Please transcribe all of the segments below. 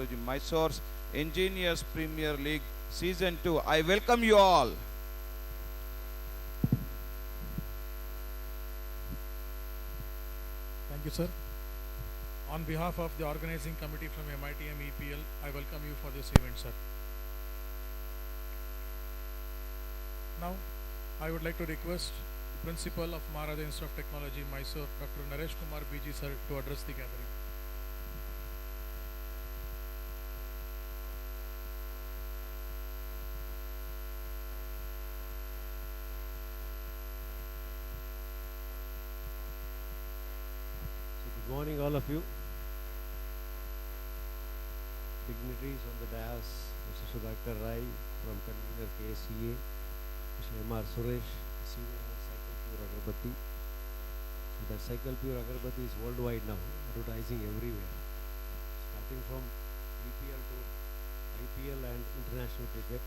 Technology, Mysore's Engineers Premier League Season 2. I welcome you all. Thank you, sir. On behalf of the organizing committee from Mitm EPL, I welcome you for this event, sir. Now, I would like to request the Principal of Maharaja Institute of Technology, Mysore, Dr. Naresh Kumar BG, sir, to address the gathering. Good morning, all of you. Dignitaries on the dais, Mr. Sudhakar Rai from convener KSCA, Mr. M.R. Suresh, Senior Cycle Pure Agarbatti. So that Cycle Pure Agarbatti is worldwide now, advertising everywhere, starting from EPL to IPL and international cricket.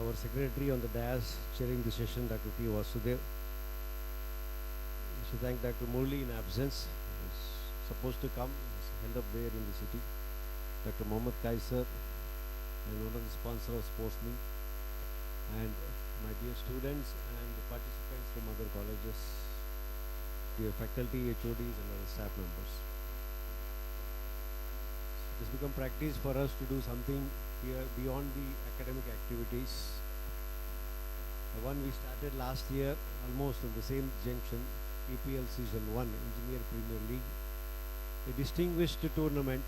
Our secretary on the dais chairing the session, Dr. P. Vasudev. We should thank Dr. Murli in absence. He was supposed to come, he was held up there in the city. Dr. Mohammed Kaiser and one of the sponsors of Sports Meet, and my dear students and the participants from other colleges, dear faculty, HODs and other staff members. It has become practice for us to do something here beyond the academic activities. The one we started last year, almost in the same junction, EPL Season 1, Engineer Premier League, a distinguished tournament.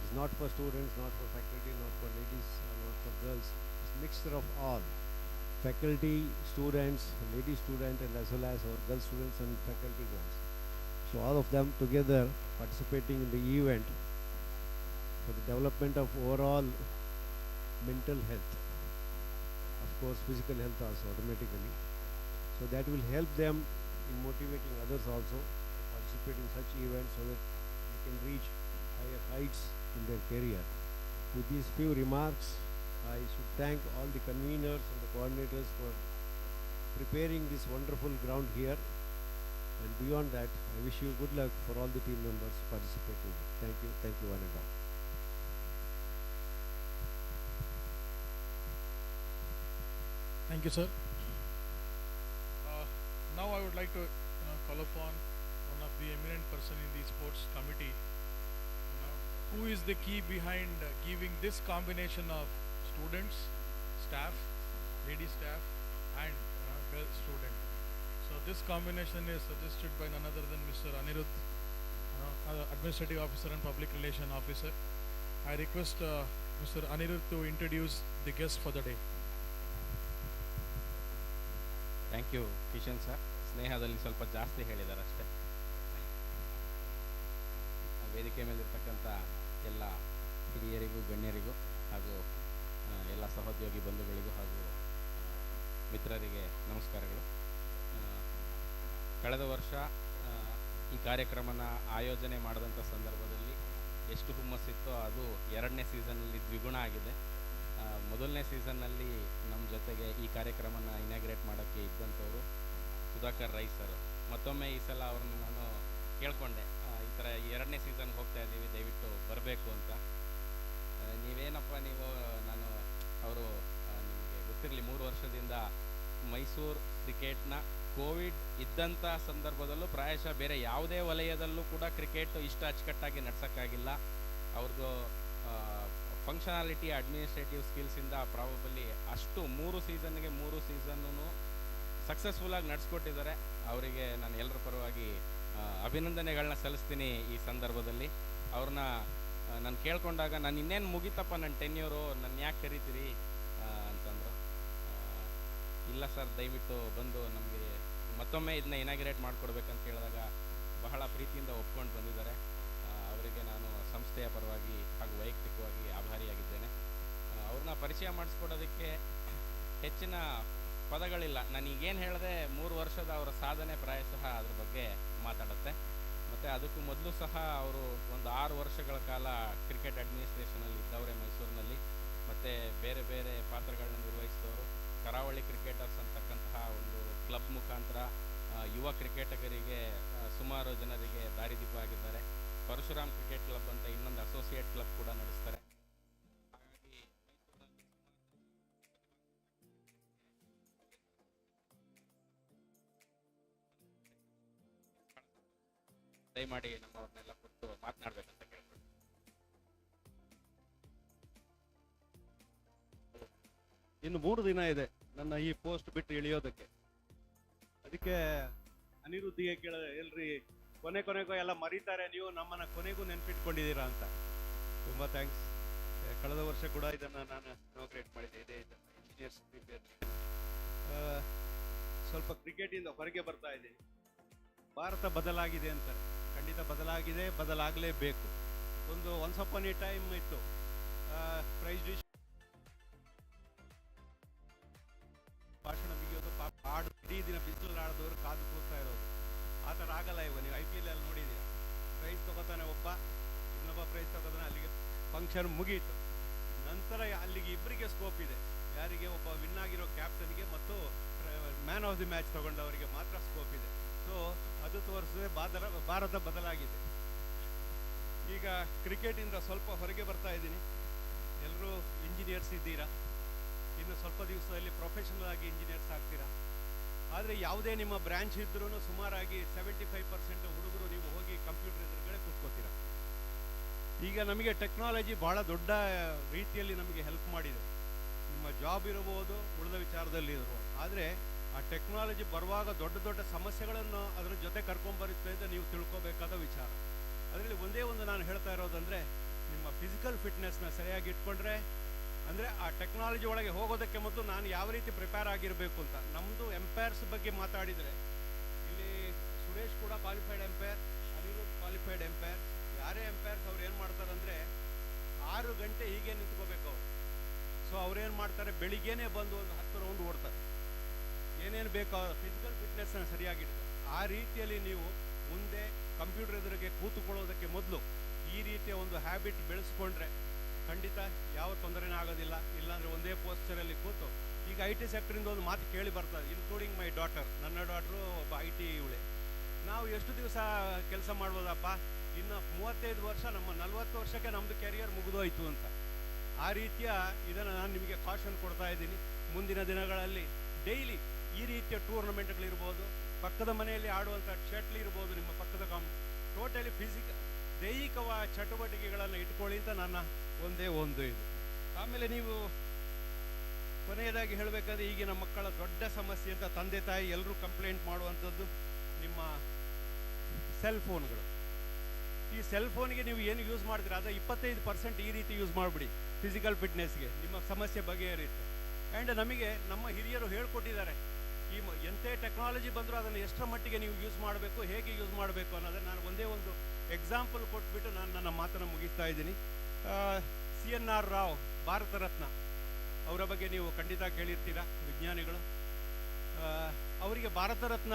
It's not for students, not for faculty, not for ladies, not for girls. It's a mixture of all. Faculty, students, lady student, and as well as our girl students and faculty girls. So all of them together participating in the event for the development of overall mental health. Of course, physical health also automatically. So that will help them in motivating others also to participate in such events so that they can reach higher heights in their career. With these few remarks, I should thank all the conveners and the coordinators for preparing this wonderful ground here. And beyond that, I wish you good luck for all the team members participating. Thank you one and all. Thank you, sir. Now I would like to call upon one of the eminent person in the sports committee. Who is the key behind giving this combination of students, staff, lady staff, and girl student? So this combination is suggested by none other than Mr. Anirudh, Administrative Officer and Public Relation Officer. I request Mr. Anirudh to introduce the guest for the day. Thank you Kishan sir. ಸ್ನೇಹದಲ್ಲಿ ಸ್ವಲ್ಪ ಜಾಸ್ತಿ ಹೇಳಿದ್ದಾರೆ ಅಷ್ಟೇ. ವೇದಿಕೆ ಮೇಲಿರ್ತಕ್ಕಂಥ ಎಲ್ಲ ಹಿರಿಯರಿಗೂ ಗಣ್ಯರಿಗೂ ಹಾಗೂ ಎಲ್ಲ ಸಹೋದ್ಯೋಗಿ ಬಂಧುಗಳಿಗೂ ಹಾಗೂ ಮಿತ್ರರಿಗೆ ನಮಸ್ಕಾರಗಳು. ಕಳೆದ ವರ್ಷ ಈ ಕಾರ್ಯಕ್ರಮನ ಆಯೋಜನೆ ಮಾಡಿದಂಥ ಸಂದರ್ಭದಲ್ಲಿ ಎಷ್ಟು ಹುಮ್ಮಸ್ಸಿತ್ತೋ ಅದು ಎರಡನೇ ಸೀಸನ್ನಲ್ಲಿ ದ್ವಿಗುಣ ಆಗಿದೆ. ಮೊದಲನೇ ಸೀಸನ್ನಲ್ಲಿ ನಮ್ಮ ಜೊತೆಗೆ ಈ ಕಾರ್ಯಕ್ರಮನ ಇನಾಗ್ರೇಟ್ ಮಾಡೋಕ್ಕೆ ಇದ್ದಂಥವರು ಸುಧಾಕರ್ ರೈ ಸರ್. ಮತ್ತೊಮ್ಮೆ ಈ ಸಲ ಅವ್ರನ್ನ ನಾನು ಕೇಳಿಕೊಂಡೆ, ಈ ಥರ ಎರಡನೇ ಸೀಸನ್ಗೆ ಹೋಗ್ತಾ ಇದ್ದೀವಿ, ದಯವಿಟ್ಟು ಬರಬೇಕು ಅಂತ. ನೀವೇನಪ್ಪ ನೀವು, ನಾನು ಅವರು ನಿಮಗೆ ಗೊತ್ತಿರಲಿ 3 ವರ್ಷದಿಂದ ಮೈಸೂರು ಕ್ರಿಕೆಟ್ನ ಕೋವಿಡ್ ಇದ್ದಂಥ ಸಂದರ್ಭದಲ್ಲೂ ಪ್ರಾಯಶಃ ಬೇರೆ ಯಾವುದೇ ವಲಯದಲ್ಲೂ ಕೂಡ ಕ್ರಿಕೆಟ್ ಇಷ್ಟ ಅಚ್ಚುಕಟ್ಟಾಗಿ ನಡ್ಸೋಕ್ಕಾಗಿಲ್ಲ. ಅವ್ರದ್ದು ಫಂಕ್ಷನಾಲಿಟಿ, ಅಡ್ಮಿನಿಸ್ಟ್ರೇಟಿವ್ ಸ್ಕಿಲ್ಸಿಂದ ಪ್ರಾಬಬಲಿ ಅಷ್ಟು 3 ಸೀಸನ್ಗೆ 3 ಸೀಸನ್ನು ಸಕ್ಸಸ್ಫುಲ್ಲಾಗಿ ನಡೆಸ್ಕೊಟ್ಟಿದ್ದಾರೆ. ಅವರಿಗೆ ನಾನು ಎಲ್ಲರ ಪರವಾಗಿ ಅಭಿನಂದನೆಗಳನ್ನ ಸಲ್ಲಿಸ್ತೀನಿ ಈ ಸಂದರ್ಭದಲ್ಲಿ. ಅವ್ರನ್ನ ನಾನು ಕೇಳ್ಕೊಂಡಾಗ, ನಾನು ಇನ್ನೇನು ಮುಗಿತಪ್ಪ ನನ್ನ ಟೆನ್ಯೂರು, ನನ್ನ ಯಾಕೆ ಕರಿತೀರಿ ಅಂತಂದರು. ಇಲ್ಲ ಸರ್, ದಯವಿಟ್ಟು ಬಂದು ನಮಗೆ ಮತ್ತೊಮ್ಮೆ ಇದನ್ನ ಇನಾಗ್ರೇಟ್ ಮಾಡಿಕೊಡ್ಬೇಕಂತ ಹೇಳಿದಾಗ ಬಹಳ ಪ್ರೀತಿಯಿಂದ ಒಪ್ಕೊಂಡು ಬಂದಿದ್ದಾರೆ. ಅವರಿಗೆ ನಾನು ಸಂಸ್ಥೆಯ ಪರವಾಗಿ ಹಾಗೂ ವೈಯಕ್ತಿಕವಾಗಿ ಆಭಾರಿಯಾಗಿದ್ದೇನೆ. ಅವ್ರನ್ನ ಪರಿಚಯ ಮಾಡಿಸ್ಕೊಡೋದಕ್ಕೆ ಹೆಚ್ಚಿನ ಪದಗಳಿಲ್ಲ. ನಾನು ಈಗೇನು ಹೇಳಿದೆ, 3 ವರ್ಷದ ಅವರ ಸಾಧನೆ ಪ್ರಾಯಶಃ ಅದ್ರ ಬಗ್ಗೆ ಮಾತಾಡುತ್ತೆ. ಮತ್ತು ಅದಕ್ಕೂ ಮೊದಲು ಸಹ ಅವರು ಒಂದು 6 ವರ್ಷಗಳ ಕಾಲ ಕ್ರಿಕೆಟ್ ಅಡ್ಮಿನಿಸ್ಟ್ರೇಷನಲ್ಲಿ ಇದ್ದವರೇ ಮೈಸೂರಿನಲ್ಲಿ. ಮತ್ತು ಬೇರೆ ಬೇರೆ ಪಾತ್ರಗಳನ್ನ ನಿರ್ವಹಿಸಿದವರು. ಕರಾವಳಿ ಕ್ರಿಕೆಟರ್ಸ್ ಅಂತಕ್ಕಂತಹ ಒಂದು ಕ್ಲಬ್ ಮುಖಾಂತರ ಯುವ ಕ್ರಿಕೆಟಗರಿಗೆ ಸುಮಾರು ಜನರಿಗೆ ದಾರಿದೀಪ ಆಗಿದ್ದಾರೆ. ಪರಶುರಾಮ್ ಕ್ರಿಕೆಟ್ ಕ್ಲಬ್ ಅಂತ ಇನ್ನೊಂದು ಅಸೋಸಿಯೇಟ್ ಕ್ಲಬ್ ಕೂಡ ನಡೆಸ್ತಾರೆ. ಹಾಗಾಗಿ ದಯಮಾಡಿ ನಮ್ಮವ್ರನ್ನೆಲ್ಲ ಕುರಿತು ಮಾತನಾಡ್ಬೇಕಂತ ಕೇಳ್ಬೋದು. ಇನ್ನು 3 ದಿನ ಇದೆ ನನ್ನ ಈ ಪೋಸ್ಟ್ ಬಿಟ್ಟು ಇಳಿಯೋದಕ್ಕೆ. ಅದಕ್ಕೆ ಅನಿರುದ್ಧಿಗೆ ಕೇಳಿದೆ, ಎಲ್ರಿ ಕೊನೆಗೂ ಎಲ್ಲ ಮರೀತಾರೆ, ನೀವು ನಮ್ಮನ್ನ ಕೊನೆಗೂ ನೆನ್ಪಿಟ್ಕೊಂಡಿದ್ದೀರಾ ಅಂತ. ತುಂಬ ಥ್ಯಾಂಕ್ಸ್. ಕಳೆದ ವರ್ಷ ಕೂಡ ಇದನ್ನು ನಾನು ಇನಾಗ್ರೇಟ್ ಮಾಡಿದ್ದೆ, ಇದೇ ಇಂಜಿನಿಯರ್ಸ್ ಪ್ರೀಮಿಯರ್. ಸ್ವಲ್ಪ ಕ್ರಿಕೆಟಿಂದ ಹೊರಗೆ ಬರ್ತಾ ಇದ್ದೀನಿ. ಭಾರತ ಬದಲಾಗಿದೆ ಅಂತಾರೆ, ಖಂಡಿತ ಬದಲಾಗಿದೆ, ಬದಲಾಗಲೇಬೇಕು. ಒನ್ಸ್ ಅಪಾನ್ ಎ ಟೈಮ್ ಇತ್ತು ಪ್ರೈಸ್ ಡಿಶ್ ಭಾಷಣ ಬಿಗಿಯೋದು, ಹಾಡು ಇಡೀ ದಿನ ಬಿಸಿಲಲ್ಲಿ ಆಡಿದವರು ಕಾದು ಕೂರ್ತಾ ಇರೋದು. ಆ ಥರ ಆಗಲ್ಲ. ಇವ ನೀವು IPL ಅಲ್ಲಿ ನೋಡಿದ್ದೀರಾ, ಪ್ರೈಸ್ ತಗೋತಾನೆ ಒಬ್ಬ, ಇನ್ನೊಬ್ಬ ಪ್ರೈಸ್ ತಗೋತಾನೆ, ಅಲ್ಲಿಗೆ ಫಂಕ್ಷನ್ ಮುಗೀತು. ನಂತರ ಅಲ್ಲಿಗೆ ಇಬ್ಬರಿಗೆ ಸ್ಕೋಪ್ ಇದೆ. ಯಾರಿಗೆ? ಒಬ್ಬ ವಿನ್ ಆಗಿರೋ ಕ್ಯಾಪ್ಟನ್ಗೆ ಮತ್ತು ಮ್ಯಾನ್ ಆಫ್ ದಿ ಮ್ಯಾಚ್ ತಗೊಂಡವರಿಗೆ ಮಾತ್ರ ಸ್ಕೋಪ್ ಇದೆ. ಸೊ ಅದು ತೋರಿಸಿದ್ರೆ ಭಾರತ ಬದಲಾಗಿದೆ. ಈಗ ಕ್ರಿಕೆಟಿಂದ ಸ್ವಲ್ಪ ಹೊರಗೆ ಬರ್ತಾ ಇದ್ದೀನಿ. ಎಲ್ಲರೂ ಇಂಜಿನಿಯರ್ಸ್ ಇದ್ದೀರಾ, ಇನ್ನು ಸ್ವಲ್ಪ ದಿವಸದಲ್ಲಿ ಪ್ರೊಫೆಷನಲ್ ಆಗಿ ಇಂಜಿನಿಯರ್ಸ್ ಆಗ್ತೀರಾ. ಆದರೆ ಯಾವುದೇ ನಿಮ್ಮ ಬ್ರ್ಯಾಂಚ್ ಇದ್ರೂ ಸುಮಾರಾಗಿ 75% ಹುಡುಗರು ನೀವು ಹೋಗಿ ಕಂಪ್ಯೂಟರ್ ಎದುರುಗಡೆ ಕೂತ್ಕೋತೀರ. ಈಗ ನಮಗೆ ಟೆಕ್ನಾಲಜಿ ಭಾಳ ದೊಡ್ಡ ರೀತಿಯಲ್ಲಿ ನಮಗೆ ಹೆಲ್ಪ್ ಮಾಡಿದೆ. ನಿಮ್ಮ ಜಾಬ್ ಇರಬಹುದು, ಉಳಿದ ವಿಚಾರದಲ್ಲಿ ಇರ್ಬೋದು. ಆದರೆ ಆ ಟೆಕ್ನಾಲಜಿ ಬರುವಾಗ ದೊಡ್ಡ ಸಮಸ್ಯೆಗಳನ್ನು ಅದರ ಜೊತೆ ಕರ್ಕೊಂಡ್ಬರುತ್ತೆ ಅಂತ ನೀವು ತಿಳ್ಕೊಬೇಕಾದ ವಿಚಾರ. ಅದರಲ್ಲಿ ಒಂದೇ ಒಂದು ನಾನು ಹೇಳ್ತಾ ಇರೋದಂದರೆ, ನಿಮ್ಮ ಫಿಸಿಕಲ್ ಫಿಟ್ನೆಸ್ನ ಸರಿಯಾಗಿ ಇಟ್ಕೊಂಡ್ರೆ, ಅಂದರೆ ಆ ಟೆಕ್ನಾಲಜಿ ಒಳಗೆ ಹೋಗೋದಕ್ಕೆ ಮೊದಲು ನಾನು ಯಾವ ರೀತಿ ಪ್ರಿಪೇರ್ ಆಗಿರಬೇಕು ಅಂತ. ನಮ್ಮದು ಎಂಪೈರ್ಸ್ ಬಗ್ಗೆ ಮಾತಾಡಿದರೆ, ಇಲ್ಲಿ ಸುರೇಶ್ ಕೂಡ qualified umpire, Anirudh qualified umpire. ಯಾರೇ ಎಂಪೈರ್ಸ್ ಅವ್ರು ಏನು ಮಾಡ್ತಾರಂದರೆ 6 ಗಂಟೆ ಹೀಗೆ ನಿಂತ್ಕೋಬೇಕು ಅವರು. ಸೊ ಅವ್ರೇನು ಮಾಡ್ತಾರೆ, ಬೆಳಿಗ್ಗೆನೇ ಬಂದು ಒಂದು 10 ರೌಂಡ್ ಓಡ್ತಾರೆ. ಏನೇನು ಬೇಕೋ ಫಿಸಿಕಲ್ ಫಿಟ್ನೆಸ್ನ ಸರಿಯಾಗಿಡ್ತಾರೆ. ಆ ರೀತಿಯಲ್ಲಿ ನೀವು ಮುಂದೆ ಕಂಪ್ಯೂಟರ್ ಎದುರಿಗೆ ಕೂತುಕೊಳ್ಳೋದಕ್ಕೆ ಮೊದಲು ಈ ರೀತಿಯ ಒಂದು ಹ್ಯಾಬಿಟ್ ಬೆಳೆಸ್ಕೊಂಡ್ರೆ ಖಂಡಿತ ಯಾವ ತೊಂದರೆನೇ ಆಗೋದಿಲ್ಲ. ಇಲ್ಲಾಂದರೆ ಒಂದೇ ಪೋಸ್ಚರಲ್ಲಿ ಕೂತು, ಈಗ IT ಸೆಕ್ಟ್ರಿಂದ ಒಂದು ಮಾತು ಕೇಳಿ ಬರ್ತದೆ, ಇನ್ಕ್ಲೂಡಿಂಗ್ ಮೈ ಡಾಟರ್. ನನ್ನ ಡಾಟ್ರು ಒಬ್ಬ IT ಇವಳೆ. ನಾವು ಎಷ್ಟು ದಿವಸ ಕೆಲಸ ಮಾಡ್ಬೋದಪ್ಪ, ಇನ್ನು 35 ವರ್ಷ, ನಮ್ಮ 40 ವರ್ಷಕ್ಕೆ ನಮ್ಮದು ಕೆರಿಯರ್ ಮುಗಿದೋಯ್ತು ಅಂತ. ಆ ರೀತಿಯ ಇದನ್ನು ನಾನು ನಿಮಗೆ ಕಾಷನ್ ಕೊಡ್ತಾ ಇದ್ದೀನಿ. ಮುಂದಿನ ದಿನಗಳಲ್ಲಿ ಡೈಲಿ ಈ ರೀತಿಯ ಟೂರ್ನಮೆಂಟ್ಗಳಿರ್ಬೋದು, ಪಕ್ಕದ ಮನೆಯಲ್ಲಿ ಆಡುವಂಥ ಶಟ್ಲ್ ಇರ್ಬೋದು, ನಿಮ್ಮ ಪಕ್ಕದ ಟೋಟಲಿ ದೈಹಿಕ ಚಟುವಟಿಕೆಗಳನ್ನು ಇಟ್ಕೊಳ್ಳಿ ಅಂತ ನನ್ನ ಒಂದೇ ಒಂದು ಇದು. ಆಮೇಲೆ ನೀವು ಕೊನೆಯದಾಗಿ ಹೇಳಬೇಕಾದ್ರೆ, ಈಗಿನ ಮಕ್ಕಳ ದೊಡ್ಡ ಸಮಸ್ಯೆ ಅಂತ ತಂದೆ ತಾಯಿ ಎಲ್ಲರೂ ಕಂಪ್ಲೇಂಟ್ ಮಾಡುವಂಥದ್ದು ನಿಮ್ಮ ಸೆಲ್ ಫೋನ್ಗಳು. ಈ ಸೆಲ್ ಫೋನ್ಗೆ ನೀವು ಏನು ಯೂಸ್ ಮಾಡ್ತೀರಾ ಅದು 25% ಈ ರೀತಿ ಯೂಸ್ ಮಾಡಿಬಿಡಿ. ಫಿಸಿಕಲ್ ಫಿಟ್ನೆಸ್ಗೆ ನಿಮ್ಮ ಸಮಸ್ಯೆ ಬಗೆಹರಿಯುತ್ತೆ. ಆ್ಯಂಡ್ ನಮಗೆ ನಮ್ಮ ಹಿರಿಯರು ಹೇಳ್ಕೊಟ್ಟಿದ್ದಾರೆ, ಈ ಎಂಥೇ ಟೆಕ್ನಾಲಜಿ ಬಂದರೂ ಅದನ್ನು ಎಷ್ಟರ ಮಟ್ಟಿಗೆ ನೀವು ಯೂಸ್ ಮಾಡಬೇಕು, ಹೇಗೆ ಯೂಸ್ ಮಾಡಬೇಕು ಅನ್ನೋದನ್ನು ನಾನು ಒಂದೇ ಒಂದು ಎಕ್ಸಾಂಪಲ್ ಕೊಟ್ಬಿಟ್ಟು ನಾನು ನನ್ನ ಮಾತನ್ನು ಮುಗಿಸ್ತಾ ಇದ್ದೀನಿ. CNR ರಾವ್, ಭಾರತ ರತ್ನ, ಅವರ ಬಗ್ಗೆ ನೀವು ಖಂಡಿತ ಕೇಳಿರ್ತೀರ, ವಿಜ್ಞಾನಿಗಳು. ಅವರಿಗೆ ಭಾರತ ರತ್ನ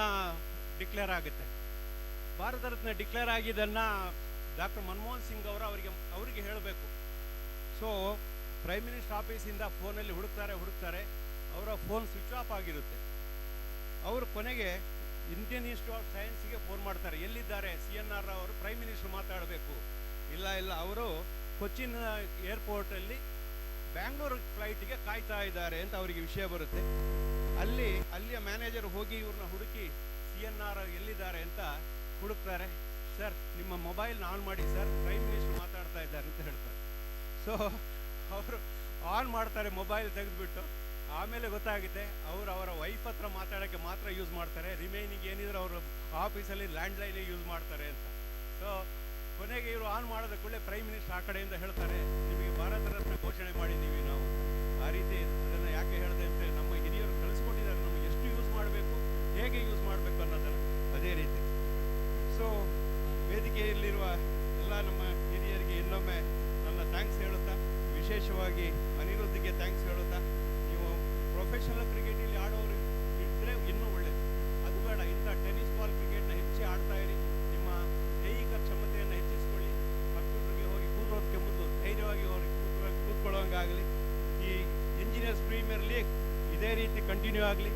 ಡಿಕ್ಲೇರ್ ಆಗುತ್ತೆ. ಭಾರತ ರತ್ನ ಡಿಕ್ಲೇರ್ ಆಗಿದ್ದನ್ನು ಡಾಕ್ಟರ್ ಮನಮೋಹನ್ ಸಿಂಗ್ ಅವರಿಗೆ ಹೇಳಬೇಕು. ಸೊ ಪ್ರೈಮ್ ಮಿನಿಸ್ಟರ್ ಆಫೀಸಿಂದ ಫೋನಲ್ಲಿ ಹುಡುಕ್ತಾರೆ, ಅವರ ಫೋನ್ ಸ್ವಿಚ್ ಆಫ್ ಆಗಿರುತ್ತೆ. ಅವರು ಕೊನೆಗೆ ಇಂಡಿಯನ್ ಇನ್ಸ್ಟಿಟ್ಯೂಟ್ ಆಫ್ ಸೈನ್ಸ್ಗೆ ಫೋನ್ ಮಾಡ್ತಾರೆ, ಎಲ್ಲಿದ್ದಾರೆ CNR ಅವರು, ಪ್ರೈಮ್ ಮಿನಿಸ್ಟರ್ ಮಾತಾಡಬೇಕು. ಇಲ್ಲ ಅವರು ಕೊಚ್ಚಿನ್ ಏರ್ಪೋರ್ಟಲ್ಲಿ ಬ್ಯಾಂಗ್ಳೂರು ಫ್ಲೈಟಿಗೆ ಕಾಯ್ತಾ ಇದ್ದಾರೆ ಅಂತ ಅವರಿಗೆ ವಿಷಯ ಬರುತ್ತೆ. ಅಲ್ಲಿಯ ಮ್ಯಾನೇಜರ್ ಹೋಗಿ ಇವ್ರನ್ನ ಹುಡುಕಿ CNR ಎಲ್ಲಿದ್ದಾರೆ ಅಂತ ಹುಡುಕ್ತಾರೆ. ಸರ್ ನಿಮ್ಮ ಮೊಬೈಲ್ ಆನ್ ಮಾಡಿ ಸರ್, ಪ್ರೈಮ್ ಮಿನಿಸ್ಟರ್ ಮಾತಾಡ್ತಾ ಇದ್ದಾರೆ ಅಂತ ಹೇಳ್ತಾರೆ. ಸೊ ಅವರು ಆನ್ ಮಾಡ್ತಾರೆ, ಮೊಬೈಲ್ ತೆಗೆದುಬಿಟ್ಟು. ಆಮೇಲೆ ಗೊತ್ತಾಗುತ್ತೆ ಅವರ ವೈಫ್ ಹತ್ರ ಮಾತಾಡೋಕ್ಕೆ ಮಾತ್ರ ಯೂಸ್ ಮಾಡ್ತಾರೆ, ರಿಮೈನಿಂಗ್ ಏನಿದ್ರು ಅವರು ಆಫೀಸಲ್ಲಿ ಲ್ಯಾಂಡ್ಲೈನೇ ಯೂಸ್ ಮಾಡ್ತಾರೆ ಅಂತ. ಸೊ ಕೊನೆಗೆ ಇವರು ಆನ್ ಮಾಡೋದ ಕೂಡಲೇ ಪ್ರೈಮ್ ಮಿನಿಸ್ಟರ್ ಆ ಕಡೆಯಿಂದ ಹೇಳ್ತಾರೆ, ನಿಮಗೆ ಭಾರತ ರತ್ನ ಘೋಷಣೆ ಮಾಡಿದ್ದೀವಿ ನಾವು. ಆ ರೀತಿ ಅದನ್ನು ಯಾಕೆ ಹೇಳಿದೆ ಅಂದರೆ, ನಮ್ಮ ಹಿರಿಯರು ಕಳಿಸ್ಕೊಟ್ಟಿದ್ದಾರೆ ನಮಗೆ ಎಷ್ಟು ಯೂಸ್ ಮಾಡಬೇಕು, ಹೇಗೆ ಯೂಸ್ ಮಾಡಬೇಕು ಅನ್ನೋದನ್ನು. ಅದೇ ರೀತಿ ಸೊ ವೇದಿಕೆಯಲ್ಲಿರುವ ಎಲ್ಲ ನಮ್ಮ ಹಿರಿಯರಿಗೆ ಇನ್ನೊಮ್ಮೆ ನನ್ನ ಥ್ಯಾಂಕ್ಸ್ ಹೇಳುತ್ತಾ, ವಿಶೇಷವಾಗಿ ಅನಿರುದ್ಧಿಗೆ ಥ್ಯಾಂಕ್ಸ್ ಹೇಳುತ್ತಾ, ನೀವು ಪ್ರೊಫೆಷನಲ್ ಕ್ರಿಕೆಟಲ್ಲಿ ಆಡೋರು ಇದ್ದರೆ ಇನ್ನೂ ಒಳ್ಳೆಯದು. ಅದು ಬೇಡ, ಇಂಥ ಟೆನ್ನಿಸ್ ಬಾಲ್ ಕ್ರಿಕೆಟ್ನ ಹೆಚ್ಚು ಆಡ್ತಾ ಇರಿ. ನಿಮ್ಮ ದೈಹಿಕ ಕ್ಷಮತೆಯನ್ನು ಹೆಚ್ಚಿಸ್ಕೊಳ್ಳಿ. ಕಂಪ್ಯೂಟರ್ಗೆ ಹೋಗಿ ಕೂರೋದಕ್ಕೆ ಮೊದಲು ಧೈರ್ಯವಾಗಿ ಹೋಗಿ ಕೂತ್ಕೊಳ್ಳೋಂಗಾಗಲಿ. ಈ ಇಂಜಿನಿಯರ್ಸ್ ಪ್ರೀಮಿಯರ್ ಲೀಗ್ ಇದೇ ರೀತಿ ಕಂಟಿನ್ಯೂ ಆಗಲಿ.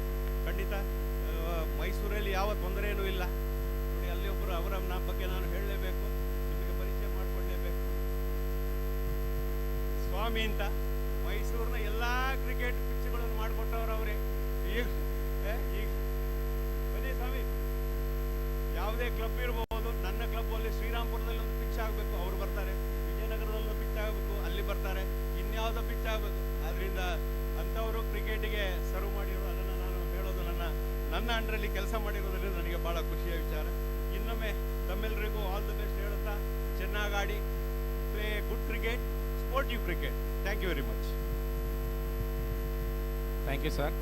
ಖಂಡಿತ ಮೈಸೂರಲ್ಲಿ ಯಾವ ತೊಂದರೆಯೂ ಇಲ್ಲ. ನೋಡಿ, ಅಲ್ಲಿ ಒಬ್ಬರು ಅವರ ಬಗ್ಗೆ ನಾನು ಹೇಳಲೇಬೇಕು. ನಿಮಗೆ ಸ್ವಾಮಿ ಅಂತ ಮೈಸೂರಿನ ಎಲ್ಲ ಕ್ರಿಕೆಟ್ ಪಿಚ್ಗಳನ್ನು ಮಾಡಿಕೊಟ್ಟವ್ರು ಅವರೇ. ಈಗ ಈಗ ಬನ್ನಿ ಸ್ವಾಮಿ, ಯಾವುದೇ ಕ್ಲಬ್ ಇರಬಹುದು. ನನ್ನ ಕ್ಲಬ್ಬಲ್ಲಿ ಶ್ರೀರಾಮ್ಪುರದಲ್ಲಿ ಒಂದು ಪಿಚ್ ಆಗಬೇಕು, ಅವ್ರು ಬರ್ತಾರೆ. ವಿಜಯನಗರದಲ್ಲಿ ಒಂದು ಪಿಚ್ ಆಗಬೇಕು, ಅಲ್ಲಿ ಬರ್ತಾರೆ. ಇನ್ಯಾವುದೋ ಪಿಚ್ ಆಗಬೇಕು. ಅದರಿಂದ ಅಂಥವರು ಕ್ರಿಕೆಟಿಗೆ ಸರ್ವ್ ಮಾಡಿರೋದು, ಅದನ್ನು ನಾನು ಹೇಳೋದು ನನ್ನ ಅಂಡರಲ್ಲಿ ಕೆಲಸ ಮಾಡಿರೋದ್ರಿಂದ ನನಗೆ ಭಾಳ ಖುಷಿಯ ವಿಚಾರ. ಇನ್ನೊಮ್ಮೆ ತಮ್ಮೆಲ್ಲರಿಗೂ ಆಲ್ ದ ಬೆಸ್ಟ್ ಹೇಳುತ್ತಾ, ಚೆನ್ನಾಗಿ play good cricket, sportive cricket. Thank you very much. Thank you sir.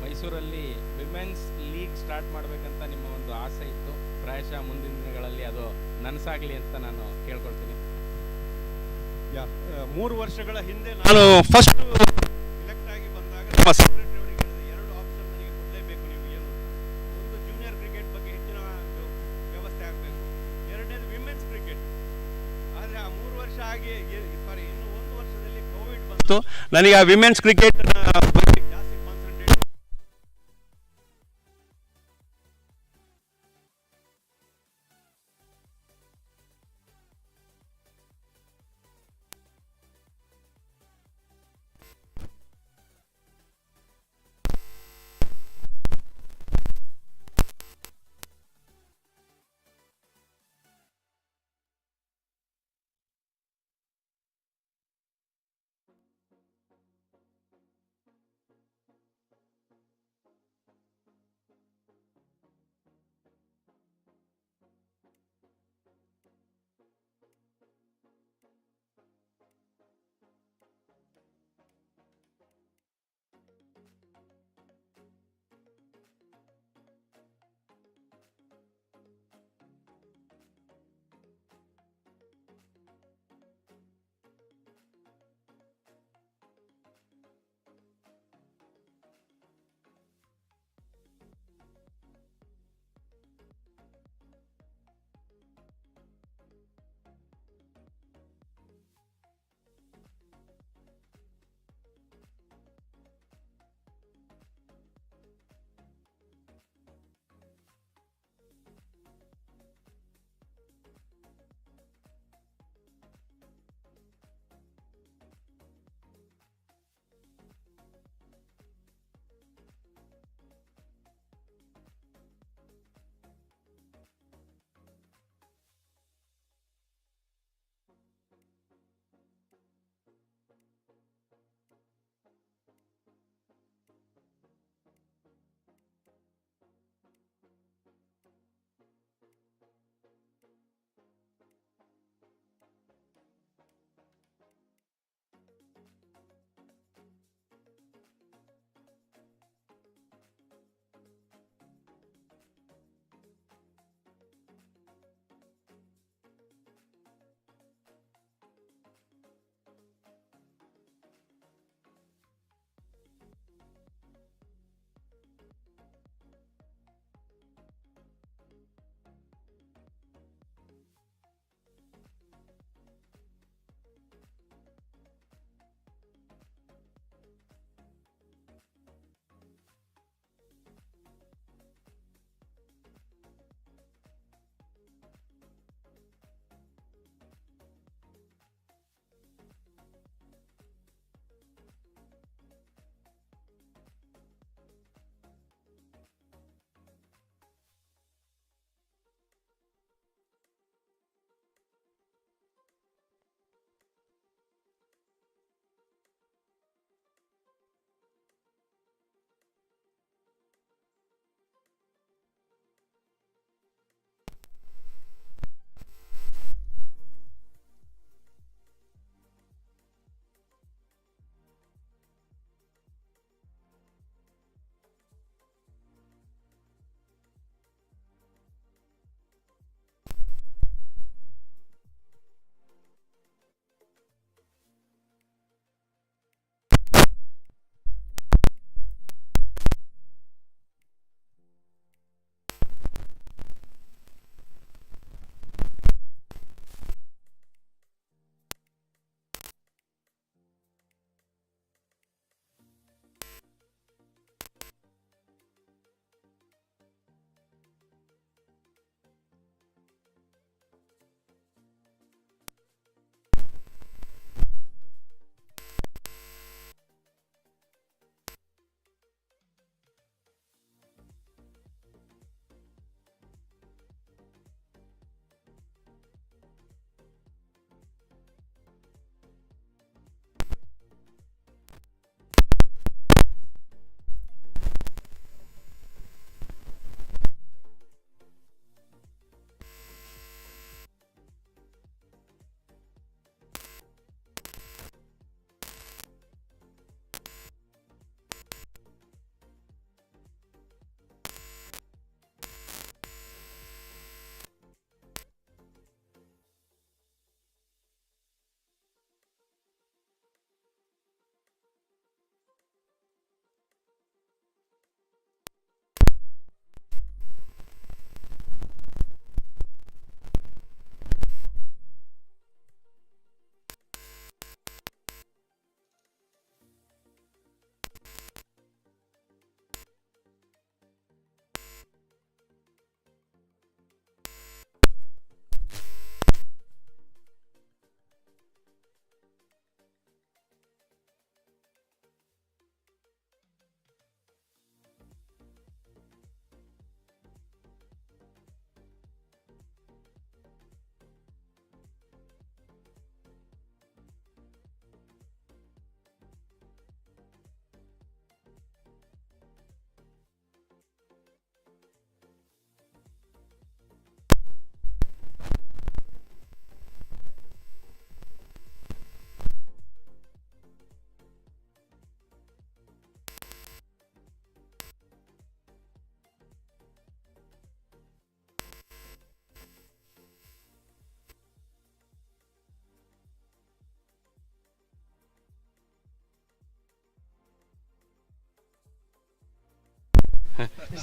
ಮೈಸೂರಲ್ಲಿ ವಿಮೆನ್ಸ್ ಲೀಗ್ ಸ್ಟಾರ್ಟ್ ಮಾಡಬೇಕಂತ ನಿಮ್ಮ ಒಂದು ಆಸೆ ಇತ್ತು. ಪ್ರಾಯಶಃ ಮುಂದಿನ ದಿನಗಳಲ್ಲಿ ಅದು ನನಸಾಗಲಿ ಅಂತ ನಾನು ಕೇಳ್ಕೊಳ್ತೀನಿ. 3 ವರ್ಷಗಳ ಹಿಂದೆ ನಾನು ಫಸ್ಟ್ ಇಲೆಕ್ಟ್ ಆಗಿ ಬಂದಾಗ ನಮ್ಮ ಸೆಕ್ರೆಟರಿ ಅವರಿಗೆ ಹೇಳಿದೆ, 2 ಆಪ್ಷನ್ ನನಗೆ ಕೊಡಲೇಬೇಕು ನೀವು. ಏನು ಒಂದು ಜೂನಿಯರ್ ಕ್ರಿಕೆಟ್ ಬಗ್ಗೆ ಹೆಚ್ಚಿನ ಒಂದು ವ್ಯವಸ್ಥೆ ಆಗಬೇಕು, ಎರಡನೇದು ವಿಮೆನ್ಸ್ ಕ್ರಿಕೆಟ್. ಆದರೆ ಆ 3 ವರ್ಷ ಆಗಿ ಇನ್ನು 1 ವರ್ಷದಲ್ಲಿ ಕೋವಿಡ್ ಬಂತು. ನನಗೆ ಆ ವಿಮೆನ್ಸ್ ಕ್ರಿಕೆಟ್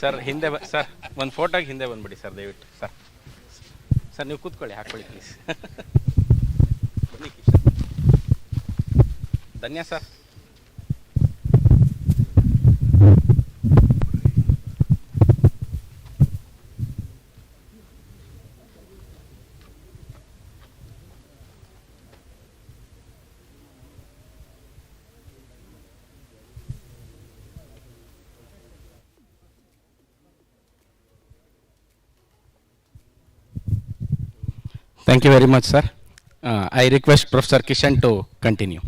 ಸರ್ ಹಿಂದೆ ಸರ್ ಒಂದು ಫೋಟೋಗೆ ಹಿಂದೆ ಬಂದುಬಿಡಿ ಸರ್ ದಯವಿಟ್ಟು ಸರ್. ಸರ್ ನೀವು ಕೂತ್ಕೊಳ್ಳಿ, ಹಾಕ್ಕೊಳ್ಳಿ ಪ್ಲೀಸ್. ಬನ್ನಿ ಕಿಶನ್. ಧನ್ಯ sir. Thank you very much, sir. I request Professor Kishan to continue.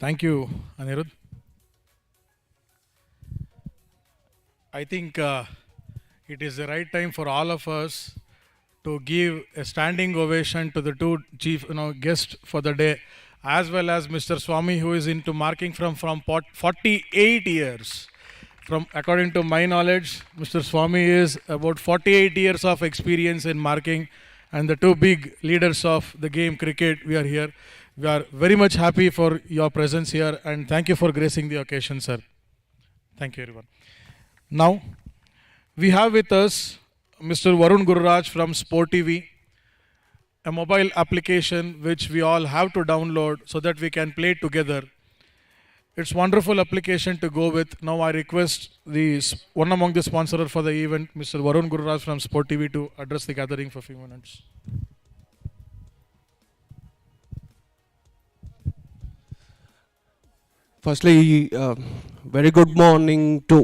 Thank you, Anirudh. I think it is the right time for all of us to give a standing ovation to the two chief guests for the day, as well as Mr. Swami, who is into marking from 48 years. According to my knowledge, Mr. Swami is about 48 years of experience in marking, and the two big leaders of the game cricket, we are here. We are very much happy for your presence here, and thank you for gracing the occasion, sir. Thank you, everyone. Now, we have with us Mr. Varun Gururaj from Sport TV, a mobile application which we all have to download so that we can play together. It's wonderful application to go with. Now I request one among the sponsors for the event, Mr. Varun Gururaj from Sport TV, to address the gathering for a few minutes. Firstly, very good morning to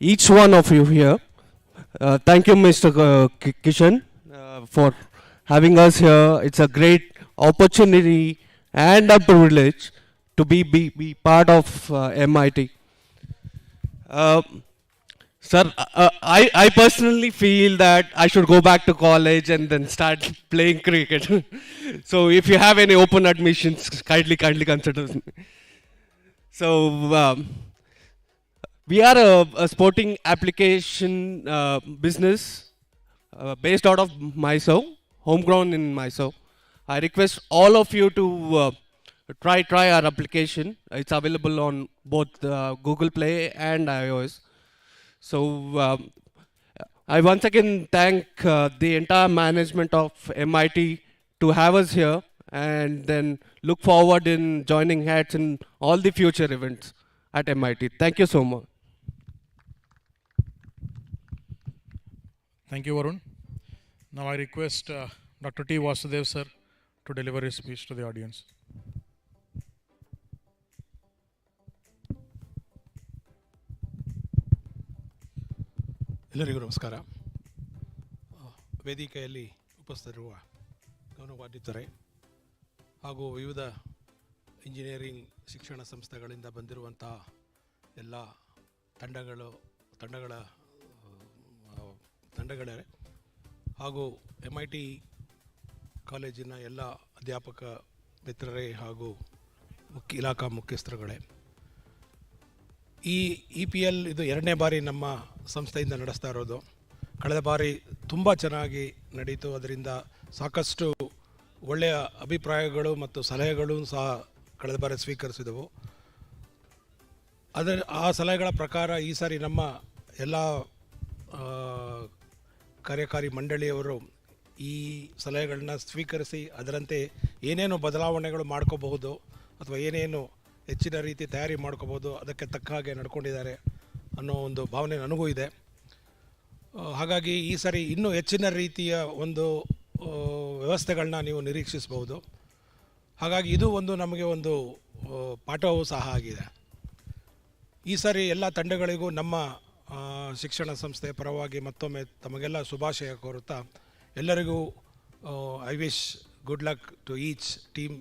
each one of you here. Thank you, Mr. Kishan, for having us here. It's a great opportunity and a privilege to be part of MIT. Sir, I personally feel that I should go back to college and then start playing cricket. So if you have any open admissions, kindly consider me. So we are a sporting application business based out of Mysore, homegrown in Mysore. I request all of you to try our application. It's available on both Google Play and iOS. So I once again thank the entire management of MIT to have us here, and then look forward in joining hands in all the future events at MIT. Thank you so much. Thank you, Varun. Now I request Dr. T. Vasudev sir to deliver his speech to the audience. ಎಲ್ಲರಿಗೂ ನಮಸ್ಕಾರ. ವೇದಿಕೆಯಲ್ಲಿ ಉಪಸ್ಥಿತರಿರುವ ಗೌರವಾನ್ವಿತರೆ ಹಾಗೂ ವಿವಿಧ engineering ಶಿಕ್ಷಣ ಸಂಸ್ಥೆಗಳಿಂದ ಬಂದಿರುವಂಥ ಎಲ್ಲ ತಂಡಗಳೇ ಹಾಗೂ MIT ಕಾಲೇಜಿನ ಎಲ್ಲ ಅಧ್ಯಾಪಕ ಮಿತ್ರರೇ ಹಾಗೂ ಇಲಾಖಾ ಮುಖ್ಯಸ್ಥರುಗಳೇ, ಈ EPL ಇದು 2ನೇ ಬಾರಿ ನಮ್ಮ ಸಂಸ್ಥೆಯಿಂದ ನಡೆಸ್ತಾ ಇರೋದು. ಕಳೆದ ಬಾರಿ ತುಂಬ ಚೆನ್ನಾಗಿ ನಡೀತು. ಅದರಿಂದ ಸಾಕಷ್ಟು ಒಳ್ಳೆಯ ಅಭಿಪ್ರಾಯಗಳು ಮತ್ತು ಸಲಹೆಗಳು ಸಹ ಕಳೆದ ಬಾರಿ ಸ್ವೀಕರಿಸಿದವು. ಆ ಸಲಹೆಗಳ ಪ್ರಕಾರ ಈ ಸಾರಿ ನಮ್ಮ ಎಲ್ಲ ಕಾರ್ಯಕಾರಿ ಮಂಡಳಿಯವರು ಈ ಸಲಹೆಗಳನ್ನ ಸ್ವೀಕರಿಸಿ ಅದರಂತೆ ಏನೇನು ಬದಲಾವಣೆಗಳು ಮಾಡ್ಕೋಬಹುದು ಅಥವಾ ಏನೇನು ಹೆಚ್ಚಿನ ರೀತಿ ತಯಾರಿ ಮಾಡ್ಕೋಬೋದು, ಅದಕ್ಕೆ ತಕ್ಕ ಹಾಗೆ ನಡ್ಕೊಂಡಿದ್ದಾರೆ ಅನ್ನೋ ಒಂದು ಭಾವನೆ ನನಗೂ ಇದೆ. ಹಾಗಾಗಿ ಈ ಸಾರಿ ಇನ್ನೂ ಹೆಚ್ಚಿನ ರೀತಿಯ ಒಂದು ವ್ಯವಸ್ಥೆಗಳನ್ನ ನೀವು ನಿರೀಕ್ಷಿಸಬಹುದು. ಹಾಗಾಗಿ ಇದು ನಮಗೆ ಒಂದು ಪಾಠವೂ ಸಹ ಆಗಿದೆ. ಈ ಸಾರಿ ಎಲ್ಲ ತಂಡಗಳಿಗೂ ನಮ್ಮ ಶಿಕ್ಷಣ ಸಂಸ್ಥೆಯ ಪರವಾಗಿ ಮತ್ತೊಮ್ಮೆ ತಮಗೆಲ್ಲ ಶುಭಾಶಯ ಕೋರುತ್ತಾ, ಎಲ್ಲರಿಗೂ I wish good luck to each team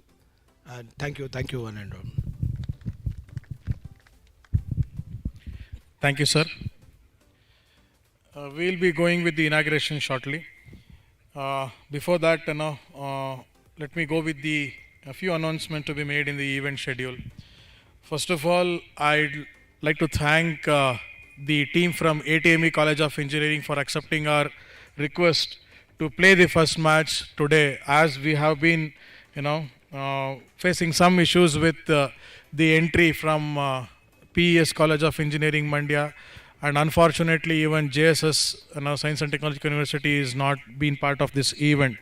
and thank you one and all. Thank you, sir. We'll be going with the inauguration shortly. Before that, let me go with a few announcements to be made in the event schedule. First of all, I'd like to thank the team from ATME College of Engineering for accepting our request to play the first match today, as we have been, facing some issues with the entry from PES College of Engineering, Mandya, and unfortunately even JSS, Science and Technological University, is not been part of this event.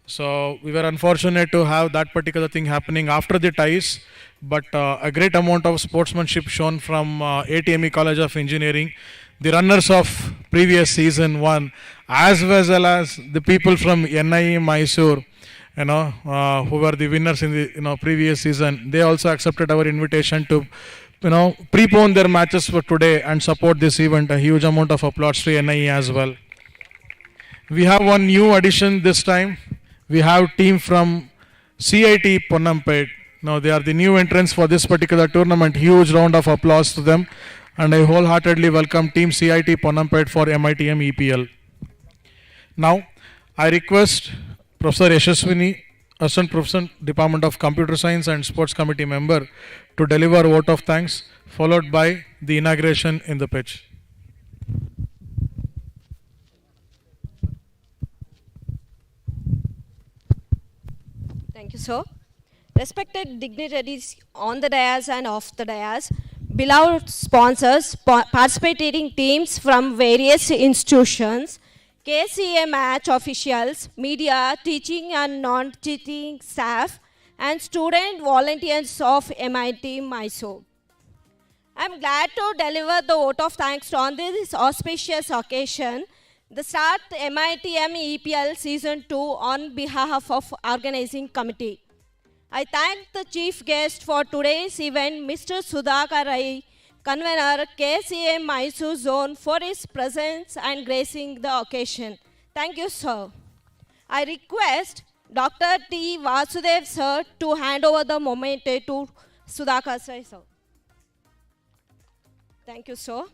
So we were unfortunate to have that particular thing happening after the ties, but a great amount of sportsmanship shown from ATME College of Engineering, the runners of previous season 1, as well as the people from NIE Mysore, who were the winners in the previous season. They also accepted our invitation to prepone their matches for today and support this event. A huge amount of applause to NIE as well. We have one new addition this time. We have team from CIT Ponnampet. Now they are the new entrants for this particular tournament. Huge round of applause to them. And I wholeheartedly welcome team CIT Ponnampet for MITM EPL. Now I request Professor Yashaswini, Assistant Professor, Department of Computer Science and Sports Committee member, to deliver a vote of thanks, followed by the inauguration in the pitch. Thank you, sir. Respected dignitaries on the dais and off the dais, beloved sponsors, participating teams from various institutions, KCA match officials, media, teaching and non-teaching staff, and student volunteers of MIT Mysore. I am glad to deliver the vote of thanks on this auspicious occasion, the start MITM EPL Season 2 on behalf of organizing committee. I thank the chief guest for today's event, Mr. Sudhakar Rai, convener KCA Mysore Zone, for his presence and gracing the occasion. Thank you, sir. I request Dr. T. Vasudev, sir, to hand over the memento to Sudhakar Rai, sir. Thank you, sir.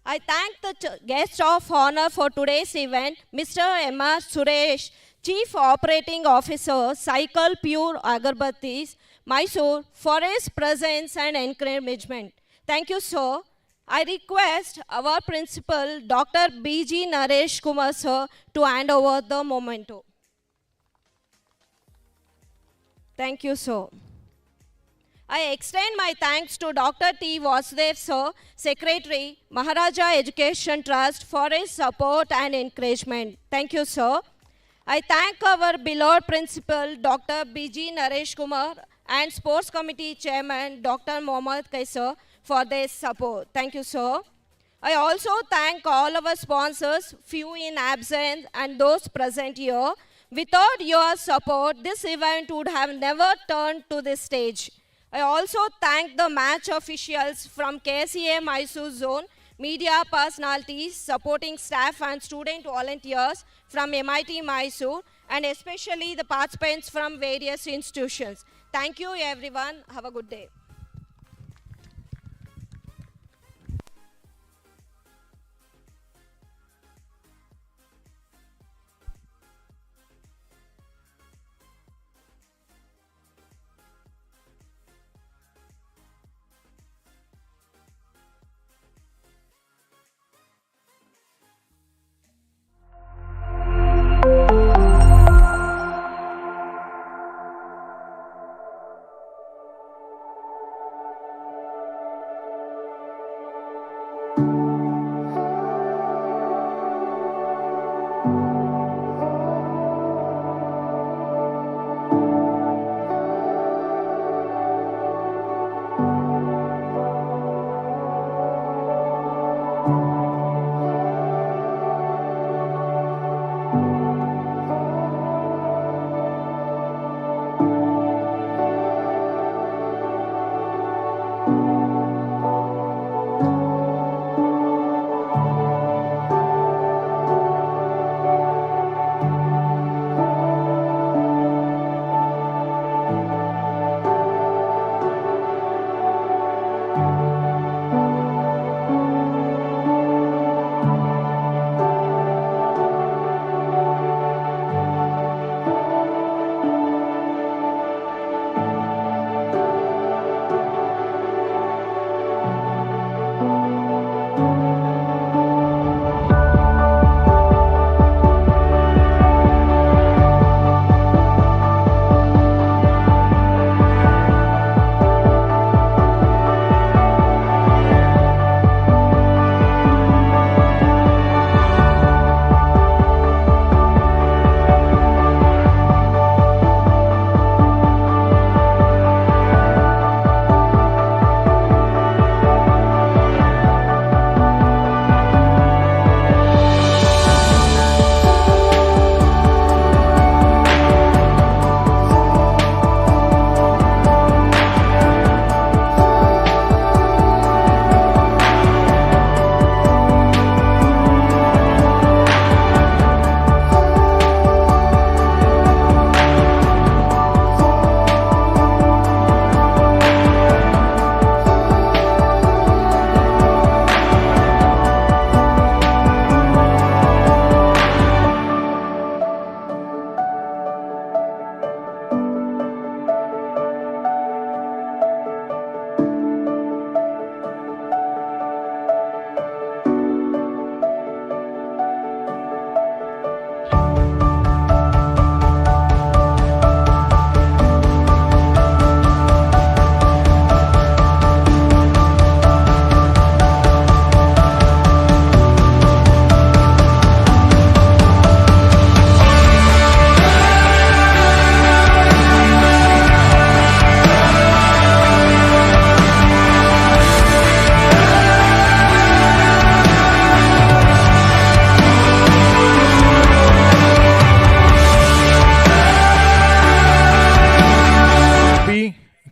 I thank the guest of honor for today's event, Mr. M.R. Suresh, Chief Operating Officer, Cycle Pure Agarbattis, Mysore, for his presence and encouragement. Thank you, sir. I request our principal, Dr. B.G. Naresh Kumar, sir, to hand over the memento. Thank you, sir. I extend my thanks to Dr. T. Vasudev, sir, Secretary, Maharaja Education Trust, for his support and encouragement. Thank you, sir. I thank our beloved principal, Dr. B.G. Naresh Kumar, and Sports Committee Chairman, Dr. Mohammad Kaisar, for their support. Thank you, sir. I also thank all our sponsors, few in absence, and those present here. Without your support, this event would have never turned to this stage. I also thank the match officials from KCA Mysore Zone, media personalities, supporting staff and student volunteers from MIT Mysore, and especially the participants from various institutions. Thank you, everyone. Have a good day.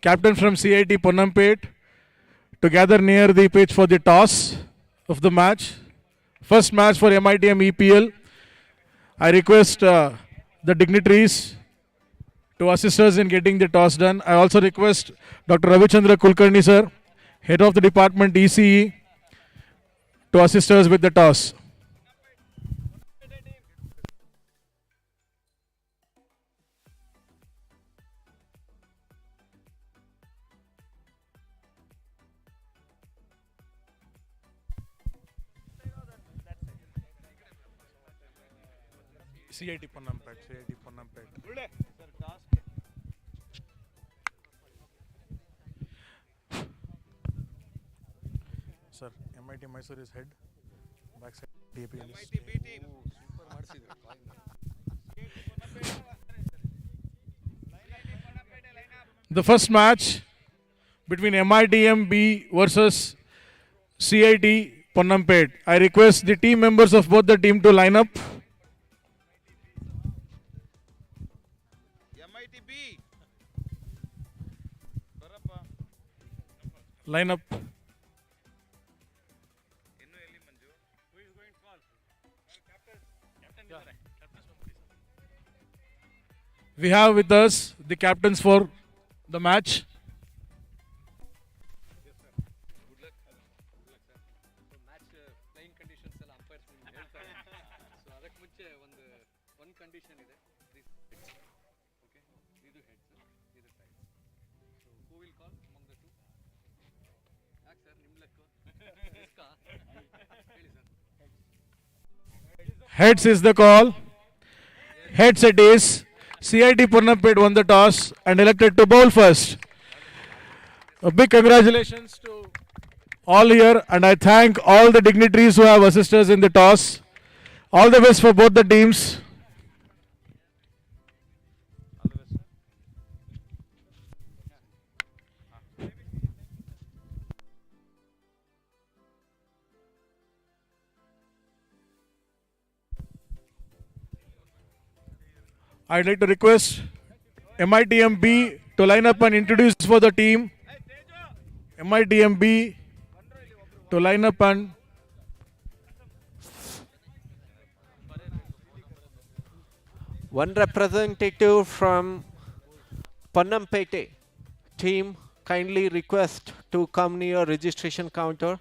captain from CIT Ponnampet to gather near the pitch for the toss of the match. First match for MITM EPL. I request the dignitaries to assist us in getting the toss done. I also request Dr. Ravichandra Kulkarni sir, head of the department ECE, to assist us with the toss. CIT Ponnampet, CIT Ponnampet. Sir, MIT Mysore is head, backside TAPL is tail. The first match between MITM B versus CIT Ponnampet. I request the team members of both the team to line up. MITB. Line up. We have with us the captains for the match. Heads is the call. Heads it is. CIT Ponnampet won the toss and elected to bowl first. A big congratulations to all here, and I thank all the dignitaries who have assisted us in the toss. All the best for both the teams. I'd like to request MITM-B to line up and introduce for the team. MITM-B to line up and one representative from Ponnampete team kindly request to come near registration counter.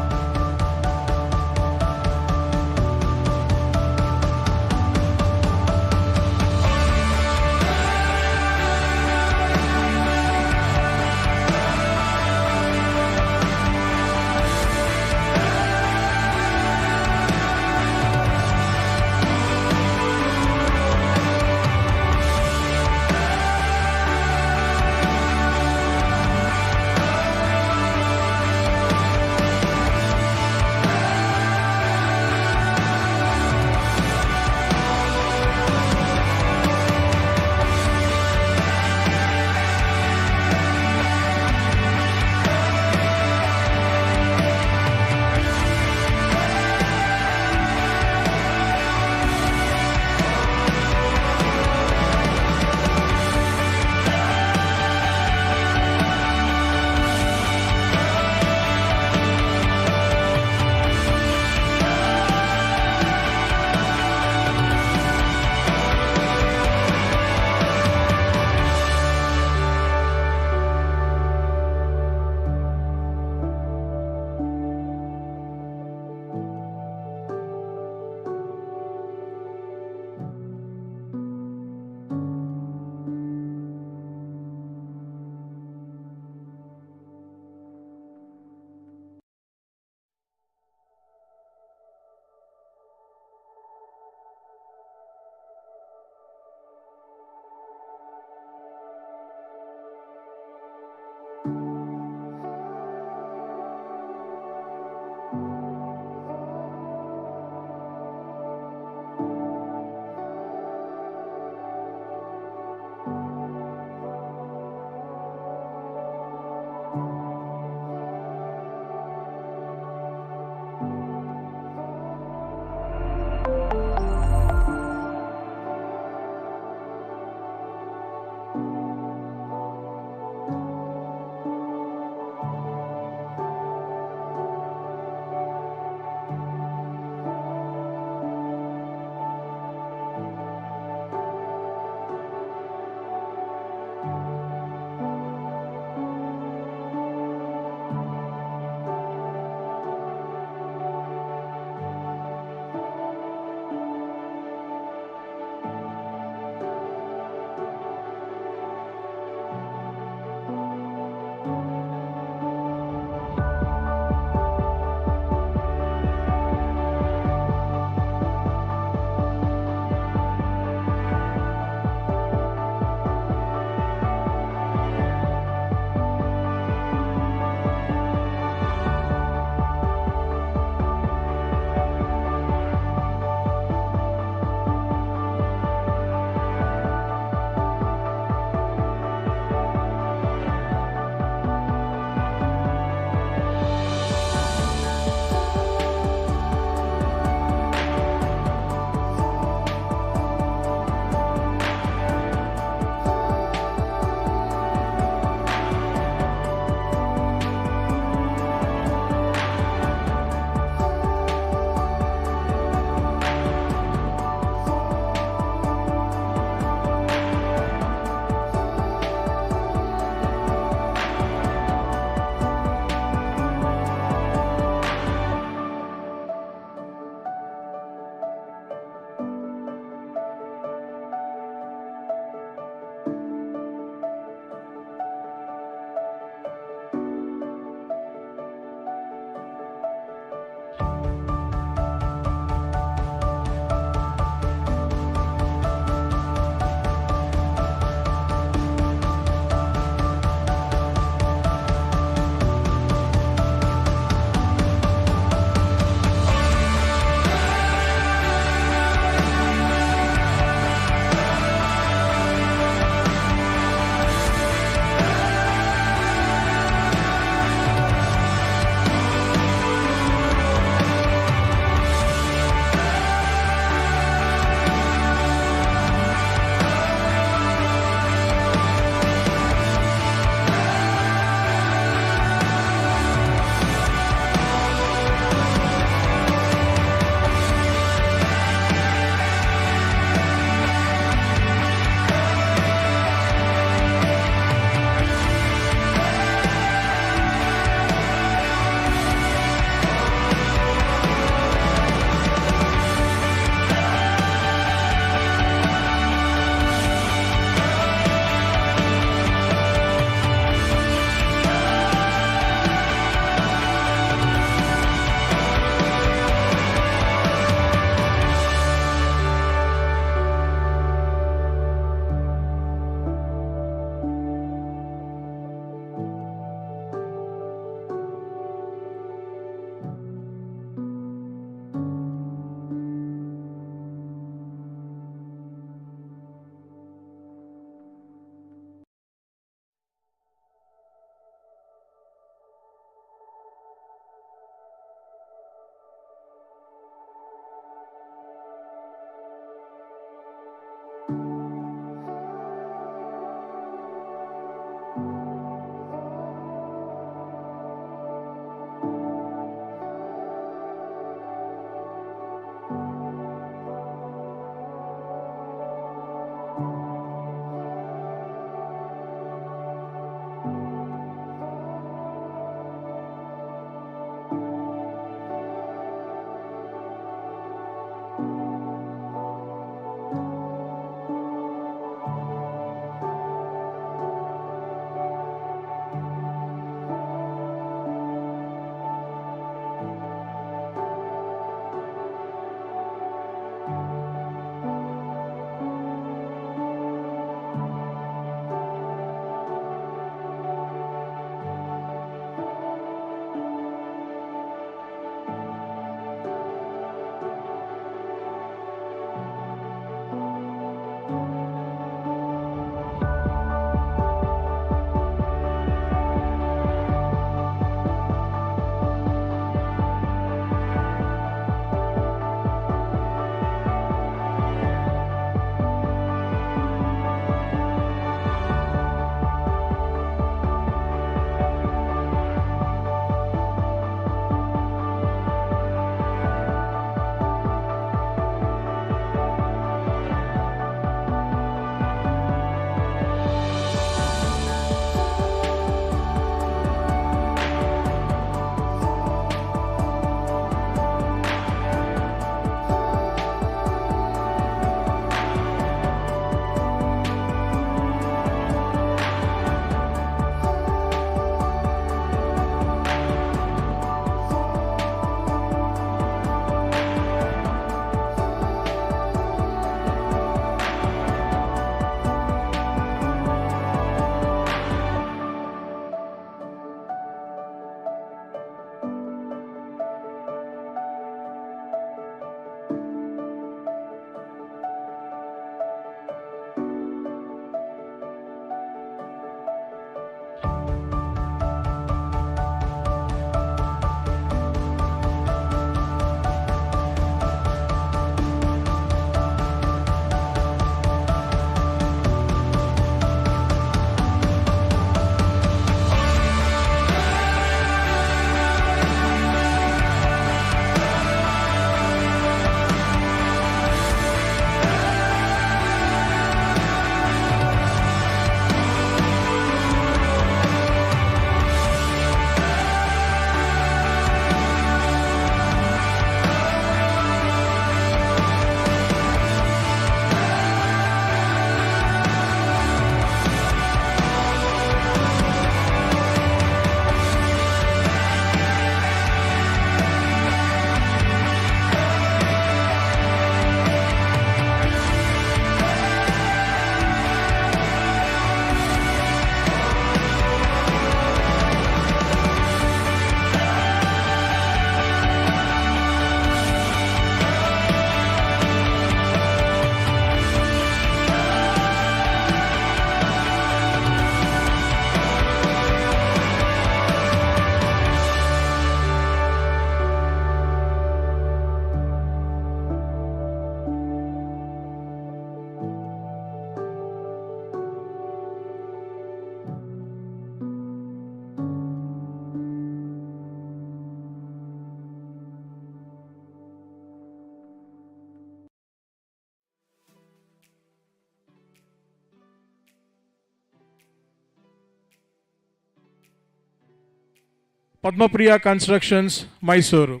Padmapriya Constructions, Mysuru.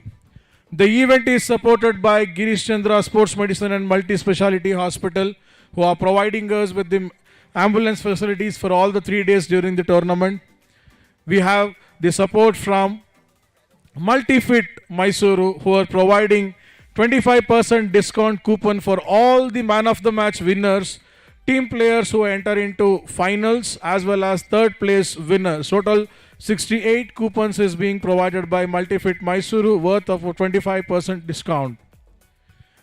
The event is supported by Girish Chandra Sports Medicine and Multi-Speciality Hospital, who are providing us with the ambulance facilities for all the 3 days during the tournament. We have the support from Multifit Mysuru, who are providing 25% discount coupon for all the man of the match winners, team players who enter into finals, as well as third place winners. Total 68 coupons is being provided by Multifit Mysuru, worth of a 25% discount.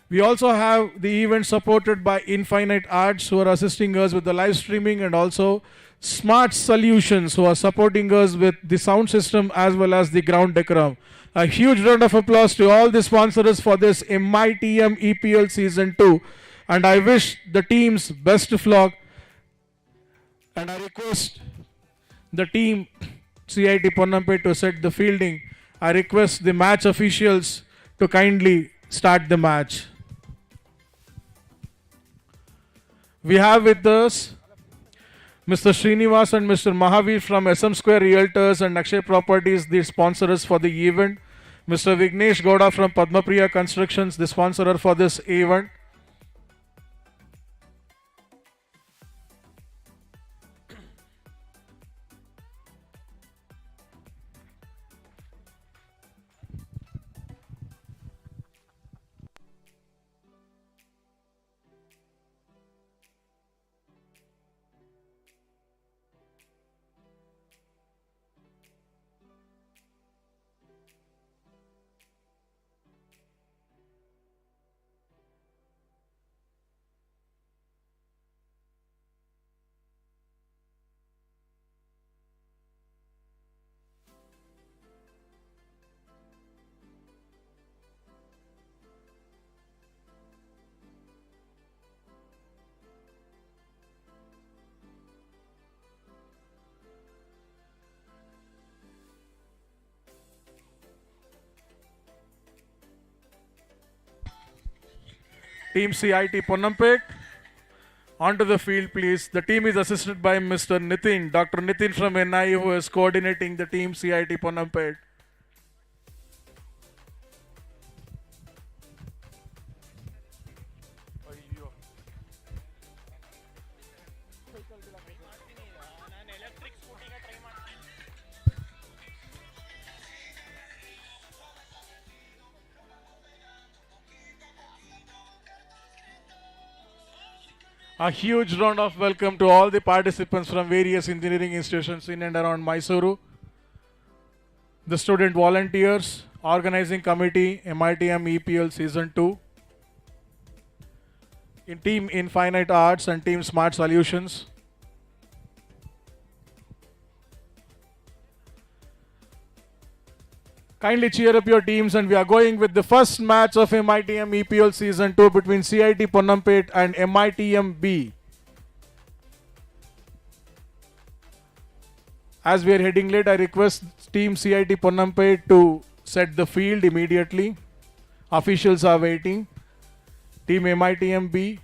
We also have the event supported by Infinite Arts, who are assisting us with the live streaming, and also Smart Solutions, who are supporting us with the sound system as well as the ground decorum. A huge round of applause to all the sponsors for this MITM EPL Season 2. And I wish the teams best of luck. And I request the team CIT Ponnampet to set the fielding. I request the match officials to kindly start the match. We have with us Mr. Srinivas and Mr. Mahavir from SM Square Realtors and Akshay Properties, the sponsors for the event. Mr. Vignesh Gowda from Padmapriya Constructions, the sponsor for this event. Team CIT Ponnampet, onto the field please. The team is assisted by Mr. Nitin, Dr. Nitin from NI, who is coordinating the team CIT Ponnampet. A huge round of welcome to all the participants from various engineering institutions in and around Mysuru, the student volunteers, organizing committee, MITM EPL Season 2, in Team Infinite Arts and Team Smart Solutions. Kindly cheer up your teams, and we are going with the first match of MITM EPL Season 2 between CIT Ponnampet and MITM B. As we are heading late, I request Team CIT Ponnampet to set the field immediately. Officials are waiting. Team MITM B.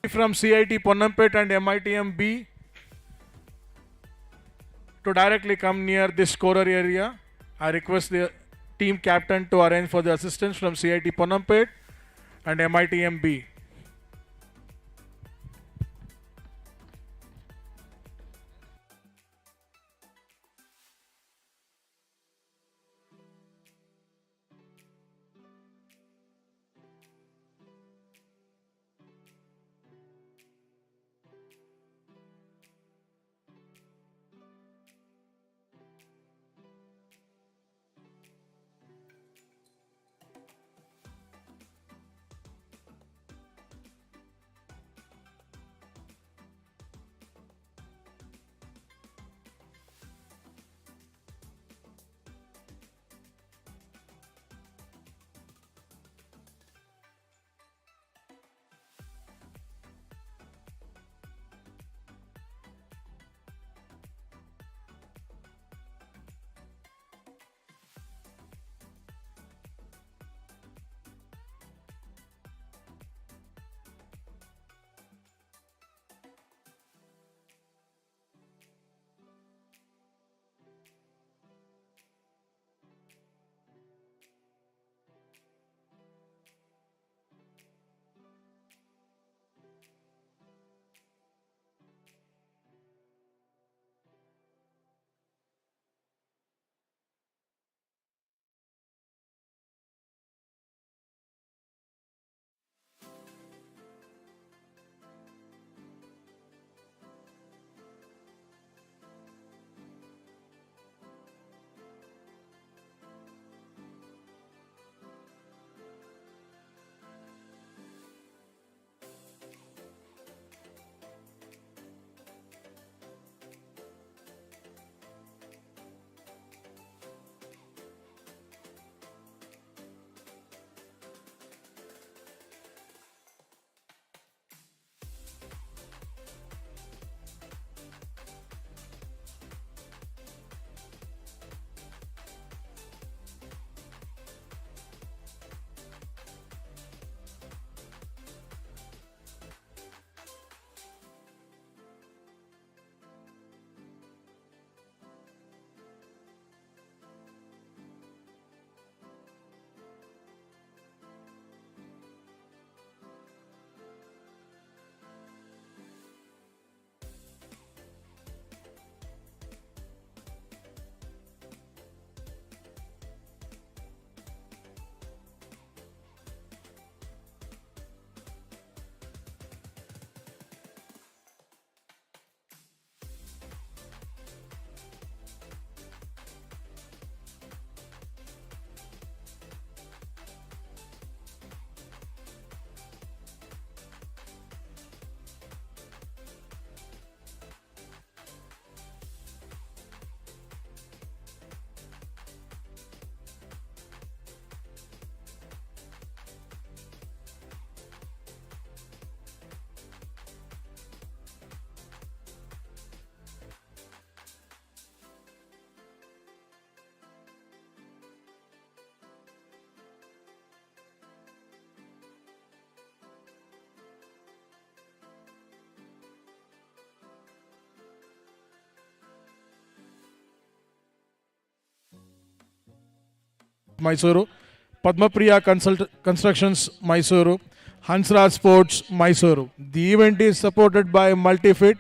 from CIT Ponnampet and MITM B to directly come near this scorer area. I request the team captain to arrange for the assistance from CIT Ponnampet and MITM B. Mysuru, Padmapriya Constructions, Mysuru, Hansraj Sports, Mysuru. The event is supported by Multifit,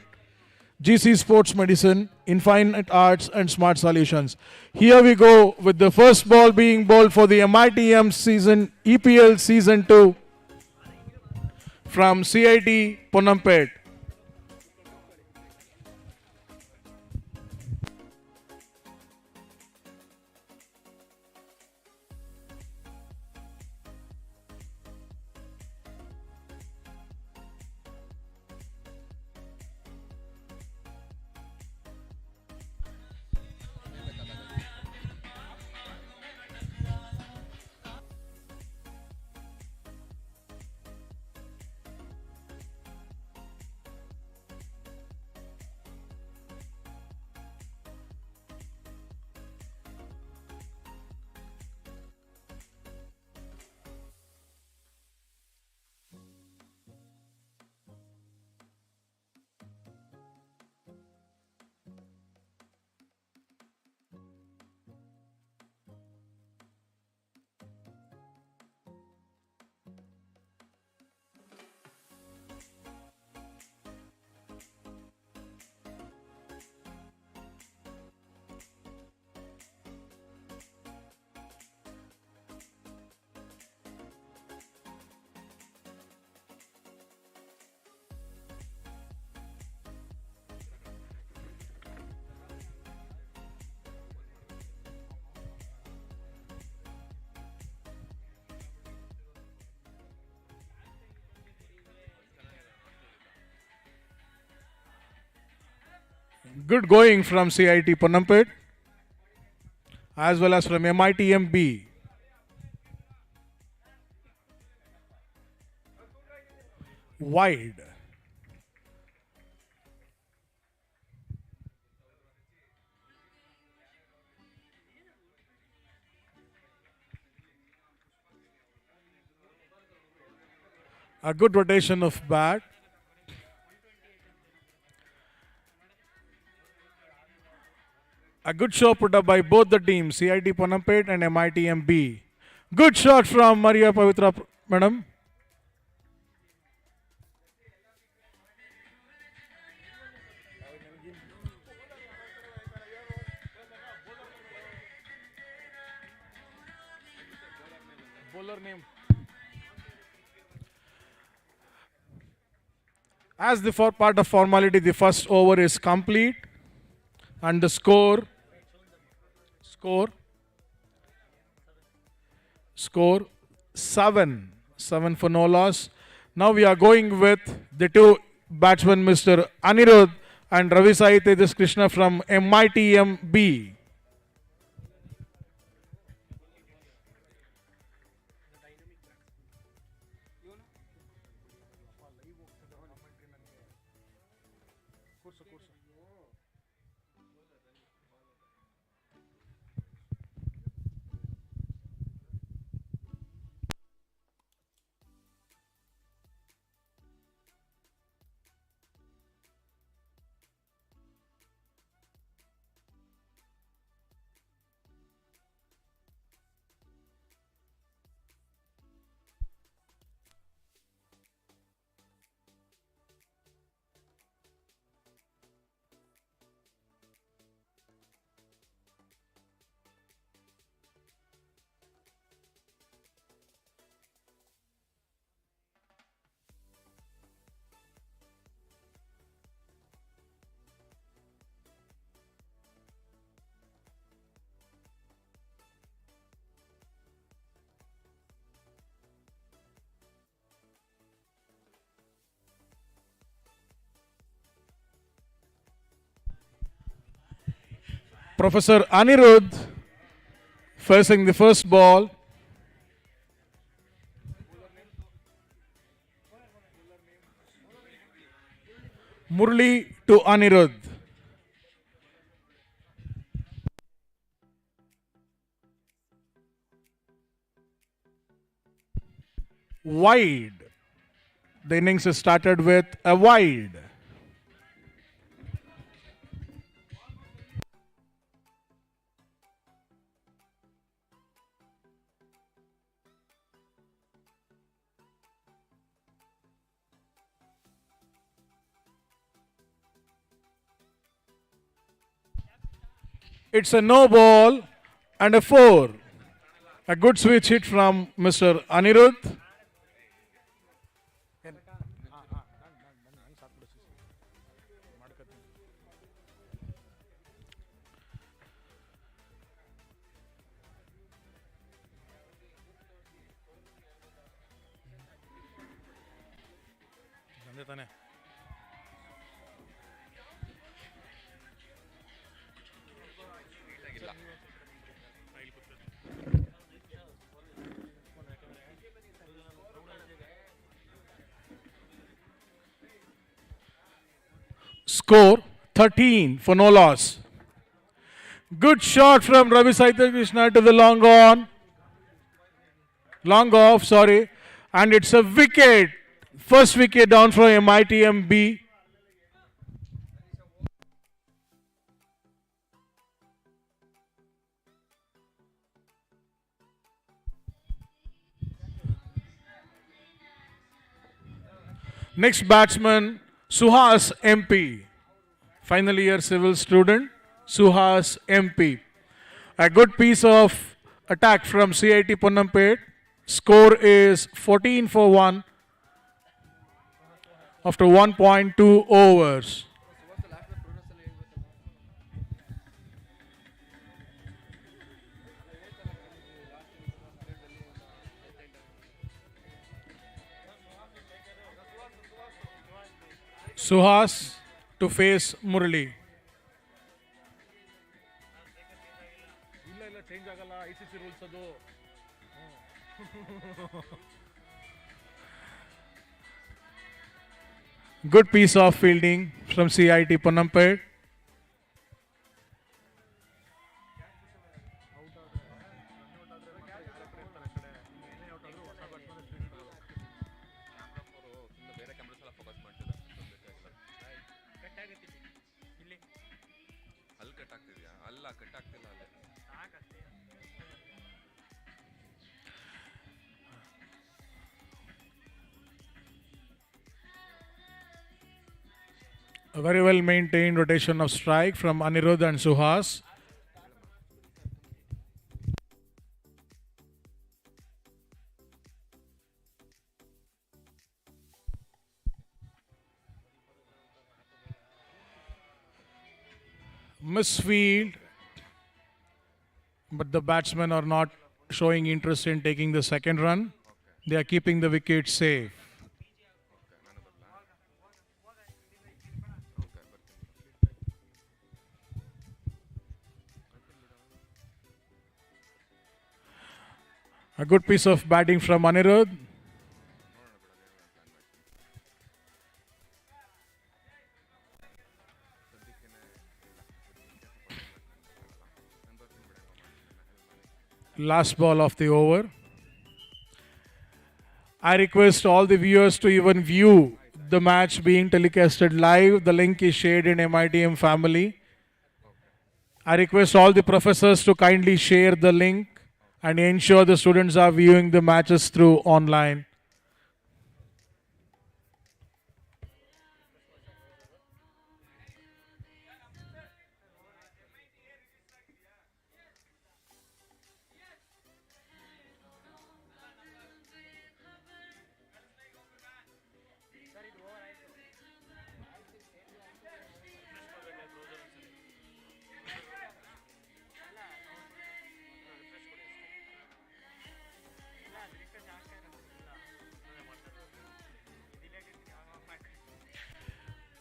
GC Sports Medicine, Infinite Arts and Smart Solutions. Here we go with the first ball being bowled for the MITM season, EPL Season 2 from CIT Ponnampet. Good going from CIT Panampet as well as from MITM-B. Wide. A good rotation of bat. A good shot put up by both the teams, CIT Panampet and MITM-B. Good shot from Maria Pavitra, madam. Bowler name. As the part of formality, the first over is complete, and the score 7 for no loss. Now we are going with the two batsmen, Mr. Anirudh and Ravi Sai Tejas Krishna from MITM-B. Professor Anirudh facing the first ball. Murli to Anirudh. Wide. The innings is started with a wide. It's a no ball and a 4. A good switch hit from Mr. Anirudh. Score 13 for no loss. Good shot from Ravi Saitya Krishna to the long off, and it's a wicket. First wicket down from MITM-B. Next batsman, Suhas MP. Final year civil student, Suhas MP. A good piece of attack from CIT Panampet. Score is 14 for 1 after 1.2 overs. Suhas to face Murli. ICC rules ಅದು. Good piece of fielding from CIT Panampet. A very well maintained rotation of strike from Anirudh and Suhas. Misfield, but the batsmen are not showing interest in taking the second run. They are keeping the wicket safe. A good piece of batting from Anirudh. Last ball of the over. I request all the viewers to even view the match being telecasted live. The link is shared in MITM family. I request all the professors to kindly share the link and ensure the students are viewing the matches through online.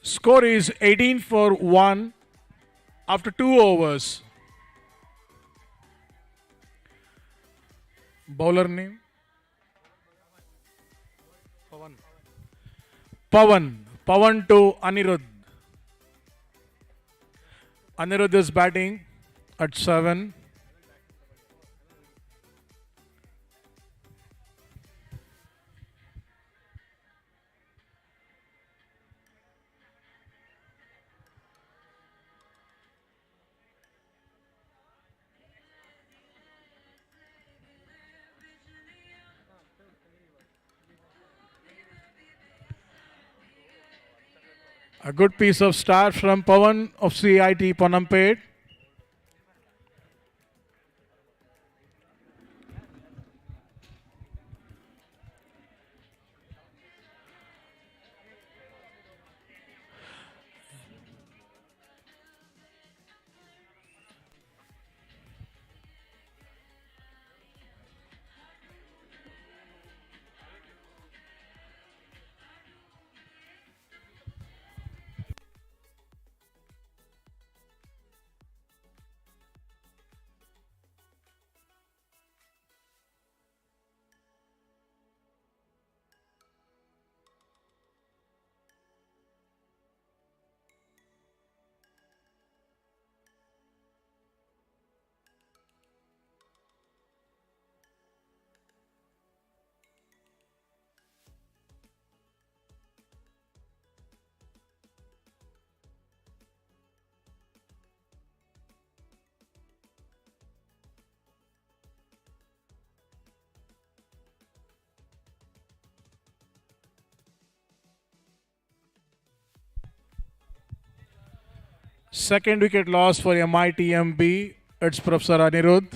Score is 18 for 1 after 2 overs. Bowler name? Pawan to Anirudh. Anirudh is batting at 7. A good piece of start from Pawan of CIT Panampet. Second wicket loss for MITMB. It's Professor Anirudh.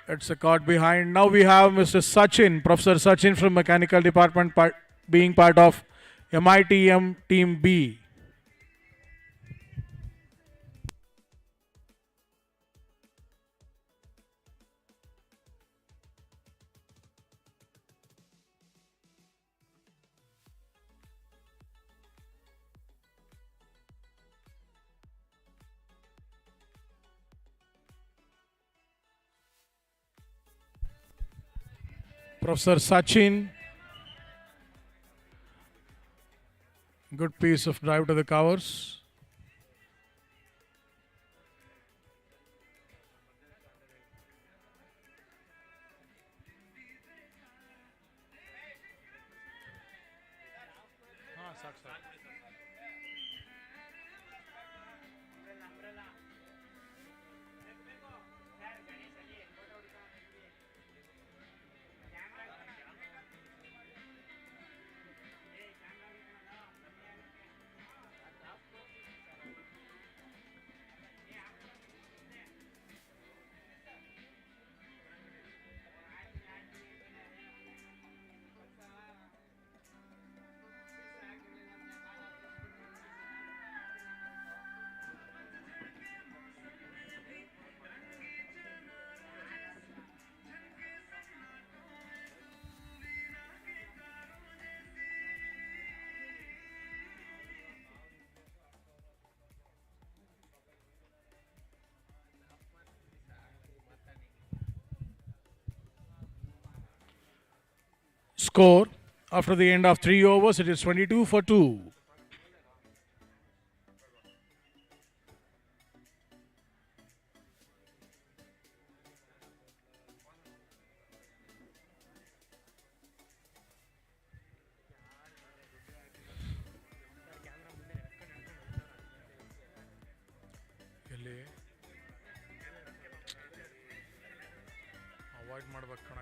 It's a caught behind. Now we have Mr. Sachin, Professor Sachin from Mechanical Department being part of MITM Team B. Professor Sachin. Good piece of drive to the covers. Score after the end of 3 overs, it is 22 for 2. Avoid ಮಾಡಬೇಕು ಕಣ.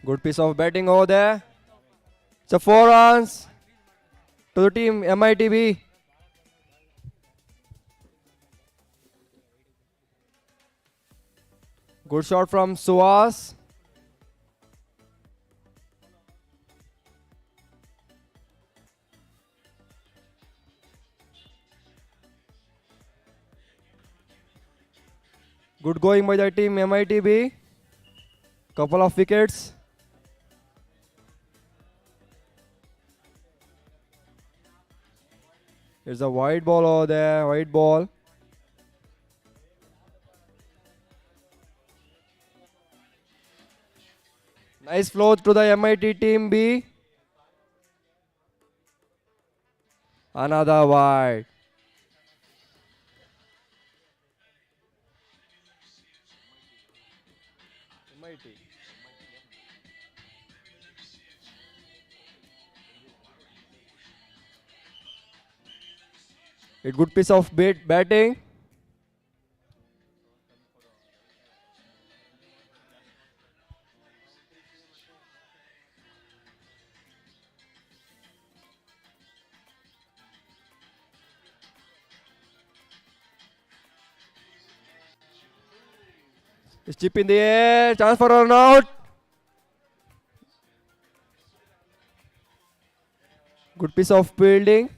Good piece of batting over there. It's a 4 runs to the team MITB. Good shot from Suhas. Good going by the team MITB. Couple of wickets. There's a white ball over there, white ball. Nice flow to the MIT team B. Another wide. A good piece of batting. It's chip in the air. Chance for a run out. Good piece of fielding.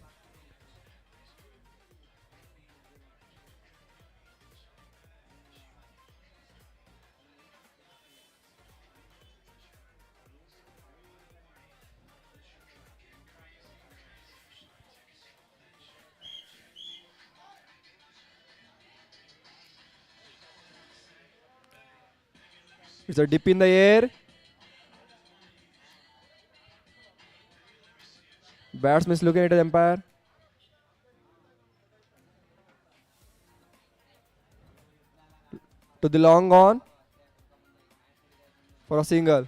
It's a dip in the air. Batsman is looking at the umpire. To the long on for a single.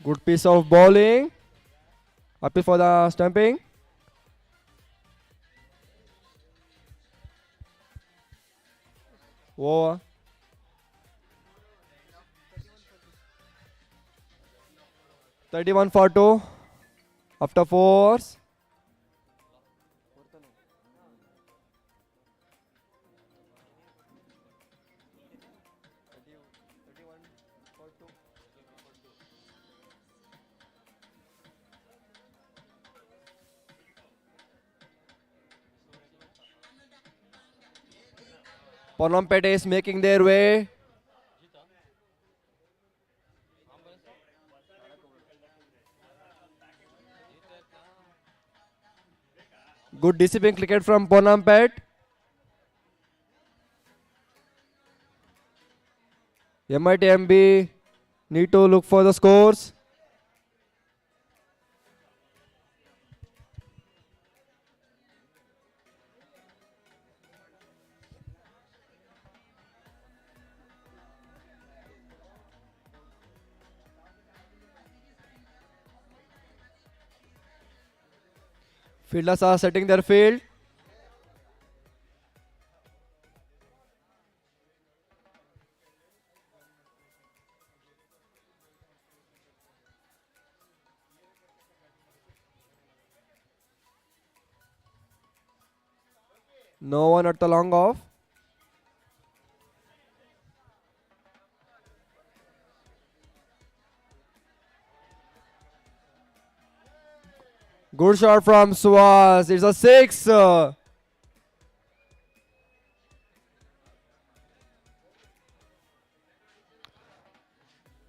Good piece of bowling. Appeal for the stumping. Over. "31 for 2 after 4 overs. Ponampet is making their way. Good discipline cricket from Ponampet. MITMB need to look for the scores. Fielders are setting their field. No one at the long off. Good shot from Suhas. It's a 6.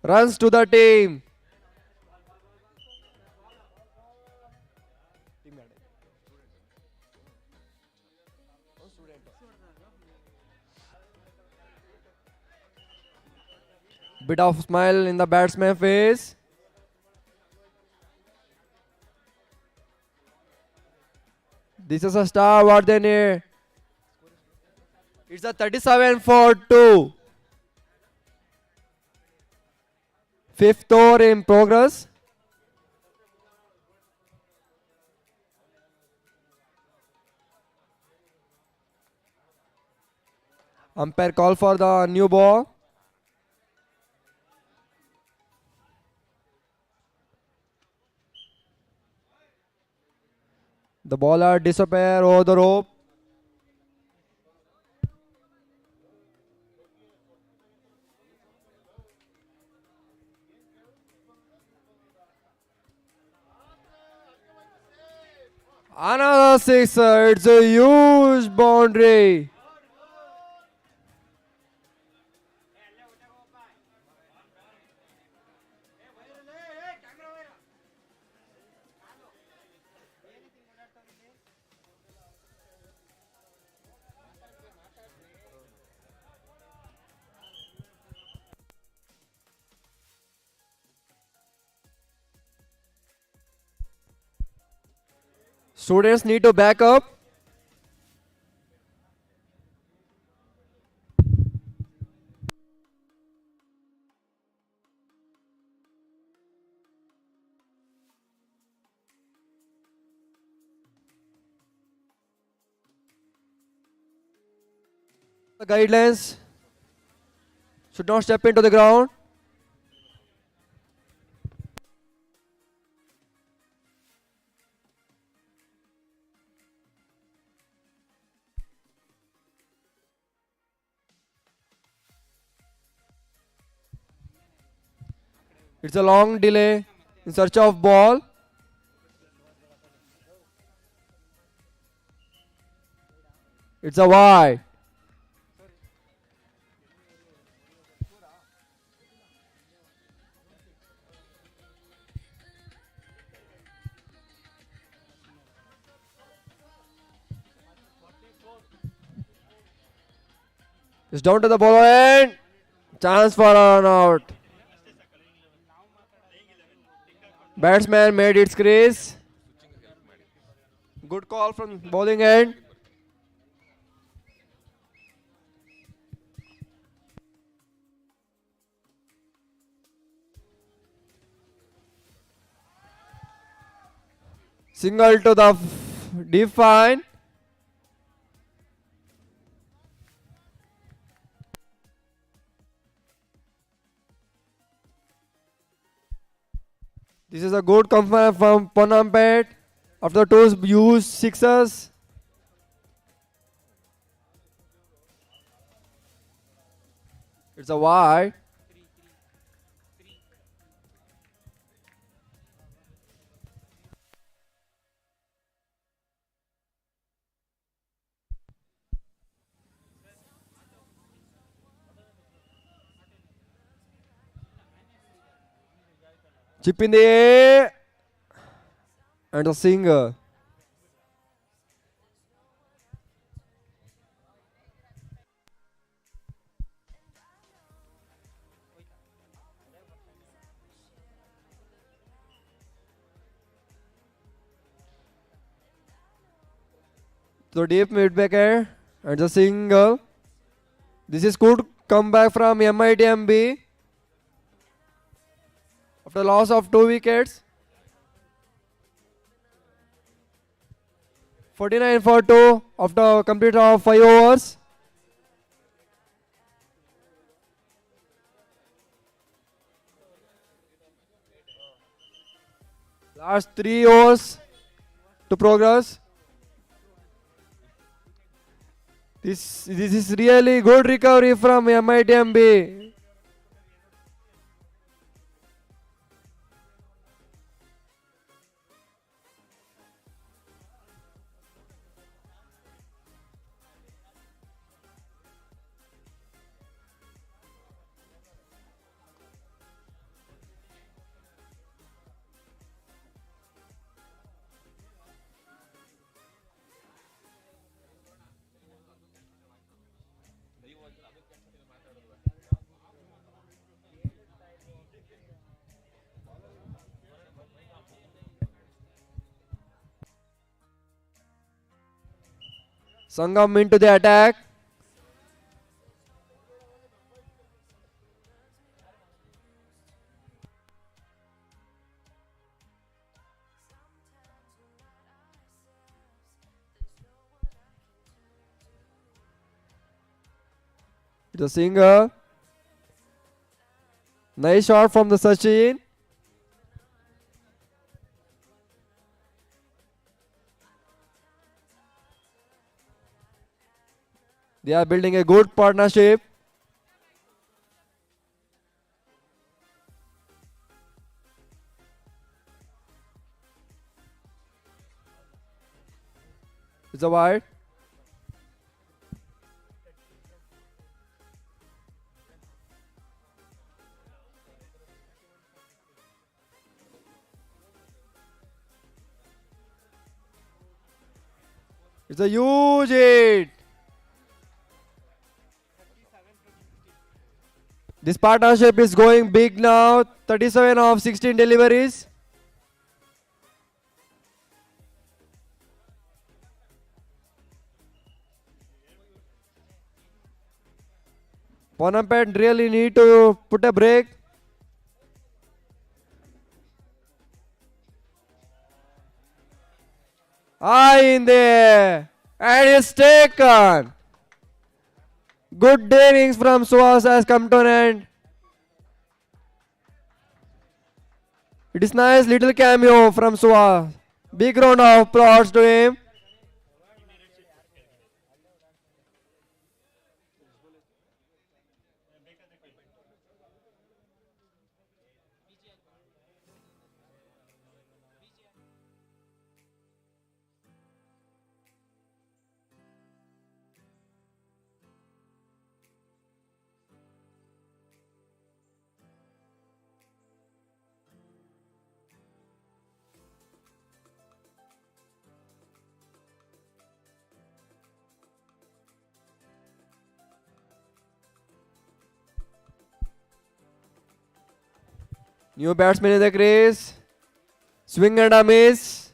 Runs to the team. Bit of smile in the batsman's face. This is a star what they need. It's a 37 for 2. Fifth over in progress. Umpire call for the new ball. The bowler disappear over the rope. Another sixer. It's a huge boundary. Students need to back up. The guidelines should not step into the ground. It's a long delay in search of ball. It's a wide. It's down to the bowler end. Chance for a run out. Batsman made its crease. Good call from bowling end. Single to the deep fine. This is a good comeback from Ponampet after two huge sixes. It's a wide. Chip in the air. And a single. So deep mid back air and the single. This is good comeback from MITMB after loss of 2 wickets. 49 for 2 after complete of 5 overs. Last 3 overs to progress. This is really good recovery from MITMB. Sangam into the attack. The singer. Nice shot from the Sachin. They are building a good partnership. It's a wide. It's a huge hit. This partnership is going big now. 37 of 16 deliveries. Ponampet really need to put a break. High in there. And it's taken. Good innings from Suhas has come to an end. It is nice little cameo from Suhas. Big round of applause to him. New batsman in the crease. Swing and a miss.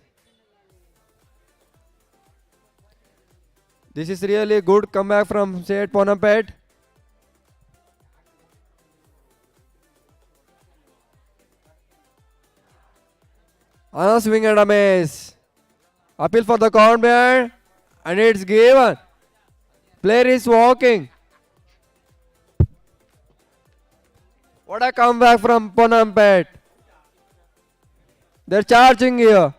This is really good comeback from Seth Ponampet. Another swing and a miss. Appeal for the corner and it's given. Player is walking. What a comeback from Ponampet. They're charging here.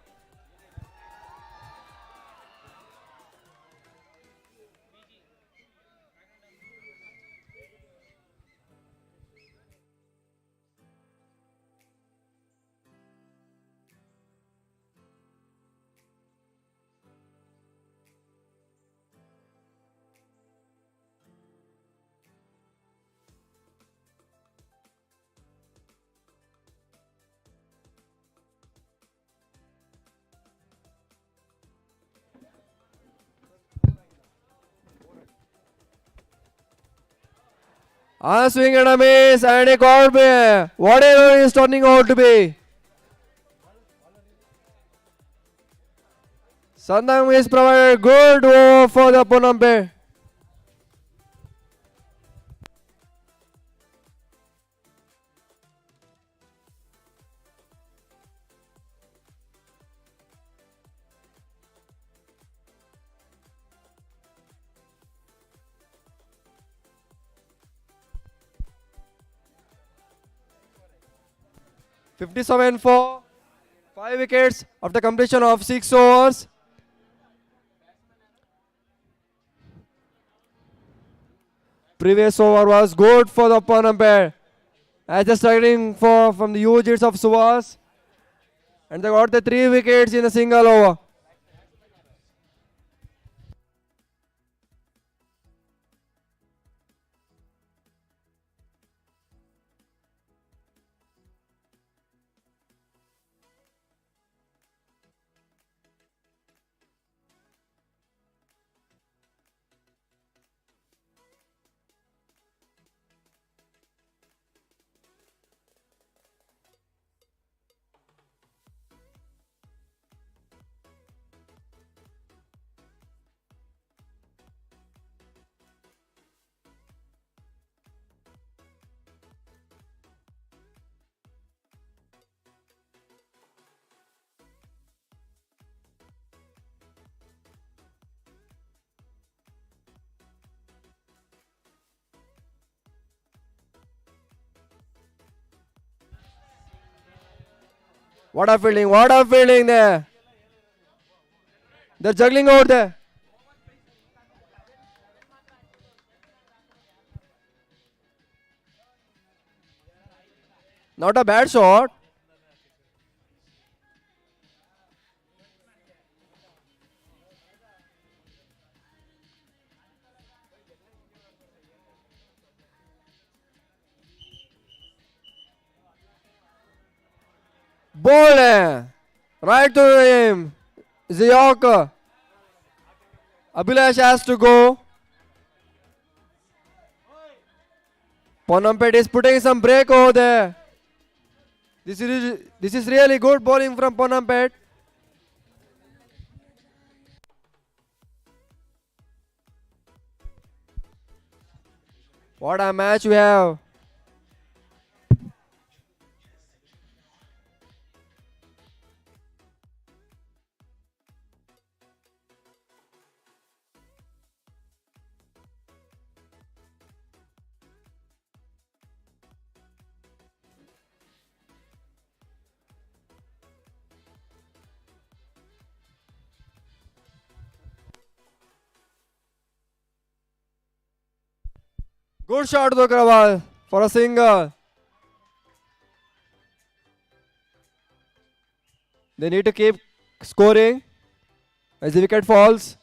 On a swing and a miss and a corner. Whatever is turning out to be. Sandang is provided good over for the opponent pair. (57 for 5 wickets after completion of 6 overs. Previous over was good for the opponent pair. As the striking from the huge hits of Suhas. And they got the 3 wickets in a single over. What a fielding there. They're juggling out there. Not a bad shot. Ball right to him. It's a Yorker. Abhilash has to go. Ponampet is putting some break over there. This is really good bowling from Ponampet. What a match we have. Good shot to Agrawal for a single. They need to keep scoring as the wicket falls.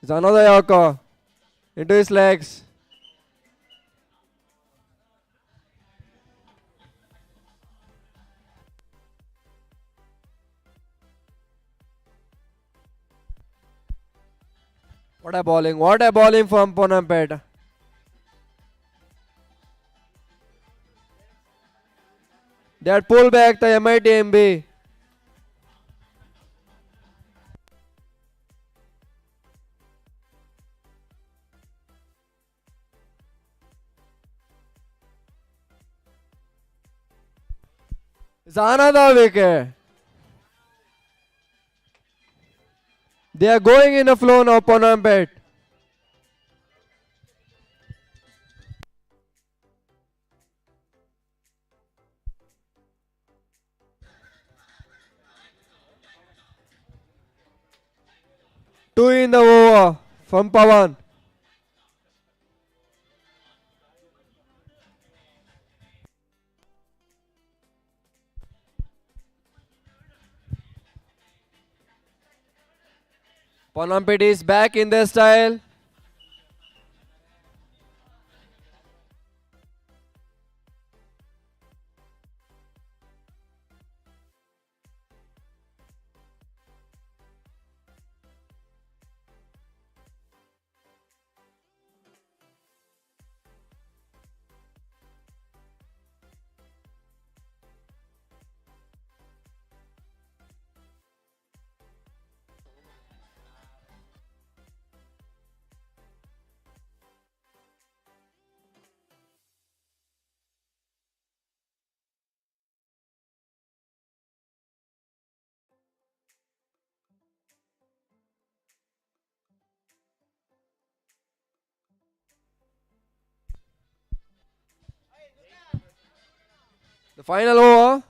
It's another Yorker into his legs. What a bowling from Ponampet. They had pulled back the MITMB. It's another wicket. They are going in a flow now, Ponampet. Two in the over from Pawan. Ponampet is back in their style. The final over.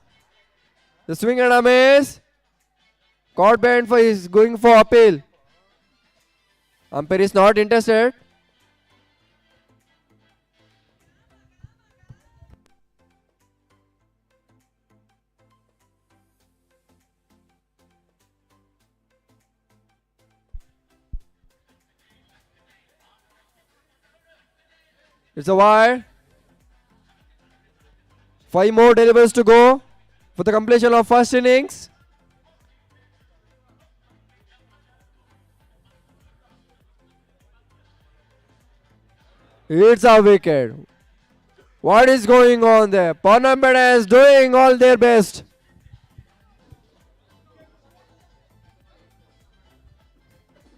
The swing and a miss. Caught band for is going for appeal. Umpire is not interested. It's a wide. 5 more deliveries to go for the completion of first innings. It's a wicket. What is going on there? Ponampet is doing all their best.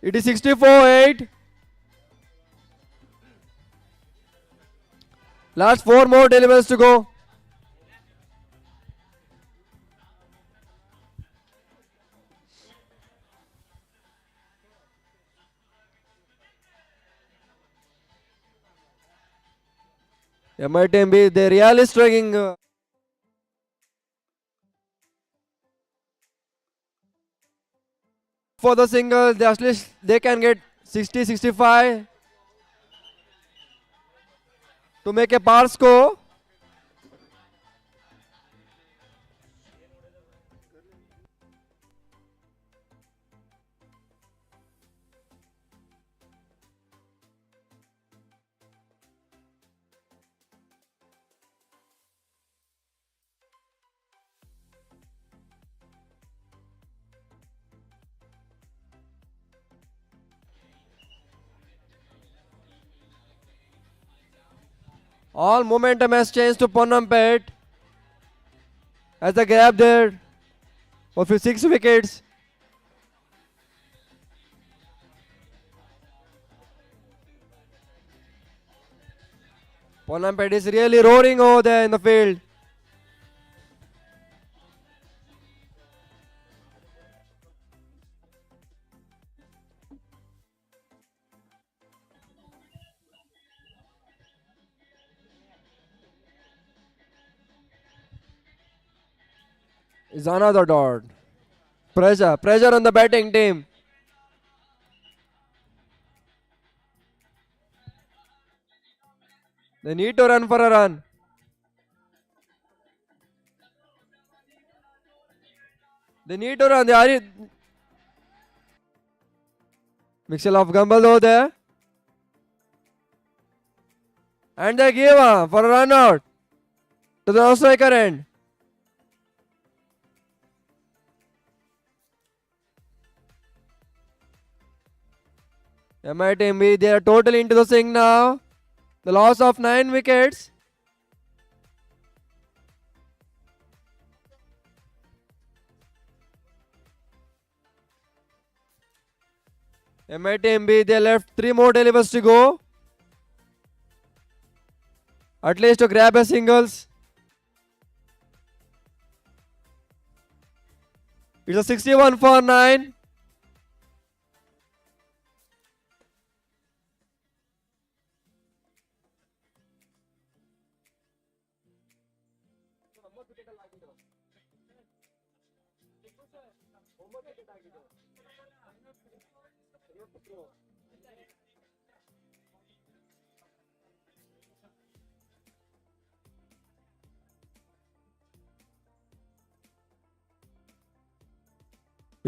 It is 64-8. Last 4 more deliveries to go. MITM, they really struggling. For the single, they at least they can get 60-65 to make a par score. All momentum has changed to Ponampet as they grab there for 6 wickets. Ponampet is really roaring over there in the field. Is another dot. Pressure on the batting team. They need to run for a run. They need to run. They are mixture of Gumball over there. And they give for a run out to the striker end. MITM, they are totally into the swing now. The loss of 9 wickets. MITM, they left 3 more deliveries to go. At least to grab a singles. It's a 61 for 9.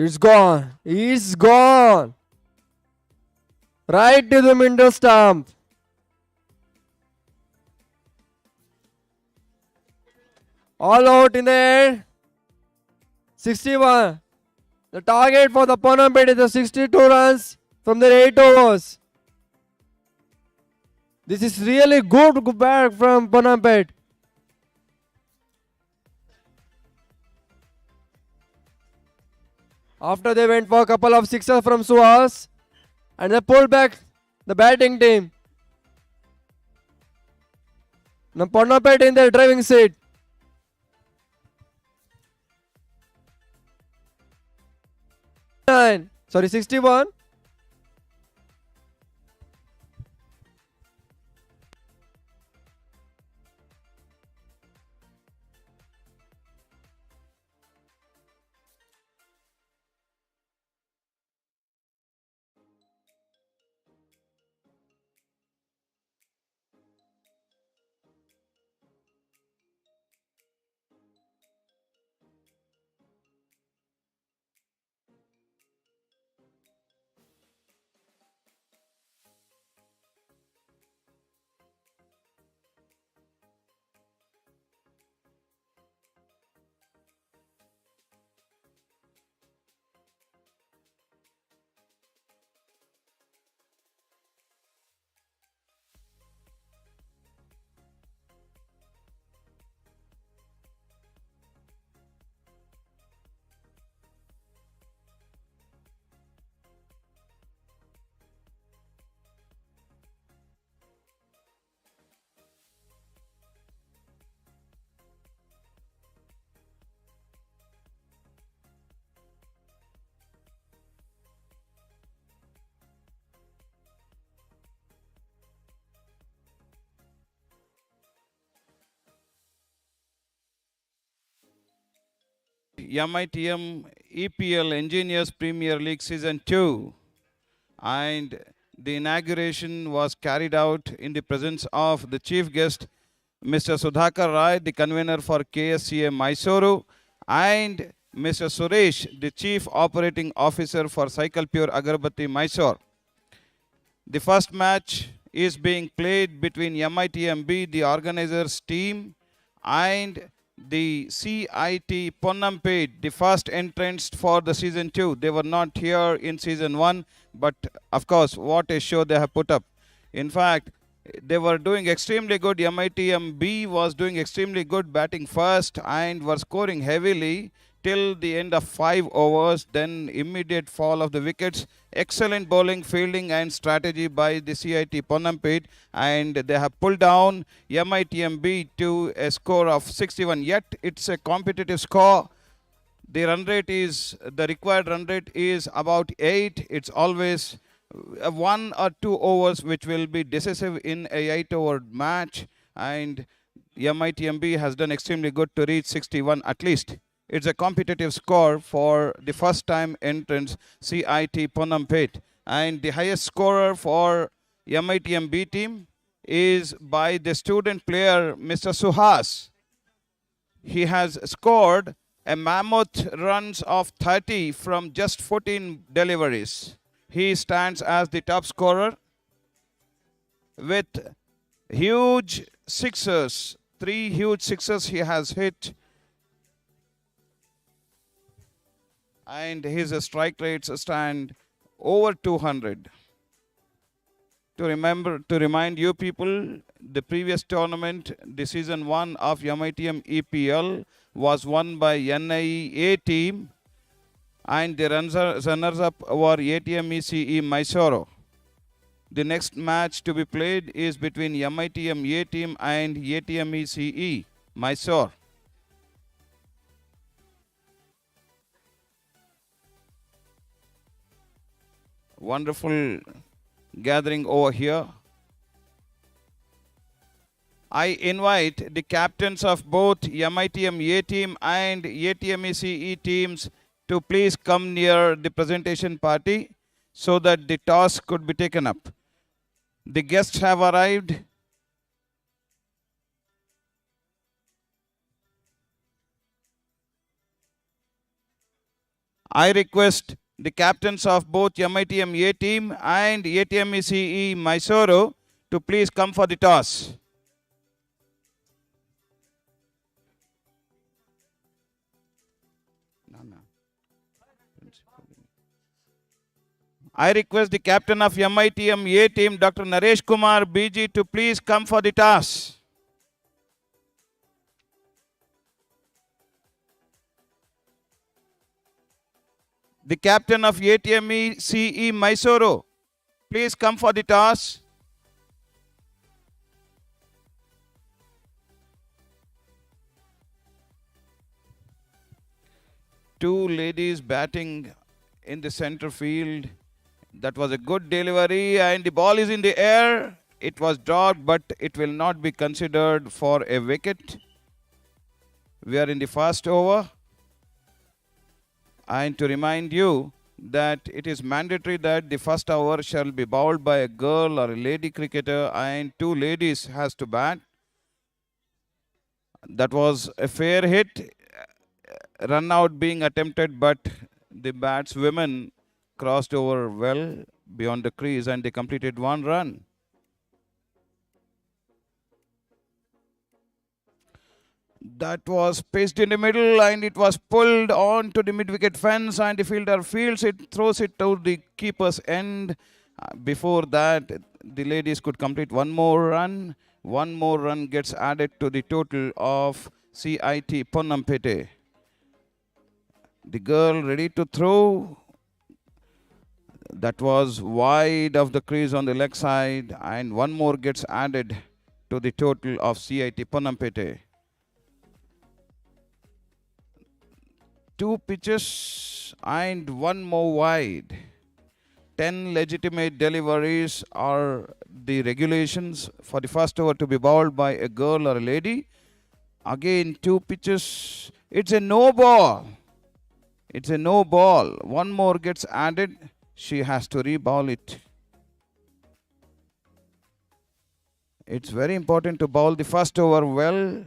It's gone. It's gone. Right to the middle stump. All out in the air. 61. The target for the Panampet is the 62 runs from their 8 overs. This is really good back from Panampet. After they went for a couple of sixes from Suhas and they pulled back the batting team. Now Panampet in their driving seat. Sorry, 61. MITM EPL Engineers Premier League Season 2, and the inauguration was carried out in the presence of the chief guest, Mr. Sudhakar Rai, the convener for KSCA Mysuru, and Mr. Suresh, the chief operating officer for Cycle Pure Agarbatti Mysore. The first match is being played between MITMB, the organizers team, and the CIT Ponnampet, the first entrants for the season 2. They were not here in season 1, but of course, what a show they have put up. In fact, they were doing extremely good. MITMB was doing extremely good, batting first and were scoring heavily till the end of 5 overs, then immediate fall of the wickets. Excellent bowling, fielding and strategy by the CIT Ponnampet, and they have pulled down MITMB to a score of 61. Yet it's a competitive score. The run rate is, the required run rate is about 8. It's always 1 or 2 overs which will be decisive in a 8-over match, and MITMB has done extremely good to reach 61 at least. It's a competitive score for the first time entrants CIT Ponnampet, and the highest scorer for MITMB team is by the student player Mr. Suhas. He has scored a mammoth runs of 30 from just 14 deliveries. He stands as the top scorer with huge sixers. 3 huge sixers he has hit, and his strike rates stand over 200. To remind you people, the previous tournament, the season 1 of MITM EPL was won by NIA team, and the runners-up were ATM ECE Mysore. The next match to be played is between MITM A team and ATM ECE Mysore. wonderful gathering over here. I invite the captains of both MITM A team and ATM CE teams to please come near the presentation party so that the toss could be taken up. The guests have arrived. I request the captains of both MITM A team and ATM CE Mysore to please come for the toss. I request the captain of MITM A team, Dr. Naresh Kumar BG, to please come for the toss. The captain of ATM CE Mysore, please come for the toss. Two ladies batting in the center field. That was a good delivery and the ball is in the air. It was dropped, but it will not be considered for a wicket. We are in the first over. And to remind you that it is mandatory that the first over shall be bowled by a girl or a lady cricketer and two ladies has to bat. That was a fair hit. Run out being attempted, but the batswomen crossed over well beyond the crease and they completed 1 run. That was pitched in the middle and it was pulled on to the mid-wicket fence and the fielder fields it, throws it to the keeper's end. Before that, the ladies could complete 1 more run. 1 more run gets added to the total of CIT Ponnampete. The girl ready to throw. That was wide of the crease on the leg side and 1 more gets added to the total of CIT Ponnampete. 2 pitches and 1 more wide. 10 legitimate deliveries are the regulations for the first over to be bowled by a girl or a lady. Again 2 pitches. It's a no ball. It's a no ball. 1 more gets added. She has to re-bowl it. It's very important to bowl the first over well.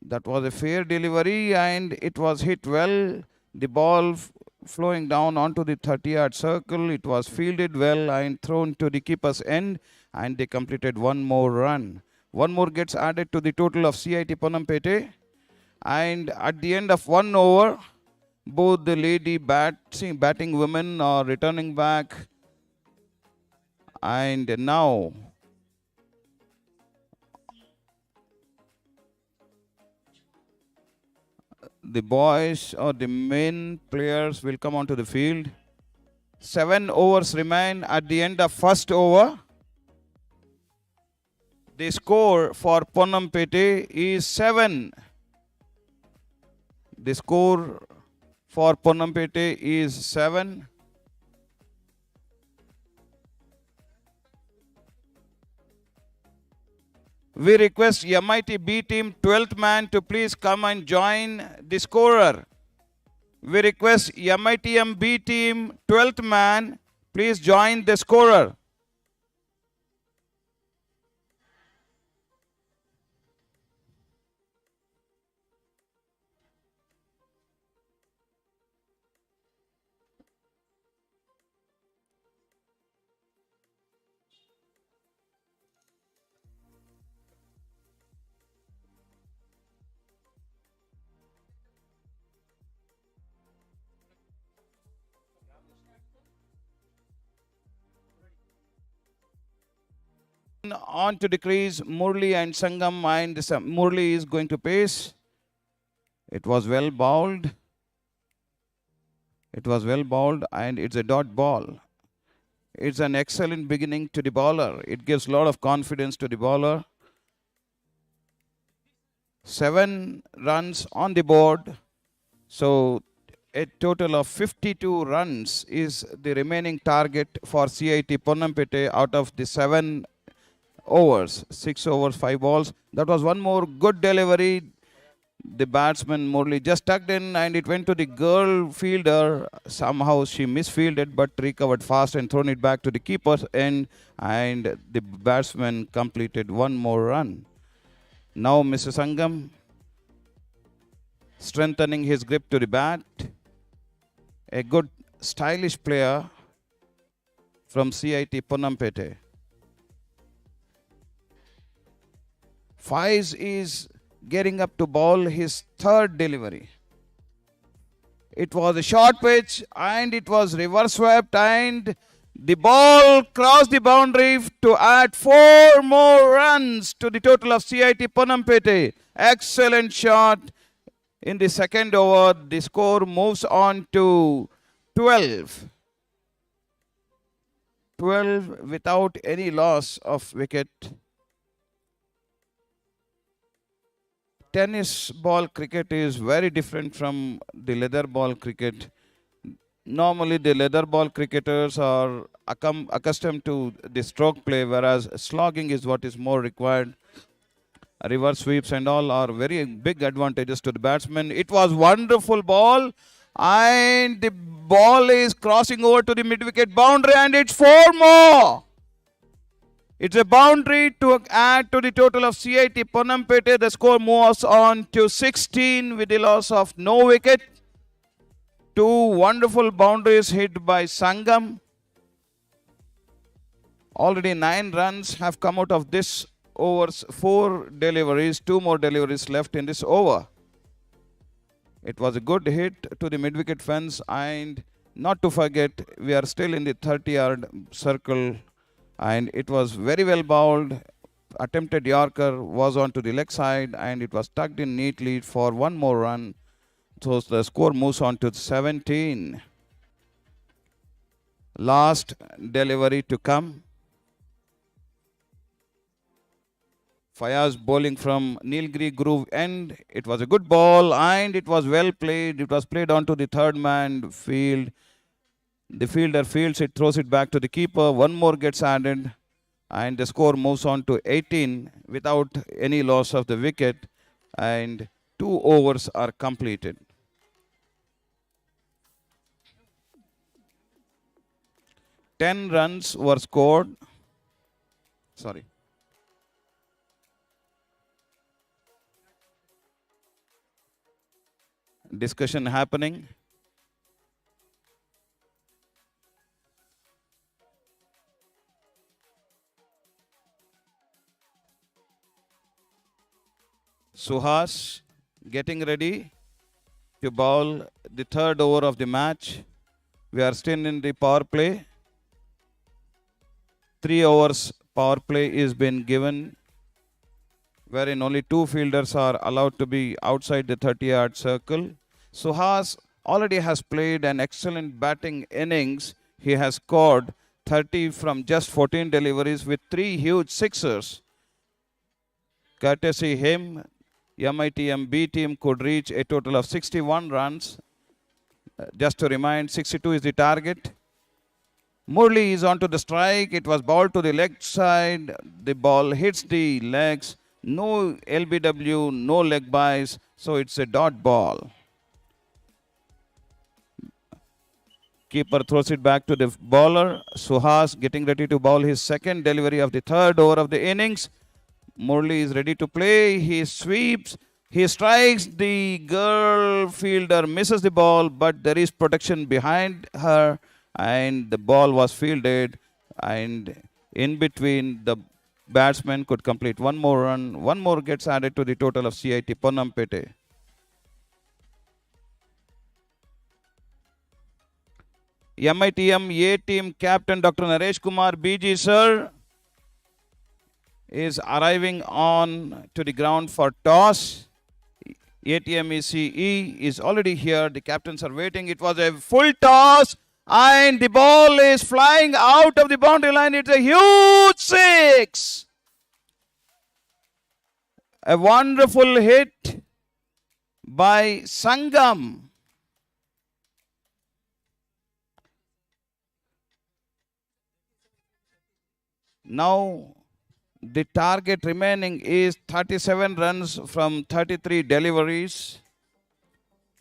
That was a fair delivery and it was hit well. The ball flowing down onto the 30-yard circle. It was fielded well and thrown to the keeper's end and they completed 1 more run. 1 more gets added to the total of CIT Ponnampete. And at the end of 1 over, both the lady batting women are returning back. And now the boys or the main players will come onto the field. 7 overs remain at the end of first over. The score for Ponnampete is 7. The score for Ponnampete is 7. We request MIT B team 12th man to please come and join the scorer. We request MITM B team 12th man, please join the scorer. On to the crease, Murli and Sangam, and Murli is going to pace. It was well bowled. It was well bowled and it's a dot ball. It's an excellent beginning to the bowler. It gives a lot of confidence to the bowler. 7 runs on the board. So A total of 52 runs is the remaining target for CIT Ponnampete out of the 7 overs, 6 overs, 5 balls. That was one more good delivery. The batsman Murli just tucked in and it went to the girl fielder. Somehow she misfielded but recovered fast and thrown it back to the keeper's end, and the batsman completed one more run. Now Mr. Sangam strengthening his grip to the bat. A good stylish player from CIT Ponnampete. Faiz is getting up to bowl his third delivery. It was a short pitch and it was reverse swept and the ball crossed the boundary to add 4 more runs to the total of CIT Ponnampete. Excellent shot. In the second over, the score moves on to 12. 12 without any loss of wicket. Tennis ball cricket is very different from the leather ball cricket. Normally, the leather ball cricketers are accustomed to the stroke play, whereas slogging is what is more required. Reverse sweeps and all are very big advantages to the batsman. It was wonderful ball and the ball is crossing over to the mid-wicket boundary and it's 4 more. It's a boundary to add to the total of CIT Ponnampete. The score moves on to 16 with the loss of no wicket. 2 wonderful boundaries hit by Sangam. Already 9 runs have come out of this over's 4 deliveries. 2 more deliveries left in this over. It was a good hit to the mid-wicket fence, and not to forget, we are still in the 30-yard circle. And it was very well bowled. Attempted Yorker was onto the leg side and it was tucked in neatly for 1 more run. So the score moves on to 17. Last delivery to come. Fayaz bowling from Nilgiri Groove end. It was a good ball and it was well played. It was played onto the third man field. The fielder fields it, throws it back to the keeper. 1 more gets added and the score moves on to 18 without any loss of the wicket, and 2 overs are completed. Ten runs were scored. Sorry. Discussion happening. Suhas getting ready to bowl the 3rd over of the match. We are still in the power play. 3 overs power play is been given, wherein only 2 fielders are allowed to be outside the 30-yard circle. Suhas already has played an excellent batting innings. He has scored 30 from just 14 deliveries with 3 huge sixers. Courtesy him, Mitm B team could reach a total of 61 runs. Just to remind, 62 is the target. Murli is onto the strike. It was bowled to the leg side. The ball hits the legs. No LBW, no leg byes. So it's a dot ball. Keeper throws it back to the bowler. Suhas getting ready to bowl his second delivery of the 3rd over of the innings. Murli is ready to play. He sweeps. He strikes. The girl fielder misses the ball, but there is protection behind her, and the ball was fielded. And in between, the batsman could complete 1 more run. 1 more gets added to the total of CIT Ponnampete. MITM A team captain Dr. Naresh Kumar BG sir is arriving on to the ground for toss. ATMECE is already here. The captains are waiting. It was a full toss and the ball is flying out of the boundary line. It's a huge 6. A wonderful hit by Sangam. Now the target remaining is 37 runs from 33 deliveries.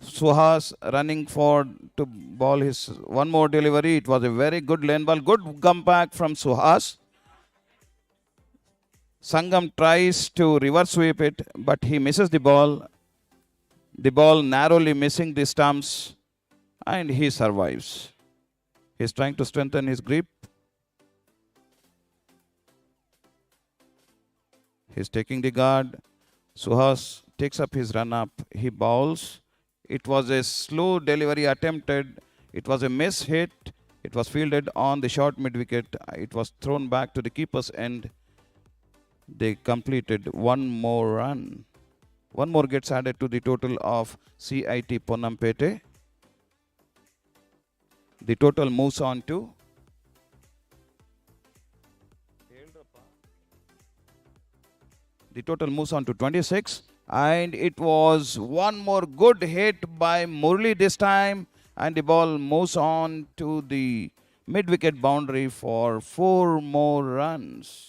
Suhas running for to ball his one more delivery. It was a very good lane ball. Good comeback from Suhas. Sangam tries to reverse sweep it, but he misses the ball. The ball narrowly missing the stumps, and he survives. He's trying to strengthen his grip. He's taking the guard. Suhas takes up his run up. He bowls. It was a slow delivery attempted. It was a miss hit. It was fielded on the short mid wicket. It was thrown back to the keeper's end. They completed one more run. One more gets added to the total of CIT Ponnampete. The total moves on to 26, and it was one more good hit by Murli this time, and the ball moves on to the mid-wicket boundary for 4 more runs.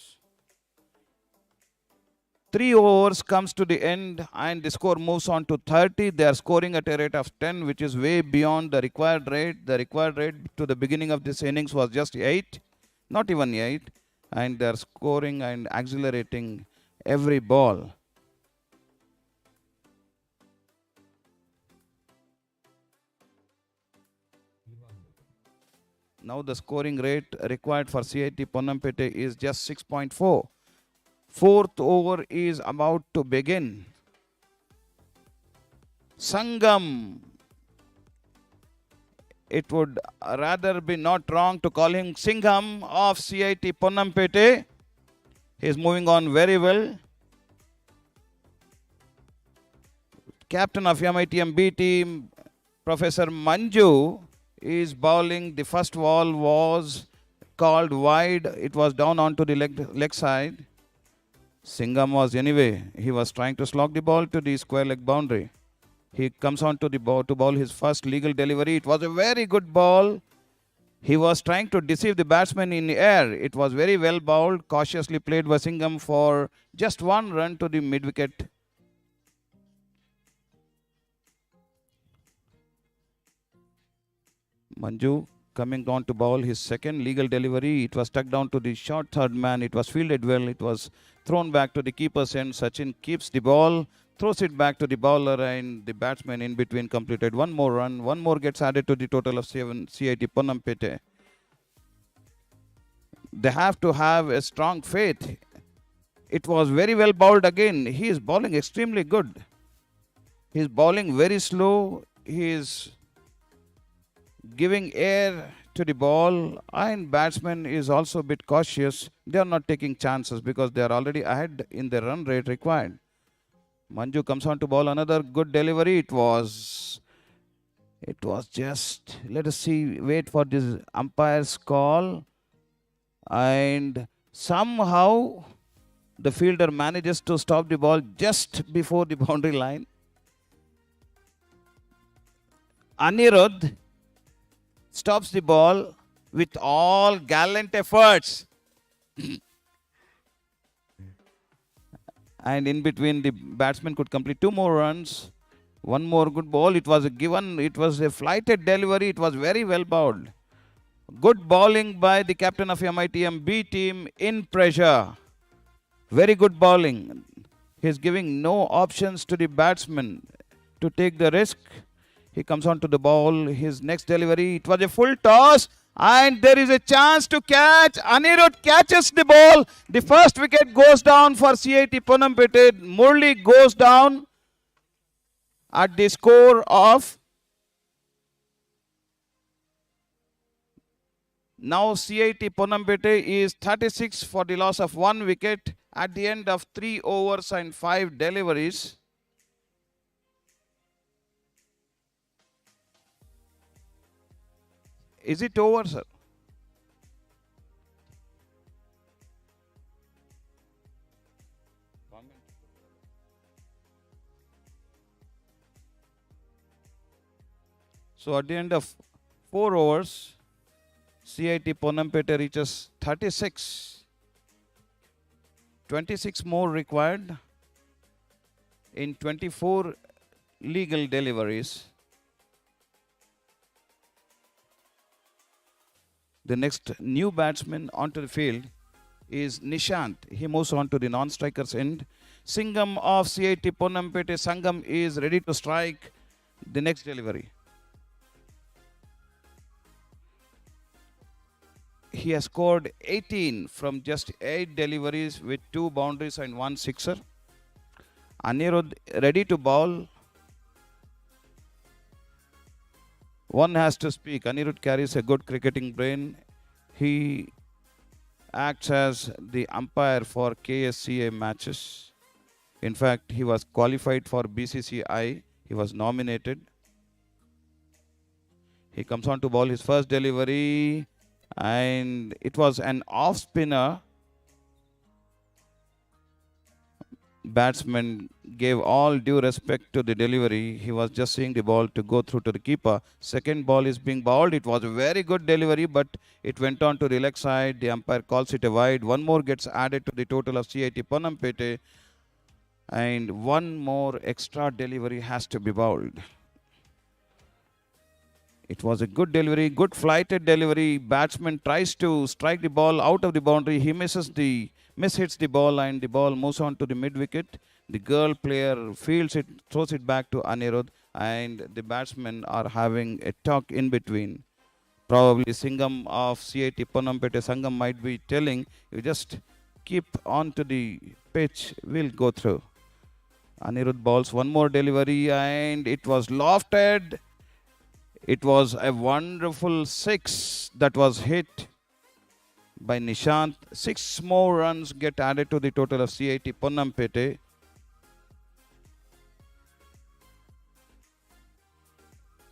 3 overs comes to the end, and the score moves on to 30. They are scoring at a rate of 10, which is way beyond the required rate. The required rate to the beginning of this innings was just 8, not even 8, and they are scoring and accelerating every ball. Now the scoring rate required for CIT Ponnampete is just 6.4. Fourth over is about to begin. Sangam. It would rather be not wrong to call him Singham of CIT Ponnampete. He is moving on very well. Captain of MITM B team, Professor Manju, is bowling. The first ball was called wide. It was down onto the leg side. Singham was anyway. He was trying to slog the ball to the square leg boundary. He comes on to the ball to bowl his first legal delivery. It was a very good ball. He was trying to deceive the batsman in the air. It was very well bowled, cautiously played by Singham for just 1 run to the mid-wicket. Manju coming on to bowl his second legal delivery. It was stuck down to the short third man. It was fielded well. It was thrown back to the keeper's end. Sachin keeps the ball, throws it back to the bowler, and the batsman in between completed 1 more run. 1 more gets added to the total of 7 CIT Ponnampete. They have to have a strong faith. It was very well bowled again. He is bowling extremely good. He is bowling very slow. He is giving air to the ball, and batsman is also a bit cautious. They are not taking chances because they are already ahead in the run rate required. Manju comes on to bowl another good delivery. It was just, let us see, wait for this umpire's call, and somehow the fielder manages to stop the ball just before the boundary line. Anirudh stops the ball with all gallant efforts. And in between, the batsman could complete 2 more runs. 1 more good ball. It was a flighted delivery. It was very well bowled. Good bowling by the captain of MITM B team in pressure. Very good bowling. He is giving no options to the batsman to take the risk. He comes on to the ball. His next delivery, it was a full toss, and there is a chance to catch. Anirudh catches the ball. The first wicket goes down for CIT Ponnampete. Murli goes down at the score of now CIT Ponnampete is 36 for the loss of 1 wicket at the end of 3 overs and 5 deliveries. Is it over, sir? So at the end of 4 overs, CIT Ponnampete reaches 36. 26 more required in 24 legal deliveries. The next new batsman onto the field is Nishant. He moves on to the non-strikers end. Singham of CIT Ponnampete Sangam is ready to strike the next delivery. He has scored 18 from just 8 deliveries with 2 boundaries and 1 sixer. Anirudh ready to bowl. One has to speak. Anirudh carries a good cricketing brain. He acts as the umpire for KSCA matches. In fact, he was qualified for BCCI. He was nominated. He comes on to bowl his first delivery, and it was an off spinner. Batsman gave all due respect to the delivery. He was just seeing the ball to go through to the keeper. Second ball is being bowled. It was a very good delivery, but it went on to the leg side. The umpire calls it a wide. One more gets added to the total of CIT Ponnampete, and one more extra delivery has to be bowled. It was a good delivery, good flighted delivery. Batsman tries to strike the ball out of the boundary. He mishits the ball, and the ball moves on to the mid wicket. The girl player fields it, throws it back to Anirudh, and the batsmen are having a talk in between. Probably Singham of CIT Ponnampete Sangam might be telling, you just keep on to the pitch, we'll go through. Anirudh bowls one more delivery, and it was lofted. It was a wonderful 6 that was hit by Nishant. 6 more runs get added to the total of CIT Ponnampete.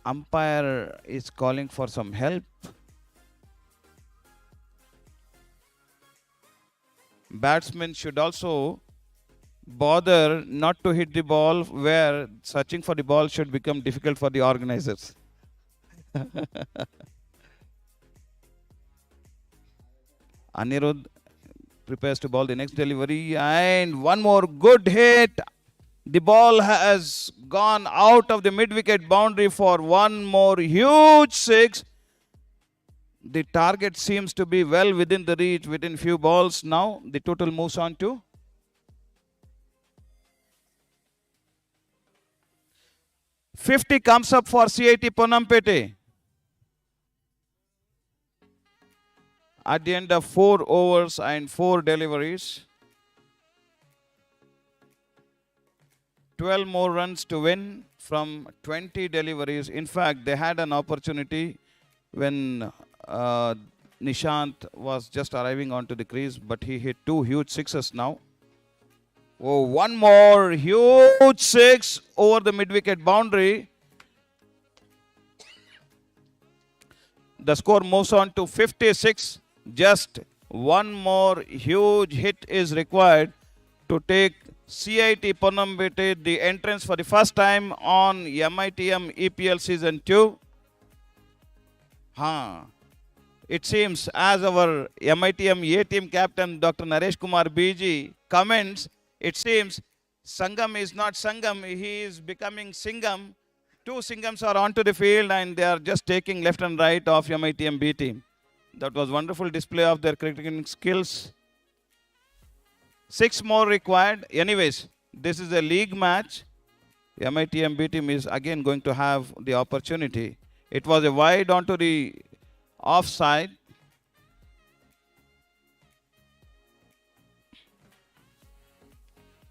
Umpire is calling for some help. Batsmen should also bother not to hit the ball where searching for the ball should become difficult for the organizers. Anirudh prepares to bowl the next delivery, and one more good hit. The ball has gone out of the mid-wicket boundary for one more huge 6. The target seems to be well within the reach, within few balls. Now the total moves on to 50 comes up for CIT Ponnampete. At the end of 4 overs and 4 deliveries, 12 more runs to win from 20 deliveries. In fact, they had an opportunity when Nishant was just arriving onto the crease, but he hit 2 huge 6s now. Oh, one more huge 6 over the mid-wicket boundary. The score moves on to 56. Just one more huge hit is required to take CIT Ponnampete the entrance for the first time on MITM EPL Season 2. It seems, as our MITM A team captain Dr. Naresh Kumar BG comments, it seems Sangam is not Sangam, he is becoming Singham. 2 Singhams are onto the field, and they are just taking left and right of MITM B team. That was wonderful display of their cricketing skills. 6 more required. Anyways, this is a league match. The MITM B team is again going to have the opportunity. It was a wide onto the offside.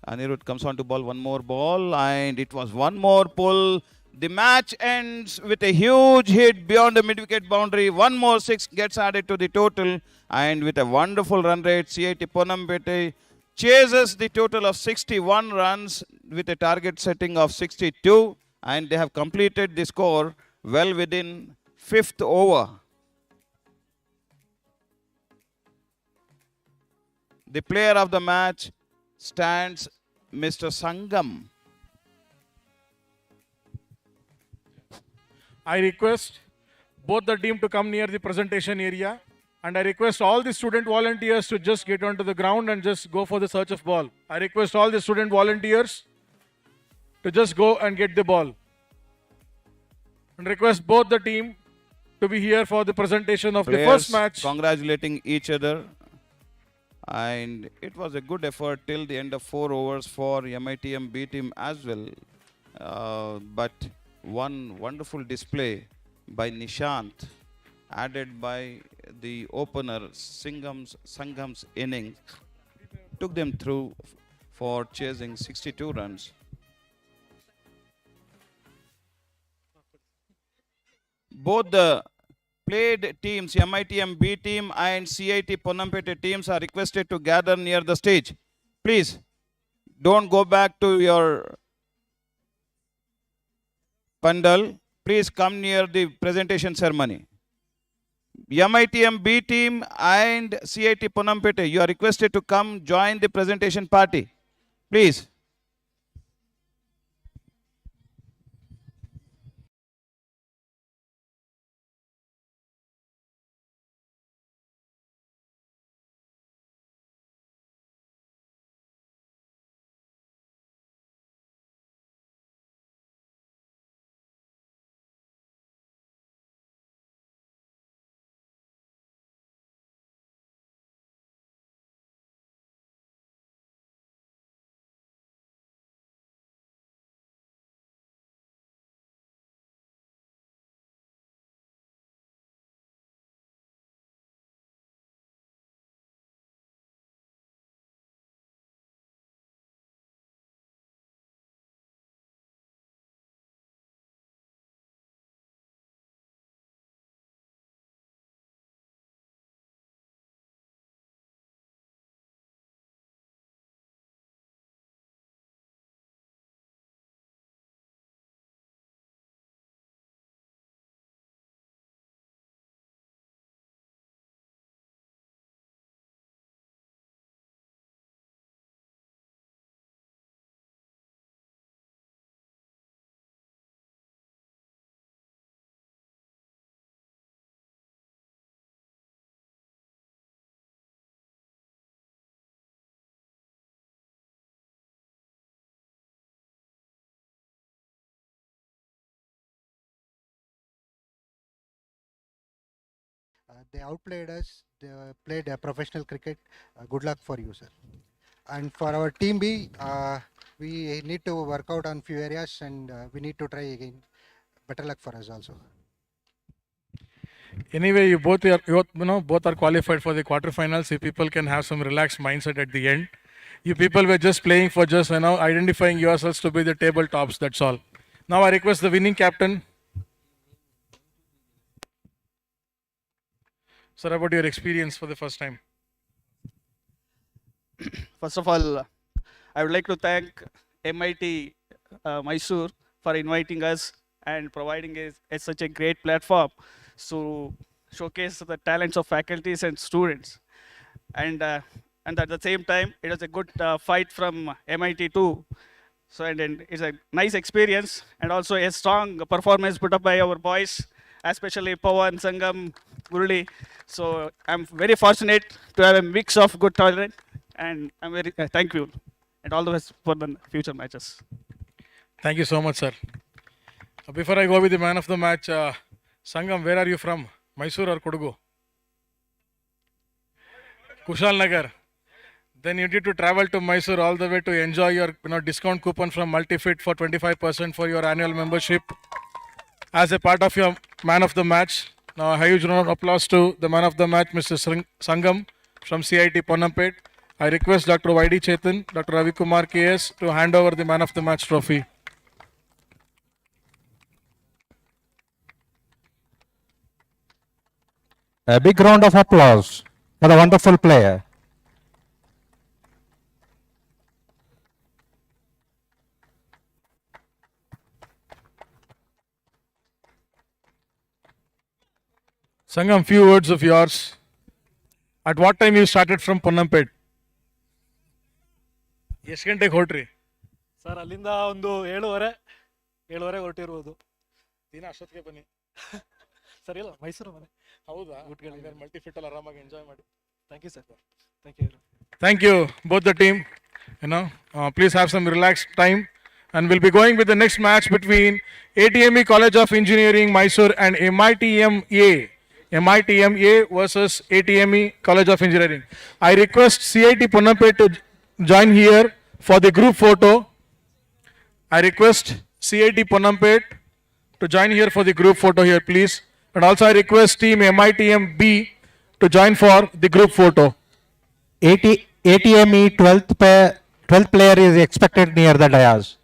Anirudh comes on to bowl one more ball, and it was one more pull. The match ends with a huge hit beyond the mid-wicket boundary. One more 6 gets added to the total, and with a wonderful run rate, CIT Ponnampete chases the total of 61 runs with a target setting of 62, and they have completed the score well within 5th over. The player of the match stands Mr. Sangam. I request both the team to come near the presentation area. And I request all the student volunteers to just get onto the ground and just go for the search of ball. I request all the student volunteers to just go and get the ball. And request both the team to be here for the presentation of the first Players match. congratulating each other. And it was a good effort till the end of 4 overs for MITM B team as well. But one wonderful display by Nishant, added by the opener Sangham's innings, took them through for chasing 62 runs. Both the played teams, MITM B team and CIT Ponnampete teams, are requested to gather near the stage. Please don't go back to your pandal. Please come near the presentation ceremony. MITM B team and CIT Ponnampete, you are requested to come join the presentation party. Please. They outplayed us. They played professional cricket. Good luck for you, sir. And for our team B, we need to work out on few areas, and we need to try again. Better luck for us also. Anyway, you both are qualified for the quarterfinals. You people can have some relaxed mindset at the end. You people were just playing for just identifying yourselves to be the tabletops. That's all. Now I request the winning captain. Sir, about your experience for the first time. First of all, I would like to thank MIT Mysore for inviting us and providing such a great platform to showcase the talents of faculties and students. And at the same time, it was a good fight from MIT too. So and it's a nice experience and also a strong performance put up by our boys, especially Pawan, Sangam, Murali. So I'm very fortunate to have a mix of good talent, and I'm very thank you, and all the best for the future matches. Thank you so much, sir. Before I go with the man of the match, Sangam, where are you from? Mysore or Kodagu? Kushal Nagar. Then you need to travel to Mysore all the way to enjoy your discount coupon from Multifit for 25% for your annual membership as a part of your man of the match. Now, a huge round of applause to the man of the match, Mr. Sangam from CIT Ponnampet. I request Dr. Y.D. Chetan, Dr. Ravi Kumar K.S. to hand over the man of the match trophy. A big round of applause for the wonderful player. Sangam, few words of yours. At what time you started from Ponnampet? ಎಷ್ಟು ಗಂಟೆಗೆ ಹೊರಟ್ರಿ? Sir ಅಲ್ಲಿಂದ ಒಂದು 7:30 ಹೊರಟಿರ್ಬೋದು. ದಿನ ಅಷ್ಟೊತ್ತಿಗೆ ಬನ್ನಿ. Sir ಇಲ್ಲ ಮೈಸೂರು ಮನೆ ಹೌದಾ ಮಲ್ಟಿಫಿಟ್ ಅಲ್ಲಿ ಆರಾಮಾಗಿ ಎಂಜಾಯ್ ಮಾಡಿ thank you sir thank you both the team please have some relaxed time and we'll be going with the next match between ATME College of Engineering Mysore and MITMA versus ATME College of Engineering. I request CIT Punampet to join here for the group photo. I request CIT Punampet to join here for the group photo here, please. And also I request team MITMB to join for the group photo. ATME 12th player is expected near the dais.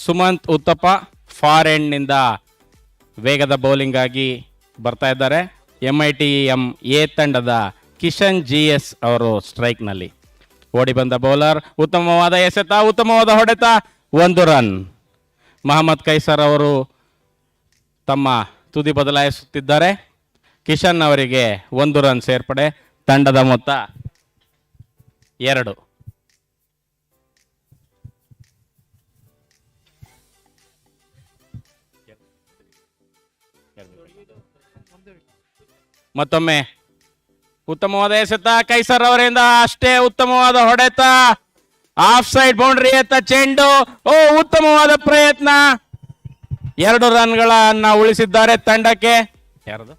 Sumanth Uthappa far ಎಂಡ್ನಿಂದ ವೇಗದ bowling ಆಗಿ ಬರ್ತಾ ಇದ್ದಾರೆ. MITM A ತಂಡದ Kishan GS ಅವರು ಸ್ಟ್ರೈಕ್ನಲ್ಲಿ. ಓಡಿ ಬಂದ bowler, ಉತ್ತಮವಾದ ಎಸೆತ, ಉತ್ತಮವಾದ ಹೊಡೆತ, 1 ರನ್. ಮಹಮ್ಮದ್ ಕೈಸರ್ ಅವರು ತಮ್ಮ ತುದಿ ಬದಲಾಯಿಸುತ್ತಿದ್ದಾರೆ. ಕಿಶನ್ ಅವರಿಗೆ 1 ರನ್ ಸೇರ್ಪಡೆ. ತಂಡದ ಮೊತ್ತ 2. ಮತ್ತೊಮ್ಮೆ ಉತ್ತಮವಾದ ಎಸೆತ ಕೈಸರ್ ಅವರಿಂದ, ಅಷ್ಟೇ ಉತ್ತಮವಾದ ಹೊಡೆತ, ಆಫ್ ಸೈಡ್ ಬೌಂಡ್ರಿ ಎತ್ತ ಚೆಂಡು. ಉತ್ತಮವಾದ ಪ್ರಯತ್ನ, 2 ರನ್ಗಳನ್ನ ಉಳಿಸಿದ್ದಾರೆ ತಂಡಕ್ಕೆ. ಯಾರದು?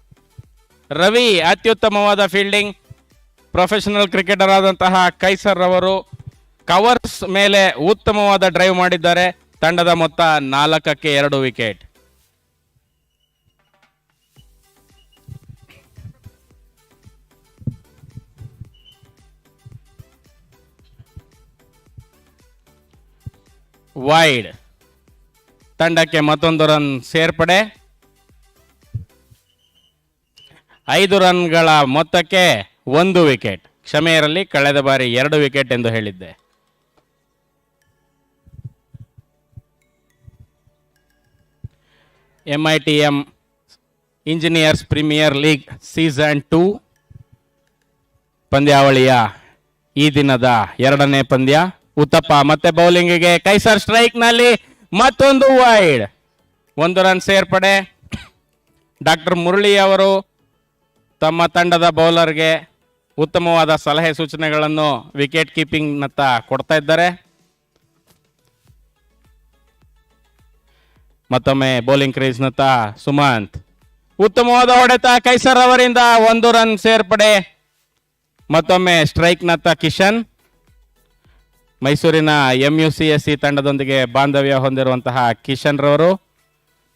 ರವಿ ಅತ್ಯುತ್ತಮವಾದ ಫೀಲ್ಡಿಂಗ್. ಪ್ರೊಫೆಷನಲ್ ಕ್ರಿಕೆಟರ್ ಆದಂತಹ ಕೈಸರ್ ಅವರು ಕವರ್ಸ್ ಮೇಲೆ ಉತ್ತಮವಾದ ಡ್ರೈವ್ ಮಾಡಿದ್ದಾರೆ. ತಂಡದ ಮೊತ್ತ 4ಕ್ಕೆ 2 ವಿಕೆಟ್. ವೈಡ್. ತಂಡಕ್ಕೆ ಮತ್ತೊಂದು ರನ್ ಸೇರ್ಪಡೆ. 5 ರನ್ಗಳ ಮೊತ್ತಕ್ಕೆ 1 ವಿಕೆಟ್. ಕ್ಷಮೆ ಇರಲಿ, ಕಳೆದ ಬಾರಿ 2 ವಿಕೆಟ್ ಎಂದು ಹೇಳಿದ್ದೆ. MITM engineers premier league season 2 ಪಂದ್ಯಾವಳಿಯ ಈ ದಿನದ 2ನೇ ಪಂದ್ಯ. ಉತ್ತಪ್ಪ ಮತ್ತೆ ಬೌಲಿಂಗಿಗೆ, ಕೈಸರ್ ಸ್ಟ್ರೈಕ್ ನಲ್ಲಿ ಮತ್ತೊಂದು ವೈಡ್. 1 ರನ್ ಸೇರ್ಪಡೆ. ಡಾಕ್ಟರ್ ಮುರಳಿ ಅವರು ತಮ್ಮ ತಂಡದ ಬೌಲರ್ಗೆ ಉತ್ತಮವಾದ ಸಲಹೆ ಸೂಚನೆಗಳನ್ನು ವಿಕೆಟ್ ಕೀಪಿಂಗ್ ನತ್ತ ಕೊಡ್ತಾ ಇದ್ದಾರೆ. ಮತ್ತೊಮ್ಮೆ ಬೌಲಿಂಗ್ ಕ್ರೀಸ್ ನತ್ತ ಸುಮಂತ್, ಉತ್ತಮವಾದ ಹೊಡೆತ ಕೈಸರ್ ಅವರಿಂದ, 1 ರನ್ ಸೇರ್ಪಡೆ. ಮತ್ತೊಮ್ಮೆ ಸ್ಟ್ರೈಕ್ ನತ್ತ ಕಿಶನ್. ಮೈಸೂರಿನ MUCSC ತಂಡದೊಂದಿಗೆ ಬಾಂಧವ್ಯ ಹೊಂದಿರುವಂತಹ ಕಿಶನ್ ರವರು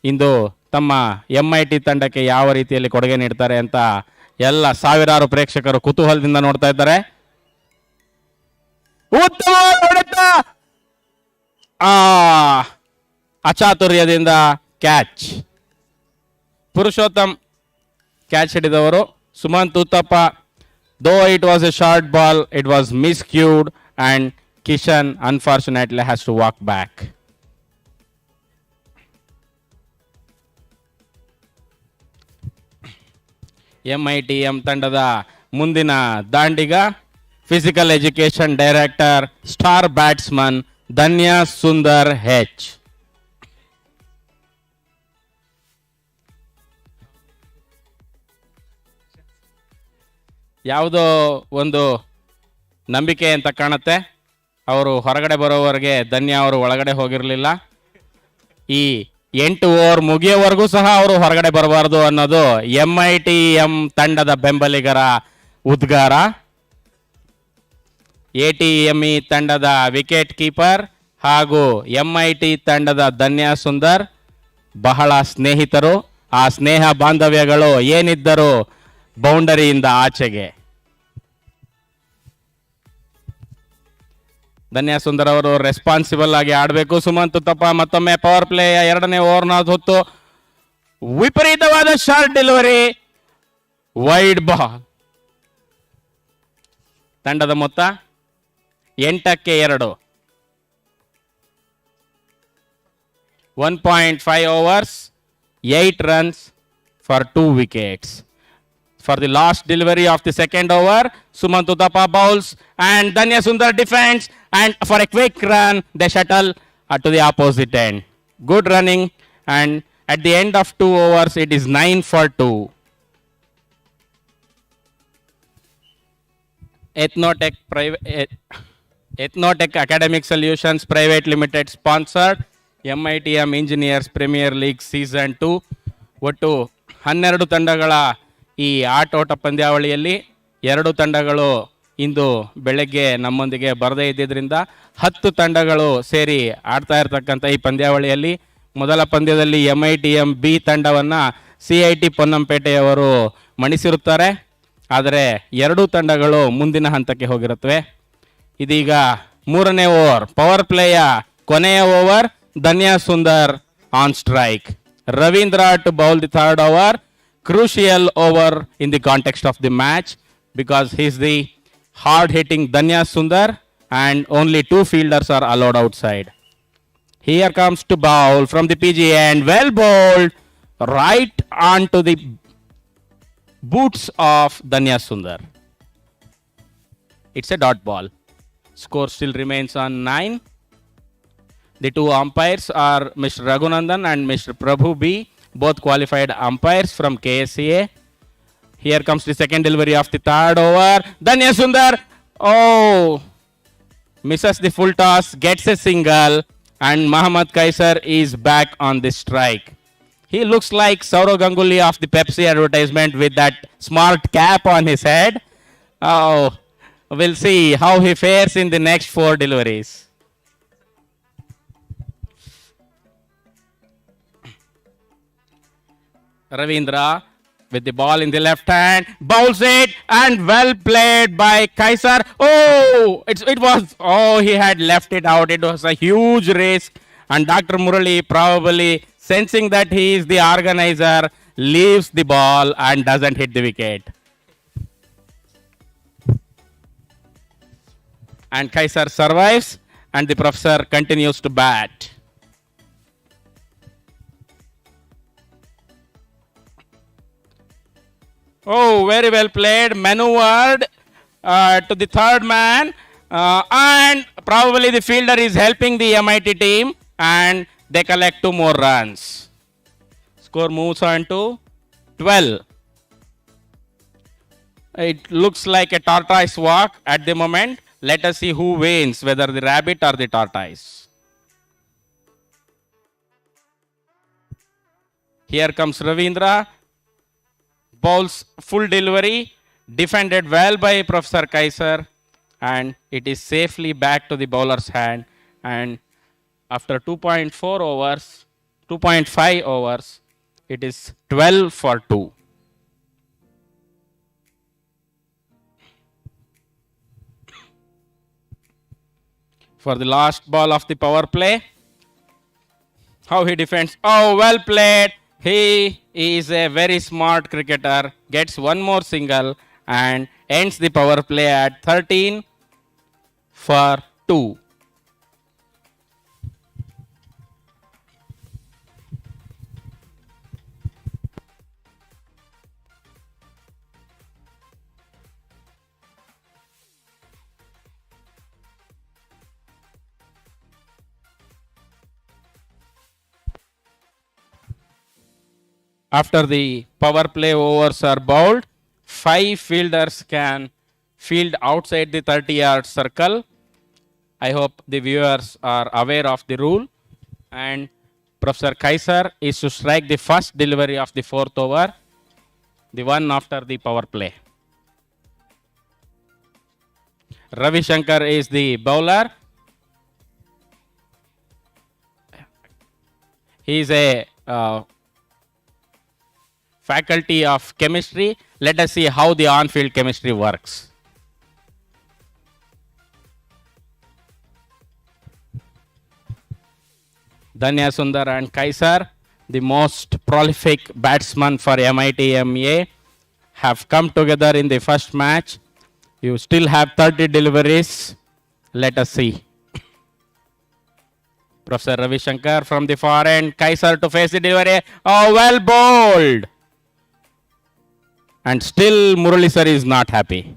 ಇಂದು ತಮ್ಮ MIT ತಂಡಕ್ಕೆ ಯಾವ ರೀತಿಯಲ್ಲಿ ಕೊಡುಗೆ ನೀಡ್ತಾರೆ ಅಂತ ಎಲ್ಲ ಸಾವಿರಾರು ಪ್ರೇಕ್ಷಕರು ಕುತೂಹಲದಿಂದ ನೋಡ್ತಾ ಇದ್ದಾರೆ. ಉತ್ತಮ ಹೊಡೆತ, ಅಚಾತುರ್ಯದಿಂದ ಕ್ಯಾಚ್. ಪುರುಷೋತ್ತಮ್ ಕ್ಯಾಚ್ ಹಿಡಿದವರು. Sumanth Uthappa, though it was a short ball, it was miscued and Kishan unfortunately has to walk back. MITM ತಂಡದ ಮುಂದಿನ ದಾಂಡಿಗ physical education director, star batsman Dhanya Sundar H. ಯಾವುದೋ ಒಂದು ನಂಬಿಕೆ ಅಂತ ಕಾಣುತ್ತೆ. ಅವರು ಹೊರಗಡೆ ಬರೋವರೆಗೆ ಧನ್ಯ ಅವರು ಒಳಗಡೆ ಹೋಗಿರಲಿಲ್ಲ. ಈ 8 ಓವರ್ ಮುಗಿಯೋವರೆಗೂ ಸಹ ಅವರು ಹೊರಗಡೆ ಬರಬಾರ್ದು ಅನ್ನೋದು MITM ತಂಡದ ಬೆಂಬಲಿಗರ ಉದ್ಗಾರ. ATME ತಂಡದ ವಿಕೆಟ್ ಕೀಪರ್ ಹಾಗೂ MIT ತಂಡದ ಧನ್ಯ ಸುಂದರ್ ಬಹಳ ಸ್ನೇಹಿತರು. ಆ ಸ್ನೇಹ ಬಾಂಧವ್ಯಗಳು ಏನಿದ್ದರೂ ಬೌಂಡರಿಯಿಂದ ಆಚೆಗೆ. ಧನ್ಯ ಸುಂದರ್ ಅವರು ರೆಸ್ಪಾನ್ಸಿಬಲ್ ಆಗಿ ಆಡಬೇಕು. ಸುಮಂತ್ ಉತ್ತಪ್ಪ ಮತ್ತೊಮ್ಮೆ ಪವರ್ ಪ್ಲೇಯ 2ನೇ ಓವರ್ನ ಹೊತ್ತು ವಿಪರೀತವಾದ ಶಾರ್ಟ್ ಡೆಲಿವರಿ, ವೈಡ್ ಬಾಲ್. ತಂಡದ ಮೊತ್ತ 8ಕ್ಕೆ 2. 1.5 overs, 8 runs for 2 wickets. For the last delivery of the second over, Sumant Uthappa bowls and Dhanya Sundar defends, and for a quick run they shuttle to the opposite end. Good running, and at the end of 2 overs it is 9 for 2. Ethnotech Academic Solutions Private Limited sponsored MITM Engineers Premier League Season 2. ಒಟ್ಟು 12 ತಂಡಗಳ ಈ ಆಟೋಟ ಪಂದ್ಯಾವಳಿಯಲ್ಲಿ 2 ತಂಡಗಳು ಇಂದು ಬೆಳಗ್ಗೆ ನಮ್ಮೊಂದಿಗೆ ಬರದೇ ಇದ್ದಿದ್ದರಿಂದ 10 ತಂಡಗಳು ಸೇರಿ ಆಡ್ತಾ ಇರತಕ್ಕಂಥ ಈ ಪಂದ್ಯಾವಳಿಯಲ್ಲಿ ಮೊದಲ ಪಂದ್ಯದಲ್ಲಿ MITM B ತಂಡವನ್ನು CIT ಪೊನ್ನಂಪೇಟೆಯವರು ಮಣಿಸಿರುತ್ತಾರೆ. ಆದರೆ 2 ತಂಡಗಳು ಮುಂದಿನ ಹಂತಕ್ಕೆ ಹೋಗಿರುತ್ತವೆ. ಇದೀಗ 3ನೇ ಓವರ್, ಪವರ್ ಪ್ಲೇಯ ಕೊನೆಯ over. Danya Sundar on strike. Ravindra to bowl the third over. Crucial over in the context of the match because he's the hard-hitting Danya Sundar and only 2 fielders are allowed outside. Here comes to bowl from the PG end. Well bowled right onto the boots of Danya Sundar. It's a dot ball. Score still remains on 9. The 2 umpires are Mr. Raghunandan and Mr. Prabhu B, both qualified umpires from KSCA. Here comes the second delivery of the third over. Danya Sundar, oh, misses the full toss, gets a single, and Mohammad Kaisar is back on the strike. He looks like Saurav Ganguly of the Pepsi advertisement with that smart cap on his head. Oh, we'll see how he fares in the next 4 deliveries. Ravindra with the ball in the left hand, bowls it, and well played by Kaisar. Oh, he had left it out. It was a huge risk, and Dr. Murali, probably sensing that he is the organizer, leaves the ball and doesn't hit the wicket. And Kaisar survives, and the professor continues to bat. Oh, very well played, maneuvered to the third man, and probably the fielder is helping the MIT team, and they collect 2 more runs. Score moves on to 12. It looks like a tortoise walk at the moment. Let us see who wins, whether the rabbit or the tortoise. Here comes Ravindra. Bowls full delivery, defended well by Professor Kaisar, and it is safely back to the bowler's hand. And after 2.4 overs, 2.5 overs, it is 12 for 2. For the last ball of the power play, how he defends. Oh, well played. He is a very smart cricketer, gets 1 more single and ends the power play at 13 for 2. After the power play overs are bowled, 5 fielders can field outside the 30-yard circle. I hope the viewers are aware of the rule. And Professor Kaisar is to strike the first delivery of the 4th over, the one after the power play. Ravi Shankar is the bowler. He is a faculty of chemistry. Let us see how the on-field chemistry works. Danya Sundar and Kaisar, the most prolific batsmen for MITMA, have come together in the first match. You still have 30 deliveries. Let us see. Professor Ravi Shankar from the far end, Kaisar to face the delivery. Oh, well bowled. And still Murali sir is not happy.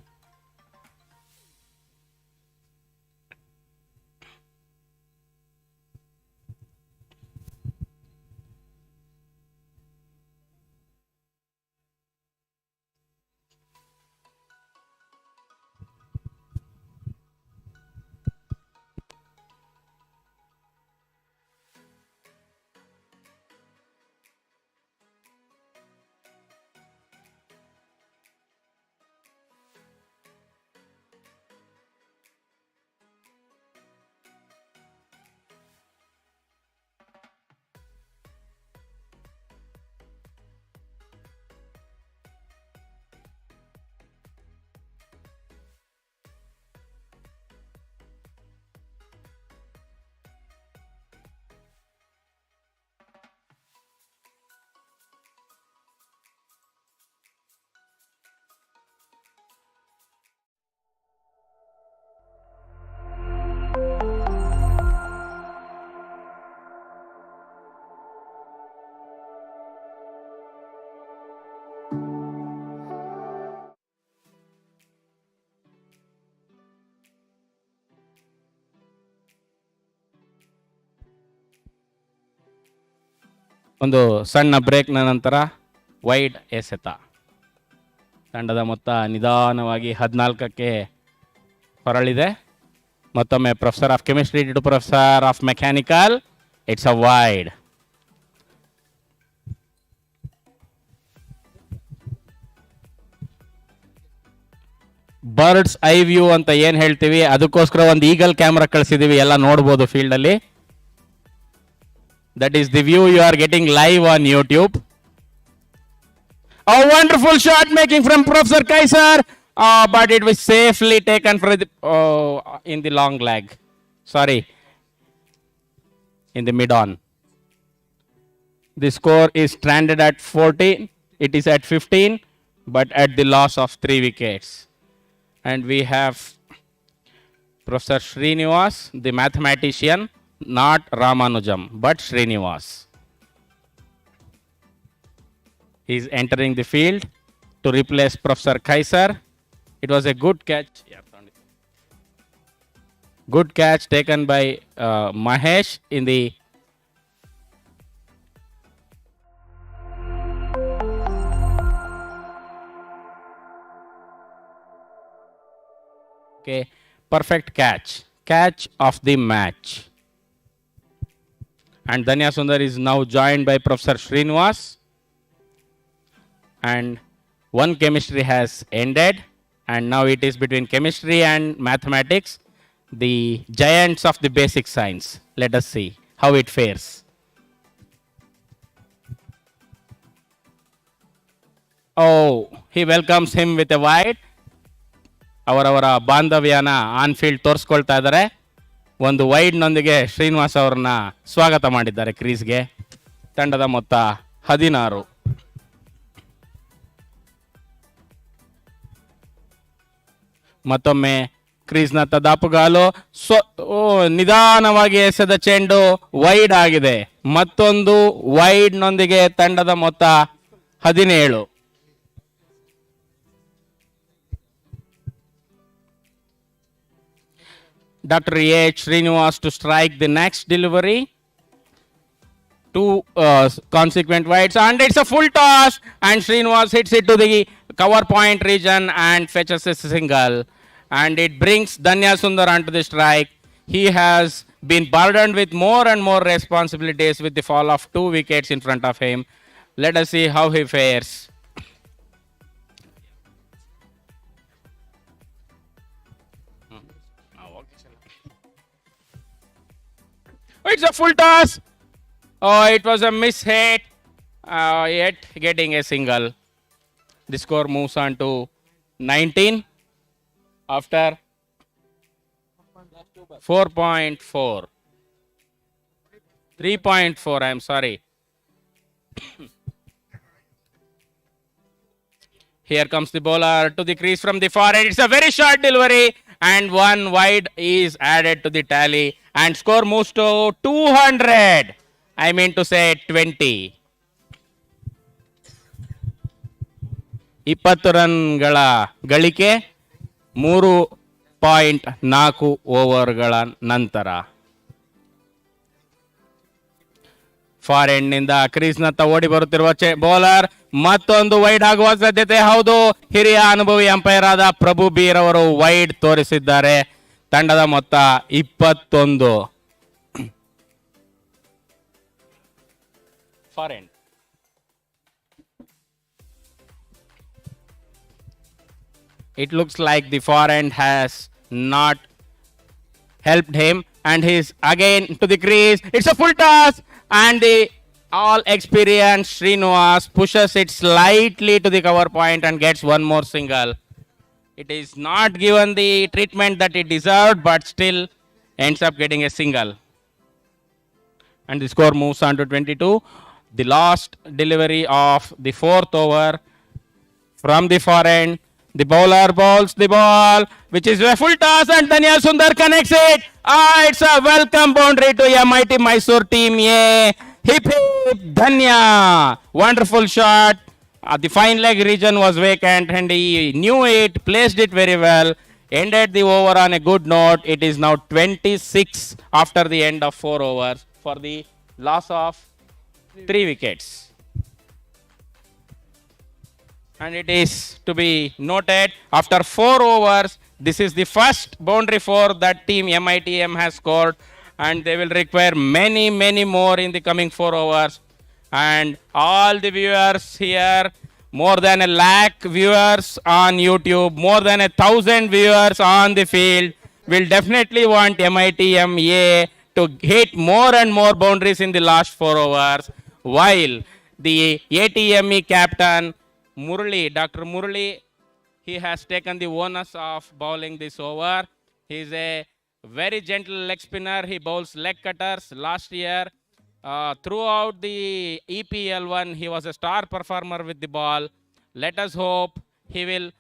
ಒಂದು ಸಣ್ಣ ಬ್ರೇಕ್ನ ನಂತರ wide ಎಸೆತ. ತಂಡದ ಮೊತ್ತ ನಿಧಾನವಾಗಿ 14ಕ್ಕೆ ಹೊರಳಿದೆ. ಮತ್ತೊಮ್ಮೆ professor of chemistry to professor of mechanical. It's a wide. Bird's eye view ಅಂತ ಏನ್ ಹೇಳ್ತೀವಿ, ಅದಕ್ಕೋಸ್ಕರ ಒಂದು ಈಗಲ್ ಕ್ಯಾಮ್ರಾ ಕಳಿಸಿದೀವಿ, ಎಲ್ಲ ನೋಡ್ಬೋದು ಫೀಲ್ಡ್ ಅಲ್ಲಿ. That is the view you are getting live on YouTube. A wonderful shot making from Professor Kaiser, but it was safely taken for the, in the long leg. Sorry, in the mid-on. The score is stranded at 14. It is at 15, but at the loss of 3 wickets. And we have Professor Srinivas, the mathematician, not Ramanujam, but Srinivas. He is entering the field to replace Professor Kaiser. It was a good catch. Good catch taken by Mahesh in the perfect catch of the match. And Dhanya Sundar is now joined by Professor Srinivas. And one chemistry has ended, and now it is between chemistry and mathematics, the giants of the basic science. Let us see how it fares. Oh, he welcomes him with a wide. ಅವರವರ ಬಾಂಧವ್ಯನ on field ತೋರಿಸ್ಕೊಳ್ತಾ ಇದ್ದಾರೆ. ಒಂದು ವೈಡ್ನೊಂದಿಗೆ ಶ್ರೀನಿವಾಸ್ ಅವರನ್ನ ಸ್ವಾಗತ ಮಾಡಿದ್ದಾರೆ ಕ್ರೀಸ್ಗೆ. ತಂಡದ ಮೊತ್ತ 16. ಮತ್ತೊಮ್ಮೆ ಕ್ರೀಸ್ನ ತದಾಪುಗಾಲು. ನಿಧಾನವಾಗಿ ಎಸೆದ ಚೆಂಡು ವೈಡ್ ಆಗಿದೆ. ಮತ್ತೊಂದು ವೈಡ್ನೊಂದಿಗೆ ತಂಡದ ಮೊತ್ತ 17. Dr. H. Srinivas to strike the next delivery. 2 consequent wides, and it's a full toss, and Srinivas hits it to the cover point region and fetches a single, and it brings Dhanya Sundar onto the strike. He has been burdened with more and more responsibilities with the fall of 2 wickets in front of him. Let us see how he fares. It's a full toss. Oh, it was a miss hit, yet getting a single. The score moves on to 19 after 4.4. 3.4, I'm sorry. Here comes the bowler to the crease from the far end. It's a very short delivery, and 1 wide is added to the tally, and score moves to 200. I mean to say 20. 20 ರನ್ಗಳ ಗಳಿಕೆ 3.4 ಓವರ್ಗಳ ನಂತರ. For end ನಿಂದ ಕ್ರೀಸ್ನತ್ತ ಓಡಿ ಬರುತ್ತಿರುವ bowler ಮತ್ತೊಂದು wide ಆಗುವ ಸಾಧ್ಯತೆ. ಹೌದು, ಹಿರಿಯ ಅನುಭವಿ ಅಂಪೈರ್ ಆದ ಪ್ರಭು ಬೀರ್ ಅವರು ವೈಡ್ ತೋರಿಸಿದ್ದಾರೆ. ತಂಡದ ಮೊತ್ತ 21. For end. It looks like the forehand has not helped him, and he's again to the crease. It's a full toss, and the all experienced Srinivas pushes it slightly to the cover point and gets one more single. It is not given the treatment that it deserved, but still ends up getting a single. And the score moves on to 22. The last delivery of the 4th over from the forehand. The bowler bowls the ball, which is a full toss, and Dhanya Sundar connects it. It's a welcome boundary to MIT Mysore team. Yeah, hip hip Dhanya. Wonderful shot. The fine leg region was vacant, and he knew it, placed it very well, ended the over on a good note. It is now 26 after the end of 4 overs for the loss of 3 wickets. And it is to be noted, after 4 overs, this is the first boundary for that team MITM has scored, and they will require many, many more in the coming 4 overs. And all the viewers here, more than 1 lakh viewers on YouTube, more than 1,000 viewers on the field, will definitely want MITM-A to hit more and more boundaries in the last 4 overs, while the ATME captain, Murali, Dr. Murali, he has taken the onus of bowling this over. He is a very gentle leg spinner. He bowls leg cutters. Last year, throughout the EPL1, he was a star performer with the ball. Let us hope he will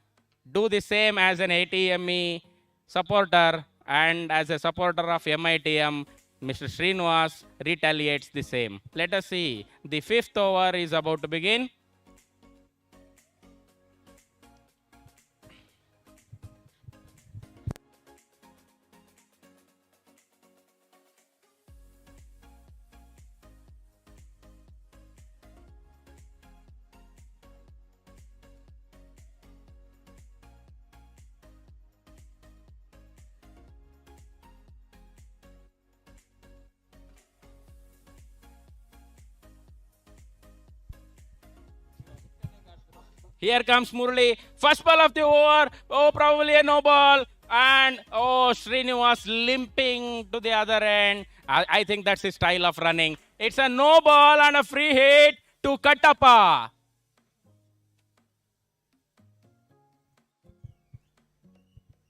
do the same as an ATME supporter, and as a supporter of MITM, Mr. Srinivas retaliates the same. Let us see. The 5th over is about to begin. Here comes Murali. First ball of the over. Oh, probably a no ball. And oh, Srinivas limping to the other end. I think that's his style of running. It's a no ball and a free hit to Kattappa.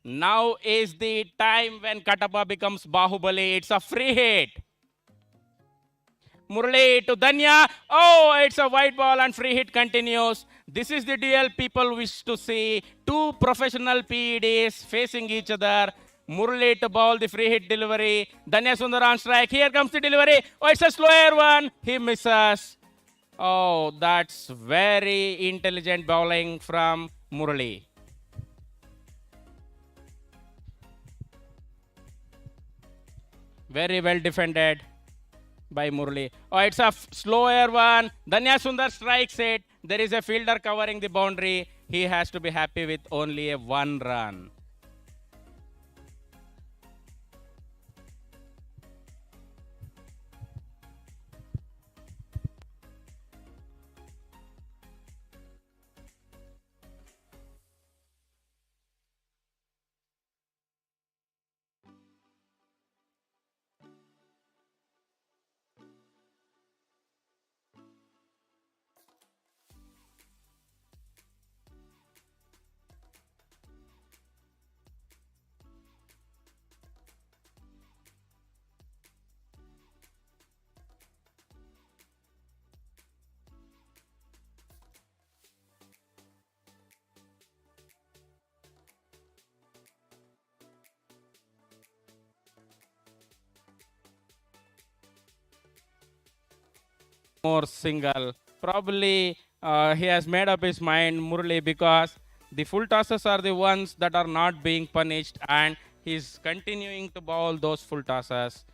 Now is the time when Kattappa becomes Bahubali. It's a free hit. Murali to Danya. Oh, it's a white ball and free hit continues. This is the duel people wish to see. 2 professional PEDs facing each other. Murali to bowl the free hit delivery. Danya Sundar on strike. Here comes the delivery. Oh, it's a slower one. He misses. Oh, that's very intelligent bowling from Murali. Very well defended by Murali. Oh, it's a slower one. Danya Sundar strikes it. There is a fielder covering the boundary. He has to be happy with only a 1 run. More single. Probably he has made up his mind, Murali, because the full tosses are the ones that are not being punished, and he's continuing to bowl those full tosses.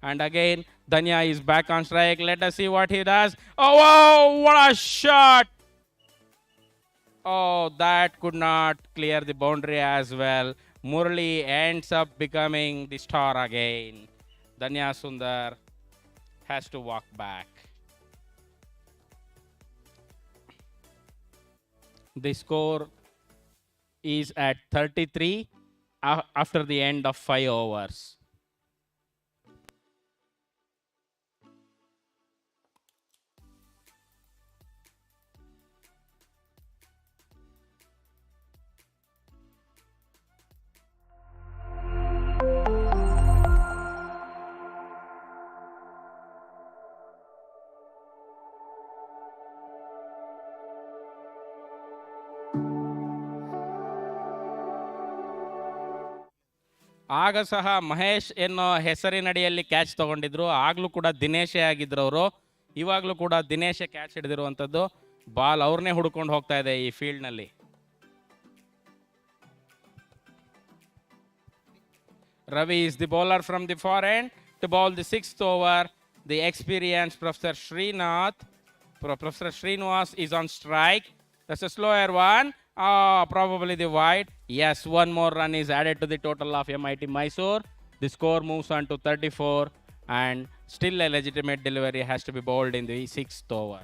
And again, Danya is back on strike. Let us see what he does. Oh, wow, what a shot! Oh, that could not clear the boundary as well. Murali ends up becoming the star again. Danya Sundar has to walk back. The score is at 33 after the end of 5 overs. ಆಗ ಸಹ Mahesh ಎನ್ನೋ ಹೆಸರಿನಡಿಯಲ್ಲಿ catch ತಗೊಂಡಿದ್ರು. ಆಗಲೂ ಕೂಡ ದಿನೇಶೇ ಆಗಿದ್ರು ಅವರು. ಇವಾಗಲೂ ಕೂಡ ದಿನೇಶೇ catch ಹಿಡಿದಿರುವಂಥದ್ದು. Ball ಅವ್ರನ್ನೇ ಹುಡ್ಕೊಂಡು ಹೋಗ್ತಾ ಇದೆ ಈ ಫೀಲ್ಡ್ನಲ್ಲಿ. Ravi is the bowler from the far end to bowl the 6th over. The experienced Professor Professor Srinivas is on strike. That's a slower one. Probably the wide. Yes, one more run is added to the total of MIT Mysore. The score moves on to 34, and still a legitimate delivery has to be bowled in the 6th over.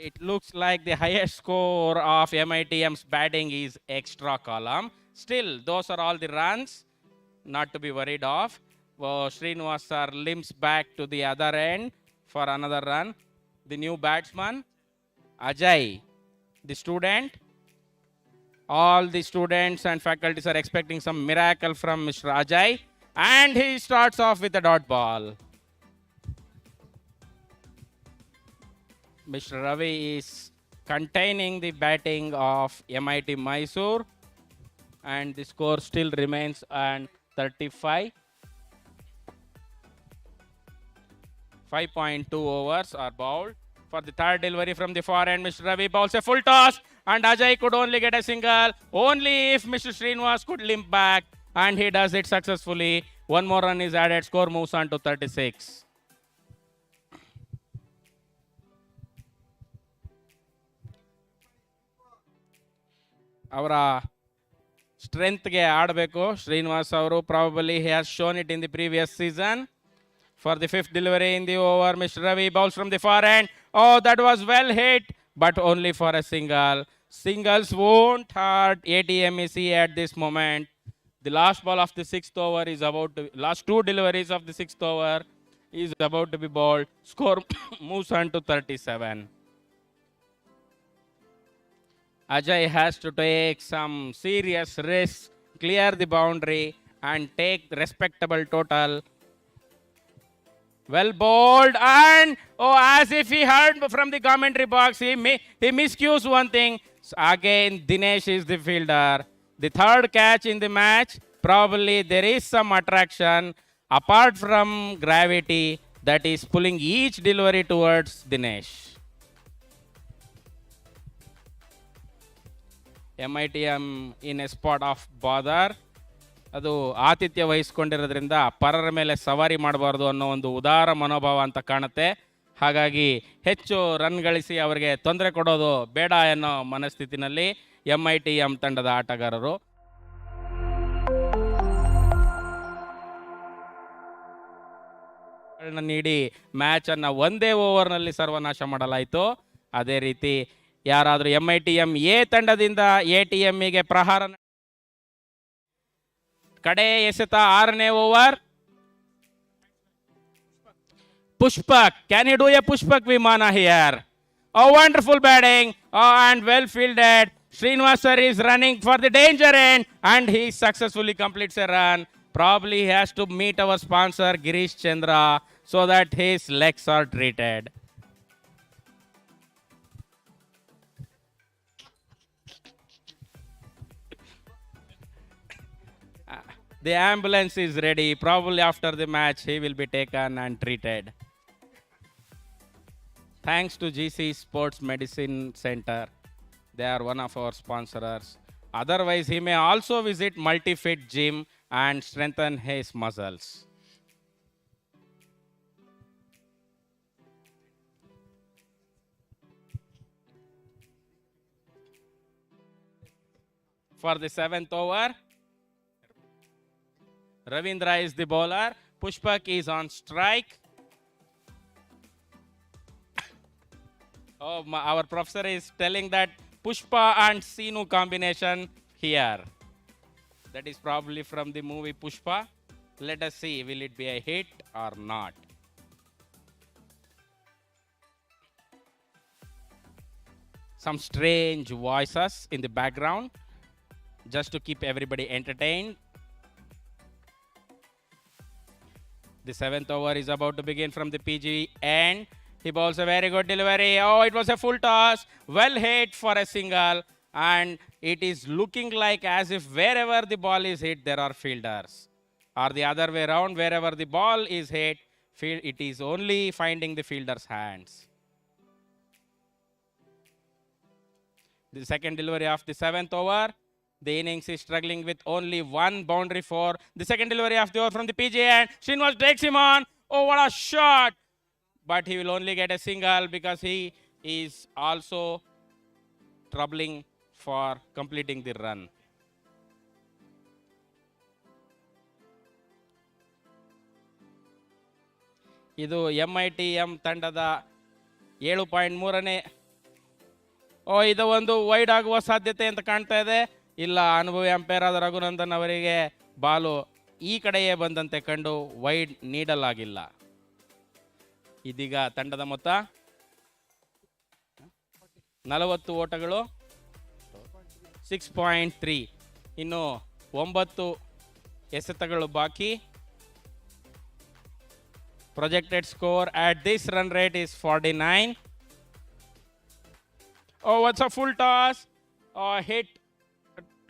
It looks like the highest score of MITM's batting is extra column. Still, those are all the runs, not to be worried of. Srinivas sir limps back to the other end for another run. The new batsman, Ajay, the student. All the students and faculties are expecting some miracle from Mr. Ajay. And he starts off with a dot ball. Mr. Ravi is containing the batting of MIT Mysore, and the score still remains on 35. 5.2 overs are bowled. For the third delivery from the far end, Mr. Ravi bowls a full toss, and Ajay could only get a single. Only if Mr. Srinivas could limp back, and he does it successfully. One more run is added. Score moves on to 36. ಅವರ ಸ್ಟ್ರೆಂತ್ಗೆ ಆಡಬೇಕು ಶ್ರೀನಿವಾಸ್ ಅವರು. Probably he has shown it in the previous season. For the 5th delivery in the over, Mr. Ravi bowls from the far end. Oh, that was well hit, but only for a single. Singles won't hurt ATMEC at this moment. The last ball of the 6th over is about to, last 2 deliveries of the 6th over is about to be bowled. Score moves on to 37. Ajay has to take some serious risks, clear the boundary, and take respectable total. Well bowled, and as if he heard from the commentary box, he miscues one thing. So again, Dinesh is the fielder. The third catch in the match. Probably there is some attraction apart from gravity that is pulling each delivery towards Dinesh. MITM in a spot of bother. ಅದು ಆತಿಥ್ಯ ವಹಿಸ್ಕೊಂಡಿರೋದ್ರಿಂದ ಪರರ ಮೇಲೆ ಸವಾರಿ ಮಾಡಬಾರ್ದು ಅನ್ನೋ ಒಂದು ಉದಾರ ಮನೋಭಾವ ಅಂತ ಕಾಣುತ್ತೆ. ಹಾಗಾಗಿ ಹೆಚ್ಚು ರನ್ ಗಳಿಸಿ ಅವರಿಗೆ ತೊಂದರೆ ಕೊಡೋದು ಬೇಡ ಅನ್ನೋ ಮನಸ್ಥಿತಿನಲ್ಲಿ MITM ತಂಡದ ಆಟಗಾರರು. ನೀಡಿ ಮ್ಯಾಚನ್ನು ಒಂದೇ ಓವರ್ನಲ್ಲಿ ಸರ್ವನಾಶ ಮಾಡಲಾಯಿತು. ಅದೇ ರೀತಿ ಯಾರಾದರೂ MITM ಎ ತಂಡದಿಂದ ATMಗೆ ಪ್ರಹಾರ ಕಡೆ ಎಸೆತ 6ನೇ over. Pushpak, can he do a Pushpak Vimana here? Oh, wonderful batting and well fielded. Srinivas sir is running for the danger end, and he successfully completes a run. Probably he has to meet our sponsor Girish Chandra so that his legs are treated. The ambulance is ready. Probably after the match, he will be taken and treated. Thanks to GC Sports Medicine Center. They are one of our sponsors. Otherwise, he may also visit Multi-Fit Gym and strengthen his muscles. For the 7th over, Ravindra is the bowler. Pushpak is on strike. Our professor is telling that Pushpa and Sinu combination here. That is probably from the movie Pushpa. Let us see, will it be a hit or not? Some strange voices in the background, just to keep everybody entertained. The 7th over is about to begin from the PG end. He bowls a very good delivery. Oh, it was a full toss. Well hit for a single. And it is looking like as if wherever the ball is hit, there are fielders. Or the other way around, wherever the ball is hit, it is only finding the fielder's hands. The second delivery of the 7th over. The innings is struggling with only one boundary for the second delivery of the over from the PJ, and Srinivas takes him on. Oh, what a shot! But he will only get a single because he is also troubling for completing the run. ಇದು MITM ತಂಡದ 7.3ನೇ. ಇದು ಒಂದು wide ಆಗುವ ಸಾಧ್ಯತೆ ಅಂತ ಕಾಣ್ತಾ ಇದೆ. ಇಲ್ಲ, ಅನುಭವಿ ಅಂಪೈರ್ ಆದ ರಘುನಂದನ್ ಅವರಿಗೆ ಬಾಲು ಈ ಕಡೆಯೇ ಬಂದಂತೆ ಕಂಡು ವೈಡ್ ನೀಡಲಾಗಿಲ್ಲ. ಇದೀಗ ತಂಡದ ಮೊತ್ತ 40 ಓಟಗಳು, 6.3. ಇನ್ನು 9 ಎಸೆತಗಳು ಬಾಕಿ. Projected score at this run rate is 49. Oh, what's a full toss? Hit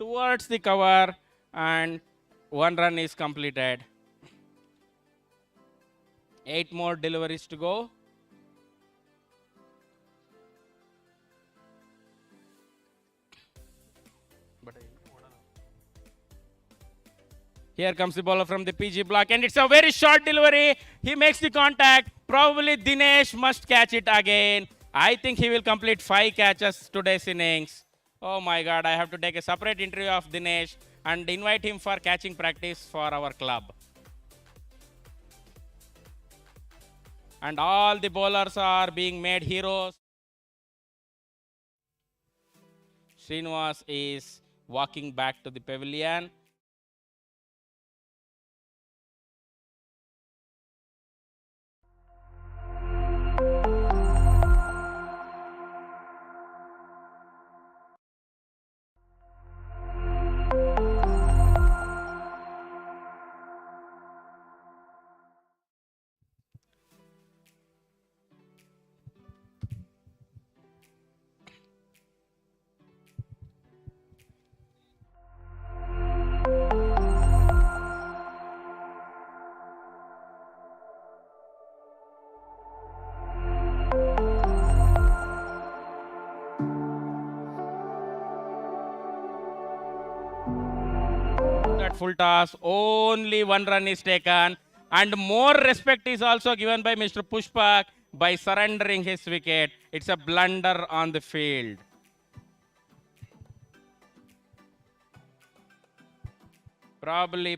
towards the cover, and one run is completed. 8 more deliveries to go. Here comes the bowler from the PG block, and it's a very short delivery. He makes the contact. Probably Dinesh must catch it again. I think he will complete 5 catches today's innings. Oh my God, I have to take a separate interview of Dinesh and invite him for catching practice for our club. And all the bowlers are being made heroes. Srinivas is walking back to the pavilion. Full toss, only one run is taken, and more respect is also given by Mr. Pushpak by surrendering his wicket. It's a blunder on the field. Probably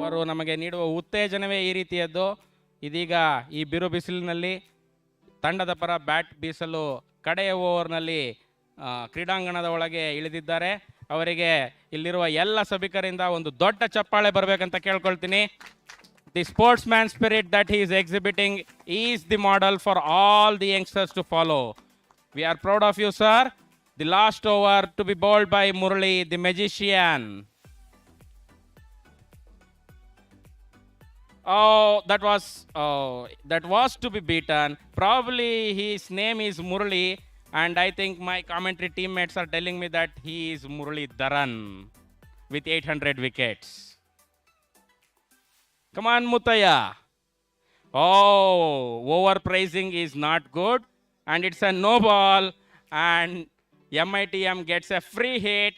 ಅವರು ನಮಗೆ ನೀಡುವ ಉತ್ತೇಜನವೇ ಈ ರೀತಿಯದ್ದು. ಇದೀಗ ಈ ಬಿರು ಬಿಸಿಲಿನಲ್ಲಿ ತಂಡದ ಪರ ಬ್ಯಾಟ್ ಬೀಸಲು ಕಡೆಯ ಓವರ್ನಲ್ಲಿ ಕ್ರೀಡಾಂಗಣದ ಒಳಗೆ ಇಳಿದಿದ್ದಾರೆ. ಅವರಿಗೆ ಇಲ್ಲಿರುವ ಎಲ್ಲ ಸಭಿಕರಿಂದ ಒಂದು ದೊಡ್ಡ ಚಪ್ಪಾಳೆ ಬರಬೇಕಂತ ಕೇಳ್ಕೊಳ್ತೀನಿ. The sports man spirit that he is exhibiting is the model for all the youngsters to follow. We are proud of you, sir. The last over to be bowled by Murali, the magician. That was to be beaten. Probably his name is Murali, and I think my commentary teammates are telling me that he is Murali Dharan with 800 wickets. Come on, Mutaya. Overpraising is not good, and it's a no ball, and MITM gets a free hit,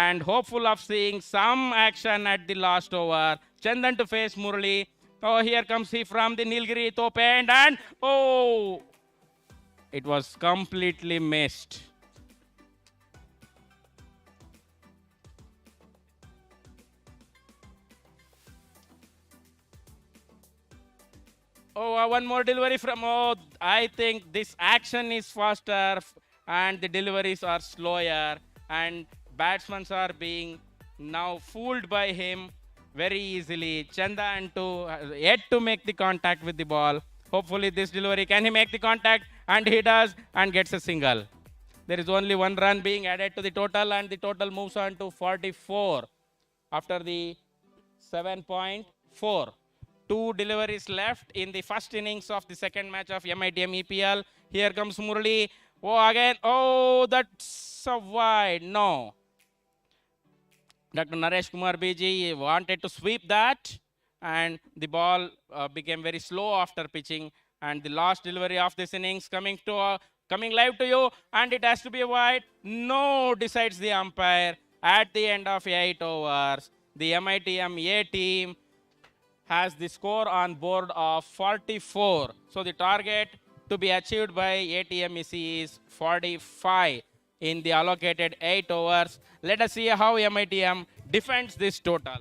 and hopeful of seeing some action at the last over. Chandan to face Murali. Here comes he from the Nilgiri top end, and it was completely missed. One more delivery from, I think this action is faster and the deliveries are slower, and batsmen are being now fooled by him. very easily. Chandan yet to make the contact with the ball. Hopefully this delivery, can he make the contact? And he does and gets a single. There is only one run being added to the total and the total moves on to 44 after the 7.4. Two deliveries left in the first innings of the second match of MITM EPL. Here comes Murali. Oh, again. Oh, that's a wide. No. Dr. Naresh Kumar BG wanted to sweep that, and the ball became very slow after pitching. And the last delivery of this innings coming live to you, and it has to be a wide. No, decides the umpire at the end of 8 overs. The MITM A team has the score on board of 44. So the target to be achieved by ATMEC is 45 in the allocated 8 overs. Let us see how MITM defends this total.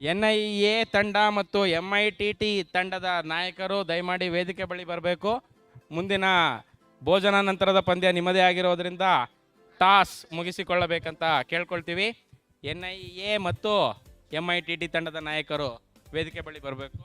NIA ತಂಡ ಮತ್ತು MITT ತಂಡದ ನಾಯಕರು ದಯಮಾಡಿ ವೇದಿಕೆ ಬಳಿ ಬರಬೇಕು. ಮುಂದಿನ ಭೋಜನ ನಂತರದ ಪಂದ್ಯ ನಿಮ್ಮದೇ ಆಗಿರೋದ್ರಿಂದ ಟಾಸ್ ಮುಗಿಸಿಕೊಳ್ಳಬೇಕಂತ ಕೇಳ್ಕೊಳ್ತೀವಿ. NIA ಮತ್ತು MITT ತಂಡದ ನಾಯಕರು ವೇದಿಕೆ ಬಳಿ ಬರಬೇಕು.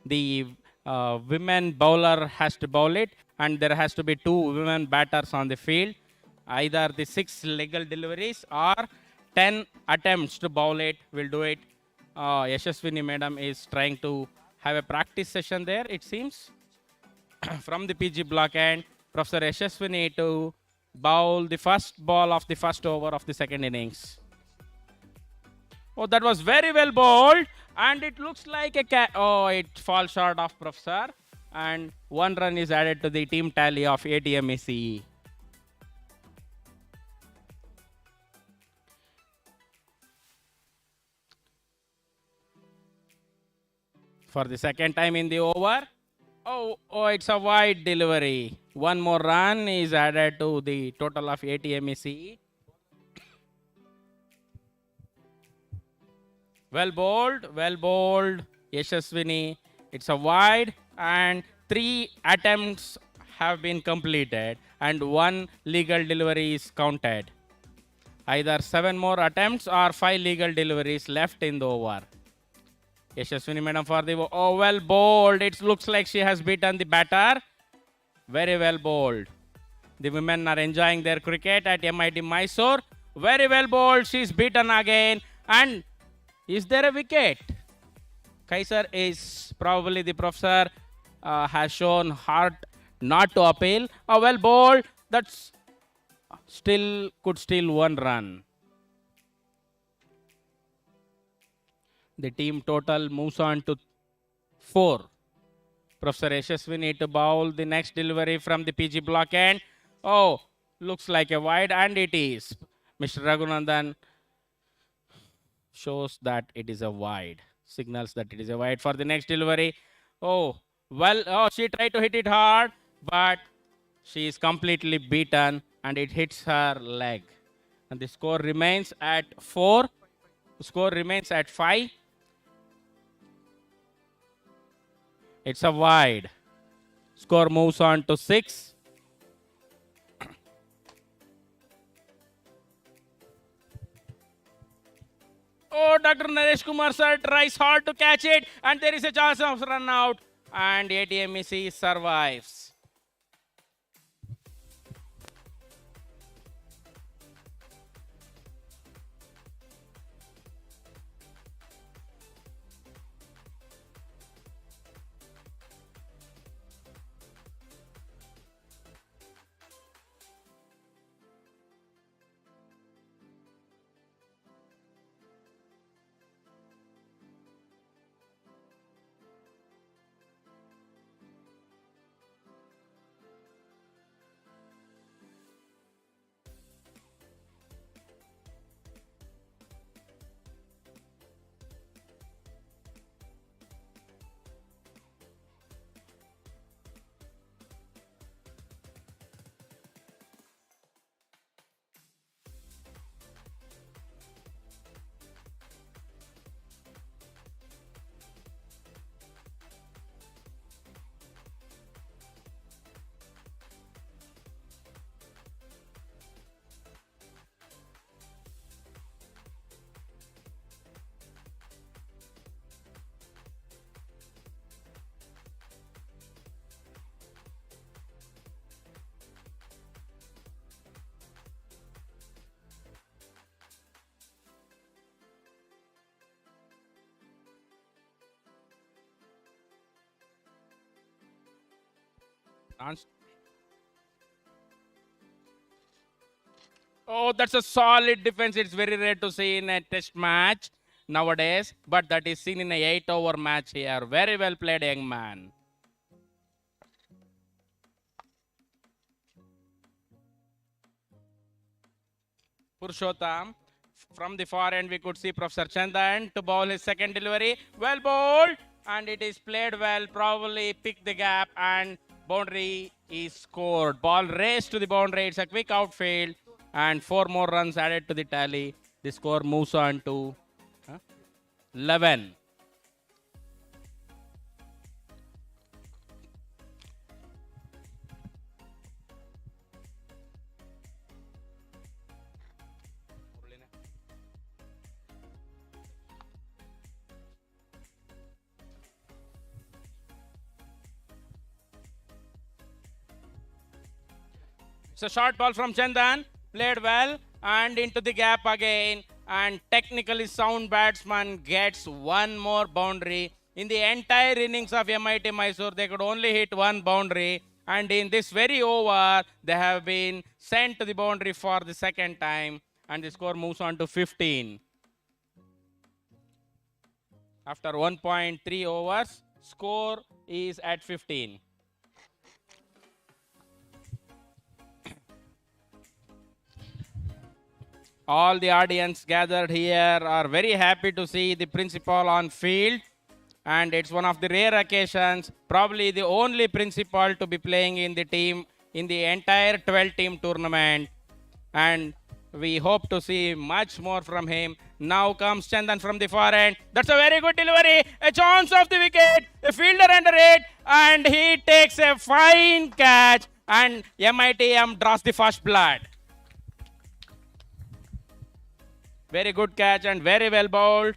the women bowler has to bowl it, and there has to be 2 women batters on the field. Either the 6 legal deliveries or 10 attempts to bowl it will do it. Yashaswini madam is trying to have a practice session there, it seems. From the PG block end, Professor Yashaswini to bowl the first ball of the first over of the second innings. Oh, that was very well bowled, and it looks like a oh, it falls short of Professor, and 1 run is added to the team tally of ATMACE. For the second time in the over, oh, it's a wide delivery. 1 more run is added to the total of ATMACE. Well bowled, Yashaswini. It's a wide, and 3 attempts have been completed, and 1 legal delivery is counted. Either 7 more attempts or 5 legal deliveries left in the over. Yashaswini madam for the, oh, well bowled. It looks like she has beaten the batter. Very well bowled. The women are enjoying their cricket at MIT Mysore. Very well bowled. She's beaten again. And is there a wicket? Kaiser is probably the Professor has shown heart not to appeal. Oh, well bowled. That's still could steal 1 run. The team total moves on to 4. Professor Yashaswini to bowl the next delivery from the PG block end. Oh, looks like a wide, and it is. Mr. Raghunandan shows that it is a wide. Signals that it is a wide for the next delivery. Oh, well, oh, she tried to hit it hard, but she is completely beaten, and it hits her leg. And the score remains at 4. The score remains at 5. It's a wide. Score moves on to 6. Oh, Dr. Naresh Kumar sir tries hard to catch it, and there is a chance of run out, and ATMACE survives. Oh, that's a solid defense. It's very rare to see in a test match nowadays, but that is seen in a 8-over match here. Very well played, young man. Purushottam. From the far end, we could see Professor Chandan to bowl his second delivery. Well bowled, and it is played well. Probably picked the gap, and boundary is scored. Ball raced to the boundary. It's a quick outfield, and 4 more runs added to the tally. The score moves on to 11. It's a short ball from Chandan, played well and into the gap again. And technically sound batsman gets one more boundary. In the entire innings of MIT Mysore, they could only hit one boundary. And in this very over, they have been sent to the boundary for the second time. And the score moves on to 15. After 1.3 overs, score is at 15. All the audience gathered here are very happy to see the principal on field. And it's one of the rare occasions, probably the only principal to be playing in the team in the entire 12-team tournament. And we hope to see much more from him. Now comes Chandan from the far end. That's a very good delivery. A chance of the wicket. A fielder under it. And he takes a fine catch. And MITM draws the first blood. Very good catch and very well bowled.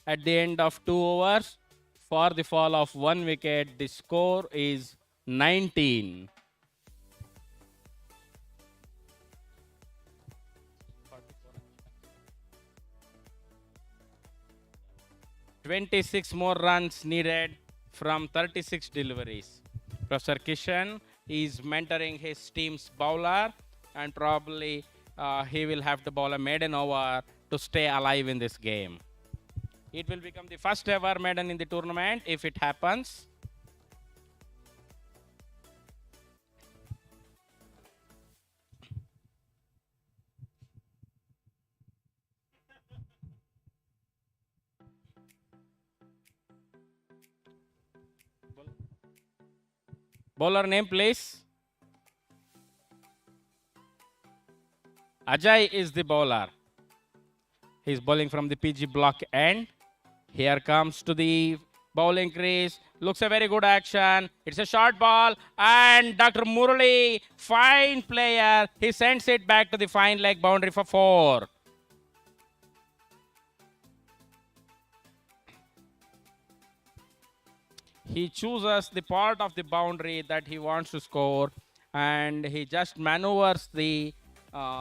At the end of 2 overs, for the fall of 1 wicket, the score is 19. "26 more runs needed from 36 deliveries. Professor Kishan is mentoring his team's bowler, and probably he will have to bowl a maiden over to stay alive in this game. It will become the first ever maiden in the tournament if it happens. Bowler name, please. Ajay is the bowler. He's bowling from the PG block end. Here comes to the bowling crease. Looks a very good action. It's a short ball. And Dr. Murali, fine player. He sends it back to the fine leg boundary for 4. He chooses the part of the boundary that he wants to score. And he just maneuvers the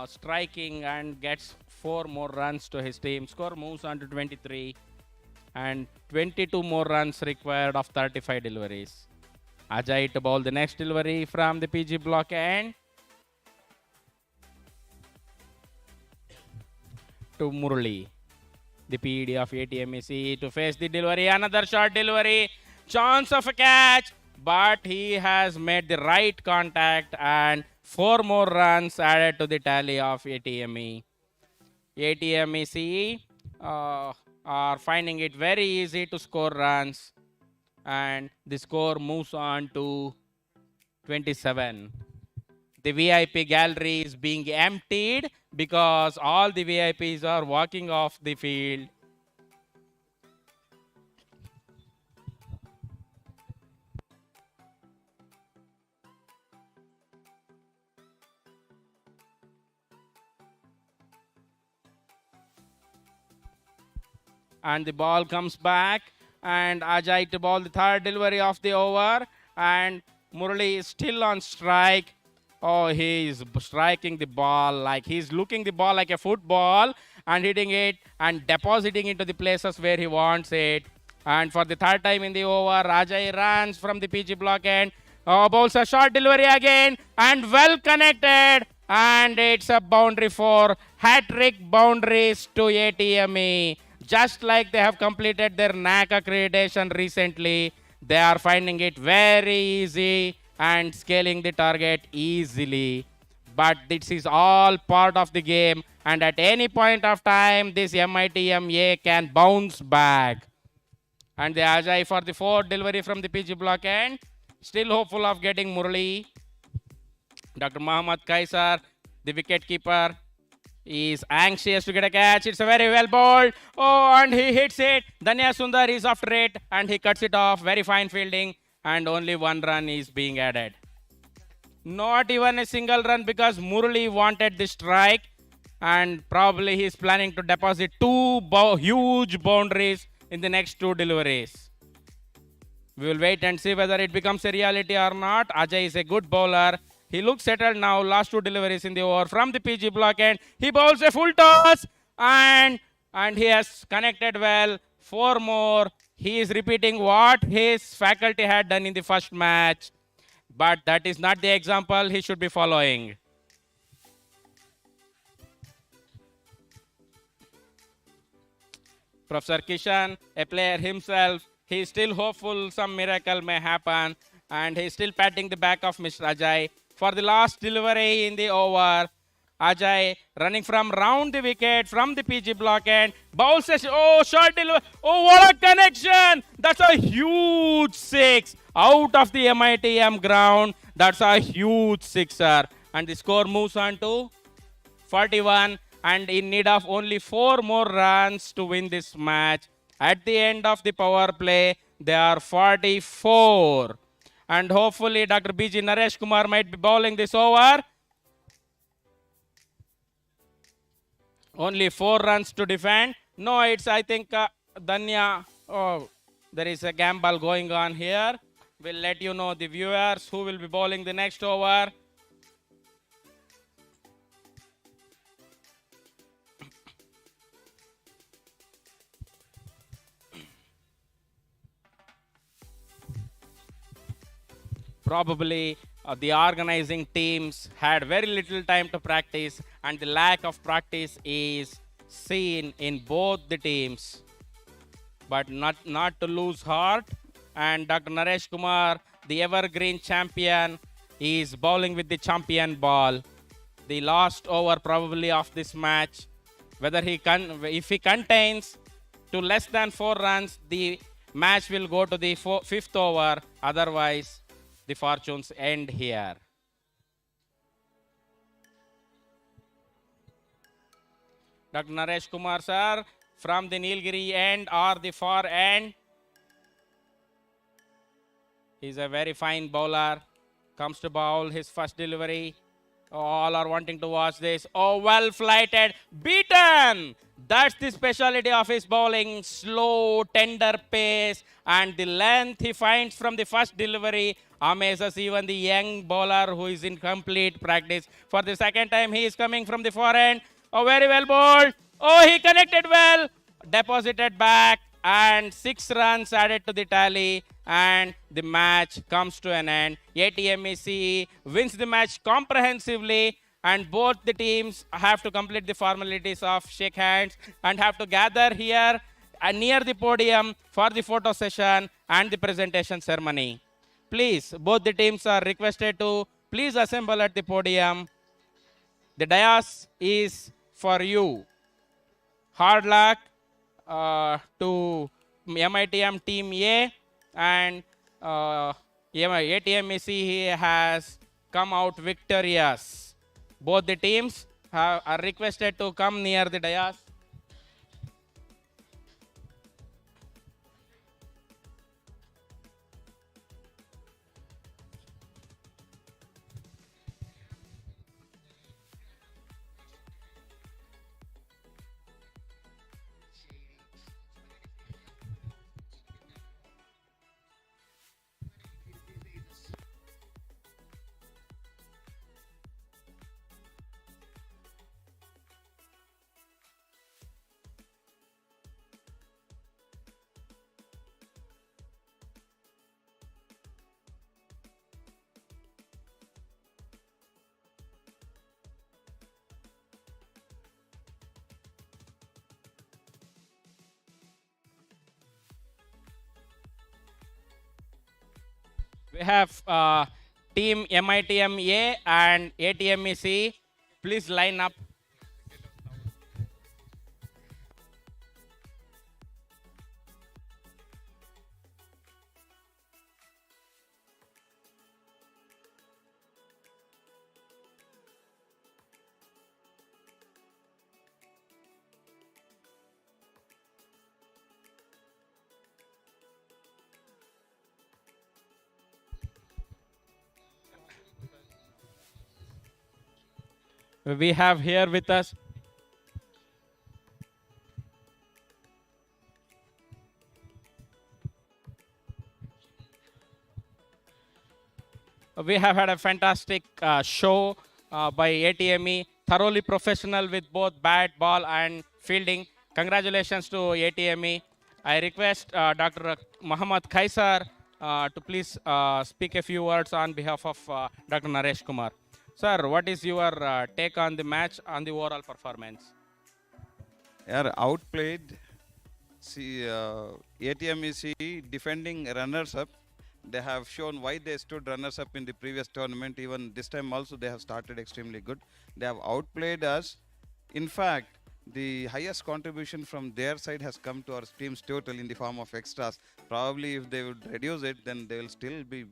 striking and gets 4 more runs to his team. Score moves on to 23. And 22 more runs required of 35 deliveries. Ajay to bowl the next delivery from the PG block end. To Murali, the PED of ATMEC, to face the delivery. Another short delivery. Chance of a catch. But he has made the right contact and 4 more runs added to the tally of ATME. ATME CE are finding it very easy to score runs, and the score moves on to 27. The VIP gallery is being emptied because all the VIPs are walking off the field. And the ball comes back, and Ajay to ball the third delivery of the over, and Murali is still on strike. Oh, he is striking the ball like he's looking the ball like a football and hitting it and depositing into the places where he wants it. And for the third time in the over, Ajay runs from the PG block end. Bowls a short delivery again and well connected. And it's a boundary for hat-trick boundaries to ATME. Just like they have completed their NAC accreditation recently, they are finding it very easy and scaling the target easily. But this is all part of the game, and at any point of time, this MITMA can bounce back. And the Ajay for the fourth delivery from the PG block end. Still hopeful of getting Murali. Dr. Muhammad Kaisar, the wicket keeper, is anxious to get a catch. It's a very well bowled. Oh, and he hits it. Danya Sundar is after it, and he cuts it off. Very fine fielding, and only 1 run is being added. Not even a single run because Murali wanted the strike, and probably he's planning to deposit 2 huge boundaries in the next 2 deliveries. We will wait and see whether it becomes a reality or not. Ajay is a good bowler. He looks settled now. Last 2 deliveries in the over from the PG block end. He bowls a full toss, and he has connected well. 4 more. He is repeating what his faculty had done in the first match. But that is not the example he should be following. Professor Kishan, a player himself, he is still hopeful some miracle may happen, and he is still patting the back of Mr. Ajay. For the last delivery in the over, Ajay running from round the wicket from the PG block end. Bowls a short delivery. Oh, what a connection! That's a huge 6 out of the MITM ground. That's a huge sixer. And the score moves on to 41, and in need of only 4 more runs to win this match. At the end of the power play, they are 44. And hopefully Dr. B.G. Naresh Kumar might be bowling this over. Only 4 runs to defend. No, it's, I think, Danya. Oh, there is a gamble going on here. We'll let you know, the viewers, who will be bowling the next over. Probably the organizing teams had very little time to practice, and the lack of practice is seen in both the teams. But not to lose heart, and Dr. Naresh Kumar, the evergreen champion, is bowling with the champion ball. The last over probably of this match, whether if he contains to less than 4 runs, the match will go to the 5th over. Otherwise, the fortunes end here. Dr. Naresh Kumar sir, from the Nilgiri end or the far end. He's a very fine bowler. Comes to bowl his first delivery. All are wanting to watch this. Oh, well flighted. Beaten! That's the specialty of his bowling. Slow, tender pace. And the length he finds from the first delivery amazes even the young bowler who is in complete practice. For the second time, he is coming from the forehand. Oh, very well bowled. Oh, he connected well. Deposited back. And 6 runs added to the tally. And the match comes to an end. ATMEC wins the match comprehensively. And both the teams have to complete the formalities of shake hands and have to gather here near the podium for the photo session and the presentation ceremony. Please, both the teams are requested to please assemble at the podium. The dais is for you. Hard luck to MITM Team A, and ATMEC has come out victorious. Both the teams are requested to come near the dais. We have team MITM A and ATMEC. Please line up. We have here with us we have had a fantastic show by ATME, thoroughly professional with both bat, ball and fielding. Congratulations to ATME. I request Dr. Muhammad Khaisar to please speak a few words on behalf of Dr. Naresh Kumar. Sir, what is your take on the match, on the overall performance? Are outplayed. See, ATMEC defending runners-up. They have shown why they stood runners-up in the previous tournament. Even this time also they have started extremely good. They have outplayed us. In fact, the highest contribution from their side has come to our team's total in the form of extras. Probably if they would reduce it, then they will still be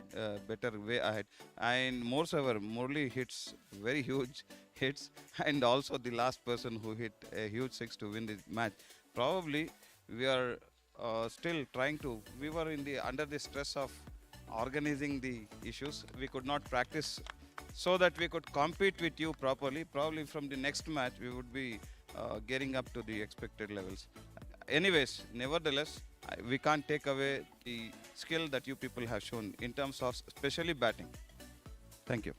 better way ahead. And moreover, Murli hits very huge hits, and also the last person who hit a huge six to win the match. Probably we are still trying to. We were under the stress of organizing the issues. We could not practice so that we could compete with you properly. Probably from the next match we would be getting up to the expected levels. Anyways, nevertheless, we can't take away the skill that you people have shown in terms of especially batting. Thank you.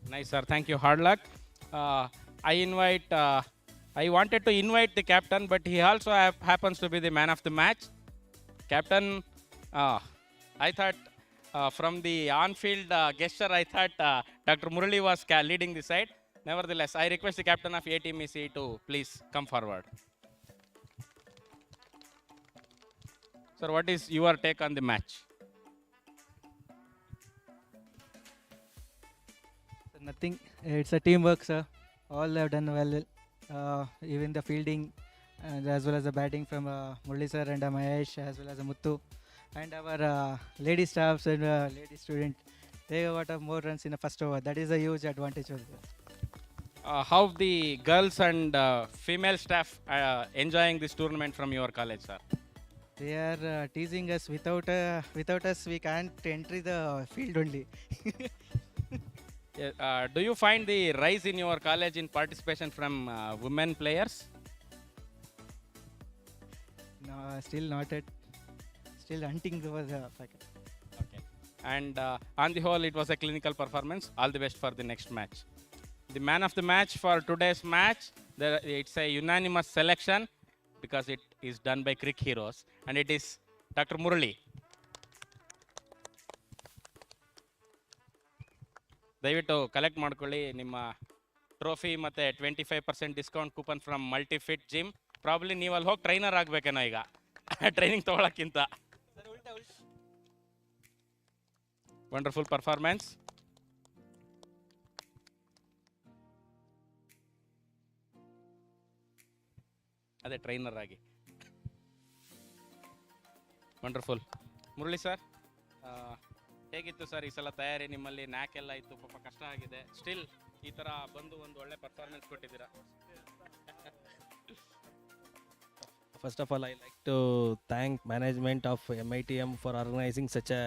Nice, sir. Thank you. Hard luck. I wanted to invite the captain, but he also happens to be the man of the match. Captain, I thought from the on-field gesture, I thought Dr. Murali was leading the side. Nevertheless, I request the captain of ATMEC to please come forward. Sir, what is your take on the match? Nothing. It's a teamwork, sir. All have done well. Even the fielding and as well as the batting from Murali sir and Mahesh as well as Muttu. And our lady staffs and lady student, they got more runs in the first over. That is a huge advantage. How the girls and female staff enjoying this tournament from your college, sir? They are teasing us. Without us, we can't enter the field only. Do you find the rise in your college in participation from women players? No, still not yet. Still hunting for the packet. Okay. And on the whole, it was a clinical performance. All the best for the next match. The man of the match for today's match, it's a unanimous selection because it is done by Crick Heroes, and it is Dr. Murali. ದಯವಿಟ್ಟು collect ಮಾಡ್ಕೊಳ್ಳಿ ನಿಮ್ಮ trophy ಮತ್ತು 25% discount coupon from Multifit gym. Probably ನೀವು ಅಲ್ಲಿ ಹೋಗಿ trainer ಆಗಬೇಕೇನೋ ಈಗ training ತೊಗೊಳಕ್ಕಿಂತ. Wonderful performance. ಅದೇ ಟ್ರೈನರ್ ಆಗಿ. ವಂಡರ್ಫುಲ್. ಮುರಳಿ ಸರ್, ಹೇಗಿತ್ತು ಸರ್ ಈ ಸಲ ತಯಾರಿ? ನಿಮ್ಮಲ್ಲಿ ನ್ಯಾಕ್ ಎಲ್ಲ ಇತ್ತು, ಪಾಪ ಕಷ್ಟ ಆಗಿದೆ, ಸ್ಟಿಲ್ ಈ ಥರ ಬಂದು ಒಂದು ಒಳ್ಳೆ ಪರ್ಫಾರ್ಮೆನ್ಸ್ ಕೊಟ್ಟಿದ್ದೀರಾ. First of all, I like to thank management of MITM for organizing such a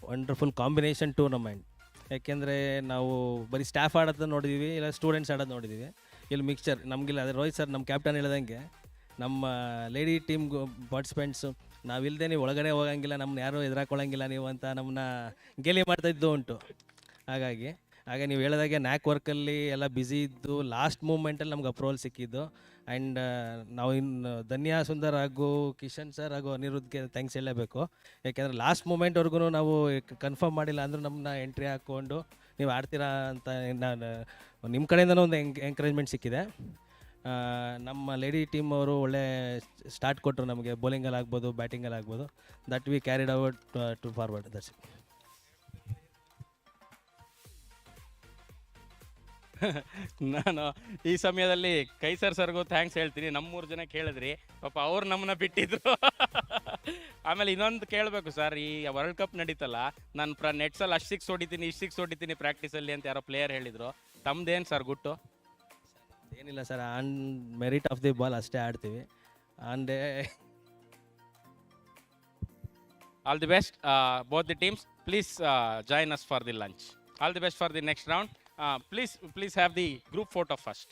wonderful combination tournament. ಯಾಕೆಂದರೆ ನಾವು ಬರೀ ಸ್ಟಾಫ್ ಆಡೋದು ನೋಡಿದ್ದೀವಿ, ಇಲ್ಲ ಸ್ಟೂಡೆಂಟ್ಸ್ ಆಡೋದು ನೋಡಿದ್ದೀವಿ. ಇಲ್ಲಿ ಮಿಕ್ಸ್ಚರ್ ನಮಗಿಲ್ಲ. ಅದೇ ರೋಹಿತ್ ಸರ್ ನಮ್ಮ ಕ್ಯಾಪ್ಟನ್ ಹೇಳ್ದಂಗೆ ನಮ್ಮ ಲೇಡಿ ಟೀಮ್ ಪಾರ್ಟಿಸಿಪೆಂಟ್ಸು ನಾವಿಲ್ಲದೆ ನೀವು ಒಳಗಡೆ ಹೋಗಂಗಿಲ್ಲ, ನಮ್ಮನ್ನ ಯಾರೂ ಎದುರಾಕೊಳ್ಳಂಗಿಲ್ಲ ನೀವು ಅಂತ ನಮ್ಮನ್ನ ಗೇಲಿ ಮಾಡ್ತಾಯಿದ್ದು ಉಂಟು. ಹಾಗೆ ನೀವು ಹೇಳಿದಾಗೆ ನ್ಯಾಕ್ ವರ್ಕಲ್ಲಿ ಎಲ್ಲ ಬ್ಯುಸಿ ಇದ್ದು ಲಾಸ್ಟ್ ಮೂಮೆಂಟಲ್ಲಿ ನಮ್ಗೆ ಅಪ್ರೂವಲ್ ಸಿಕ್ಕಿದ್ದು. ಆ್ಯಂಡ್ ನಾವು ಇನ್ನು ಧನ್ಯ ಸುಂದರ್ ಹಾಗೂ ಕಿಶನ್ ಸರ್ ಹಾಗೂ ಅನಿರುದ್ಧ್ಗೆ ಥ್ಯಾಂಕ್ಸ್ ಹೇಳಲೇಬೇಕು. ಯಾಕೆಂದರೆ ಲಾಸ್ಟ್ ಮೂಮೆಂಟ್ವರೆಗೂ ನಾವು ಕನ್ಫರ್ಮ್ ಮಾಡಿಲ್ಲ ಅಂದರೂ ನಮ್ಮನ್ನ ಎಂಟ್ರಿ ಹಾಕ್ಕೊಂಡು ನೀವು ಆಡ್ತೀರಾ ಅಂತ ನಾನು ನಿಮ್ಮ ಕಡೆಯಿಂದನೂ ಒಂದು ಎಂಕರೇಜ್ಮೆಂಟ್ ಸಿಕ್ಕಿದೆ. ನಮ್ಮ ಲೇಡಿ ಟೀಮ್ ಅವರು ಒಳ್ಳೆ ಸ್ಟಾರ್ಟ್ ಕೊಟ್ಟರು ನಮಗೆ, ಬೌಲಿಂಗಲ್ಲಿ ಆಗ್ಬೋದು, ಬ್ಯಾಟಿಂಗಲ್ಲಿ ಆಗ್ಬೋದು. That we carried out to forward. That's it. ನಾನು ಈ ಸಮಯದಲ್ಲಿ ಕೈಸರ್ ಸರ್ಗೂ ಥ್ಯಾಂಕ್ಸ್ ಹೇಳ್ತೀನಿ. ನಮ್ಮೂರು ಜನ ಕೇಳಿದ್ರಿ, ಪಾಪ ಅವ್ರು ನಮ್ಮನ್ನ ಬಿಟ್ಟಿದ್ರು. ಆಮೇಲೆ ಇನ್ನೊಂದು ಕೇಳಬೇಕು ಸರ್, ಈ ವರ್ಲ್ಡ್ ಕಪ್ ನಡೀತಲ್ಲ, ನಾನು ನೆಟ್ಸಲ್ಲಿ ಅಷ್ಟು ಸಿಕ್ಸ್ ಹೊಡಿತೀನಿ ಪ್ರಾಕ್ಟೀಸಲ್ಲಿ ಅಂತ ಯಾರೋ ಪ್ಲೇಯರ್ ಹೇಳಿದರು. ತಮ್ಮದೇನು ಸರ್ ಗುಟ್ಟು? ಏನಿಲ್ಲ sir, on merit of the ball ಅಷ್ಟೇ ಆಡ್ತೀವಿ. And all the best both the teams. Please join us for the lunch. All the best for the next round. Please have the group photo first.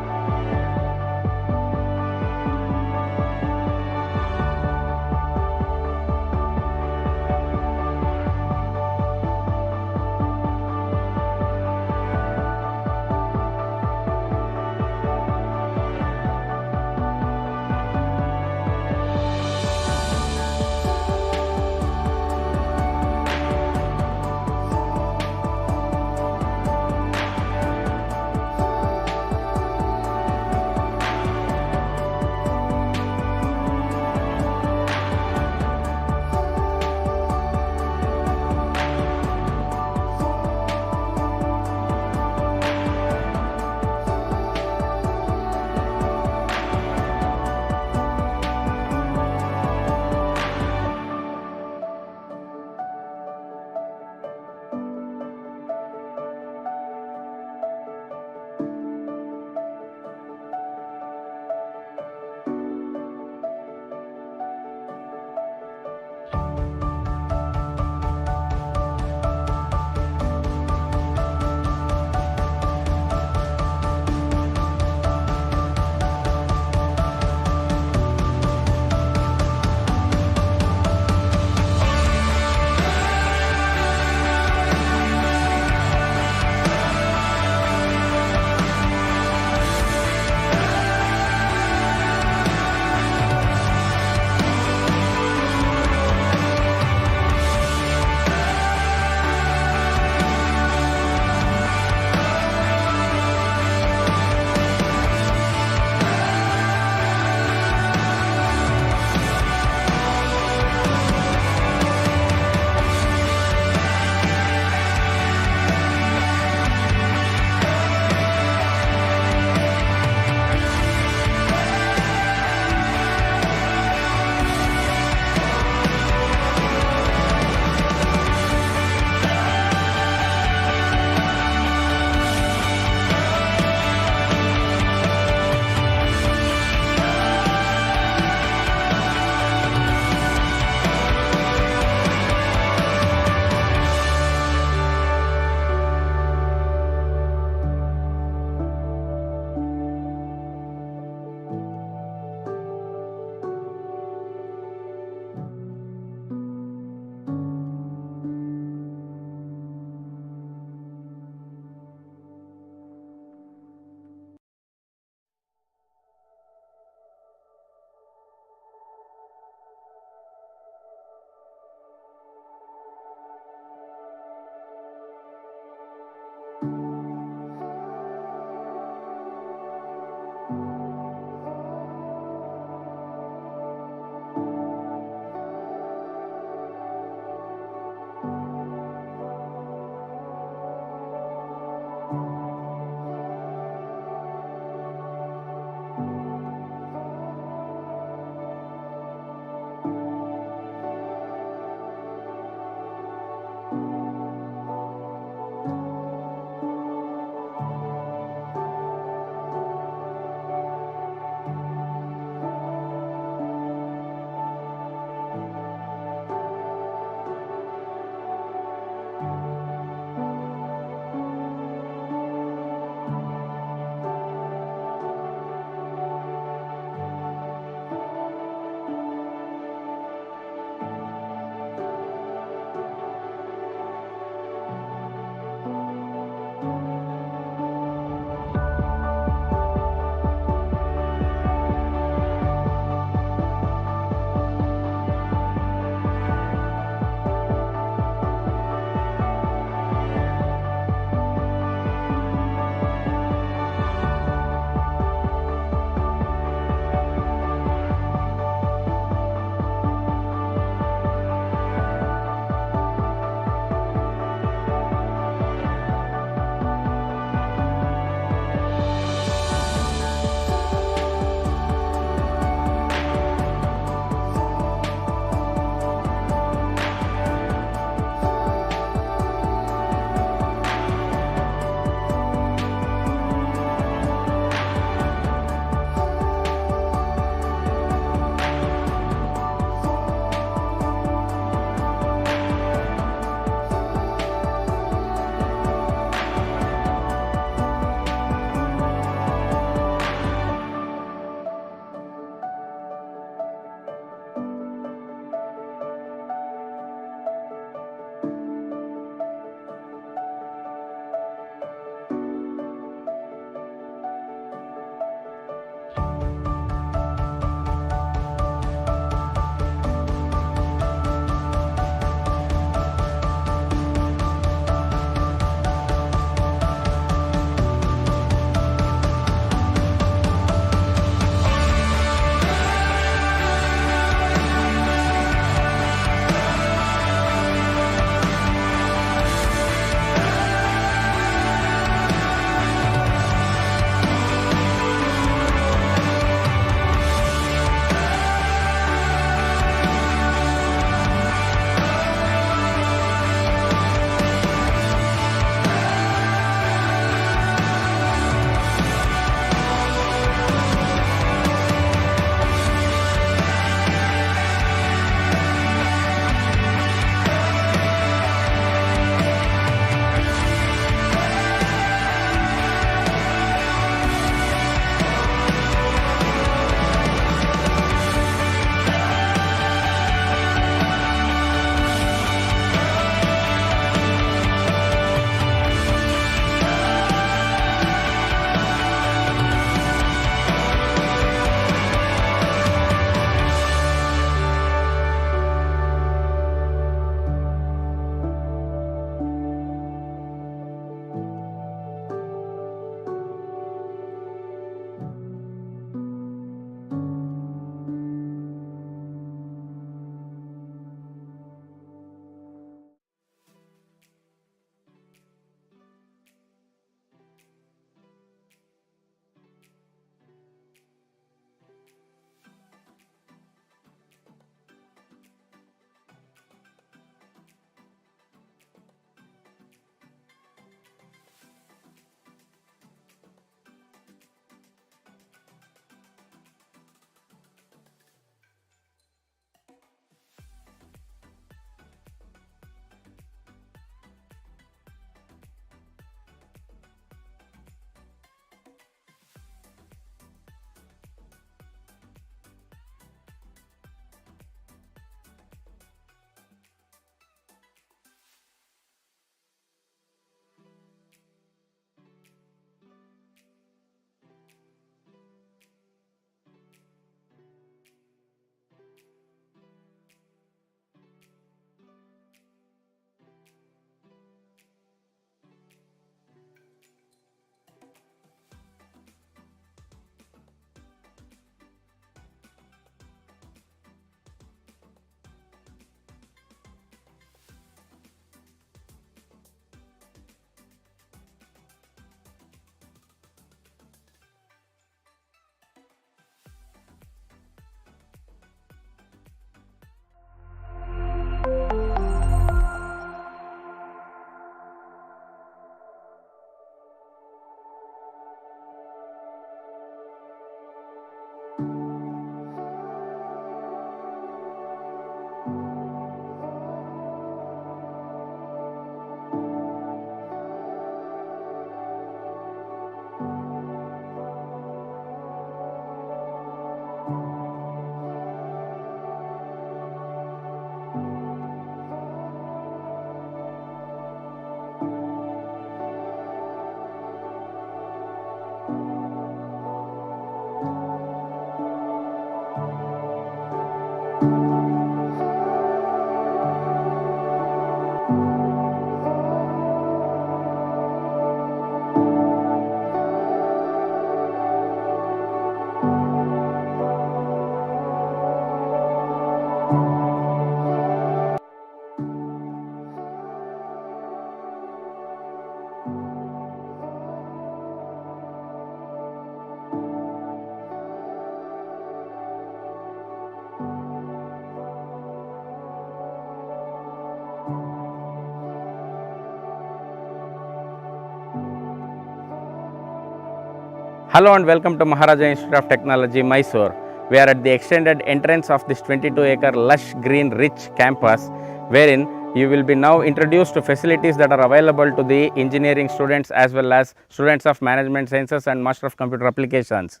Hello and welcome to Maharaja Institute of Technology, Mysore. We are at the extended entrance of this 22-acre lush, green, rich campus, wherein you will be now introduced to facilities that are available to the engineering students as well as students of management sciences and master of computer applications.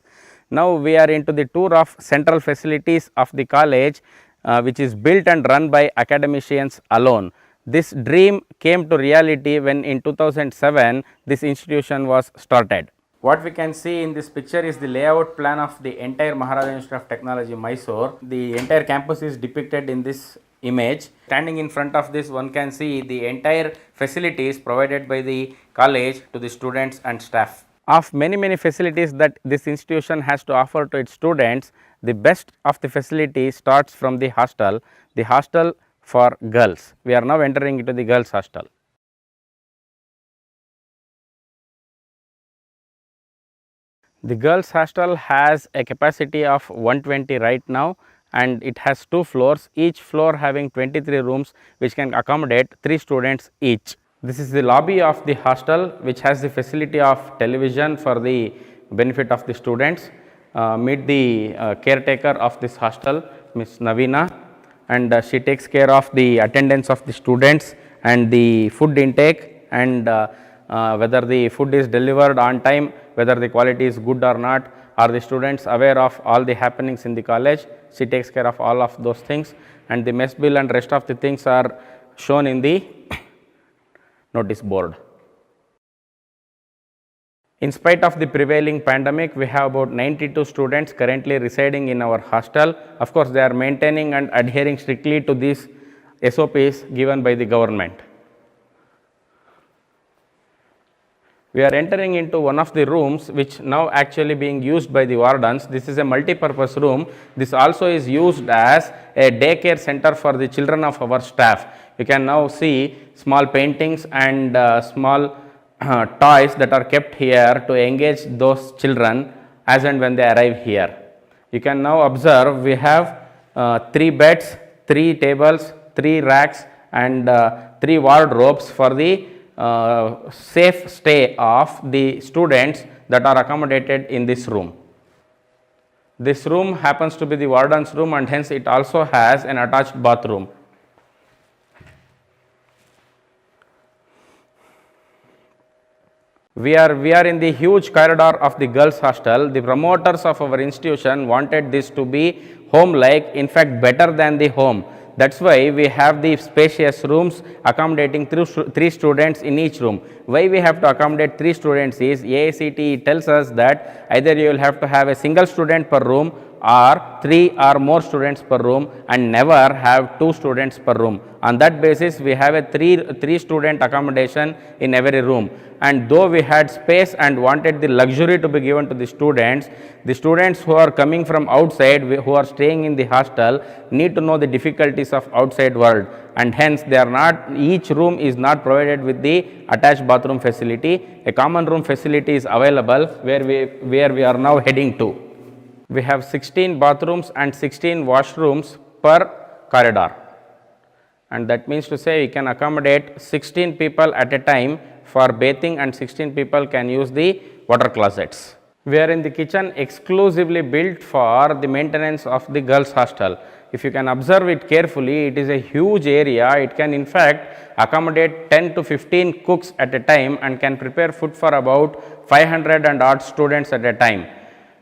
Now we are into the tour of central facilities of the college, which is built and run by academicians alone. This dream came to reality when in 2007 this institution was started. What we can see in this picture is the layout plan of the entire Maharaja Institute of Technology, Mysore. The entire campus is depicted in this image. Standing in front of this, one can see the entire facilities provided by the college to the students and staff. Of many facilities that this institution has to offer to its students, the best of the facility starts from the hostel for girls. We are now entering into the girls' hostel. The girls' hostel has a capacity of 120 right now, and it has 2 floors, each floor having 23 rooms which can accommodate 3 students each. This is the lobby of the hostel, which has the facility of television for the benefit of the students. Meet the caretaker of this hostel, Ms. Navina, and she takes care of the attendance of the students and the food intake, and whether the food is delivered on time, whether the quality is good or not. Are the students aware of all the happenings in the college? She takes care of all of those things, and the mess bill and rest of the things are shown in the notice board. In spite of the prevailing pandemic, we have about 92 students currently residing in our hostel. Of course, they are maintaining and adhering strictly to these SOPs given by the government. We are entering into one of the rooms which now actually being used by the wardens. This is a multi-purpose room. This also is used as a daycare center for the children of our staff. You can now see small paintings and small toys that are kept here to engage those children as and when they arrive here. You can now observe we have 3 beds, 3 tables, 3 racks, and 3 wardrobes for the safe stay of the students that are accommodated in this room. This room happens to be the warden's room, and hence it also has an attached bathroom. We are in the huge corridor of the girls' hostel. The promoters of our institution wanted this to be home-like, in fact better than the home. That's why we have the spacious rooms accommodating 3 students in each room. Why we have to accommodate 3 students is AICTE tells us that either you will have to have a single student per room or 3 or more students per room, and never have 2 students per room. On that basis, we have a 3 student accommodation in every room. And though we had space and wanted the luxury to be given to the students who are coming from outside, who are staying in the hostel, need to know the difficulties of outside world, and hence they are not, each room is not provided with the attached bathroom facility. A common room facility is available where we are now heading to. We have 16 bathrooms and 16 washrooms per corridor, and that means to say we can accommodate 16 people at a time for bathing, and 16 people can use the water closets. We are in the kitchen exclusively built for the maintenance of the girls' hostel. If you can observe it carefully, it is a huge area. It can in fact accommodate 10 to 15 cooks at a time and can prepare food for about 500 and odd students at a time.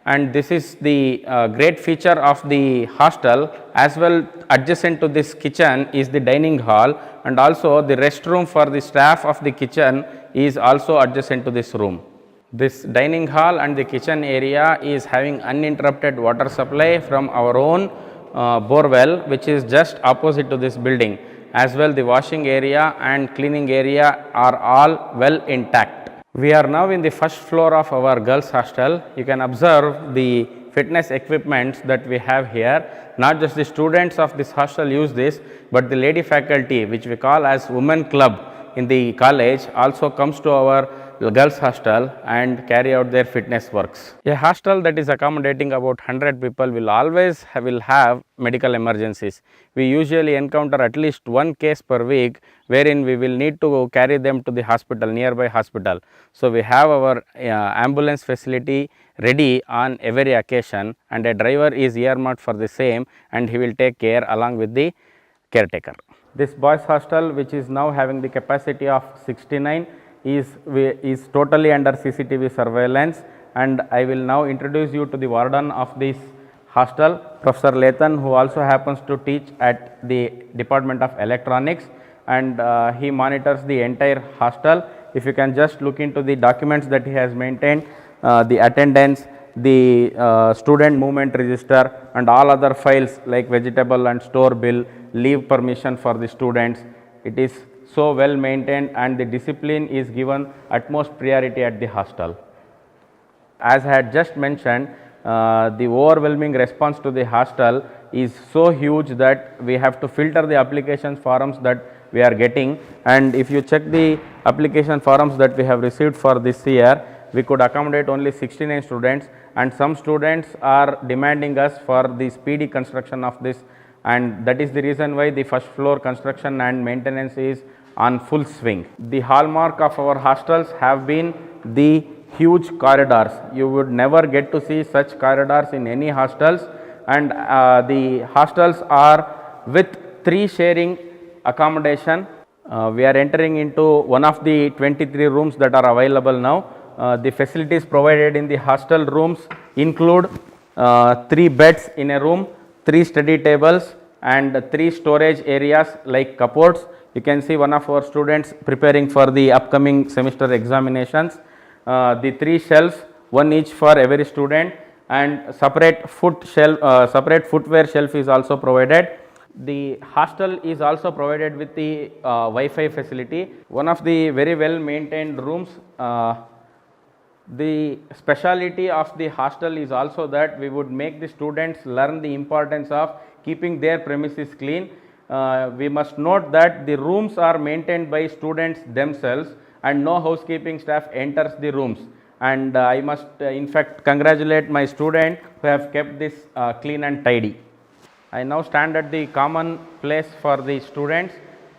And this is the great feature of the hostel. As well, adjacent to this kitchen is the dining hall, and also the restroom for the staff of the kitchen is also adjacent to this room. This dining hall and the kitchen area is having uninterrupted water supply from our own borewell, which is just opposite to this building. As well, the washing area and cleaning area are all well intact. We are now in the first floor of our girls' hostel. You can observe the fitness equipments that we have here. Not just the students of this hostel use this, but the lady faculty, which we call as women club in the college, also comes to our girls hostel and carry out their fitness works. A hostel that is accommodating about 100 people will have medical emergencies. We usually encounter at least one case per week wherein we will need to carry them to the hospital, nearby hospital. So we have our ambulance facility ready on every occasion, and a driver is earmarked for the same, and he will take care along with the caretaker. This boys hostel, which is now having the capacity of 69, is totally under CCTV surveillance, and I will now introduce you to the warden of this hostel, Professor Lathan, who also happens to teach at the Department of Electronics, and he monitors the entire hostel. If you can just look into the documents that he has maintained, the attendance, the student movement register, and all other files like vegetable and store bill, leave permission for the students. It is so well maintained, and the discipline is given utmost priority at the hostel. As I had just mentioned, the overwhelming response to the hostel is so huge that we have to filter the application forms that we are getting, and if you check the application forms that we have received for this year, we could accommodate only 69 students, and some students are demanding us for the speedy construction of this, and that is the reason why the first floor construction and maintenance is on full swing. The hallmark of our hostels have been the huge corridors. You would never get to see such corridors in any hostels, and the hostels are with 3 sharing accommodation. We are entering into one of the 23 rooms that are available now. The facilities provided in the hostel rooms include 3 beds in a room, 3 study tables, and 3 storage areas like cupboards. You can see one of our students preparing for the upcoming semester examinations. The 3 shelves, one each for every student, and separate footwear shelf is also provided. The hostel is also provided with the Wi-Fi facility. One of the very well maintained rooms. The speciality of the hostel is also that we would make the students learn the importance of keeping their premises clean. We must note that the rooms are maintained by students themselves, and no housekeeping staff enters the rooms, and I must in fact congratulate my student who have kept this clean and tidy. I now stand at the common place for the students.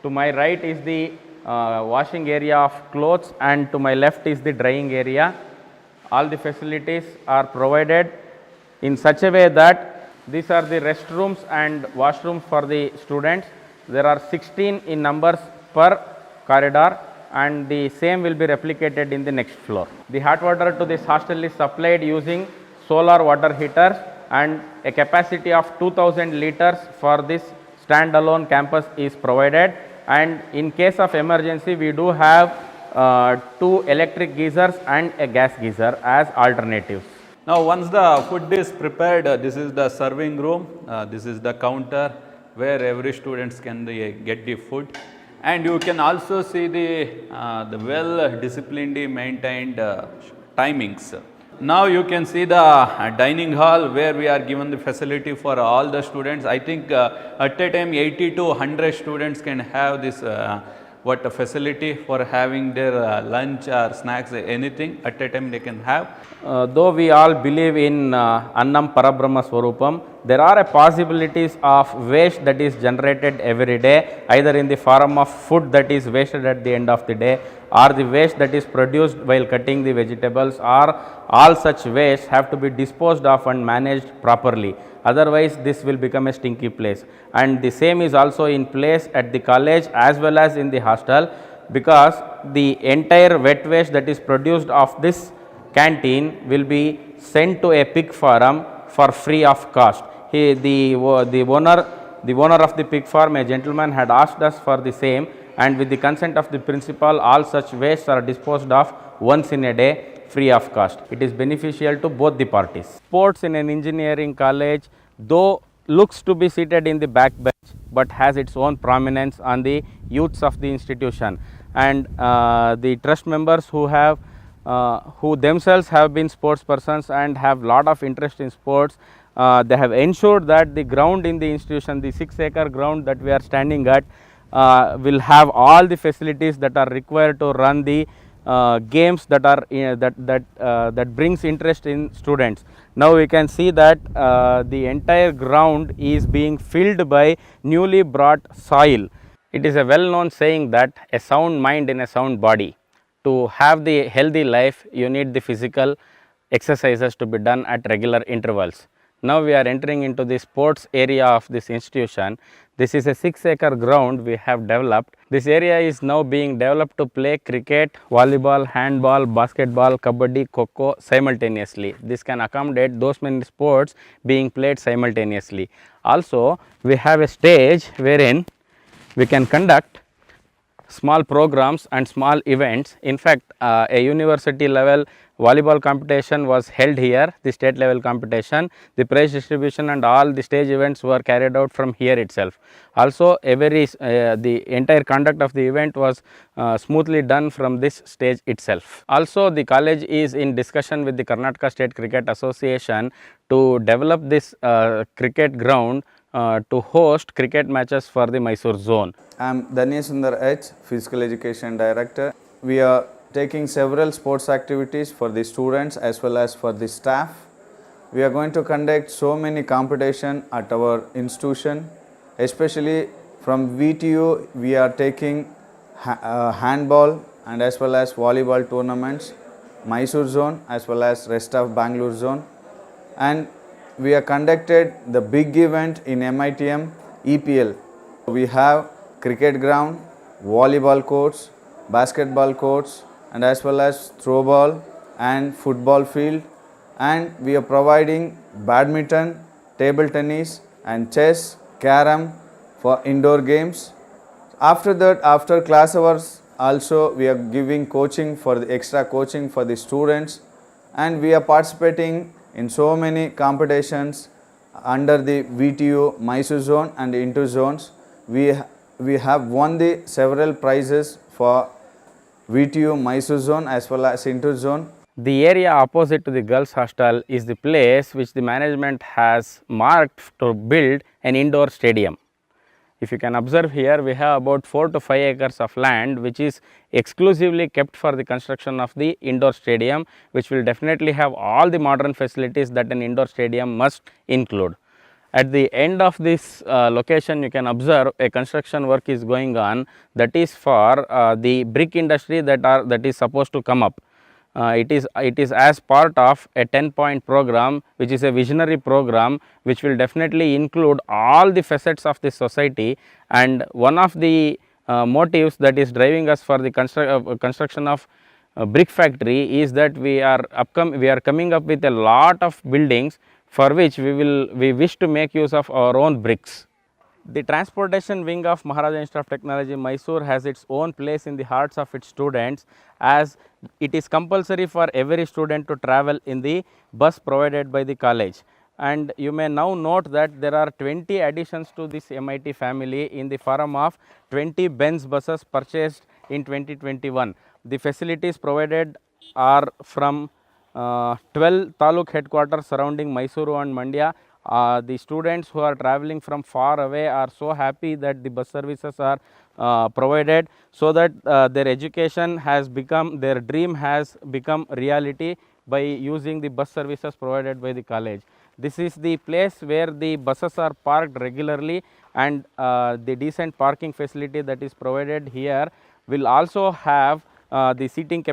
To my right is the washing area of clothes, and to my left is the drying area. All the facilities are provided in such a way that these are the restrooms and washrooms for the students. There are 16 in numbers per corridor, and the same will be replicated in the next floor. The hot water to this hostel is supplied using solar water heaters, and a capacity of 2000 liters for this standalone campus is provided, and in case of emergency we do have 2 electric geysers and a gas geyser as alternatives. Now once the food is prepared, this is the serving room, this is the counter where every students can get the food, and you can also see the well disciplined maintained timings. Now you can see the dining hall where we are given the facility for all the students. I think at a time 80 to 100 students can have this facility for having their lunch or snacks, anything at a time they can have. Though we all believe in Annam Parabrahma Swarupam, there are possibilities of waste that is generated every day, either in the form of food that is wasted at the end of the day, or the waste that is produced while cutting the vegetables, or all such waste have to be disposed of and managed properly. Otherwise, this will become a stinky place. And the same is also in place at the college as well as in the hostel, because the entire wet waste that is produced of this canteen will be sent to a pig farm for free of cost. The owner of the pig farm, a gentleman, had asked us for the same, and with the consent of the principal, all such wastes are disposed of once in a day free of cost. It is beneficial to both the parties. Sports in an engineering college, though looks to be seated in the back bench, but has its own prominence on the youths of the institution, and the trust members who themselves have been sports persons and have lot of interest in sports, they have ensured that the ground in the institution, the 6-acre ground that we are standing at, will have all the facilities that are required to run the games that are that brings interest in students. Now we can see that the entire ground is being filled by newly brought soil. It is a well known saying that a sound mind in a sound body. To have the healthy life, you need the physical exercises to be done at regular intervals. Now we are entering into the sports area of this institution. This is a 6-acre ground we have developed. This area is now being developed to play cricket, volleyball, handball, basketball, kabaddi, kho simultaneously. This can accommodate those many sports being played simultaneously. Also, we have a stage wherein we can conduct small programs and small events. In fact, a university level volleyball competition was held here, the state level competition. The prize distribution and all the stage events were carried out from here itself. Also, the entire conduct of the event was smoothly done from this stage itself. Also, the college is in discussion with the Karnataka State Cricket Association to develop this cricket ground to host cricket matches for the Mysore zone. I am Danyasundar H, Physical Education Director. We are taking several sports activities for the students as well as for the staff. We are going to conduct so many competitions at our institution, especially from VTU we are taking handball and as well as volleyball tournaments, Mysore zone as well as rest of Bangalore zone, and we have conducted the big event in Mitm EPL. We have cricket ground, volleyball courts, basketball courts and as well as throw ball and football field, and we are providing badminton, table tennis and chess, carom for indoor games. After that, after class hours also we are giving coaching for the extra coaching for the students, and we are participating in so many competitions under the VTU Mysore zone and inter zones. We have won the several prizes for VTU Mysore zone as well as inter zone. The area opposite to the girls hostel is the place which the management has marked to build an indoor stadium. If you can observe here, we have about 4 to 5 acres of land which is exclusively kept for the construction of the indoor stadium, which will definitely have all the modern facilities that an indoor stadium must include. At the end of this location, you can observe a construction work is going on, that is for the brick industry that is supposed to come up. It is as part of a 10-point program, which is a visionary program which will definitely include all the facets of the society, and one of the motives that is driving us for the construction of brick factory is that we are coming up with a lot of buildings for which we wish to make use of our own bricks. The transportation wing of Maharaja Institute of Technology, Mysore has its own place in the hearts of its students, as it is compulsory for every student to travel in the bus provided by the college. And you may now note that there are 20 additions to this MIT family in the form of 20 Benz buses purchased in 2021. The facilities provided are from 12 taluk headquarters surrounding Mysuru and Mandya. The students who are traveling from far away are so happy that the bus services are provided, so that their education has become, their dream has become reality by using the bus services provided by the college. This is the place where the buses are parked regularly, and the decent parking facility that is provided here will also have the seating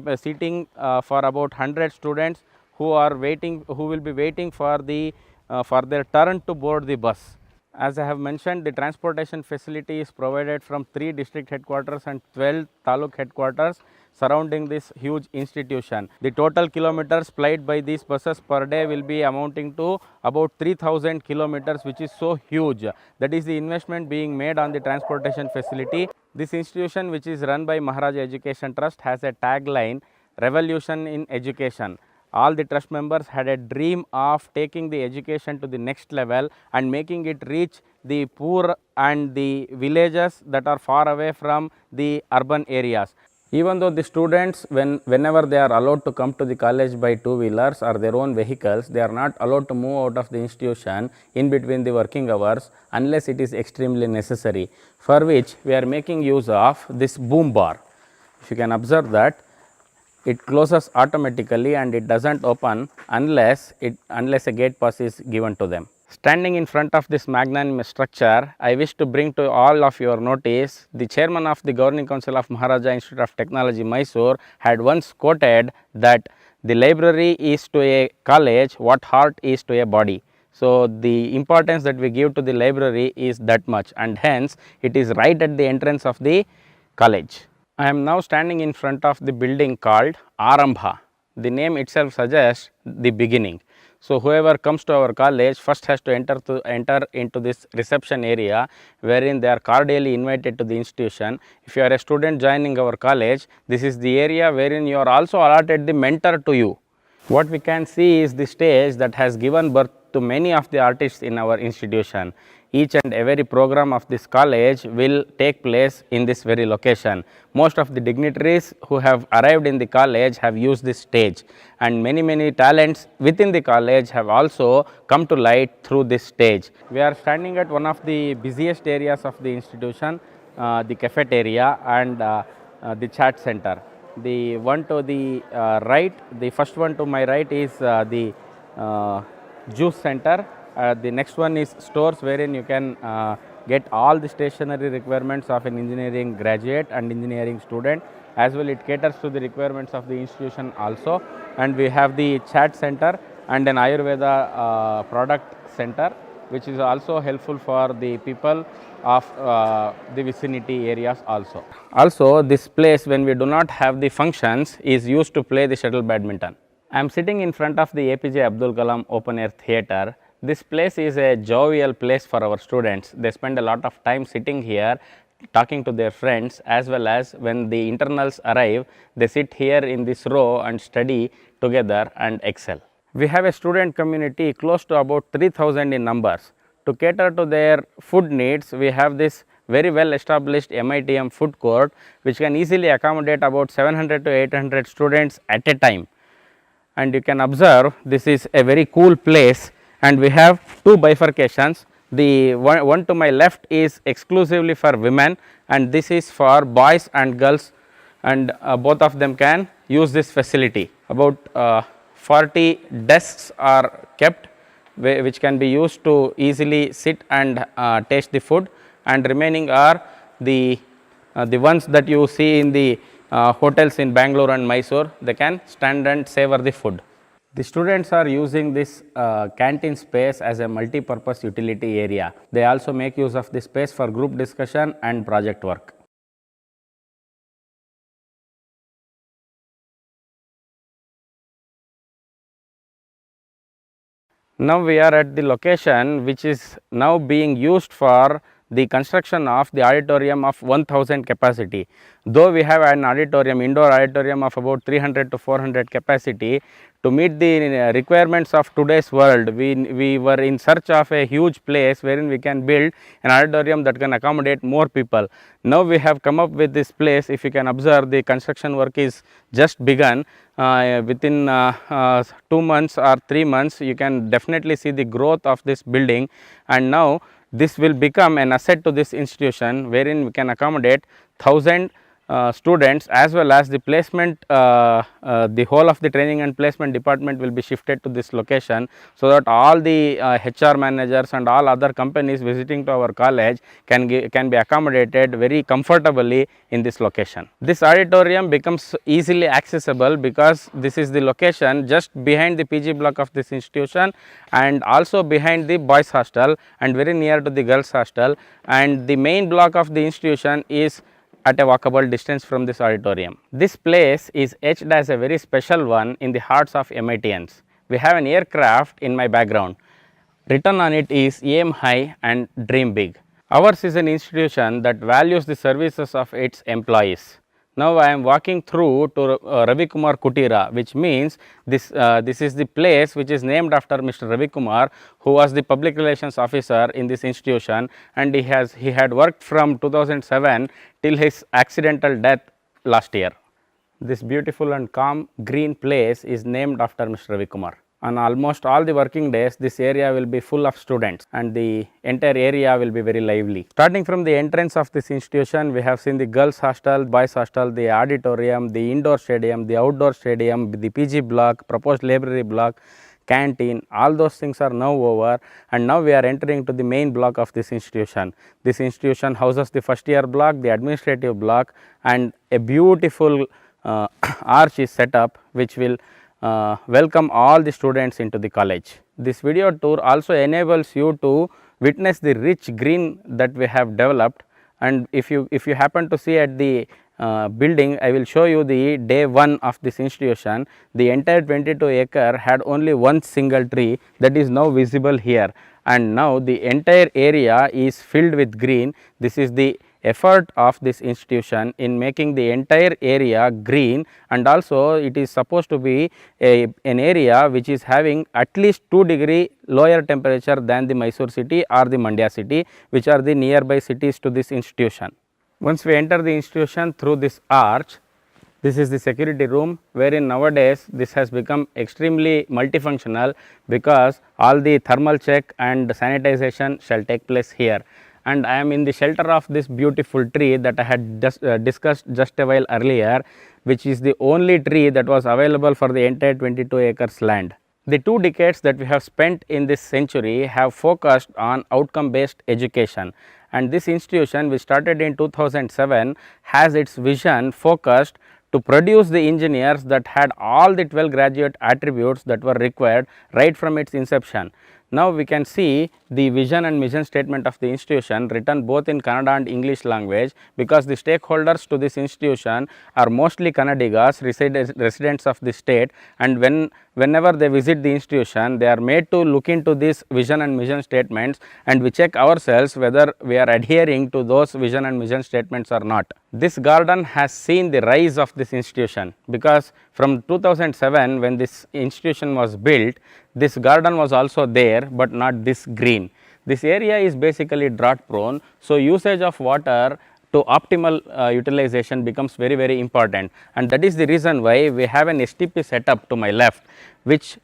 for about 100 students who will be waiting for their turn to board the bus. As I have mentioned, the transportation facility is provided from 3 district headquarters and 12 taluk headquarters surrounding this huge institution. The total kilometers plied by these buses per day will be amounting to about 3000 kilometers, which is so huge. That is the investment being made on the transportation facility. This institution, which is run by Maharaja Education Trust, has a tagline, "Revolution in Education." All the trust members had a dream of taking the education to the next level and making it reach the poor and the villages that are far away from the urban areas. Even though the students, whenever they are allowed to come to the college by two-wheelers or their own vehicles, they are not allowed to move out of the institution in between the working hours unless it is extremely necessary, for which we are making use of this boom bar. If you can observe that, it closes automatically and it doesn't open unless a gate pass is given to them. Standing in front of this magnanimous structure, I wish to bring to all of your notice the chairman of the Governing Council of Maharaja Institute of Technology, Mysore, had once quoted that the library is to a college what heart is to a body. So, the importance that we give to the library is that much, and hence it is right at the entrance of the college. I am now standing in front of the building called Arambha. The name itself suggests the beginning. So, whoever comes to our college first has to enter into this reception area, wherein they are cordially invited to the institution. If you are a student joining our college, this is the area wherein you are also allotted the mentor to you. What we can see is the stage that has given birth to many of the artists in our institution. Each and every program of this college will take place in this very location. Most of the dignitaries who have arrived in the college have used this stage, and many talents within the college have also come to light through this stage. We are standing at one of the busiest areas of the institution, the cafeteria and the chat center. The one to the right, the first one to my right is the juice center. The next one is stores, wherein you can get all the stationery requirements of an engineering graduate and engineering student, as well it caters to the requirements of the institution also. And we have the chat center and an Ayurveda product center, which is also helpful for the people of the vicinity areas also. Also, this place, when we do not have the functions, is used to play the shuttle badminton. I am sitting in front of the APJ Abdul Kalam Open Air Theatre. This place is a jovial place for our students. They spend a lot of time sitting here, talking to their friends, as well as when the internals arrive, they sit here in this row and study together and excel. We have a student community close to about 3,000 in numbers. To cater to their food needs, we have this very well established MITM food court, which can easily accommodate about 700 to 800 students at a time. And you can observe this is a very cool place, and we have two bifurcations. The one to my left is exclusively for women, and this is for boys and girls, and both of them can use this facility. About 40 desks are kept, which can be used to easily sit and taste the food, and remaining are the ones that you see in the hotels in Bangalore and Mysore. They can stand and savor the food. The students are using this canteen space as a multi-purpose utility area. They also make use of this space for group discussion and project work. Now we are at the location which is now being used for the construction of the auditorium of 1000 capacity. Though we have an auditorium, indoor auditorium of about 300 to 400 capacity, to meet the requirements of today's world, we were in search of a huge place wherein we can build an auditorium that can accommodate more people. Now we have come up with this place. If you can observe, the construction work is just begun. Within 2 months or 3 months, you can definitely see the growth of this building, and now this will become an asset to this institution, wherein we can accommodate 1000 students, as well as the placement, the whole of the training and placement department will be shifted to this location, so that all the HR managers and all other companies visiting to our college can be accommodated very comfortably in this location. This auditorium becomes easily accessible because this is the location just behind the PG block of this institution, and also behind the boys hostel, and very near to the girls hostel, and the main block of the institution is at a walkable distance from this auditorium. This place is etched as a very special one in the hearts of MITians. We have an aircraft in my background. Written on it is aim high and dream big. Ours is an institution that values the services of its employees. Now I am walking through to Ravi Kumar Kutira, which means this is the place which is named after Mr. Ravi Kumar, who was the public relations officer in this institution, and he had worked from 2007 till his accidental death last year. This beautiful and calm green place is named after Mr. Ravi Kumar. On almost all the working days, this area will be full of students and the entire area will be very lively. Starting from the entrance of this institution, we have seen the girls hostel, boys hostel, the auditorium, the indoor stadium, the outdoor stadium, the PG block, proposed library block, canteen, all those things are now over, and now we are entering to the main block of this institution. This institution houses the first year block, the administrative block, and a beautiful arch is set up which will welcome all the students into the college. This video tour also enables you to witness the rich green that we have developed, and if you happen to see at the building, I will show you the day 1 of this institution. The entire 22 acre had only one single tree that is now visible here, and now the entire area is filled with green. This is the effort of this institution in making the entire area green, and also it is supposed to be an area which is having at least 2 degree lower temperature than the Mysore city or the Mandya city, which are the nearby cities to this institution. Once we enter the institution through this arch, this is the security room, wherein nowadays this has become extremely multifunctional because all the thermal check and sanitization shall take place here. And I am in the shelter of this beautiful tree that I had just discussed just a while earlier, which is the only tree that was available for the entire 22 acres land. The 2 decades that we have spent in this century have focused on outcome based education, and this institution, which started in 2007, has its vision focused to produce the engineers that had all the 12 graduate attributes that were required right from its inception. Now we can see the vision and mission statement of the institution written both in Kannada and English language, because the stakeholders to this institution are mostly Kannadigas, residents of the state, and whenever they visit the institution, they are made to look into this vision and mission statements, and we check ourselves whether we are adhering to those vision and mission statements or not. This garden has seen the rise of this institution, because from 2007 when this institution was built, this garden was also there, but not this green. This area is basically drought prone, so usage of water to optimal utilization becomes very important, and that is the reason why we have an STP setup to my left, which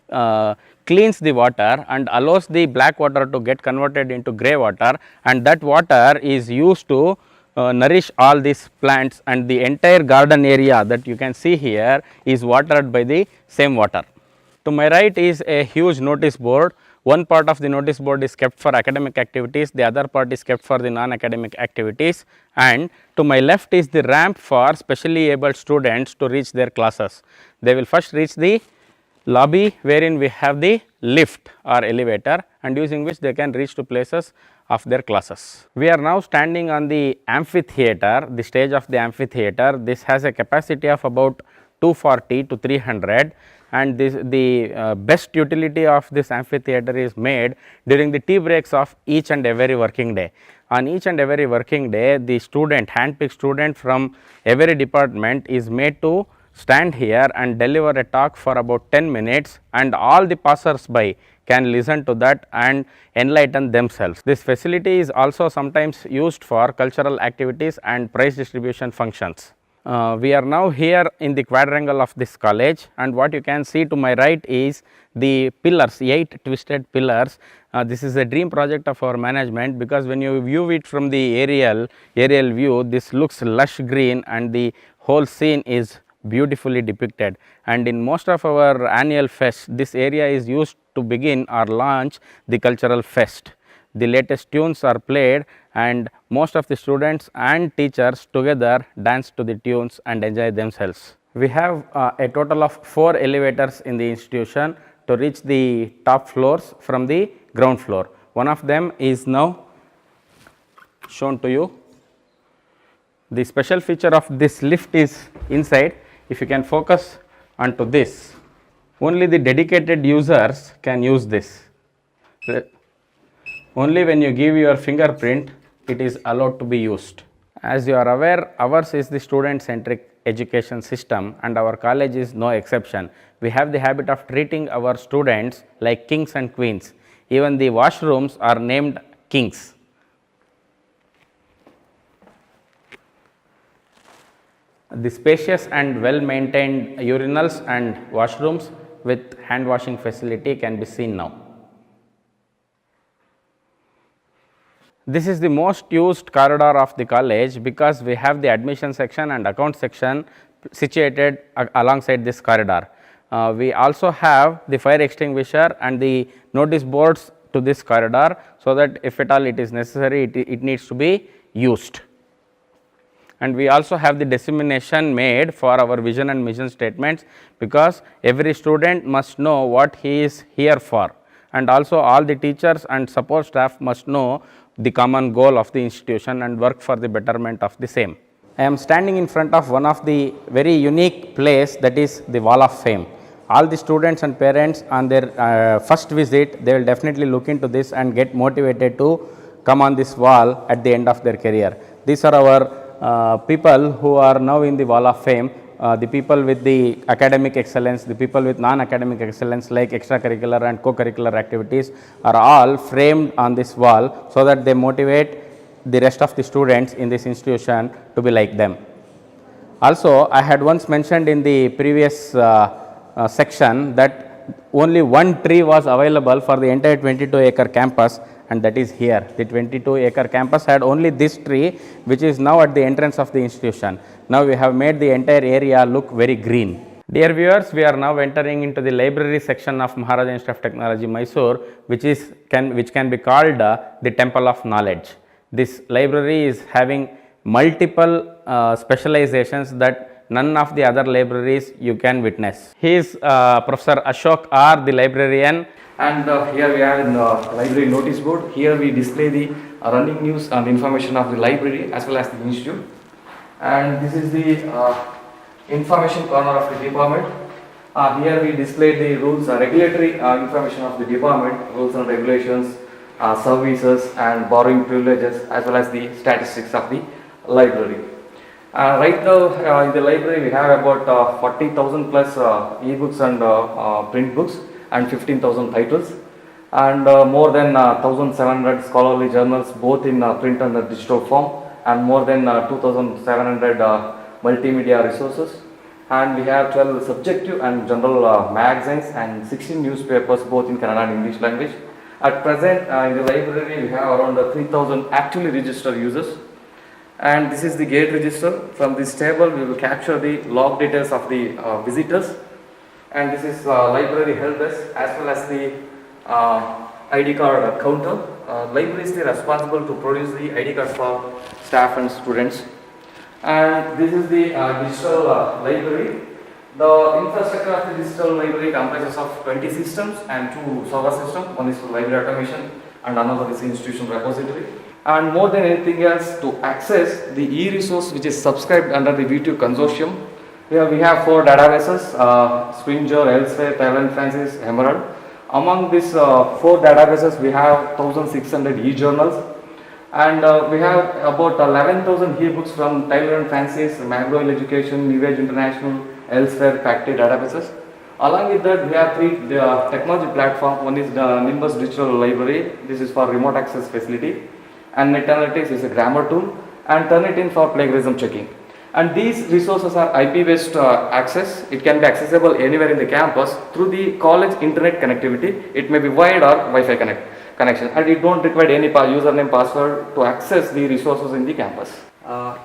cleans the water and allows the black water to get converted into grey water, and that water is used to nourish all these plants, and the entire garden area that you can see here is watered by the same water. To my right is a huge notice board. One part of the notice board is kept for academic activities, the other part is kept for the non-academic activities, and to my left is the ramp for specially abled students to reach their classes. They will first reach the lobby, wherein we have the lift or elevator, and using which they can reach to places of their classes. We are now standing on the amphitheater, the stage of the amphitheater. This has a capacity of about 240 to 300, and the best utility of this amphitheater is made during the tea breaks of each and every working day. On each and every working day, the student, hand-picked student from every department is made to stand here and deliver a talk for about 10 minutes, and all the passers-by can listen to that and enlighten themselves. This facility is also sometimes used for cultural activities and prize distribution functions. We are now here in the quadrangle of this college, and what you can see to my right is the pillars, 8 twisted pillars. This is a dream project of our management, because when you view it from the aerial view, this looks lush green and the whole scene is beautifully depicted. And in most of our annual fests, this area is used to begin or launch the cultural fest. The latest tunes are played, and most of the students and teachers together dance to the tunes and enjoy themselves. We have a total of 4 elevators in the institution to reach the top floors from the ground floor. One of them is now shown to you. The special feature of this lift is inside. If you can focus onto this, only the dedicated users can use this. Only when you give your fingerprint, it is allowed to be used. As you are aware, ours is the student-centric education system, and our college is no exception. We have the habit of treating our students like kings and queens. Even the washrooms are named kings. The spacious and well-maintained urinals and washrooms with hand washing facility can be seen now. This is the most used corridor of the college because we have the admission section and account section situated alongside this corridor. We also have the fire extinguisher and the notice boards to this corridor, so that if at all it is necessary, it needs to be used. And we also have the dissemination made for our vision and mission statements, because every student must know what he is here for, and also all the teachers and support staff must know the common goal of the institution and work for the betterment of the same. I am standing in front of one of the very unique place, that is the Wall of Fame. All the students and parents on their first visit, they will definitely look into this and get motivated to come on this wall at the end of their career. These are our people who are now in the Wall of Fame, the people with the academic excellence, the people with non-academic excellence like extracurricular and co-curricular activities are all framed on this wall, so that they motivate the rest of the students in this institution to be like them. Also, I had once mentioned in the previous section that only one tree was available for the entire 22-acre campus, and that is here. The 22-acre campus had only this tree, which is now at the entrance of the institution. Now we have made the entire area look very green. Dear viewers, we are now entering into the library section of Maharaja Institute of Technology, Mysore, which can be called the Temple of Knowledge. This library is having multiple specializations that none of the other libraries you can witness. He is Professor Ashok R, the librarian. And here we are in the library notice board. Here we display the running news and information of the library as well as the institute. And this is the information corner of the department. Here we display the rules, regulatory information of the department, rules and regulations, services and borrowing privileges, as well as the statistics of the library. Right now in the library we have about 40,000 plus e-books and print books and 15,000 titles, and more than 1,700 scholarly journals, both in print and digital form, and more than 2,700 multimedia resources, and we have 12 subjective and general magazines and 16 newspapers, both in Kannada and English language. At present in the library we have around 3,000 actually registered users. And this is the gate register. From this table we will capture the log details of the visitors, and this is library help desk as well as the ID card counter. Library is responsible to produce the ID cards for staff and students. And this is the digital library. The infrastructure of the digital library comprises of 20 systems and 2 server systems. One is for library automation and another is institution repository. And more than anything else, to access the e-resource which is subscribed under the V2 consortium, here we have 4 databases, Springer, Elsewhere, Thailand Francis, Emerald. Among these 4 databases we have 1,600 e-journals, and we have about 11,000 e-books from Thailand Francis, McGraw Education, New Age International, Elsewhere, Factory databases. Along with that we have 3 technology platforms. One is the Nimbus Digital Library, this is for remote access facility, and Net Analytics is a grammar tool, and Turnitin for plagiarism checking. And these resources are IP based access. It can be accessible anywhere in the campus through the college internet connectivity. It may be wired or Wi-Fi connection, and it don't require any username password to access the resources in the campus.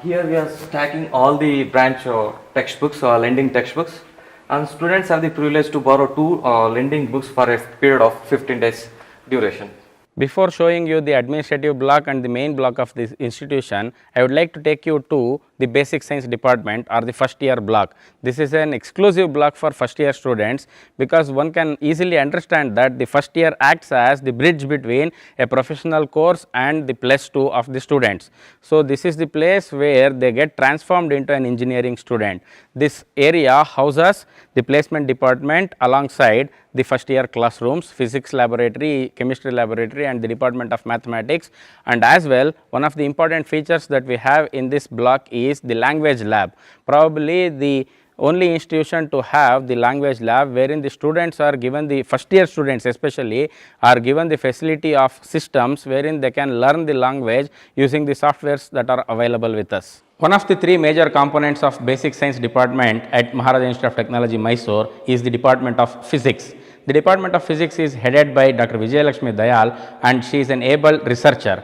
Here we are stacking all the branch textbooks or lending textbooks, and students have the privilege to borrow 2 lending books for a period of 15 days duration. Before showing you the administrative block and the main block of this institution, I would like to take you to the basic science department or the first year block. This is an exclusive block for first year students, because one can easily understand that the first year acts as the bridge between a professional course and the +2 of the students. So this is the place where they get transformed into an engineering student. This area houses the placement department alongside the first year classrooms, physics laboratory, chemistry laboratory and the department of mathematics. And as well, one of the important features that we have in this block is the language lab. Probably the only institution to have the language lab, wherein the students are given, the first year students especially are given the facility of systems wherein they can learn the language using the softwares that are available with us. One of the three major components of basic science department at Maharaja Institute of Technology, Mysore is the Department of Physics. The Department of Physics is headed by Dr. Vijayalakshmi Dayal, and she is an able researcher.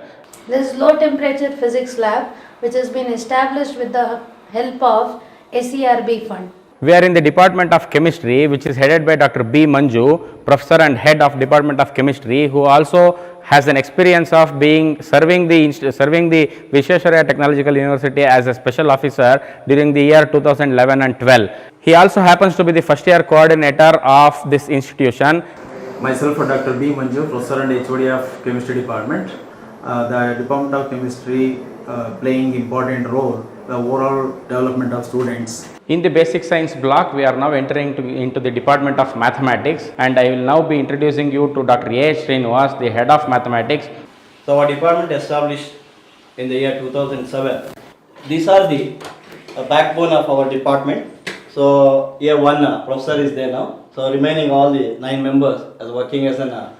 This low temperature physics lab, which has been established with the help of SERB fund. We are in the Department of Chemistry, which is headed by Dr. B. Manju, Professor and Head of Department of Chemistry, who also has an experience of serving the Visvesvaraya Technological University as a special officer during the year 2011 and 12. He also happens to be the first year coordinator of this institution. Myself, Dr. B. Manju, Professor and HOD of Chemistry Department. The Department of Chemistry playing important role the overall development of students. In the basic science block, we are now entering into the Department of Mathematics, and I will now be introducing you to Dr. A. Srinivas, the Head of Mathematics. So our department established in the year 2007. These are the backbone of our department. So here one professor is there now. So remaining all the 9 members as working as an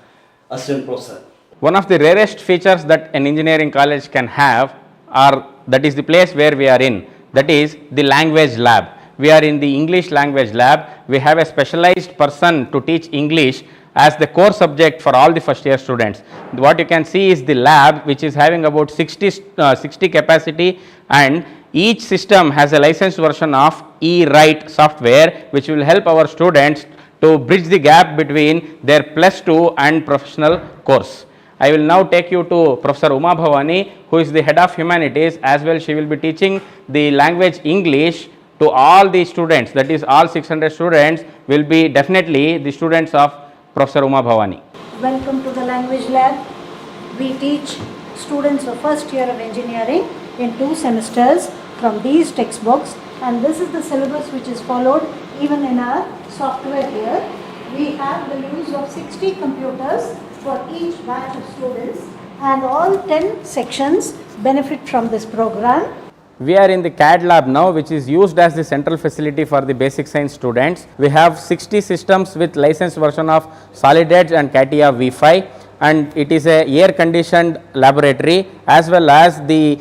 assistant professor. One of the rarest features that an engineering college can have that is the place where we are in, that is the language lab. We are in the English language lab. We have a specialized person to teach English as the core subject for all the first year students. What you can see is the lab, which is having about 60 capacity, and each system has a licensed version of eWrite software, which will help our students to bridge the gap between their +2 and professional course. I will now take you to Professor Uma Bhavani, who is the Head of Humanities. As well, she will be teaching the language English to all the students, that is all 600 students will be definitely the students of Professor Uma Bhavani. Welcome to the language lab. We teach students of first year of engineering in 2 semesters from these textbooks, and this is the syllabus which is followed even in our software here. We have the use of 60 computers for each batch of students, and all 10 sections benefit from this program. We are in the CAD lab now, which is used as the central facility for the basic science students. We have 60 systems with licensed version of Solid Edge and CATIA V5, and it is a air conditioned laboratory, as well as the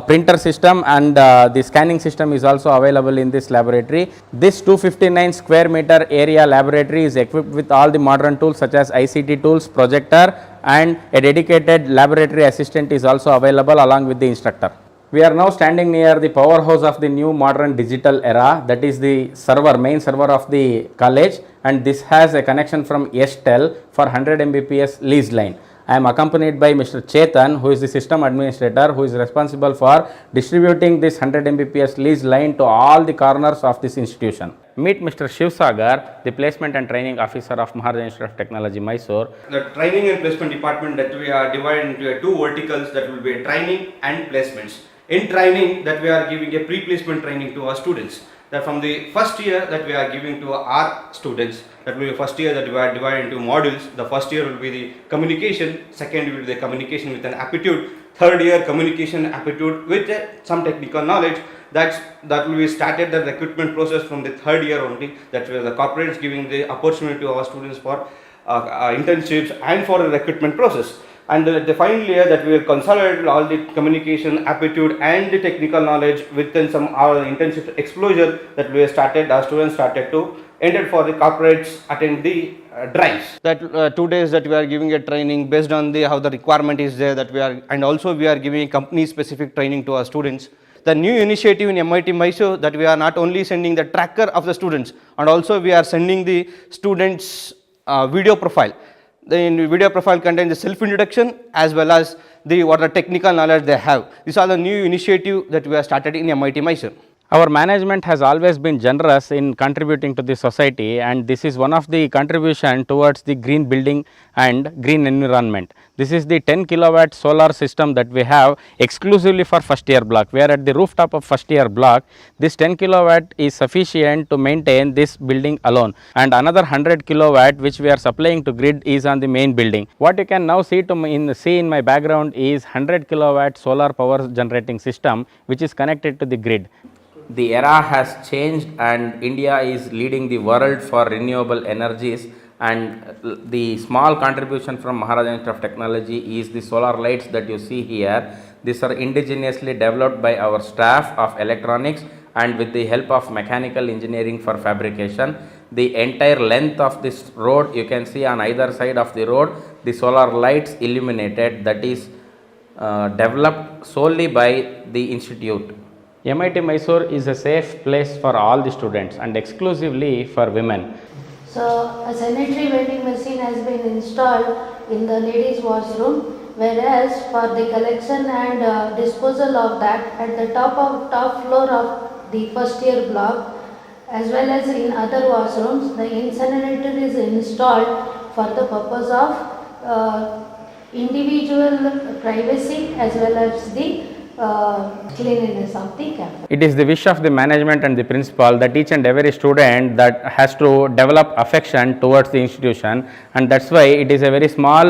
printer system and the scanning system is also available in this laboratory. This 259 square meter area laboratory is equipped with all the modern tools such as ICT tools, projector, and a dedicated laboratory assistant is also available along with the instructor. We are now standing near the powerhouse of the new modern digital era, that is the main server of the college, and this has a connection from Estel for 100 Mbps lease line. I am accompanied by Mr. Chetan, who is the system administrator, who is responsible for distributing this 100 Mbps lease line to all the corners of this institution. Meet Mr. Shiv Sagar, the placement and training officer of Maharaja Institute of Technology, Mysore. The training and placement department that we are divided into 2 verticals, that will be training and placements. In training, that we are giving a pre-placement training to our students. That from the first year that we are giving to our students, that will be first year that we are divided into modules. The first year will be the communication, second will be the communication with an aptitude, third year communication aptitude with some technical knowledge. That will be started the recruitment process from the third year only. That where the corporates giving the opportunity to our students for internships and for the recruitment process. And the final year that we will consolidate all the communication, aptitude and the technical knowledge within some internship exposure that we have started, our students started to enter for the corporates attend the drives. That 2 days that we are giving a training based on how the requirement is there, that we are, and also we are giving company specific training to our students. The new initiative in MIT Mysore, that we are not only sending the tracker of the students, and also we are sending the students video profile. The video profile contains the self-introduction as well as what the technical knowledge they have. These are the new initiative that we have started in MIT Mysore. Our management has always been generous in contributing to the society, and this is one of the contribution towards the green building and green environment. This is the 10 kilowatt solar system that we have exclusively for first year block. We are at the rooftop of first year block. This 10 kilowatt is sufficient to maintain this building alone, and another 100 kilowatt which we are supplying to grid is on the main building. What you can now see in my background is 100 kilowatt solar power generating system which is connected to the grid. The era has changed and India is leading the world for renewable energies, and the small contribution from Maharaja Institute of Technology is the solar lights that you see here. These are indigenously developed by our staff of electronics and with the help of mechanical engineering for fabrication. The entire length of this road, you can see on either side of the road, the solar lights illuminated, that is developed solely by the institute. MIT Mysore is a safe place for all the students and exclusively for women. So a sanitary vending machine has been installed in the ladies washroom, whereas for the collection and disposal of that at the top floor of the first year block, as well as in other washrooms, the incinerator is installed for the purpose of individual privacy as well as the cleanliness of the campus. It is the wish of the management and the principal that each and every student that has to develop affection towards the institution, and that's why it is a very small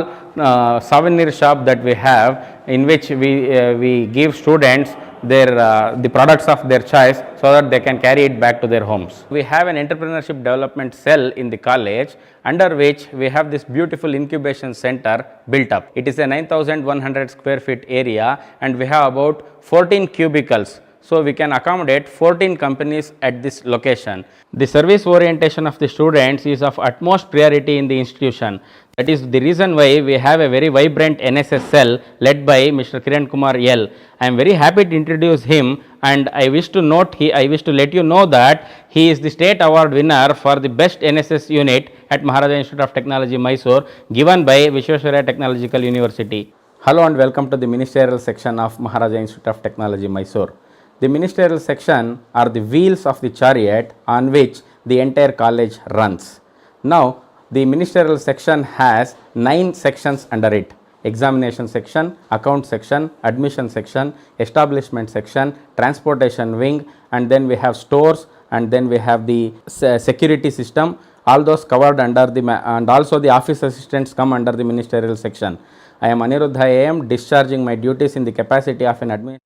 souvenir shop that we have, in which we give students the products of their choice so that they can carry it back to their homes. We have an entrepreneurship development cell in the college, under which we have this beautiful incubation center built up. It is a 9,100 square feet area and we have about 14 cubicles. So we can accommodate 14 companies at this location. The service orientation of the students is of utmost priority in the institution. That is the reason why we have a very vibrant NSS cell led by Mr. Kiran Kumar L. I am very happy to introduce him, and I wish to let you know that he is the state award winner for the best NSS unit at Maharaja Institute of Technology, Mysore, given by Visvesvaraya Technological University. Hello and welcome to the ministerial section of Maharaja Institute of Technology, Mysore. The ministerial section are the wheels of the chariot on which the entire college runs. Now, the ministerial section has 9 sections under it: examination section, account section, admission section, establishment section, transportation wing, and then we have stores, and then we have the security system. All those covered under the and also the office assistants come under the ministerial section. I am Aniruddha AM, discharging my duties in the capacity of an admin.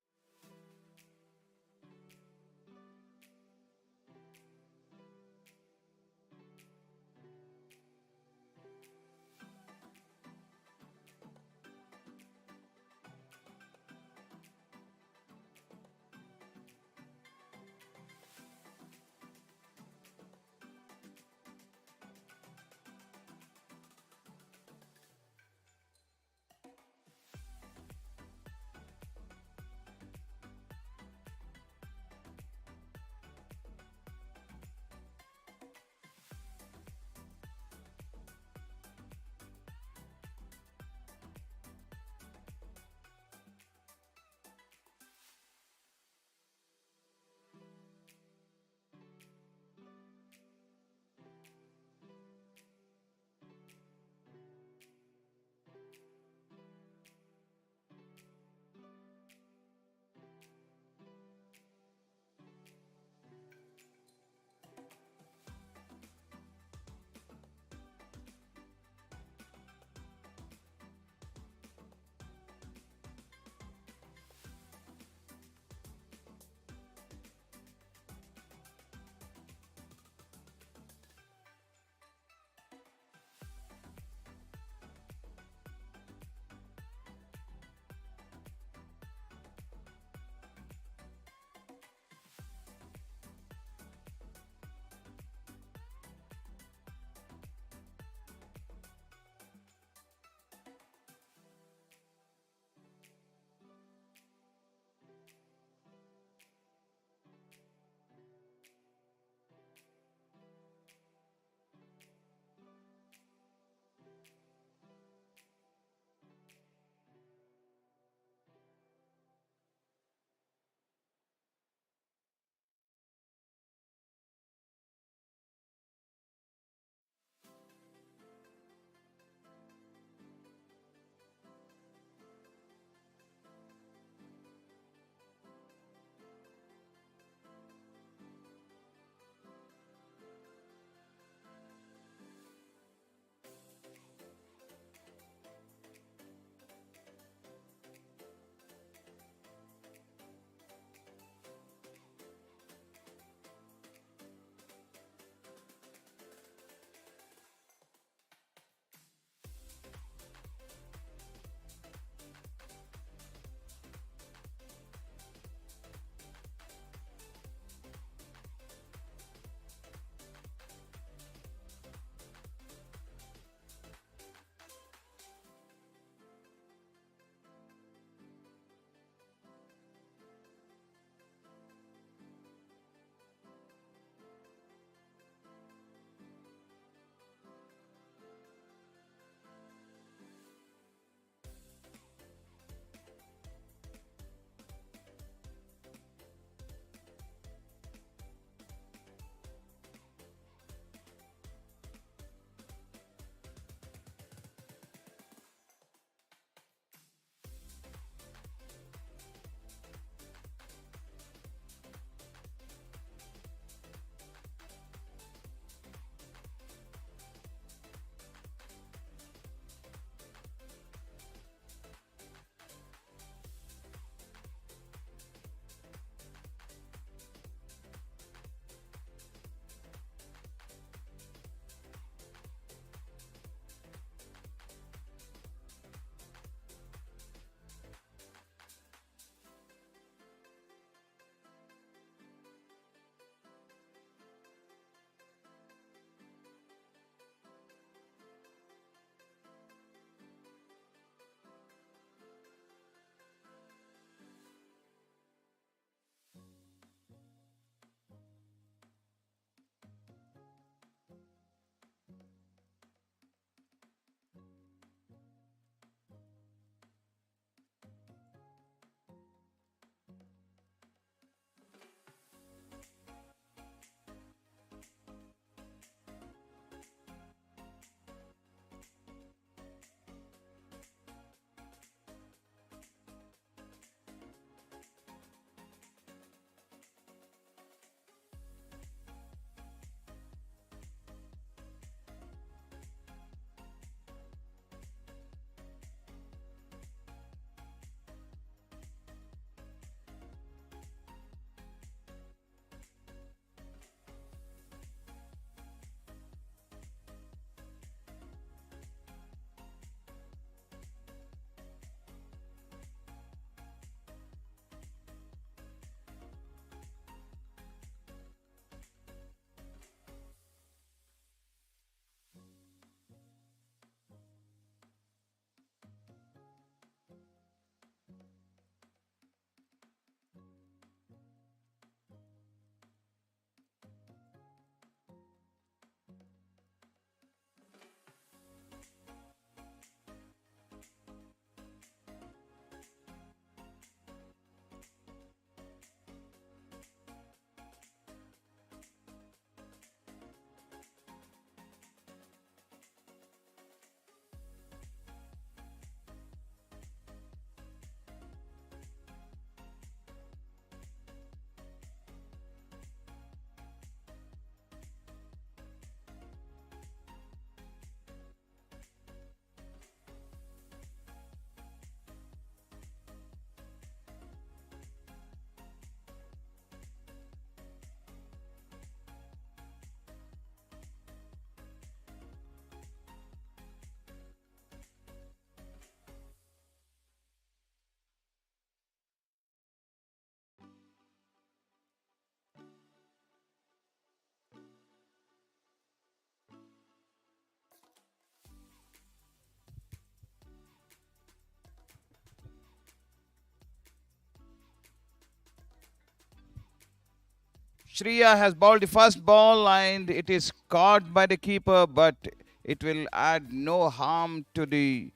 Shreya has bowled the first ball and it is caught by the keeper, but it will add no harm to the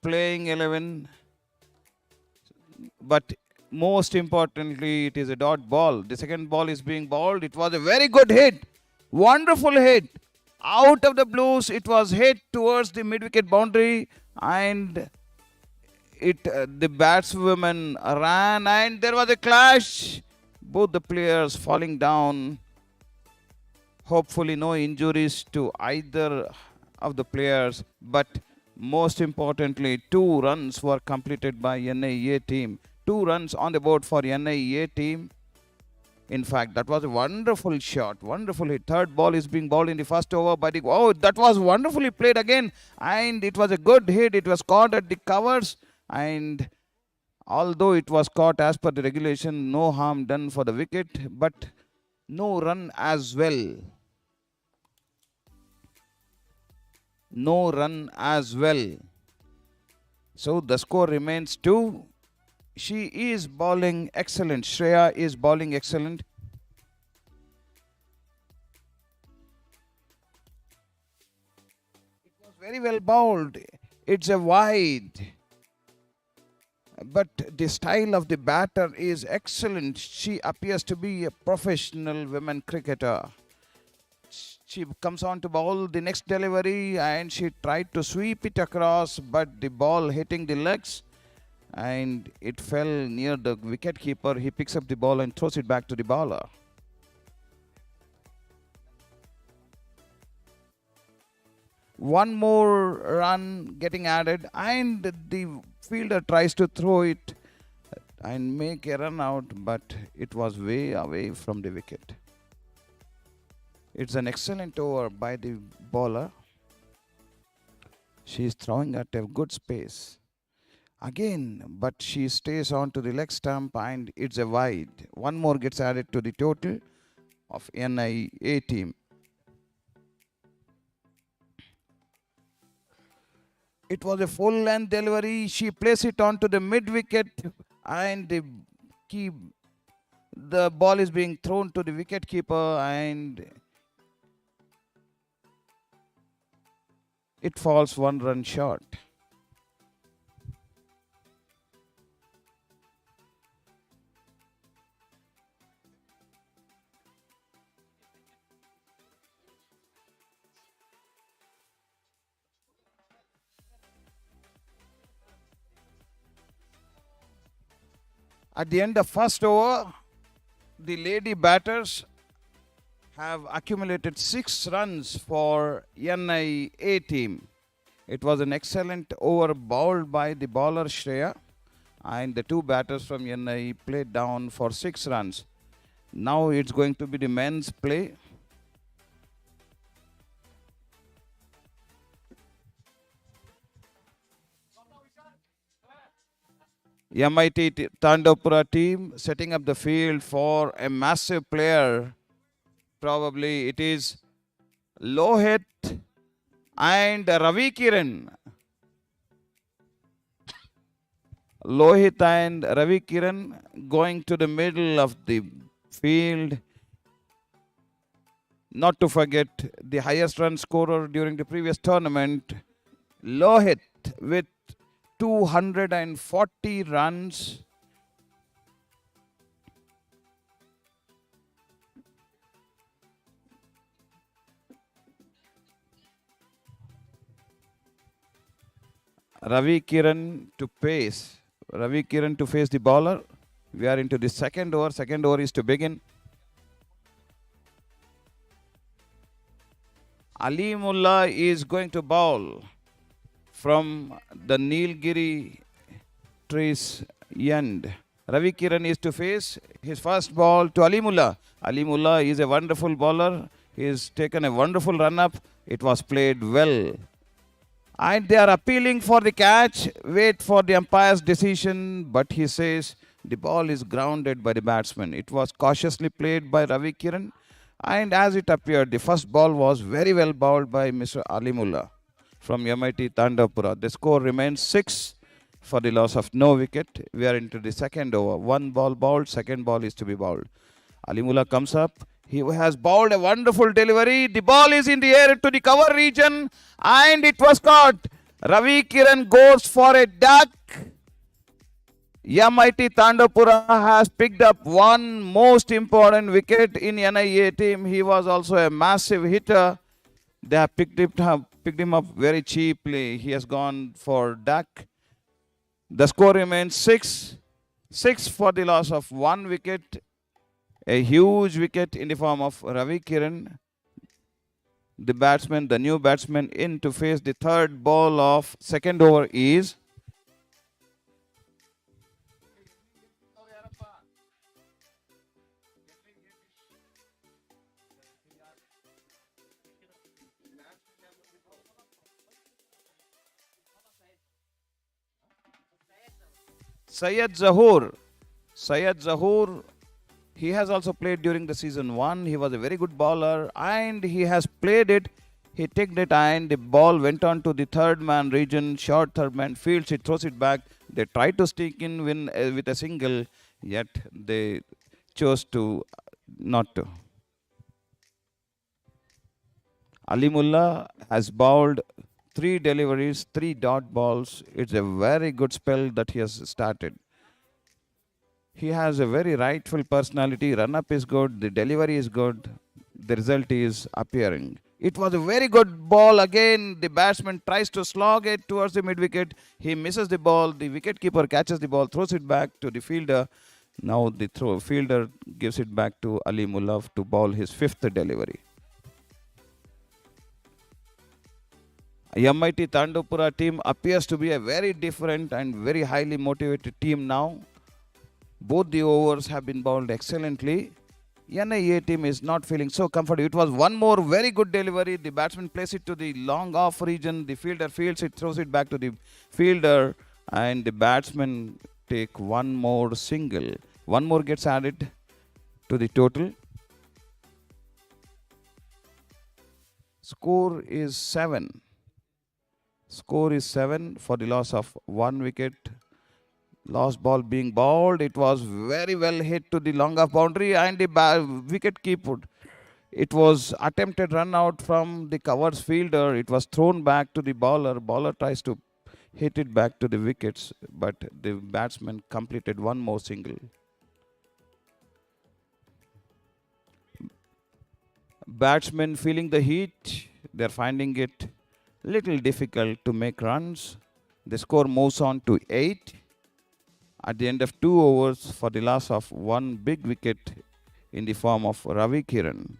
playing 11. But most importantly, it is a dot ball. The second ball is being bowled. It was a very good hit. Wonderful hit. Out of the blues, it was hit towards the mid-wicket boundary, and the batswoman ran and there was a clash. Both the players falling down. Hopefully no injuries to either of the players, but most importantly, 2 runs were completed by NIA team. 2 runs on the board for NIA team. In fact, that was a wonderful shot, wonderful hit. Third ball is being bowled in the first over by the... Oh, that was wonderfully played again. And it was a good hit. It was caught at the covers. And although it was caught as per the regulation, no harm done for the wicket. But no run as well. No run as well. So the score remains 2. She is bowling excellent. Shreya is bowling excellent. It was very well bowled. It's a wide. But the style of the batter is excellent. She appears to be a professional women cricketer. She comes on to bowl the next delivery and she tried to sweep it across, but the ball hitting the legs and it fell near the wicket keeper. He picks up the ball and throws it back to the bowler. One more run getting added and the fielder tries to throw it and make a run out, but it was way away from the wicket. It's an excellent over by the bowler. She is throwing at a good space. Again, but she stays on to the leg stump and it's a wide. One more gets added to the total of NIA team. It was a full length delivery. She placed it onto the mid wicket and the ball is being thrown to the wicket keeper and it falls 1 run short. At the end of first over, the lady batters have accumulated 6 runs for NIA team. It was an excellent over bowled by the bowler Shreya and the 2 batters from NIA played down for 6 runs. Now it's going to be the men's play. MIT Tandapura team setting up the field for a massive player. Probably it is Lohit and Ravi Kiran. Lohit and Ravi Kiran going to the middle of the field. Not to forget the highest run scorer during the previous tournament, Lohit, with 240 runs. Ravi Kiran to pace. Ravi Kiran to face the bowler. We are into the second over. Second over is to begin. Ali Mullah is going to bowl from the Nilgiri trees end. Ravi Kiran is to face his first ball to Ali Mullah. Ali Mullah is a wonderful bowler. He has taken a wonderful run up. It was played well. And they are appealing for the catch. Wait for the umpire's decision. But he says the ball is grounded by the batsman. It was cautiously played by Ravi Kiran. And as it appeared, the first ball was very well bowled by Mr. Ali Mullah from MIT Tandapura. The score remains 6 for the loss of no wicket. We are into the second over. 1 ball bowled, second ball is to be bowled. Alimullah comes up. He has bowled a wonderful delivery. The ball is in the air to the cover region and it was caught. Ravi Kiran goes for a duck. MIT Tandapura has picked up one most important wicket in NIA team. He was also a massive hitter. They have picked him up very cheaply. He has gone for duck. The score remains 6 for the loss of one wicket. A huge wicket in the form of Ravi Kiran. The new batsman in to face the third ball of second over is Syed Zahoor. Syed Zahoor, he has also played during the season 1. He was a very good bowler and he has played it. He took it and the ball went on to the third man region. Short third man fields it, throws it back. They tried to sneak in with a single, yet they chose to not to. Alimullah has bowled 3 deliveries, 3 dot balls. It's a very good spell that he has started. He has a very rightful personality. Run-up is good. The delivery is good. The result is appearing. It was a very good ball. Again, the batsman tries to slog it towards the mid-wicket. He misses the ball. The wicket-keeper catches the ball, throws it back to the fielder. Now the fielder gives it back to Alimullah to bowl his 5th delivery. MIT Tandapura team appears to be a very different and very highly motivated team now. Both the overs have been bowled excellently. NIA team is not feeling so comfortable. It was one more very good delivery. The batsman plays it to the long off region. The fielder fields it, throws it back to the fielder, and the batsman take one more single. One more gets added to the total. Score is 7. Score is 7 for the loss of one wicket. Last ball being bowled, it was very well hit to the long off boundary and the wicket keeper. It was attempted run out from the covers fielder. It was thrown back to the bowler. Bowler tries to hit it back to the wickets, but the batsman completed one more single. Batsmen feeling the heat. They're finding it little difficult to make runs. The score moves on to 8. At the end of 2 overs for the loss of one big wicket in the form of Ravi Kiran.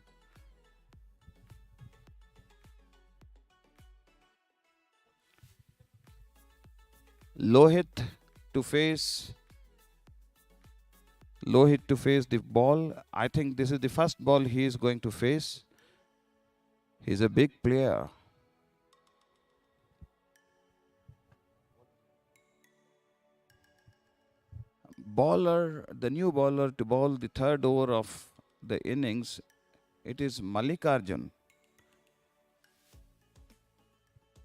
Lohit to face the ball. I think this is the first ball he is going to face. He's a big player. The new bowler to bowl the third over of the innings, it is Mallikarjun.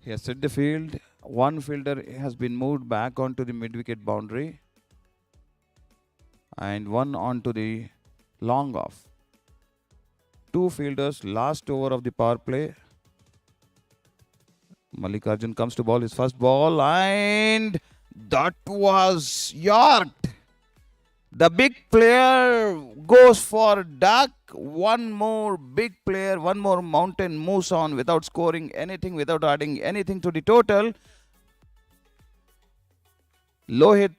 He has set the field. One fielder has been moved back onto the mid-wicket boundary and one onto the long off. 2 fielders, last over of the power play. Mallikarjun comes to bowl his first ball and that was yorked. The big player goes for duck. One more big player, one more mountain moves on without scoring anything, without adding anything to the total. Lohit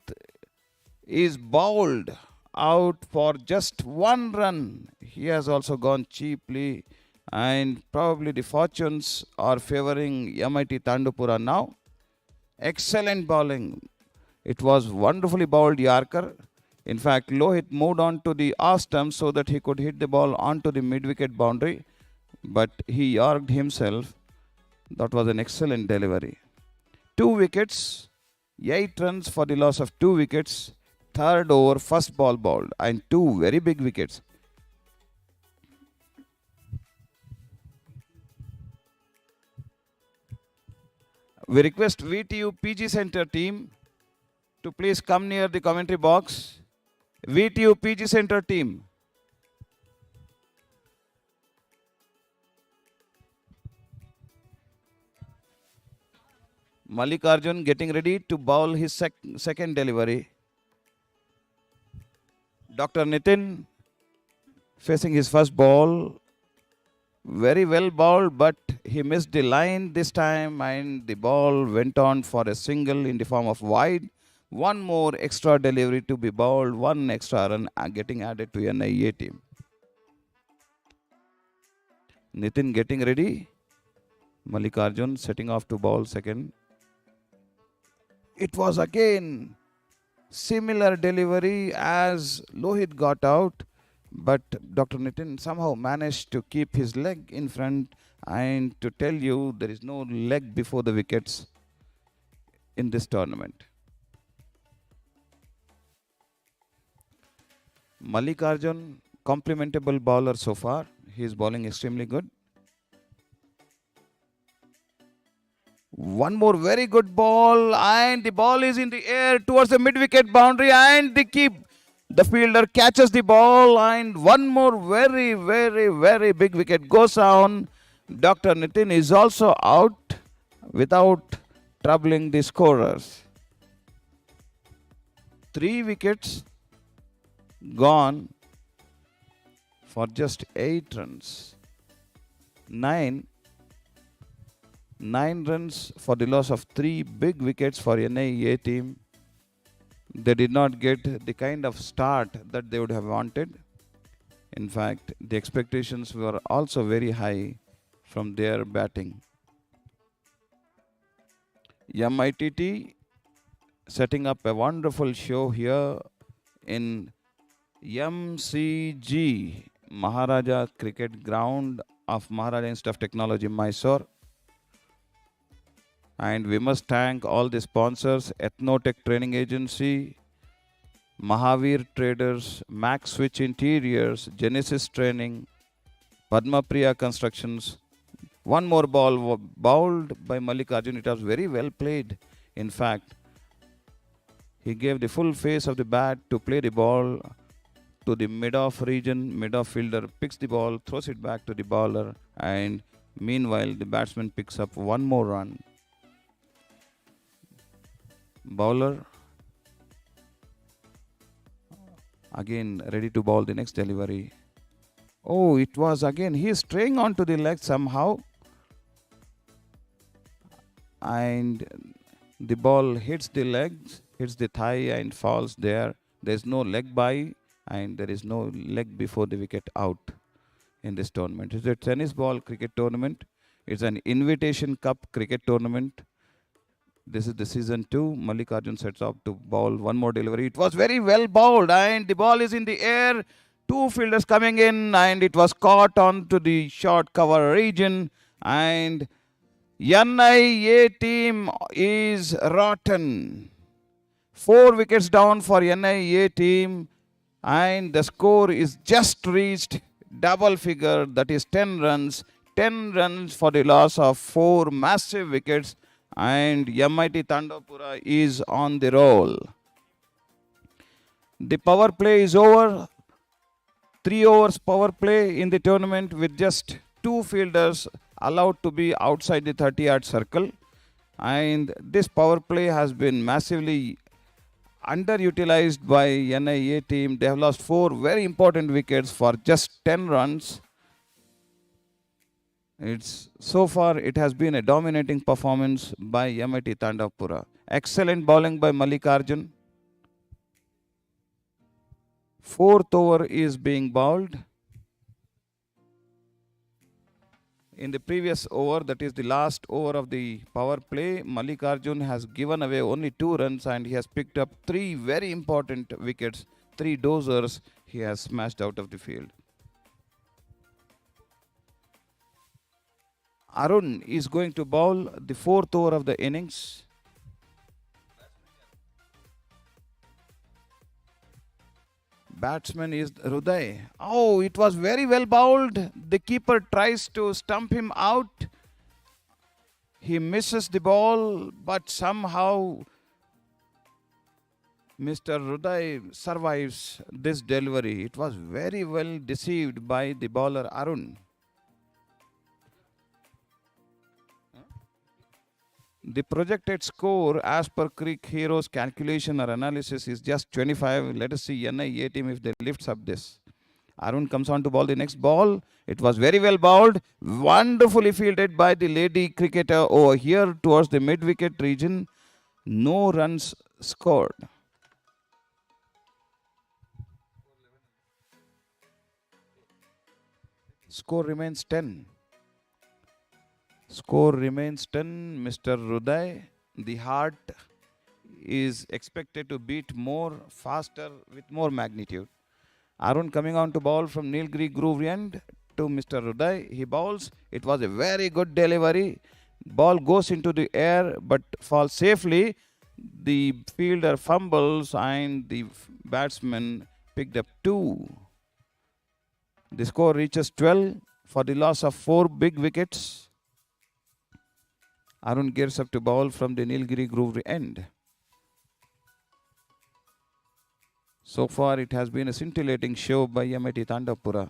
is bowled out for just 1 run. He has also gone cheaply and probably the fortunes are favoring MIT Tandapura now. Excellent bowling. It was wonderfully bowled Yorker. In fact, Lohit moved on to the off stump so that he could hit the ball onto the mid-wicket boundary, but he yorked himself. That was an excellent delivery. 2 wickets, 8 runs for the loss of 2 wickets. Third over, first ball bowled, and 2 very big wickets. We request VTU PG Center team to please come near the commentary box. VTU PG Center team. Mallikarjun getting ready to bowl his second delivery. Dr. Nitin facing his first ball. Very well bowled, but he missed the line this time and the ball went on for a single in the form of wide. One more extra delivery to be bowled, one extra run getting added to NIA team. Nitin getting ready. Mallikarjun setting off to bowl second. It was again similar delivery as Lohit got out, but Dr. Nitin somehow managed to keep his leg in front, and to tell you, there is no leg before the wickets in this tournament. Mallikarjun, complimentable bowler so far. He is bowling extremely good. One more very good ball, and the ball is in the air towards the mid-wicket boundary, and the fielder catches the ball, and one more very, very, very big wicket goes down. Dr. Nitin is also out without troubling the scorers. 3 wickets gone for just 8 runs. 9 runs for the loss of 3 big wickets for NIA team. They did not get the kind of start that they would have wanted. In fact, the expectations were also very high from their batting. MITT setting up a wonderful show here in MCG, Maharaja Cricket Ground of Maharaja Institute of Technology, Mysore. And we must thank all the sponsors: Ethnotech Training Agency, Mahavir Traders, Max Switch Interiors, Genesis Training, Padma Priya Constructions. One more ball bowled by Mallikarjun. It was very well played. In fact, he gave the full face of the bat to play the ball to the mid-off region. Mid-off fielder picks the ball, throws it back to the bowler, and meanwhile the batsman picks up one more run. Bowler again ready to bowl the next delivery. Oh, it was again, he is straying onto the leg somehow, and the ball hits the legs, hits the thigh and falls there. There is no leg by, and there is no leg before the wicket out in this tournament. It's a tennis ball cricket tournament. It's an Invitation Cup cricket tournament. This is the season 2. Mallikarjun sets up to bowl one more delivery. It was very well bowled, and the ball is in the air. 2 fielders coming in, and it was caught onto the short cover region. And NIA team is rotten. 4 wickets down for NIA team, and the score is just reached double figure, that is 10 runs. 10 runs for the loss of 4 massive wickets. And MIT Tandapura is on the roll. The power play is over. 3 overs power play in the tournament with just 2 fielders allowed to be outside the 30-yard circle. And this power play has been massively underutilized by NIA team. They have lost 4 very important wickets for just 10 runs. So far it has been a dominating performance by MIT Tandapura. Excellent bowling by Mallikarjun. 4th over is being bowled. In the previous over, that is the last over of the power play, Mallikarjun has given away only 2 runs, and he has picked up 3 very important wickets. 3 dozers he has smashed out of the field. Arun is going to bowl the 4th over of the innings. Batsman is Ruday. Oh, it was very well bowled. The keeper tries to stump him out. He misses the ball, but somehow Mr. Ruday survives this delivery. It was very well deceived by the bowler Arun. The projected score as per Creek Heroes calculation or analysis is just 25. Let us see NIA team if they lifts up this. Arun comes on to bowl the next ball. It was very well bowled. Wonderfully fielded by the lady cricketer over here towards the mid-wicket region. No runs scored. Score remains 10. Score remains 10. Mr. Ruday, the heart is expected to beat more, faster, with more magnitude. Arun coming on to bowl from Nilgiri Groove end to Mr. Ruday. He bowls. It was a very good delivery. Ball goes into the air but falls safely. The fielder fumbles and the batsman picked up 2. The score reaches 12 for the loss of 4 big wickets. Arun gears up to bowl from the Nilgiri Groove end. So far it has been a scintillating show by MIT Tandapura.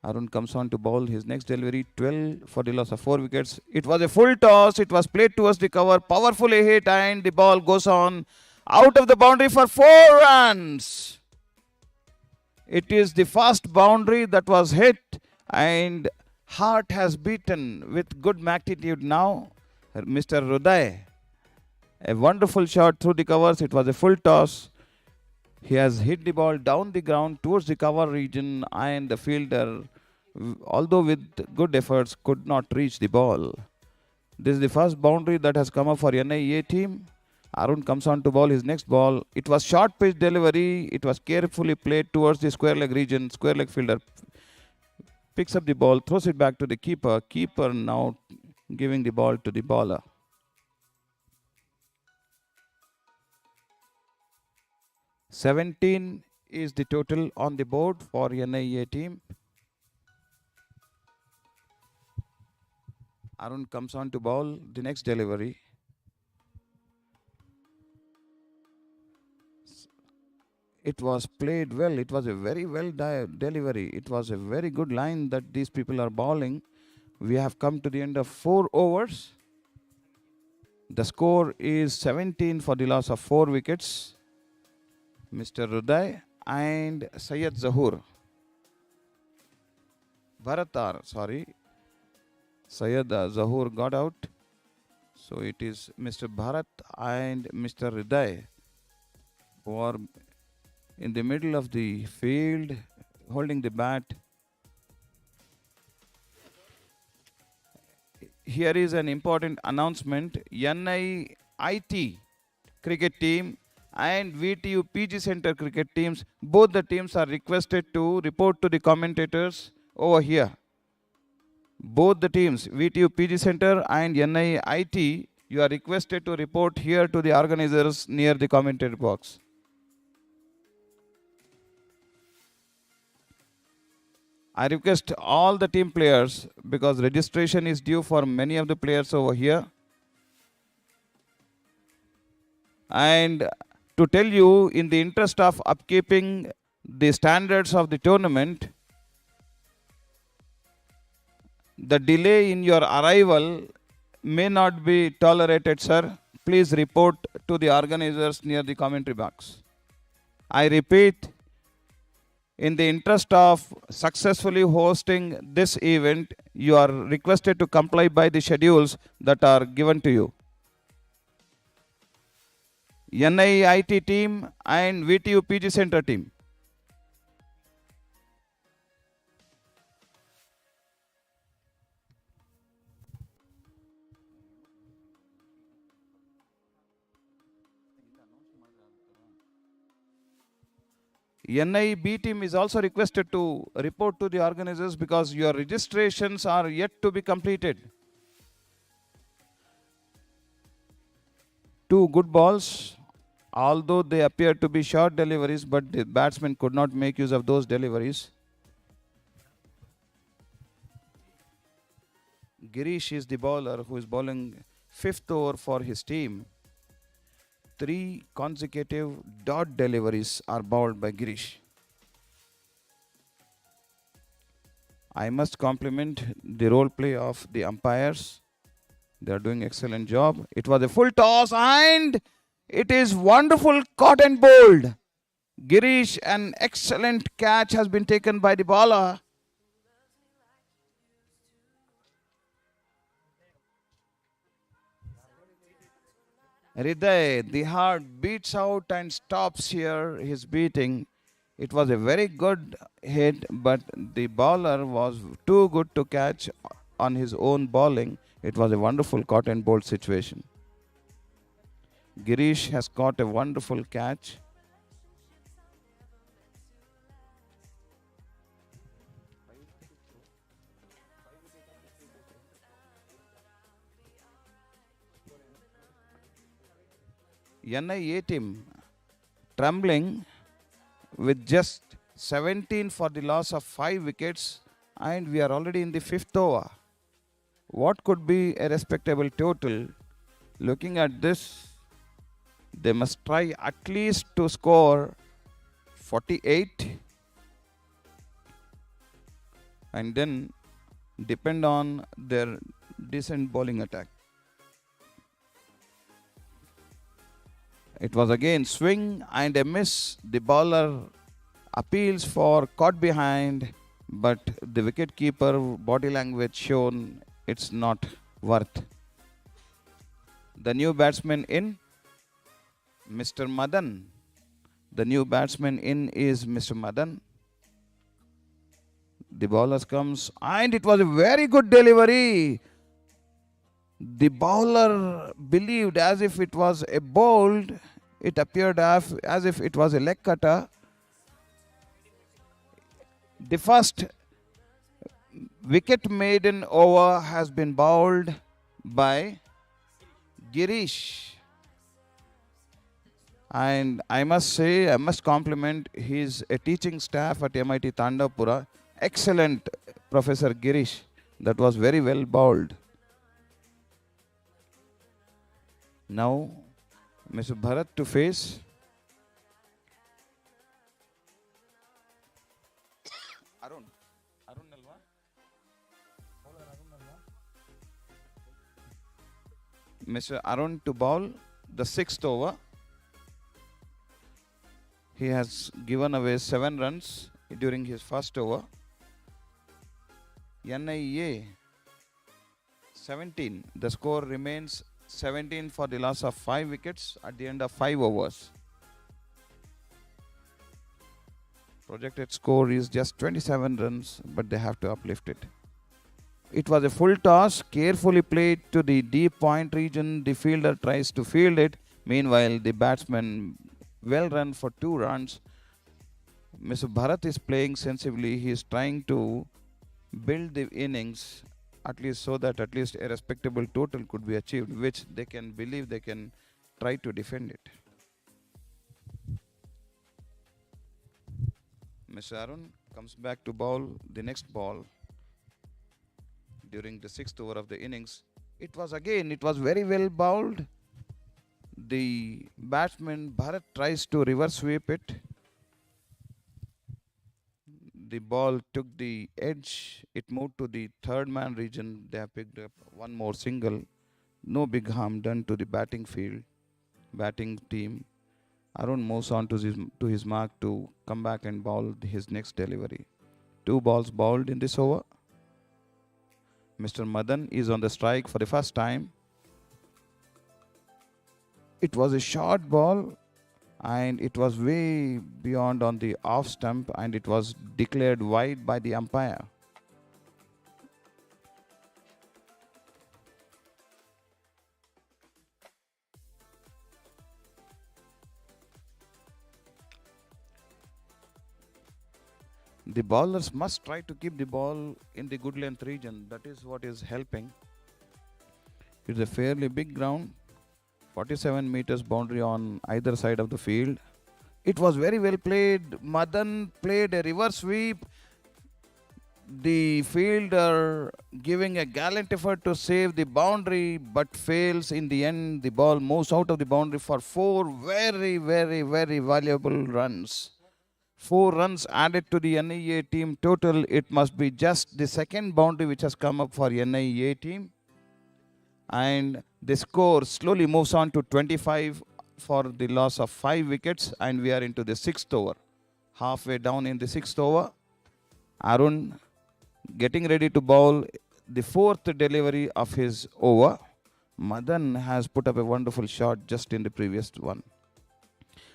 Arun comes on to bowl his next delivery, 12 for the loss of 4 wickets. It was a full toss. It was played towards the cover, powerfully hit, and the ball goes on out of the boundary for 4 runs. It is the first boundary that was hit, and Hart has beaten with good magnitude now. Mr. Ruday, a wonderful shot through the covers. It was a full toss. He has hit the ball down the ground towards the cover region, and the fielder, although with good efforts, could not reach the ball. This is the first boundary that has come up for NIA team. Arun comes on to bowl his next ball. It was short pitch delivery. It was carefully played towards the square leg region. Square leg fielder picks up the ball, throws it back to the keeper. Keeper now giving the ball to the bowler. $17 is the total on the board for NIA team. Arun comes on to bowl the next delivery. It was played well. It was a very well delivery. It was a very good line that these people are bowling. We have come to the end of 4 overs. The score is 17 for the loss of 4 wickets. Mr. Ruday and Syed Zahur. Syed Zahur got out. So it is Mr. Bharat and Mr. Ruday who are in the middle of the field holding the bat. Here is an important announcement. NIIT cricket team and VTU PG Center cricket teams, both the teams are requested to report to the commentators over here. Both the teams, VTU PG Center and NIIT, you are requested to report here to the organizers near the commentator box. I request all the team players, because registration is due for many of the players over here. And to tell you, in the interest of upkeeping the standards of the tournament, the delay in your arrival may not be tolerated, sir. Please report to the organizers near the commentary box. I repeat, in the interest of successfully hosting this event, you are requested to comply by the schedules that are given to you. NIIT team and VTU PG Center team. NIB team is also requested to report to the organizers because your registrations are yet to be completed. 2 good balls, although they appear to be short deliveries, but the batsman could not make use of those deliveries. Girish is the bowler who is bowling 5th over for his team. 3 consecutive dot deliveries are bowled by Girish. I must compliment the role play of the umpires. They are doing excellent job. It was a full toss and it is wonderful caught and bowled. Girish, an excellent catch has been taken by the bowler. Hriday, the heart beats out and stops here his beating. It was a very good hit, but the bowler was too good to catch on his own bowling. It was a wonderful caught and bowled situation. Girish has caught a wonderful catch. NIA team trembling with just 17 for the loss of 5 wickets, and we are already in the 5th over. What could be a respectable total? Looking at this, they must try at least to score 48 and then depend on their decent bowling attack. It was again swing and a miss. The bowler appeals for caught behind, but the wicketkeeper body language shown it's not worth. The new batsman in, Mr. Madan. The new batsman in is Mr. Madan. The bowlers comes and it was a very good delivery. The bowler believed as if it was a bowled. It appeared as if it was a leg cutter. The first wicket maiden over has been bowled by Girish. And I must say, I must compliment his teaching staff at MIT Tandapura. Excellent, Professor Girish. That was very well bowled. Now, Mr. Bharat to face. Arun. Arun Nalwa. Mr. Arun to bowl the 6th over. He has given away 7 runs during his first over. NIA 17. The score remains 17 for the loss of 5 wickets at the end of 5 overs. Projected score is just 27 runs, but they have to uplift it. It was a full toss, carefully played to the deep point region. The fielder tries to field it. Meanwhile, the batsman well run for 2 runs. Mr. Bharat is playing sensibly. He is trying to build the innings at least so that at least a respectable total could be achieved, which they can believe they can try to defend it. Mr. Arun comes back to bowl the next ball during the 6th over of the innings. It was very well bowled. The batsman Bharat tries to reverse sweep it. The ball took the edge. It moved to the 3rd man region. They have picked up 1 more single. No big harm done to the batting team. Arun moves on to his mark to come back and bowl his next delivery. 2 balls bowled in this over. Mr. Madan is on the strike for the first time. It was a short ball and it was way beyond on the off stump and it was declared wide by the umpire. The bowlers must try to keep the ball in the good length region. That is what is helping. It's a fairly big ground. 47 meters boundary on either side of the field. It was very well played. Madan played a reverse sweep. The fielder giving a gallant effort to save the boundary but fails in the end. The ball moves out of the boundary for 4 very, very, very valuable runs. 4 runs added to the NIA team total. It must be just the second boundary which has come up for NIA team. and the score slowly moves on to 25 for the loss of 5 wickets, and we are into the 6th over. Halfway down in the 6th over, Arun getting ready to bowl the 4th delivery of his over. Madan has put up a wonderful shot just in the previous one.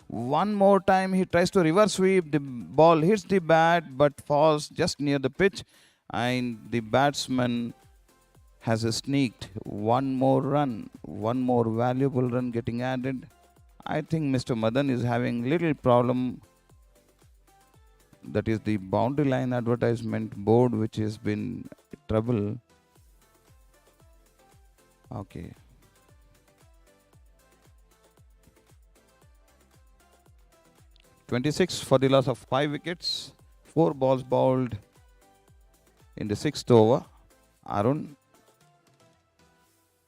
One more time he tries to reverse sweep. The ball hits the bat but falls just near the pitch, and the batsman has sneaked one more run, one more valuable run getting added. I think Mr. Madan is having little problem. That is the boundary line advertisement board which has been trouble. Okay. (26) for the loss of 5 wickets. 4 balls bowled in the 6th over. Arun,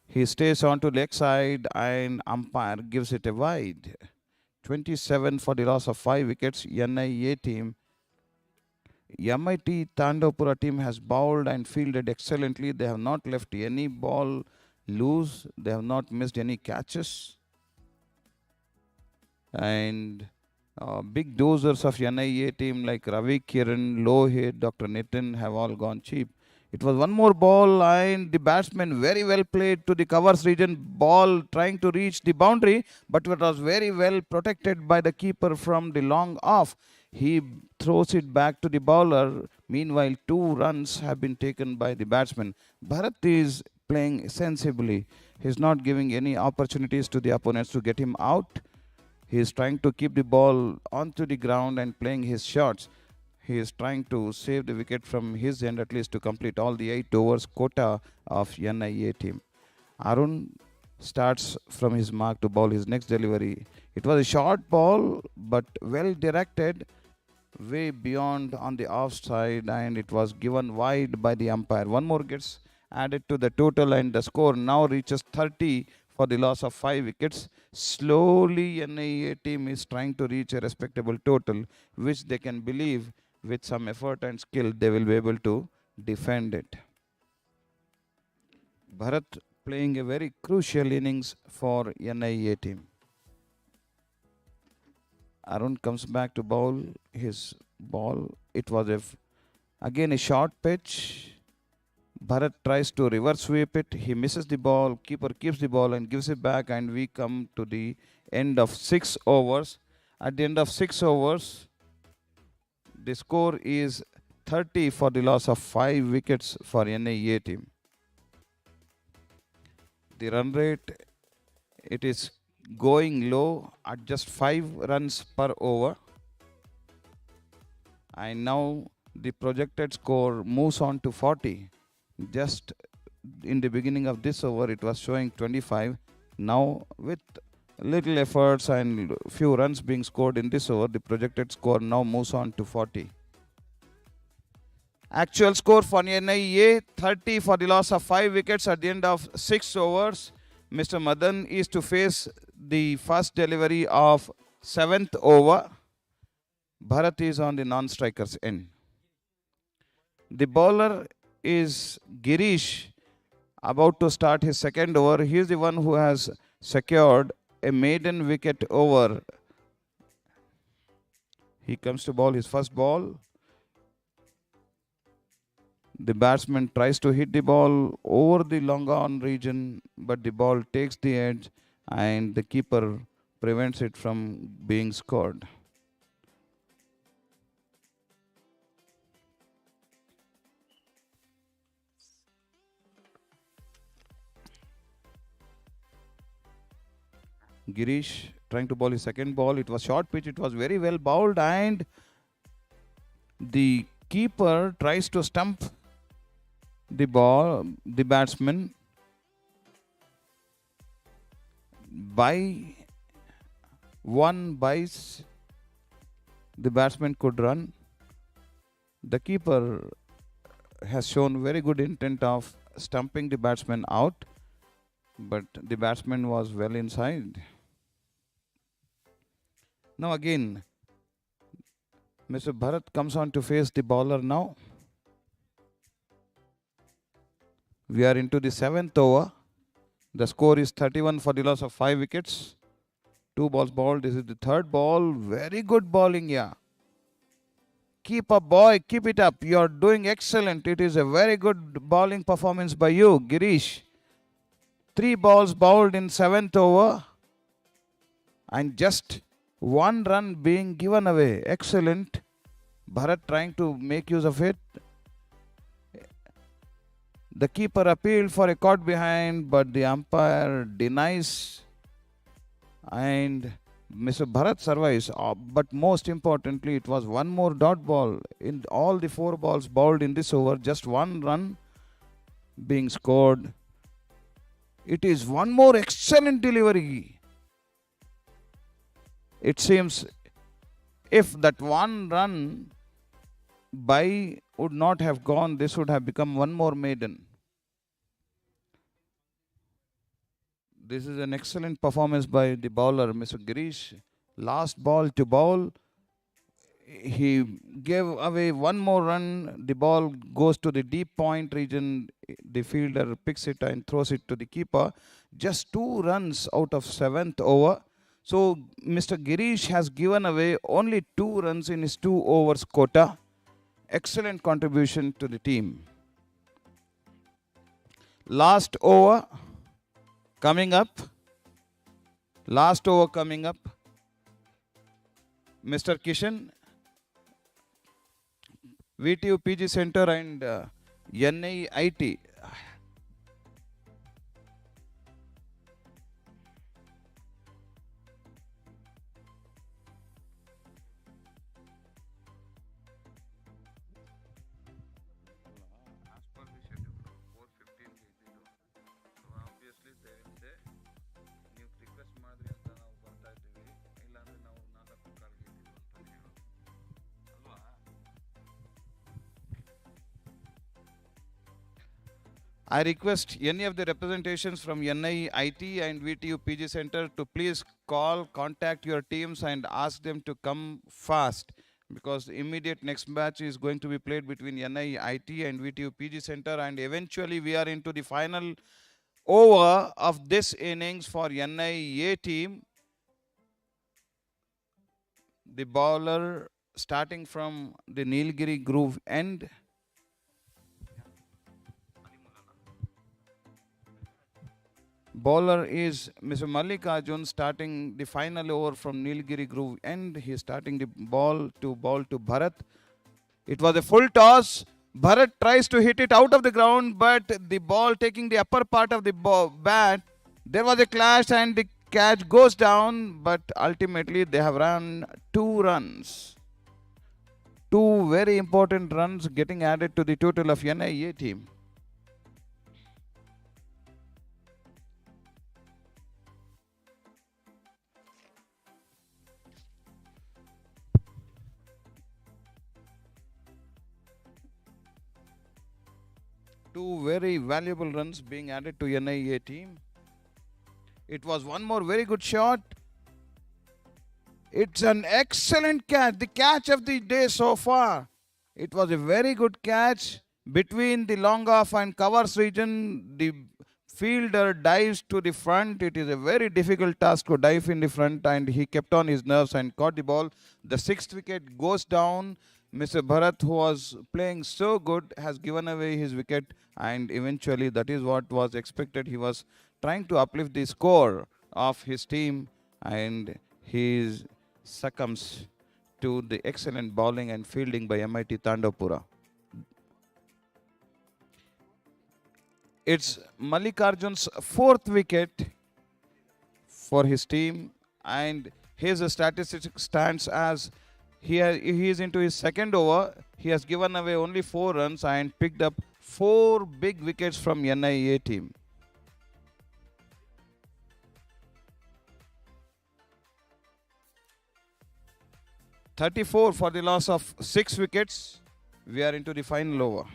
he stays on to leg side and umpire gives it a wide. 27 for the loss of 5 wickets. NIA team. MIT Tandavpura team has bowled and fielded excellently. They have not left any ball loose. They have not missed any catches. And big dozers of NIA team like Ravi Kiran, Lohit, Dr. Nitin have all gone cheap. It was one more ball and the batsman very well played to the covers region. Ball trying to reach the boundary, but it was very well protected by the keeper from the long off. He throws it back to the bowler. Meanwhile, 2 runs have been taken by the batsman. Bharat is playing sensibly. He's not giving any opportunities to the opponents to get him out. He is trying to keep the ball onto the ground and playing his shots. He is trying to save the wicket from his end at least to complete all the 8 overs quota of NIA team. Arun starts from his mark to bowl his next delivery. It was a short ball but well directed, way beyond on the offside, and it was given wide by the umpire. One more gets added to the total and the score now reaches 30 for the loss of 5 wickets. Slowly NIA team is trying to reach a respectable total which they can believe with some effort and skill they will be able to defend it. Bharat playing a very crucial innings for NIA team. Arun comes back to bowl his ball. It was again a short pitch. Bharat tries to reverse sweep it. He misses the ball. Keeper keeps the ball and gives it back, and we come to the end of 6 overs. At the end of 6 overs, the score is 30 for the loss of 5 wickets for NIA team. The run rate, it is going low at just 5 runs per over. And now the projected score moves on to 40. Just in the beginning of this over, it was showing 25. Now, with little efforts and few runs being scored in this over, the projected score now moves on to 40. Actual score for NIA, 30 for the loss of 5 wickets at the end of 6 overs. Mr. Madan is to face the first delivery of 7th over. Bharat is on the non-striker's end. The bowler is Girish, about to start his second over. He is the one who has secured a maiden wicket over. He comes to bowl his first ball. The batsman tries to hit the ball over the long on region, but the ball takes the edge and the keeper prevents it from being scored. Girish trying to bowl his second ball. It was short pitch. It was very well bowled, and the keeper tries to stump the ball, the batsman, by one base. The batsman could run. The keeper has shown very good intent of stumping the batsman out, but the batsman was well inside. Now again, Mr. Bharat comes on to face the bowler now. We are into the 7th over. The score is 31 for the loss of 5 wickets. 2 balls bowled. This is the third ball. Very good bowling, yeah. Keep up, boy. Keep it up. You're doing excellent. It is a very good bowling performance by you, Girish. 3 balls bowled in 7th over. And just 1 run being given away. Excellent. Bharat trying to make use of it. The keeper appealed for a caught behind, but the umpire denies. And Mr. Bharat survives. But most importantly, it was one more dot ball. In all the 4 balls bowled in this over, just 1 run being scored. It is one more excellent delivery. It seems if that 1 run by would not have gone, this would have become one more maiden. This is an excellent performance by the bowler, Mr. Girish. Last ball to bowl. He gave away one more run. The ball goes to the deep point region. The fielder picks it and throws it to the keeper. Just 2 runs out of 7th over. So Mr. Girish has given away only 2 runs in his 2 overs quota. Excellent contribution to the team. Last over coming up. Mr. Kishan, VTU PG Center and NIIT. I request any of the representations from NIIT and VTU PG Center to please contact your teams and ask them to come fast, because the immediate next match is going to be played between NIIT and VTU PG Center, and eventually we are into the final over of this innings for NIA team. The bowler starting from the Nilgiri Groove end. Bowler is Mr. Mallikarjun, starting the final over from Nilgiri Groove end. He is starting the ball to Bharat. It was a full toss. Bharat tries to hit it out of the ground, but the ball taking the upper part of the bat. There was a clash and the catch goes down, but ultimately they have run 2 runs. 2 very important runs getting added to the total of NIA team. Two very valuable runs being added to NIA team. It was one more very good shot. It's an excellent catch. The catch of the day so far. It was a very good catch between the long off and covers region. The fielder dives to the front. It is a very difficult task to dive in the front, and he kept on his nerves and caught the ball. The 6th wicket goes down. Mr. Bharat, who was playing so good, has given away his wicket, and eventually that is what was expected. He was trying to uplift the score of his team, and he succumbs to the excellent bowling and fielding by MIT Tandavpura. It's Mallikarjun's 4th wicket for his team, and his statistic stands as he is into his 2nd over. He has given away only 4 runs and picked up 4 big wickets from NIA team. .34 for the loss of 6 wickets. We are into the final over.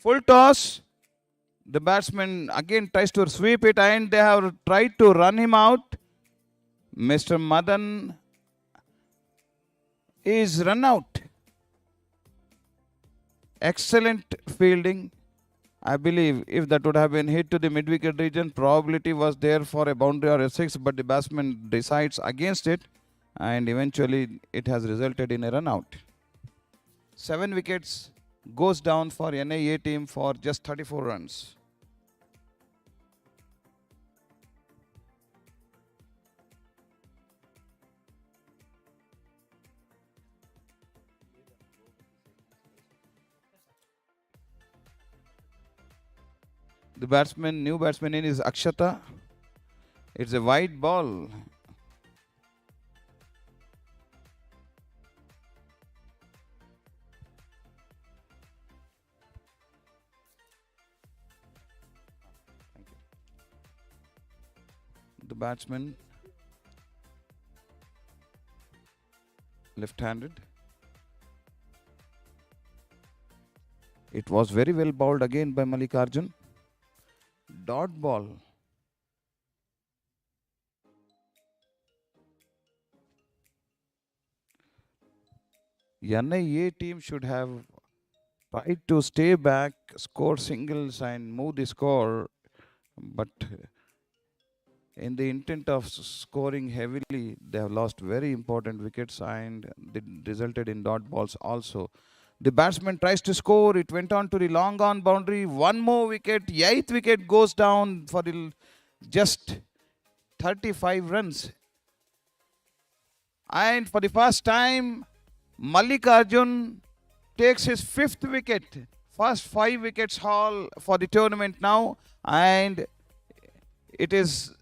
Full toss. The batsman again tries to sweep it and they have tried to run him out. Mr. Madan is run out. Excellent fielding. I believe if that would have been hit to the mid-wicket region, probability was there for a boundary or a six, but the batsman decides against it and eventually it has resulted in a run out. 7 wickets goes down for NIA team for just 34 runs. The new batsman in is Akshata. It's a wide ball. The batsman, left-handed. It was very well bowled again by Mallikarjun. Dot ball. NIA team should have tried to stay back, score singles and move the score, but in the intent of scoring heavily, they have lost very important wickets and they resulted in dot balls also. The batsman tries to score. It went on to the long on boundary. One more wicket. 8th wicket goes down for the just 35 runs. And for the first time, Mallikarjun takes his 5th wicket. First 5 wickets haul for the tournament now. And it is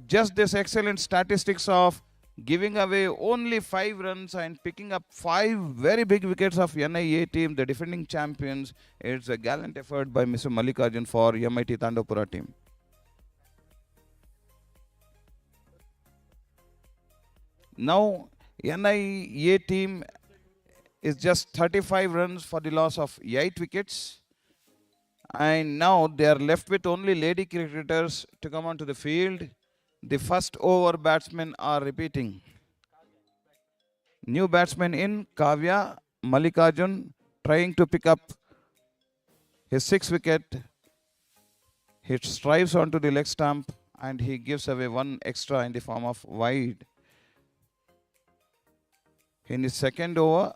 just this excellent statistics of giving away only 5 runs and picking up 5 very big wickets of NIA team, the defending champions. It's a gallant effort by Mr. Mallikarjun for MIT Tandapura team. Now, NIA team is just 35 runs for the loss of 8 wickets. And now they are left with only lady cricketers to come onto the field. The first over batsmen are repeating. New batsman in, Kavya. Mallikarjun trying to pick up his 6th wicket. He strives onto the leg stump and he gives away 1 extra in the form of wide. In his 2nd over,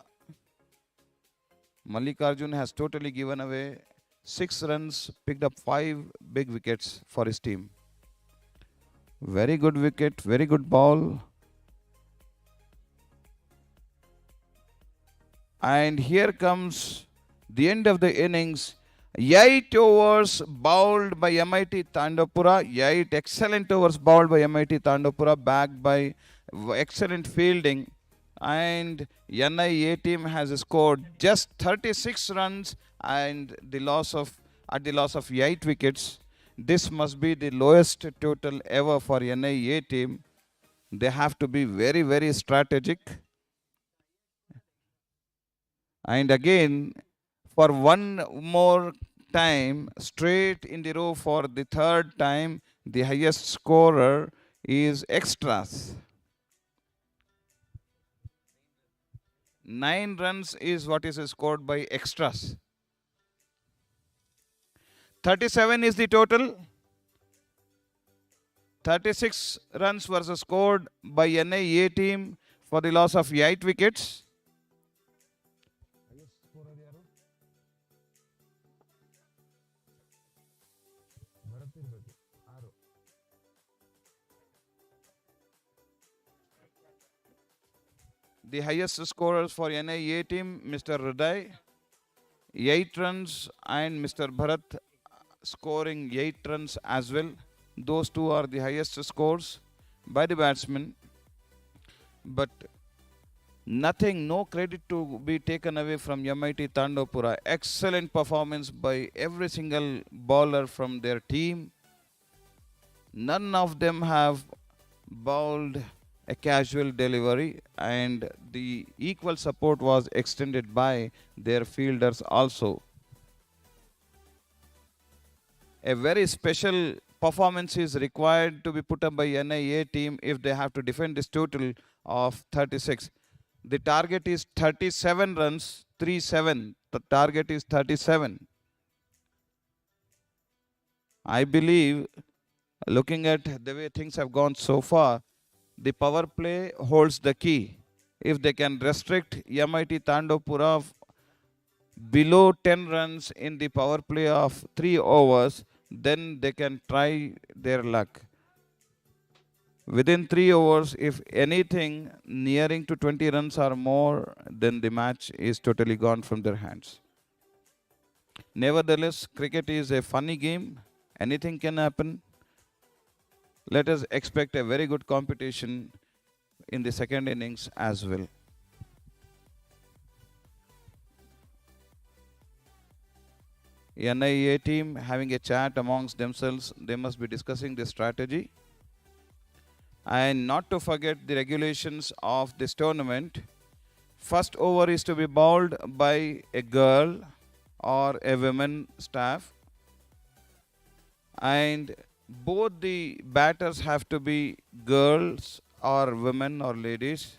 Mallikarjun has totally given away 6 runs, picked up 5 big wickets for his team. Very good wicket, very good ball. And here comes the end of the innings. 8 overs bowled by MIT Tandapura. 8 excellent overs bowled by MIT Tandapura, backed by excellent fielding. And NIA team has scored just 36 runs and at the loss of 8 wickets. This must be the lowest total ever for NIA team. They have to be very, very strategic. And again, for one more time, straight in the row for the 3rd time, the highest scorer is extras. 9 runs is what is scored by extras. 37 is the total. 36 runs were scored by NIA team for the loss of 8 wickets. The highest scorers for NIA team, Mr. Hriday, 8 runs, and Mr. Bharat scoring 8 runs as well. Those two are the highest scores by the batsmen. But nothing, no credit to be taken away from MIT Tandapura. Excellent performance by every single bowler from their team. None of them have bowled a casual delivery, and the equal support was extended by their fielders also. a very special performance is required to be put up by NIA team if they have to defend this total of 36. The target is 37 runs, 3-7. The target is 37. I believe, looking at the way things have gone so far, the power play holds the key. If they can restrict MIT Tandopura below 10 runs in the power play of 3 overs, then they can try their luck. Within 3 overs, if anything nearing to 20 runs or more, then the match is totally gone from their hands. Nevertheless, cricket is a funny game. Anything can happen. Let us expect a very good competition in the second innings as well. NIA team having a chat amongst themselves, they must be discussing the strategy. And not to forget the regulations of this tournament. First over is to be bowled by a girl or a women staff. And both the batters have to be girls or women or ladies.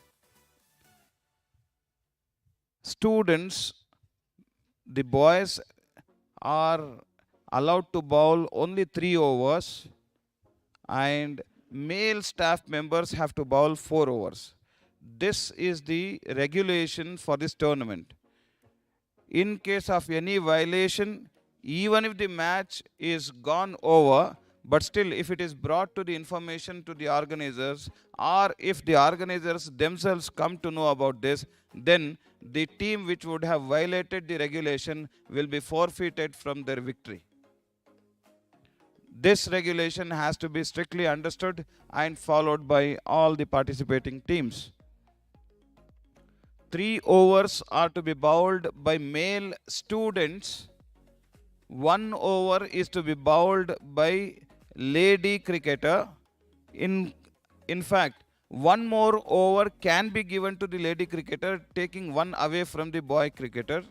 Students, the boys are allowed to bowl only 3 overs and male staff members have to bowl 4 overs. This is the regulation for this tournament. In case of any violation, even if the match is gone over, but still if it is brought to the information to the organizers, or if the organizers themselves come to know about this, then the team which would have violated the regulation will be forfeited from their victory. This regulation has to be strictly understood and followed by all the participating teams. 3 overs are to be bowled by male students. 1 over is to be bowled by lady cricketer. In fact, 1 more over can be given to the lady cricketer, taking 1 away from the boy cricketer.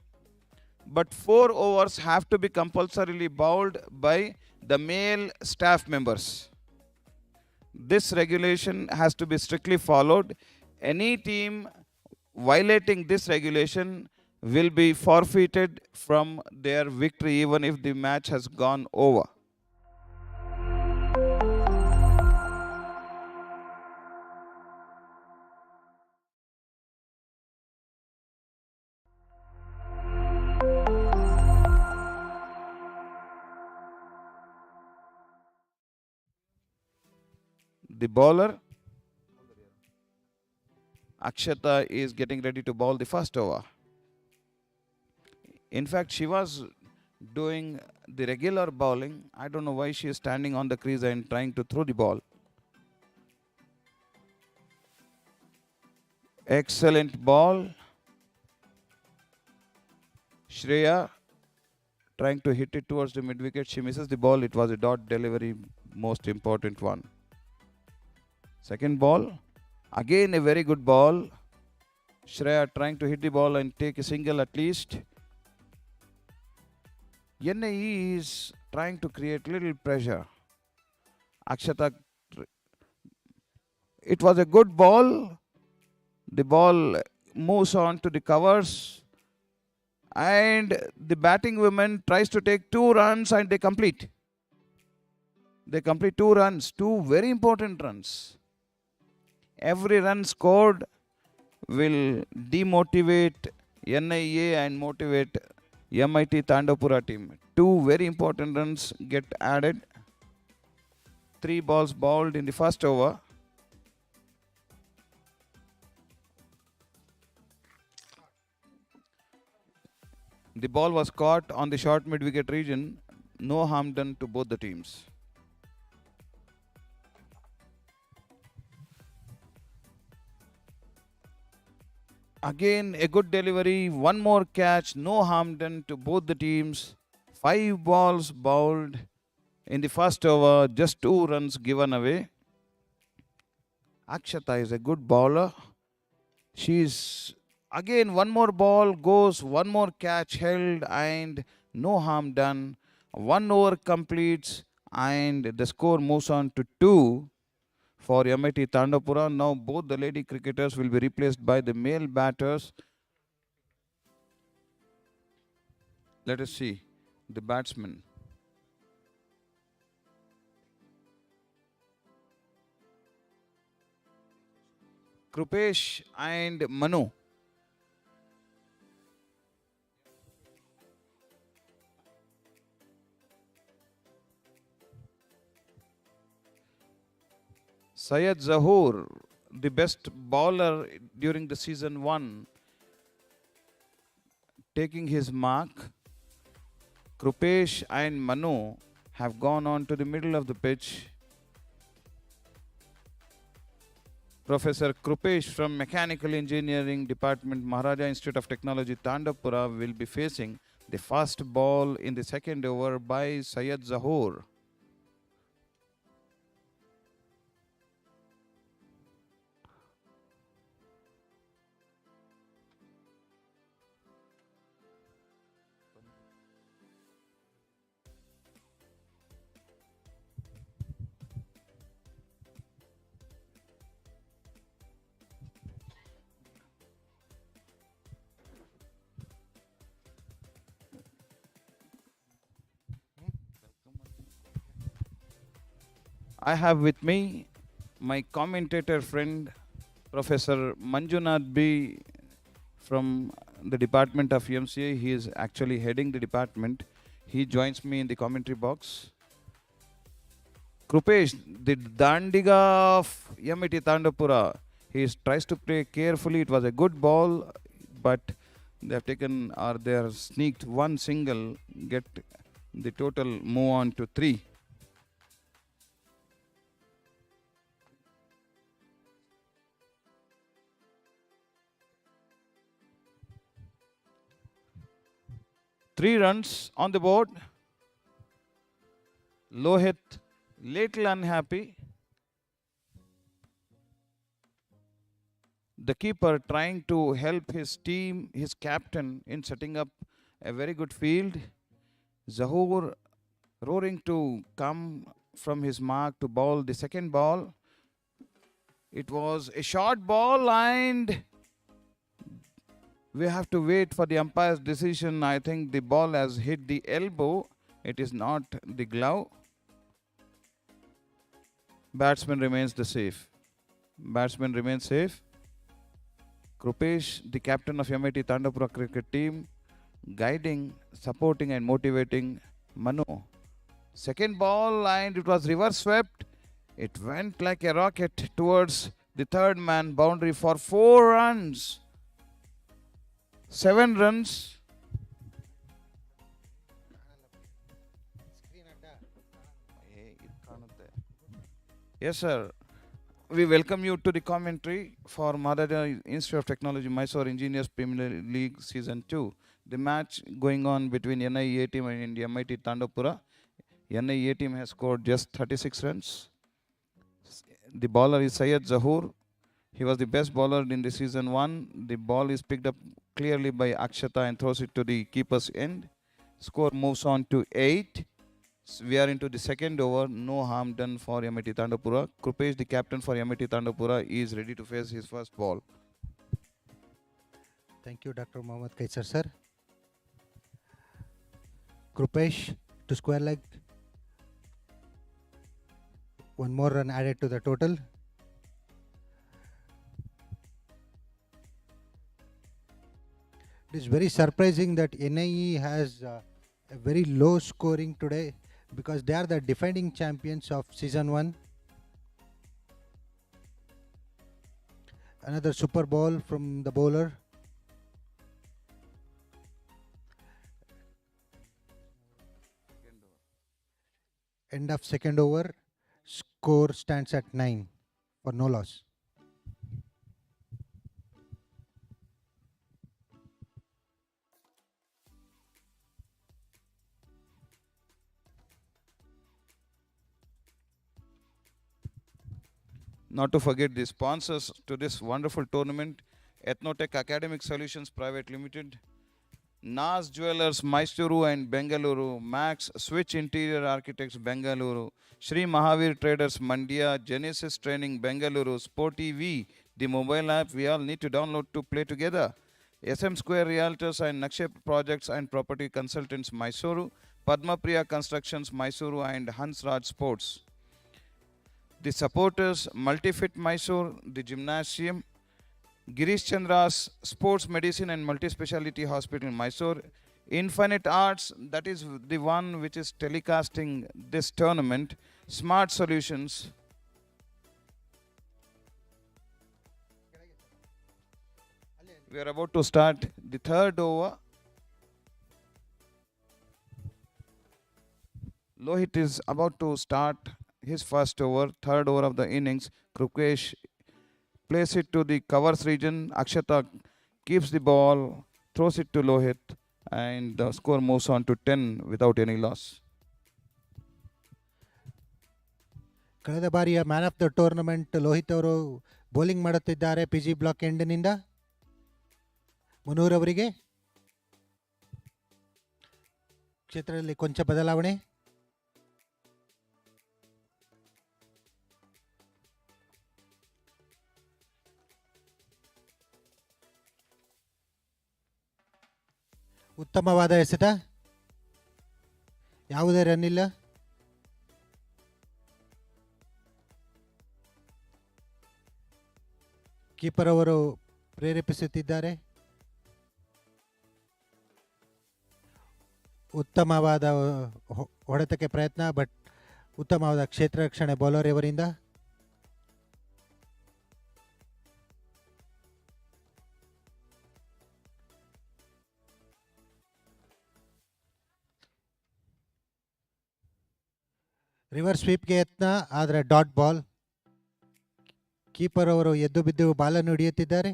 But 4 overs have to be compulsorily bowled by the male staff members. This regulation has to be strictly followed. Any team violating this regulation will be forfeited from their victory even if the match has gone over. The bowler, Akshata, is getting ready to bowl the first over. In fact, she was doing the regular bowling. I don't know why she is standing on the crease and trying to throw the ball. Excellent ball. Shreya trying to hit it towards the mid wicket. She misses the ball. It was a dot delivery, most important one. Second ball. Again a very good ball. Shreya trying to hit the ball and take a single at least. NAE is trying to create little pressure. Akshata, it was a good ball. The ball moves on to the covers. And the batting women tries to take 2 runs and they complete. They complete 2 runs, 2 very important runs. Every run scored will demotivate NIA and motivate MIT Tandopura team. 2 very important runs get added. 3 balls bowled in the first over. The ball was caught on the short mid-wicket region. No harm done to both the teams. Again, a good delivery. 1 more catch. No harm done to both the teams. 5 balls bowled in the first over. Just 2 runs given away. Akshata is a good bowler. She's again 1 more ball goes, 1 more catch held and no harm done. 1 over completes and the score moves on to 2 for MIT Tandapura. Now both the lady cricketers will be replaced by the male batters. Let us see the batsmen. Krupesh and Manu. Syed Zahoor, the best bowler during the season 1, taking his mark. Krupesh and Manu have gone on to the middle of the pitch. Professor Krupesh from Mechanical Engineering Department, Maharaja Institute of Technology, Tandapura, will be facing the first ball in the second over by Syed Zahoor. I have with me my commentator friend, Professor Manjunath B. from the department of MCA. He is actually heading the department. He joins me in the commentary box. Krupesh, the Dandiga of MIT Tandapura, he tries to play carefully. It was a good ball, but they have taken or they are sneaked one single, get the total move on to 3. Three runs on the board. Lohit, little unhappy. The keeper trying to help his team, his captain, in setting up a very good field. Zahoor roaring to come from his mark to bowl the second ball. It was a short ball and we have to wait for the umpire's decision. I think the ball has hit the elbow. It is not the glove. Batsman remains safe. Batsman remains safe. Krupesh, the captain of MIT Tandapura cricket team, guiding, supporting and motivating Manu. Second ball and it was reverse swept. It went like a rocket towards the third man boundary for 4 runs. 7 runs. Yes, sir. We welcome you to the commentary for Maharaja Institute of Technology, Mysore Engineers Premier League Season 2. The match going on between NIA team and MIT Tandapura. NIA team has scored just 36 runs. The bowler is Syed Zahoor. He was the best bowler in the season 1. The ball is picked up clearly by Akshata and throws it to the keeper's end. Score moves on to 8. We are into the second over. No harm done for MIT Tandapura. Krupesh, the captain for MIT Tandapura, is ready to face his first ball. Thank you, Dr. Mohammad Kaisar, sir. Krupesh to square leg. One more run added to the total. It is very surprising that NIE has a very low scoring today because they are the defending champions of season 1. Another super ball from the bowler. End of second over. Score stands at 9 for no loss. Not to forget the sponsors to this wonderful tournament, Ethnotech Academic Solutions Private Limited, Nas Jewelers, Mysuru and Bengaluru, Max Switch Interior Architects, Bengaluru, Sri Mahavir Traders, Mandya, Genesis Training, Bengaluru, Sporty V, the mobile app we all need to download to play together. SM Square Realtors and Nakshep Projects and Property Consultants, Mysuru, Padma Priya Constructions, Mysuru and Hansraj Sports. The supporters, Multifit Mysore, the Gymnasium, Girish Chandra's Sports Medicine and Multi-Speciality Hospital, Mysore, Infinite Arts, that is the one which is telecasting this tournament, Smart Solutions, we are about to start the third over. Lohit is about to start his first over, third over of the innings. Krukesh plays it to the covers region. Akshata keeps the ball, throws it to Lohit, and the score moves on to 10 without any loss. ಕಳೆದ ಬಾರಿಯ man of the tournament Lohith ಅವರು bowling ಮಾಡುತ್ತಿದ್ದಾರೆ P G block ಎಂಡ್ನಿಂದ. ಮುನೂರ್ ಅವರಿಗೆ ಕ್ಷೇತ್ರದಲ್ಲಿ ಕೊಂಚ ಬದಲಾವಣೆ. ಉತ್ತಮವಾದ ಎಸೆತ, ಯಾವುದೇ ರನ್ ಇಲ್ಲ. ಕೀಪರ್ ಅವರು ಪ್ರೇರೇಪಿಸುತ್ತಿದ್ದಾರೆ. ಉತ್ತಮವಾದ ಹೊಡೆತಕ್ಕೆ ಪ್ರಯತ್ನ, ಬಟ್ ಉತ್ತಮವಾದ ಕ್ಷೇತ್ರ ರಕ್ಷಣೆ ಬೌಲರ್ ಇವರಿಂದ. ರಿವರ್ಸ್ ಸ್ವೀಪ್ಗೆ ಯತ್ನ, ಆದರೆ ಡಾಟ್ ಬಾಲ್. ಕೀಪರ್ ಅವರು ಎದ್ದು ಬಿದ್ದು ಬಾಲನ್ನು ಹಿಡಿಯುತ್ತಿದ್ದಾರೆ.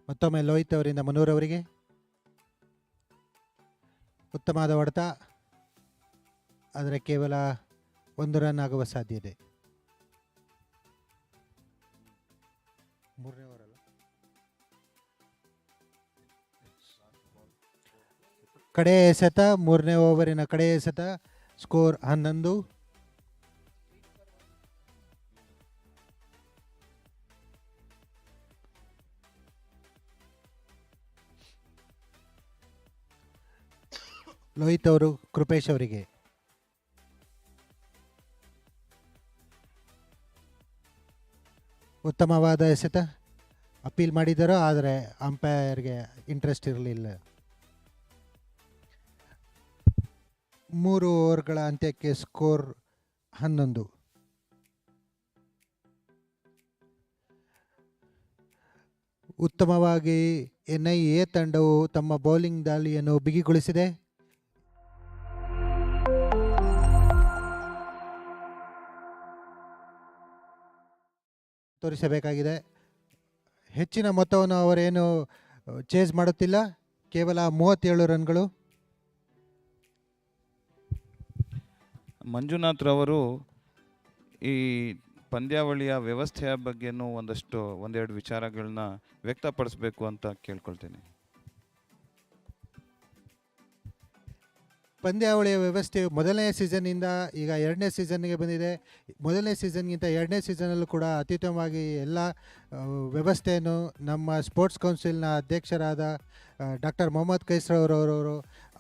ಮತ್ತೊಮ್ಮೆ ಲೋಹಿತ್ ಅವರಿಂದ ಮುನೂರ್ ಅವರಿಗೆ ಉತ್ತಮವಾದ ಹೊಡೆತ, ಆದರೆ ಕೇವಲ ಒಂದು ರನ್ ಆಗುವ ಸಾಧ್ಯತೆ. ಮೂರನೇ ಓವರ್ ಅಲ್ಲ, ಕಡೆ ಎಸೆತ, ಮೂರನೇ ಓವರಿನ ಕಡೆ ಎಸೆತ. ಸ್ಕೋರ್ 11. ಲೋಹಿತ್ ಅವರು ಕೃಪೇಶ್ ಅವರಿಗೆ ಉತ್ತಮವಾದ ಎಸೆತ. ಅಪೀಲ್ ಮಾಡಿದರು, ಆದರೆ ಅಂಪೈರ್ಗೆ ಇಂಟ್ರೆಸ್ಟ್ ಇರಲಿಲ್ಲ. 3 ಓವರ್ಗಳ ಅಂತ್ಯಕ್ಕೆ ಸ್ಕೋರ್ 11. ಉತ್ತಮವಾಗಿ NIA ತಂಡವು ತಮ್ಮ ಬೌಲಿಂಗ್ ದಾಳಿಯನ್ನು ಬಿಗಿಗೊಳಿಸಿದೆ. ತೋರಿಸಬೇಕಾಗಿದೆ. ಹೆಚ್ಚಿನ ಮೊತ್ತವನ್ನು ಅವರೇನು ಚೇಸ್ ಮಾಡುತ್ತಿಲ್ಲ, ಕೇವಲ 37 ರನ್ಗಳು. ಮಂಜುನಾಥ್ ರವರು ಈ ಪಂದ್ಯಾವಳಿಯ ವ್ಯವಸ್ಥೆಯ ಬಗ್ಗೆನೂ ಒಂದೆರಡು ವಿಚಾರಗಳನ್ನ ವ್ಯಕ್ತಪಡಿಸಬೇಕು ಅಂತ ಕೇಳ್ಕೊಳ್ತೀನಿ. ಪಂದ್ಯಾವಳಿಯ ವ್ಯವಸ್ಥೆಯು ಮೊದಲನೇ ಸೀಸನ್ನಿಂದ ಈಗ 2ನೇ ಸೀಸನ್ಗೆ ಬಂದಿದೆ. ಮೊದಲನೇ ಸೀಸನ್ಗಿಂತ 2ನೇ ಸೀಸನಲ್ಲೂ ಕೂಡ ಅತ್ಯುತ್ತಮವಾಗಿ ಎಲ್ಲ ವ್ಯವಸ್ಥೆಯನ್ನು ನಮ್ಮ ಸ್ಪೋರ್ಟ್ಸ್ ಕೌನ್ಸಿಲ್ನ ಅಧ್ಯಕ್ಷರಾದ ಡಾಕ್ಟರ್ ಮೊಹಮ್ಮದ್ ಕೈಸ್ರವರವರು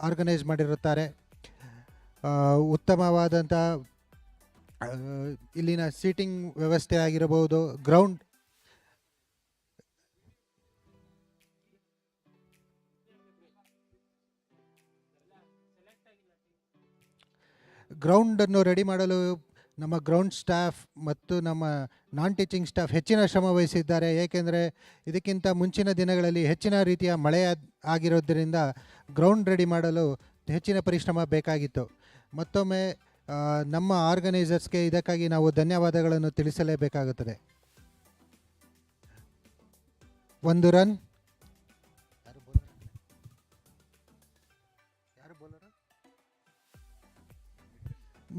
ಆರ್ಗನೈಸ್ ಮಾಡಿರುತ್ತಾರೆ. ಉತ್ತಮವಾದಂಥ ಇಲ್ಲಿನ ಸೀಟಿಂಗ್ ವ್ಯವಸ್ಥೆ ಆಗಿರಬಹುದು, ಗ್ರೌಂಡನ್ನು ರೆಡಿ ಮಾಡಲು ನಮ್ಮ ಗ್ರೌಂಡ್ ಸ್ಟಾಫ್ ಮತ್ತು ನಮ್ಮ ನಾನ್ ಟೀಚಿಂಗ್ ಸ್ಟಾಫ್ ಹೆಚ್ಚಿನ ಶ್ರಮ ವಹಿಸಿದ್ದಾರೆ. ಏಕೆಂದರೆ ಇದಕ್ಕಿಂತ ಮುಂಚಿನ ದಿನಗಳಲ್ಲಿ ಹೆಚ್ಚಿನ ರೀತಿಯ ಮಳೆ ಆಗಿರೋದರಿಂದ ಗ್ರೌಂಡ್ ರೆಡಿ ಮಾಡಲು ಹೆಚ್ಚಿನ ಪರಿಶ್ರಮ ಬೇಕಾಗಿತ್ತು. ಮತ್ತೊಮ್ಮೆ ನಮ್ಮ ಆರ್ಗನೈಸರ್ಸ್ಗೆ ಇದಕ್ಕಾಗಿ ನಾವು ಧನ್ಯವಾದಗಳನ್ನು ತಿಳಿಸಲೇಬೇಕಾಗುತ್ತದೆ. 1 ರನ್.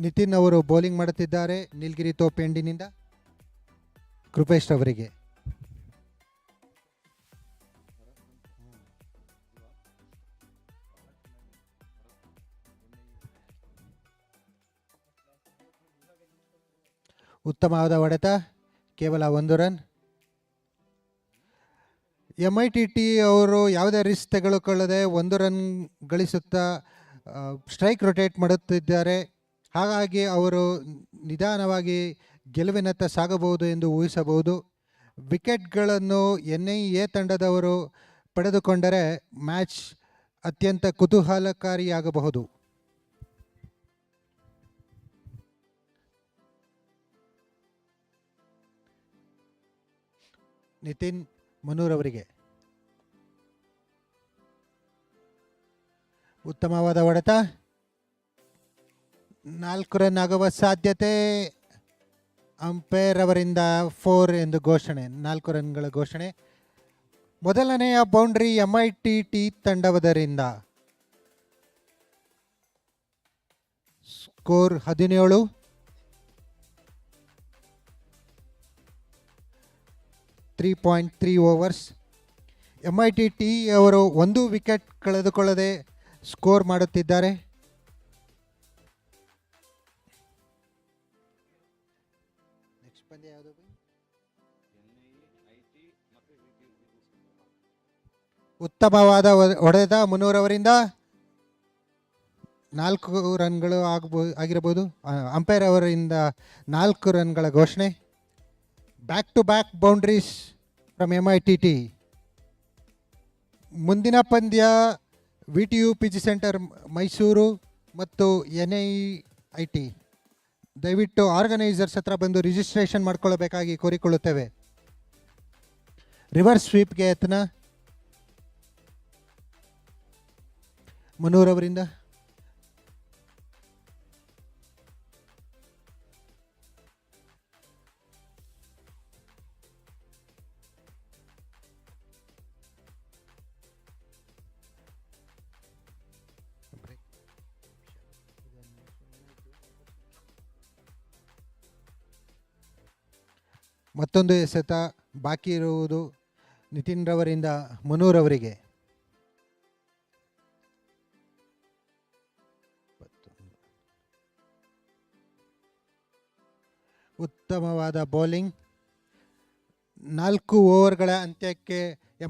ನಿತಿನ್ ಅವರು ಬೌಲಿಂಗ್ ಮಾಡುತ್ತಿದ್ದಾರೆ ನೀಲಗಿರಿ ತೋಪೆಂಡಿನಿಂದ. ಕೃಪೇಶ್ ಅವರಿಗೆ ಉತ್ತಮವಾದ ಹೊಡೆತ, ಕೇವಲ 1 ರನ್. MITT ಅವರು ಯಾವುದೇ ರಿಸ್ಕ್ ತೆಗೆದುಕೊಳ್ಳದೆ 1 ರನ್ ಗಳಿಸುತ್ತಾ ಸ್ಟ್ರೈಕ್ ರೊಟೇಟ್ ಮಾಡುತ್ತಿದ್ದಾರೆ. ಹಾಗಾಗಿ ಅವರು ನಿಧಾನವಾಗಿ ಗೆಲುವಿನತ್ತ ಸಾಗಬಹುದು ಎಂದು ಊಹಿಸಬಹುದು. ವಿಕೆಟ್ಗಳನ್ನು NIA ತಂಡದವರು ಪಡೆದುಕೊಂಡರೆ ಮ್ಯಾಚ್ ಅತ್ಯಂತ ಕುತೂಹಲಕಾರಿಯಾಗಬಹುದು. ನಿತಿನ್ ಮನೂರ್ ಅವರಿಗೆ ಉತ್ತಮವಾದ ಹೊಡೆತ, 4 ರನ್ ಆಗುವ ಸಾಧ್ಯತೆ. ಅಂಪೈರ್ ಅವರಿಂದ 4 ಎಂದು ಘೋಷಣೆ, 4 ರನ್ಗಳ ಘೋಷಣೆ. ಮೊದಲನೆಯ ಬೌಂಡ್ರಿ MITT ತಂಡವದರಿಂದ. ಸ್ಕೋರ್ 17. 3.3 ಓವರ್ಸ್. MITT ಅವರು 1 ವಿಕೆಟ್ ಕಳೆದುಕೊಳ್ಳದೆ ಸ್ಕೋರ್ ಮಾಡುತ್ತಿದ್ದಾರೆ. ಉತ್ತಮವಾದ ಹೊಡೆತ ಮುನ್ನೂರ್ ಅವರಿಂದ 4 ರನ್ಗಳು ಆಗಿರಬಹುದು. ಅಂಪೈರ್ ಅವರಿಂದ 4 ರನ್ಗಳ ಘೋಷಣೆ. Back to back boundaries from MITT. ಮುಂದಿನ ಪಂದ್ಯ VTU PG ಸೆಂಟರ್ ಮೈಸೂರು ಮತ್ತು NIIT. ದಯವಿಟ್ಟು ಆರ್ಗನೈಸರ್ಸ್ ಹತ್ರ ಬಂದು ರಿಜಿಸ್ಟ್ರೇಷನ್ ಮಾಡ್ಕೊಳ್ಳಬೇಕಾಗಿ ಕೋರಿಕೊಳ್ಳುತ್ತೇವೆ. ರಿವರ್ಸ್ ಸ್ವೀಪ್ಗೆ ಯತ್ನ ಮನೂರ್ ಅವರಿಂದ. ಮತ್ತೊಂದು ಎಸೆತ ಬಾಕಿ ಇರುವುದು ನಿತಿನ್ ರವರಿಂದ ಮನೂರ್ ಅವರಿಗೆ. ಉತ್ತಮವಾದ ಬೌಲಿಂಗ್. 4 ಓವರ್ಗಳ ಅಂತ್ಯಕ್ಕೆ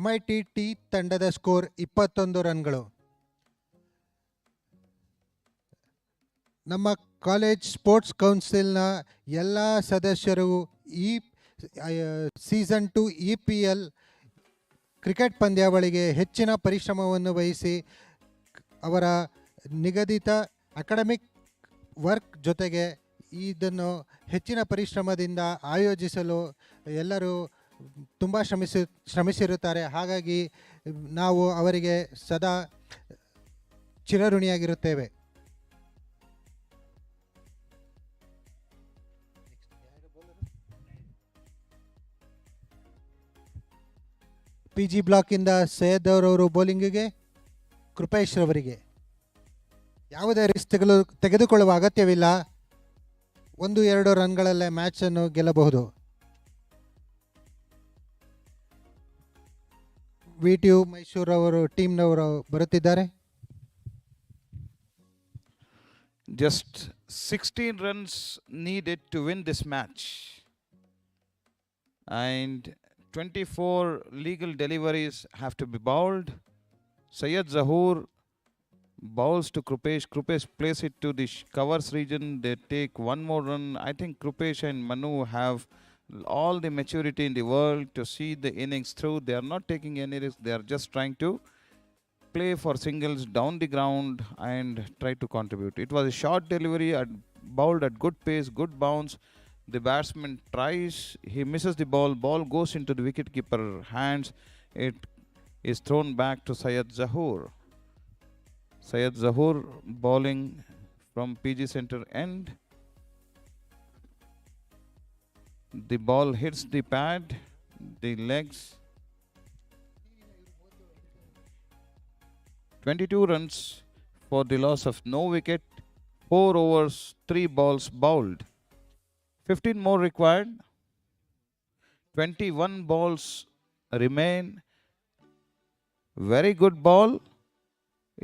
MITT ತಂಡದ ಸ್ಕೋರ್ 21 ರನ್ಗಳು. ನಮ್ಮ ಕಾಲೇಜ್ ಸ್ಪೋರ್ಟ್ಸ್ ಕೌನ್ಸಿಲ್ನ ಎಲ್ಲ ಸದಸ್ಯರು ಈ ಸೀಸನ್ 2 EPL ಕ್ರಿಕೆಟ್ ಪಂದ್ಯಾವಳಿಗೆ ಹೆಚ್ಚಿನ ಪರಿಶ್ರಮವನ್ನು ವಹಿಸಿ ಅವರ ನಿಗದಿತ ಅಕಾಡೆಮಿಕ್ ವರ್ಕ್ ಜೊತೆಗೆ ಇದನ್ನು ಹೆಚ್ಚಿನ ಪರಿಶ್ರಮದಿಂದ ಆಯೋಜಿಸಲು ಎಲ್ಲರೂ ತುಂಬ ಶ್ರಮಿಸಿರುತ್ತಾರೆ. ಹಾಗಾಗಿ ನಾವು ಅವರಿಗೆ ಸದಾ ಚಿರಋಣಿಯಾಗಿರುತ್ತೇವೆ. PG ಬ್ಲಾಕಿಂದ ಸೈಯದ್ ಅವರವರು ಬೌಲಿಂಗಿಗೆ, ಕೃಪೇಶ್ ರವರಿಗೆ. ಯಾವುದೇ ರಿಸ್ಕ್ ತೆಗೆದುಕೊಳ್ಳುವ ಅಗತ್ಯವಿಲ್ಲ. 1-2 ರನ್ಗಳಲ್ಲೇ ಮ್ಯಾಚನ್ನು ಗೆಲ್ಲಬಹುದು. VTU ಮೈಸೂರವರು ಟೀಮ್ನವರು ಬರುತ್ತಿದ್ದಾರೆ. Just 16 runs needed to win this match. And 24 legal deliveries have to be bowled. Syed Zahoor bowls to Krupesh. Krupesh plays it to the covers region. They take 1 more run. I think Krupesh and Manu have all the maturity in the world to see the innings through. They are not taking any risk. They are just trying to play for singles down the ground and try to contribute. It was a short delivery, bowled at good pace, good bounce. The batsman tries, he misses the ball. Ball goes into the wicketkeeper hands. It is thrown back to Syed Zahoor. Syed Zahoor bowling from PG center end. The ball hits the pad, the legs. 22 runs for the loss of no wicket. 4 overs, 3 balls bowled. 15 more required. 21 balls remain. Very good ball.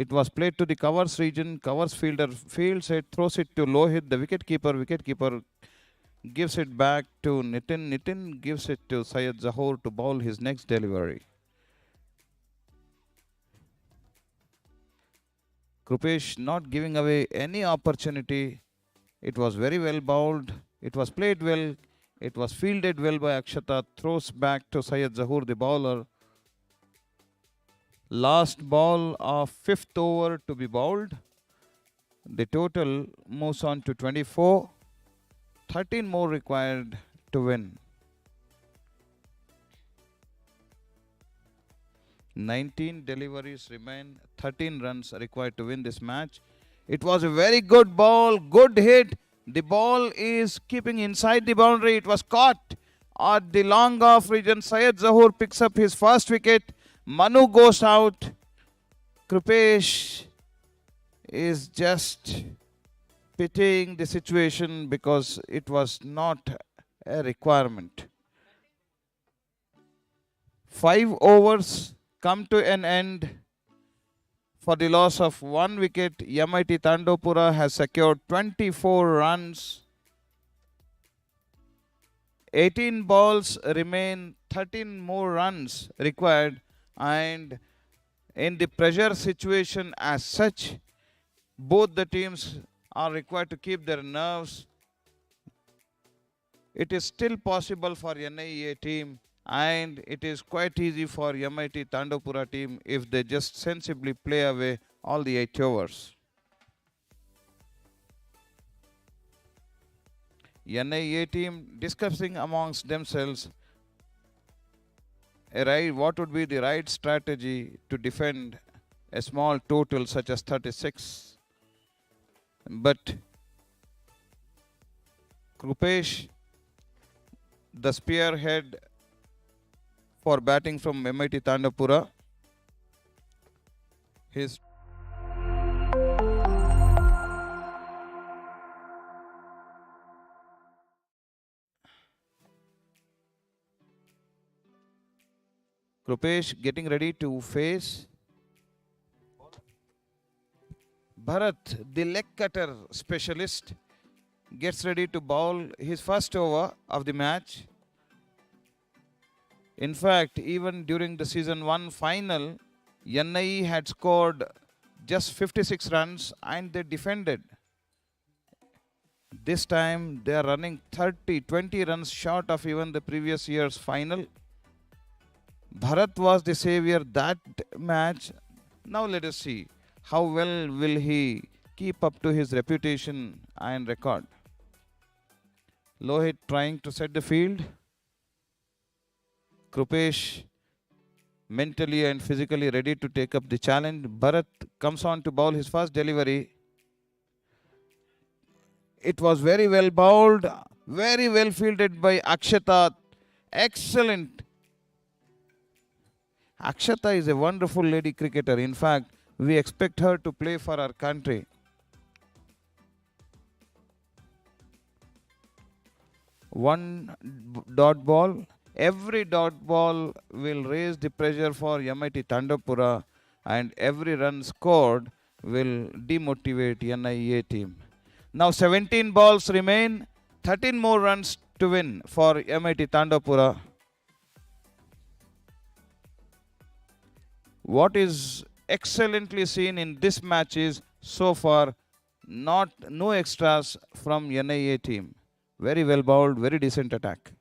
It was played to the covers region. Covers fielder fields it, throws it to low hit. The wicketkeeper. Wicketkeeper gives it back to Nitin. Nitin gives it to Syed Zahoor to bowl his next delivery. Krupesh not giving away any opportunity. It was very well bowled. It was played well. It was fielded well by Akshata. Throws back to Syed Zahoor, the bowler. Last ball of 5th over to be bowled. The total moves on to 24. 13 more required to win. 19 deliveries remain. 13 runs required to win this match. It was a very good ball. Good hit. The ball is keeping inside the boundary. It was caught at the long off region. Syed Zahoor picks up his first wicket. Manu goes out. Krupesh is just pitying the situation because it was not a requirement. 5 overs come to an end. For the loss of 1 wicket, MIT Tandopura has secured 24 runs. 18 balls remain, 13 more runs required, and in the pressure situation as such, both the teams are required to keep their nerves. It is still possible for NIA team, and it is quite easy for MIT Tandopura team if they just sensibly play away all the 8 overs. NIA team discussing amongst themselves what would be the right strategy to defend a small total such as 36. But Krupesh, the spearhead for batting from MIT Tandopura, his Krupesh getting ready to face Bharat, the leg cutter specialist, gets ready to bowl his first over of the match. In fact, even during the season 1 final, NIE had scored just 56 runs and they defended. This time they are running 20 runs short of even the previous year's final. Bharat was the savior that match. Now let us see how well will he keep up to his reputation and record. Lohit trying to set the field. Krupesh mentally and physically ready to take up the challenge. Bharat comes on to bowl his first delivery. It was very well bowled, very well fielded by Akshata. Excellent. Akshata is a wonderful lady cricketer. In fact, we expect her to play for our country. One dot ball. Every dot ball will raise the pressure for MIT Tandopura, and every run scored will demotivate NIA team. Now 17 balls remain, 13 more runs to win for MIT Tandopura. What is excellently seen in this match is so far no extras from NIA team. Very well bowled, very decent attack.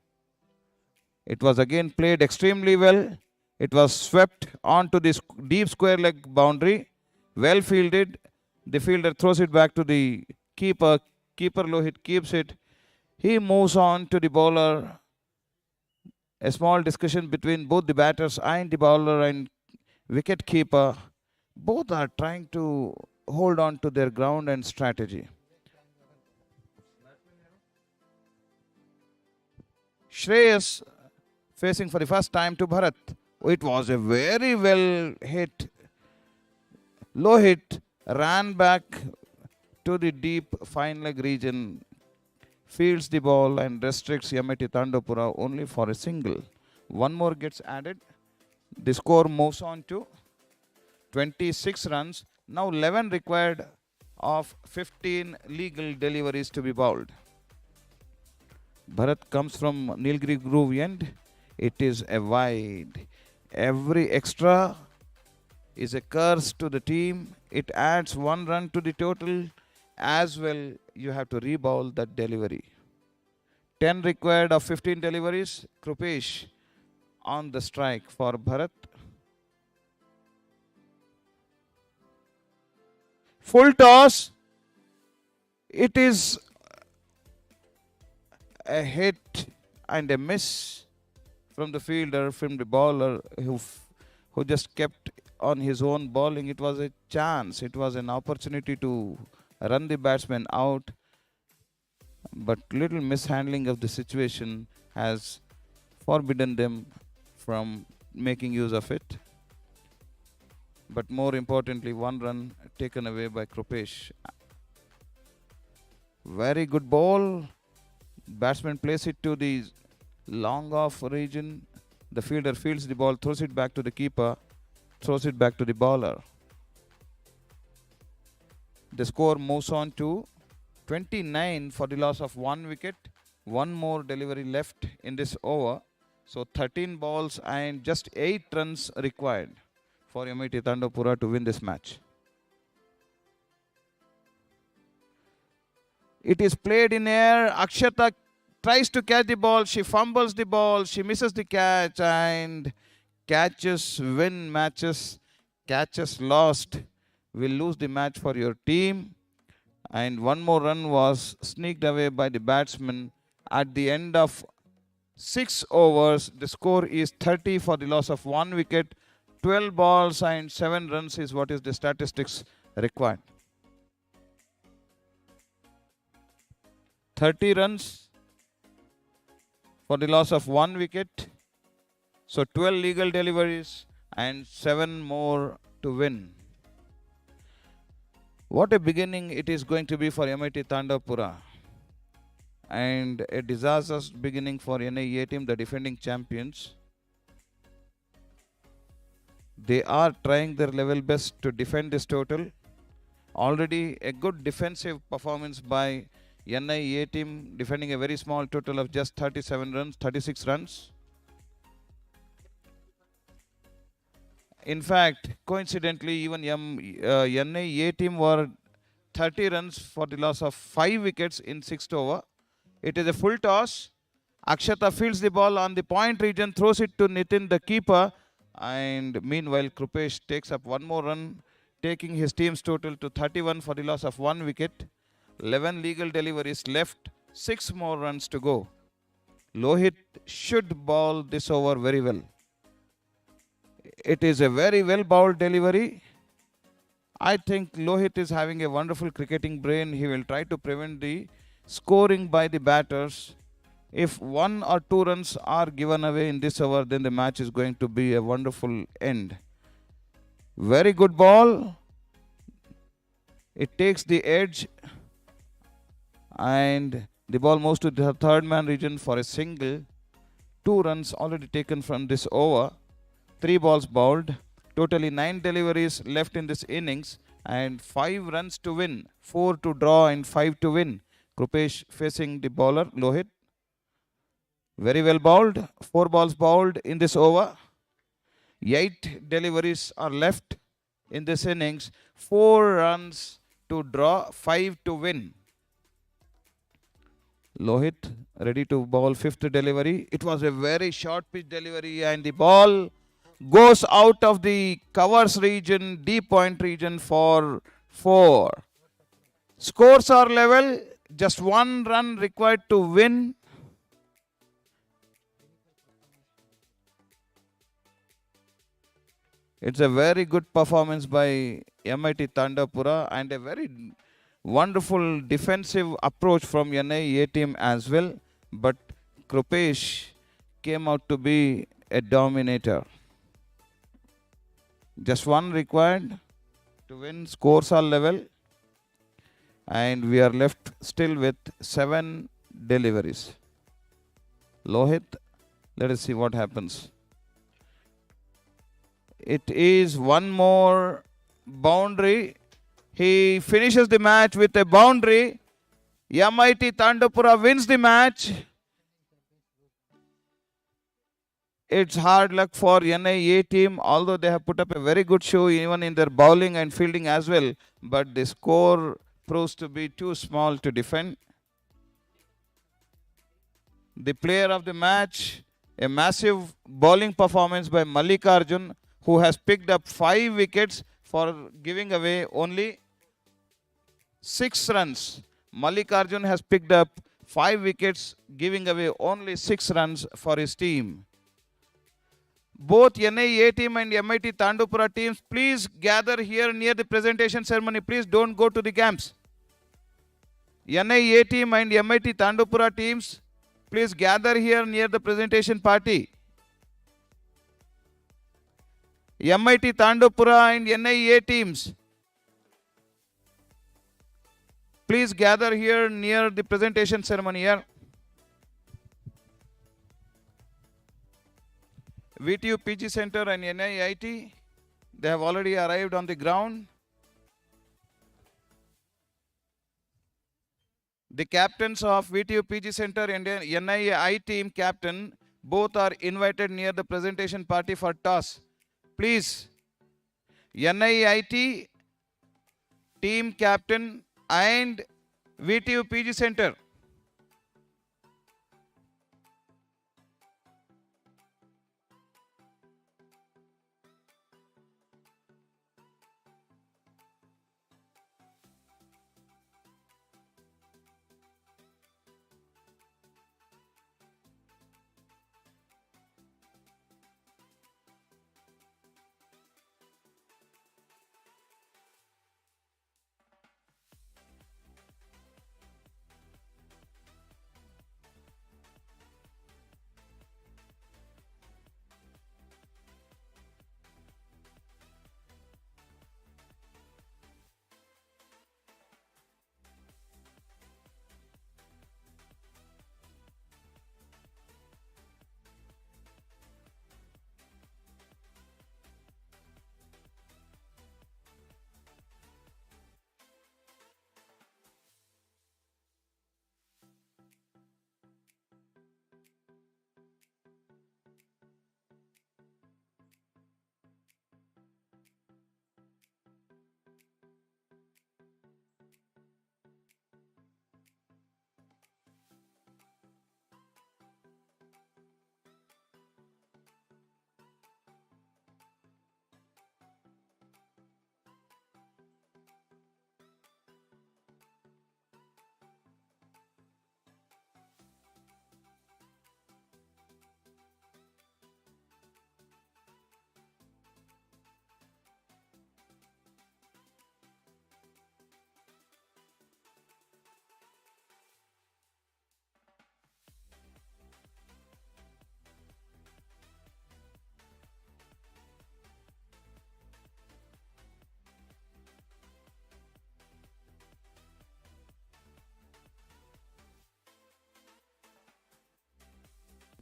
It was again played extremely well. It was swept onto this deep square leg boundary. Well fielded. The fielder throws it back to the keeper. Keeper Lohit keeps it. He moves on to the bowler. A small discussion between both the batters and the bowler and wicket keeper. Both are trying to hold on to their ground and strategy. Shreyas facing for the first time to Bharat. It was a very well hit. Lohit ran back to the deep fine leg region, fields the ball and restricts MIT Tandapura only for a single. One more gets added. The score moves on to 26 runs. Now 11 required of 15 legal deliveries to be bowled. Bharat comes from Nilgiri Groove end. It is a wide. Every extra is a curse to the team. It adds 1 run to the total. As well, you have to re-bowl that delivery. 10 required of 15 deliveries. Krupesh on the strike for Bharat. Full toss. It is a hit and a miss from the fielder, from the bowler who just kept on his own bowling. It was a chance. It was an opportunity to run the batsman out. But little mishandling of the situation has forbidden them from making use of it. But more importantly, 1 run taken away by Krupesh. Very good ball. Batsman plays it to the long off region. The fielder fields the ball, throws it back to the keeper, throws it back to the bowler. The score moves on to 29 for the loss of 1 wicket. 1 more delivery left in this over. So 13 balls and just 8 runs required for MIT Tandapura to win this match. It is played in air. Akshata tries to catch the ball. She fumbles the ball. She misses the catch, and catches win matches. Catches lost will lose the match for your team. And 1 more run was sneaked away by the batsman at the end of 6 overs. The score is 30 for the loss of 1 wicket. 12 balls and 7 runs is what is the statistics required. 30 runs for the loss of 1 wicket. So 12 legal deliveries and 7 more to win. What a beginning it is going to be for MIT Tandapura. And a disastrous beginning for NIA team, the defending champions. They are trying their level best to defend this total. Already a good defensive performance by NIA team, defending a very small total of just 37 runs, 36 runs. In fact, coincidentally, even NIA team were 30 runs for the loss of 5 wickets in 6th over. It is a full toss. Akshata fields the ball on the point region, throws it to Nitin, the keeper. And meanwhile, Krupesh takes up 1 more run, taking his team's total to 31 for the loss of 1 wicket. 11 legal deliveries left, 6 more runs to go. Lohit should bowl this over very well. It is a very well bowled delivery. I think Lohit is having a wonderful cricketing brain. He will try to prevent the scoring by the batters. If 1 or 2 runs are given away in this over, then the match is going to be a wonderful end. Very good ball. It takes the edge. And the ball moves to the 3rd man region for a single. 2 runs already taken from this over. 3 balls bowled. Totally 9 deliveries left in this innings. And 5 runs to win. 4 to draw and 5 to win. Krupesh facing the bowler, Lohit. Very well bowled. 4 balls bowled in this over. 8 deliveries are left in this innings. 4 runs to draw, 5 to win. Lohit ready to bowl 5th delivery. It was a very short pitch delivery and the ball goes out of the covers region, deep point region for 4. Scores are level. Just 1 run required to win. It's a very good performance by MIT Tandapura and a very wonderful defensive approach from NIA team as well. But Krupesh came out to be a dominator. Just 1 required to win. Scores are level. and we are left still with 7 deliveries. Lohit, let us see what happens. It is one more boundary. He finishes the match with a boundary. MIT Tandapura wins the match. It's hard luck for NIA team, although they have put up a very good show even in their bowling and fielding as well. But the score proves to be too small to defend. The player of the match, a massive bowling performance by Mallikarjun, who has picked up 5 wickets for giving away only 6 runs. Mallikarjun has picked up 5 wickets, giving away only 6 runs for his team. Both NIA team and MIT Tandupura teams, please gather here near the presentation ceremony. Please don't go to the camps. NIA team and MIT Tandupura teams, please gather here near the presentation party. MIT Tandupura and NIA teams, please gather here near the presentation ceremony here. VTU PG Center and NIIT, they have already arrived on the ground. The captains of VTU PG Center and NII team captain both are invited near the presentation party for toss. Please, NIIT team captain and VTU PG Center.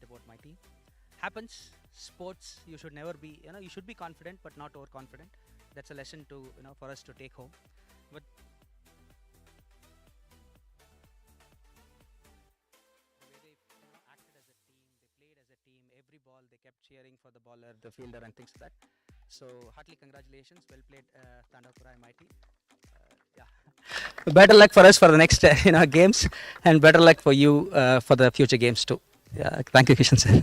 About my team happens. Sports, you should never be, you should be confident but not overconfident. That's a lesson to, for us to take home. But the way they acted as a team, they played as a team. Every ball they kept cheering for the bowler, the fielder, and things like that. So heartily congratulations, well played, Tandapura MIT. Yeah. Better luck for us for the next games, and better luck for you for the future games too. Yeah, thank you, Kishan sir.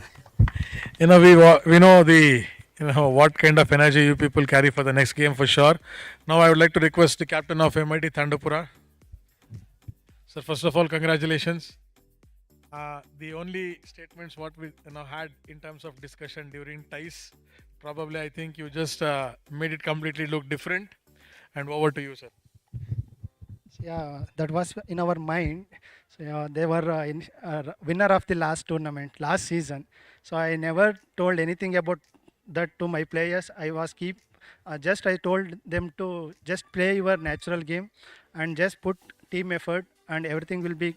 We know the what kind of energy you people carry for the next game for sure. Now I would like to request the captain of MIT Tandapura. Sir, first of all, congratulations. The only statements what we had in terms of discussion during ties, probably I think you just made it completely look different. And over to you, sir. Yeah, that was in our mind. So they were winner of the last tournament, last season. So I never told anything about that to my players. I told them to just play your natural game and just put team effort, and everything will be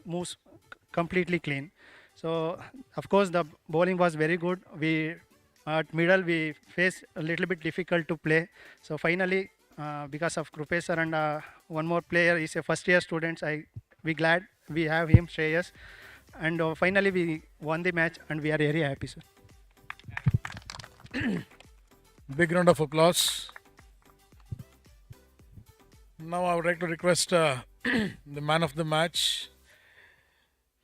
moves completely clean. So of course the bowling was very good. We at middle we faced a little bit difficult to play. So finally, because of Krupesh sir and one more player is a first year student, we glad we have him, Shreyas, and finally we won the match, and we are very happy, sir. Big round of applause. Now I would like to request the man of the match,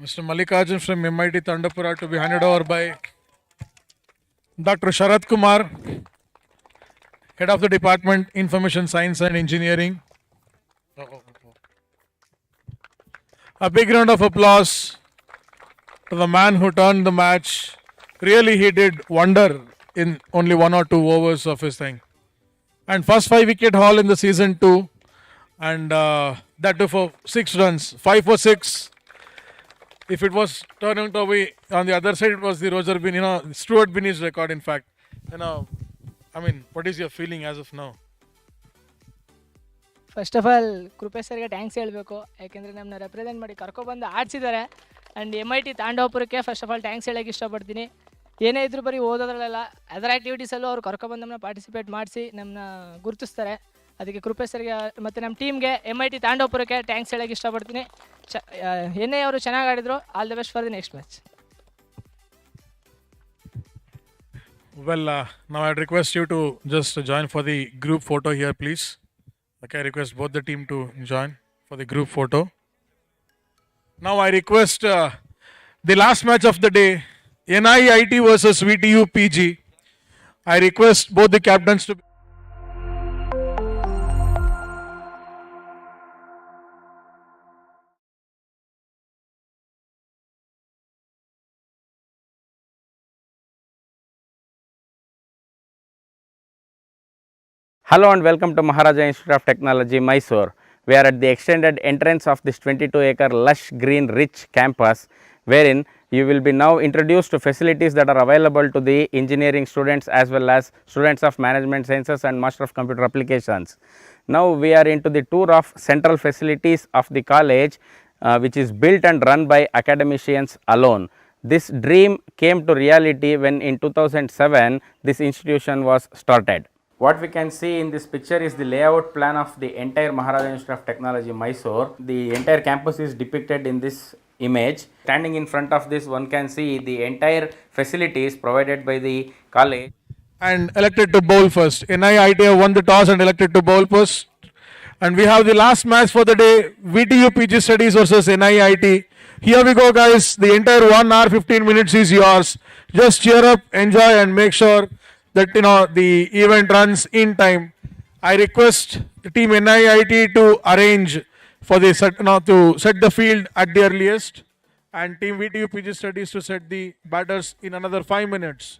Mr. Mallikarjun from MIT Tandapura, to be handed over by Dr. Sharat Kumar, Head of the Department, Information Science and Engineering. A big round of applause to the man who turned the match. Really, he did wonder in only 1 or 2 overs of his thing. And first 5-wicket haul in the season 2. And that too for 6 runs. 5 for 6. If it was turning to be on the other side, it was the Roger Bin, Stuart Binney's record, in fact. What is your feeling as of now? First of all Kripesh ಸರ್ಗೆ thanks ಹೇಳಬೇಕು, ಯಾಕೆಂದರೆ ನಮ್ಮನ್ನ represent ಮಾಡಿ ಕರ್ಕೊಬಂದು ಆಡಿಸಿದ್ದಾರೆ. And MIT ತಾಂಡವಪುರಕ್ಕೆ first of all thanks ಹೇಳೋಕ್ಕೆ ಇಷ್ಟಪಡ್ತೀನಿ. ಏನೇ ಇದ್ರೂ ಬರೀ ಓದೋದ್ರಲ್ಲ, ಅದರ್ ಆ್ಯಕ್ಟಿವಿಟೀಸಲ್ಲೂ ಅವ್ರು ಕರ್ಕೊಬಂದು ನಮ್ಮನ್ನ ಪಾರ್ಟಿಸಿಪೇಟ್ ಮಾಡಿಸಿ ನಮ್ಮನ್ನ ಗುರುತಿಸ್ತಾರೆ. ಅದಕ್ಕೆ ಕೃಪೇಶ್ ಸರ್ಗೆ ಮತ್ತು ನಮ್ಮ ಟೀಮ್ಗೆ MIT ತಾಂಡವಪುರಕ್ಕೆ ಥ್ಯಾಂಕ್ಸ್ ಹೇಳೋಕ್ಕೆ ಇಷ್ಟಪಡ್ತೀನಿ. ಏನೇ ಅವರು ಚೆನ್ನಾಗಿ ಆಡಿದ್ರು, all the best for the next match. Well, now I'd request you to just join for the group photo here, please. Okay, I request both the team to join for the group photo. Now I request the last match of the day, NIIT versus VTU PG. I request both the captains to Hello and welcome to Maharaja Institute of Technology, Mysore. We are at the extended entrance of this 22-acre lush green rich campus, wherein you will be now introduced to facilities that are available to the engineering students as well as students of management sciences and master of computer applications. Now we are into the tour of central facilities of the college, which is built and run by academicians alone. This dream came to reality when in 2007 this institution was started. What we can see in this picture is the layout plan of the entire Maharaja Institute of Technology, Mysore. The entire campus is depicted in this image. Standing in front of this, one can see the entire facilities provided by the college. and elected to bowl first. NIIT have won the toss and elected to bowl first. And we have the last match for the day, VTU PG Studies versus NIIT. Here we go, guys. The entire 1 hour 15 minutes is yours. Just cheer up, enjoy, and make sure that the event runs in time. I request the team NIIT to arrange for the to set the field at the earliest, and team VTU PG Studies to set the batters in another 5 minutes.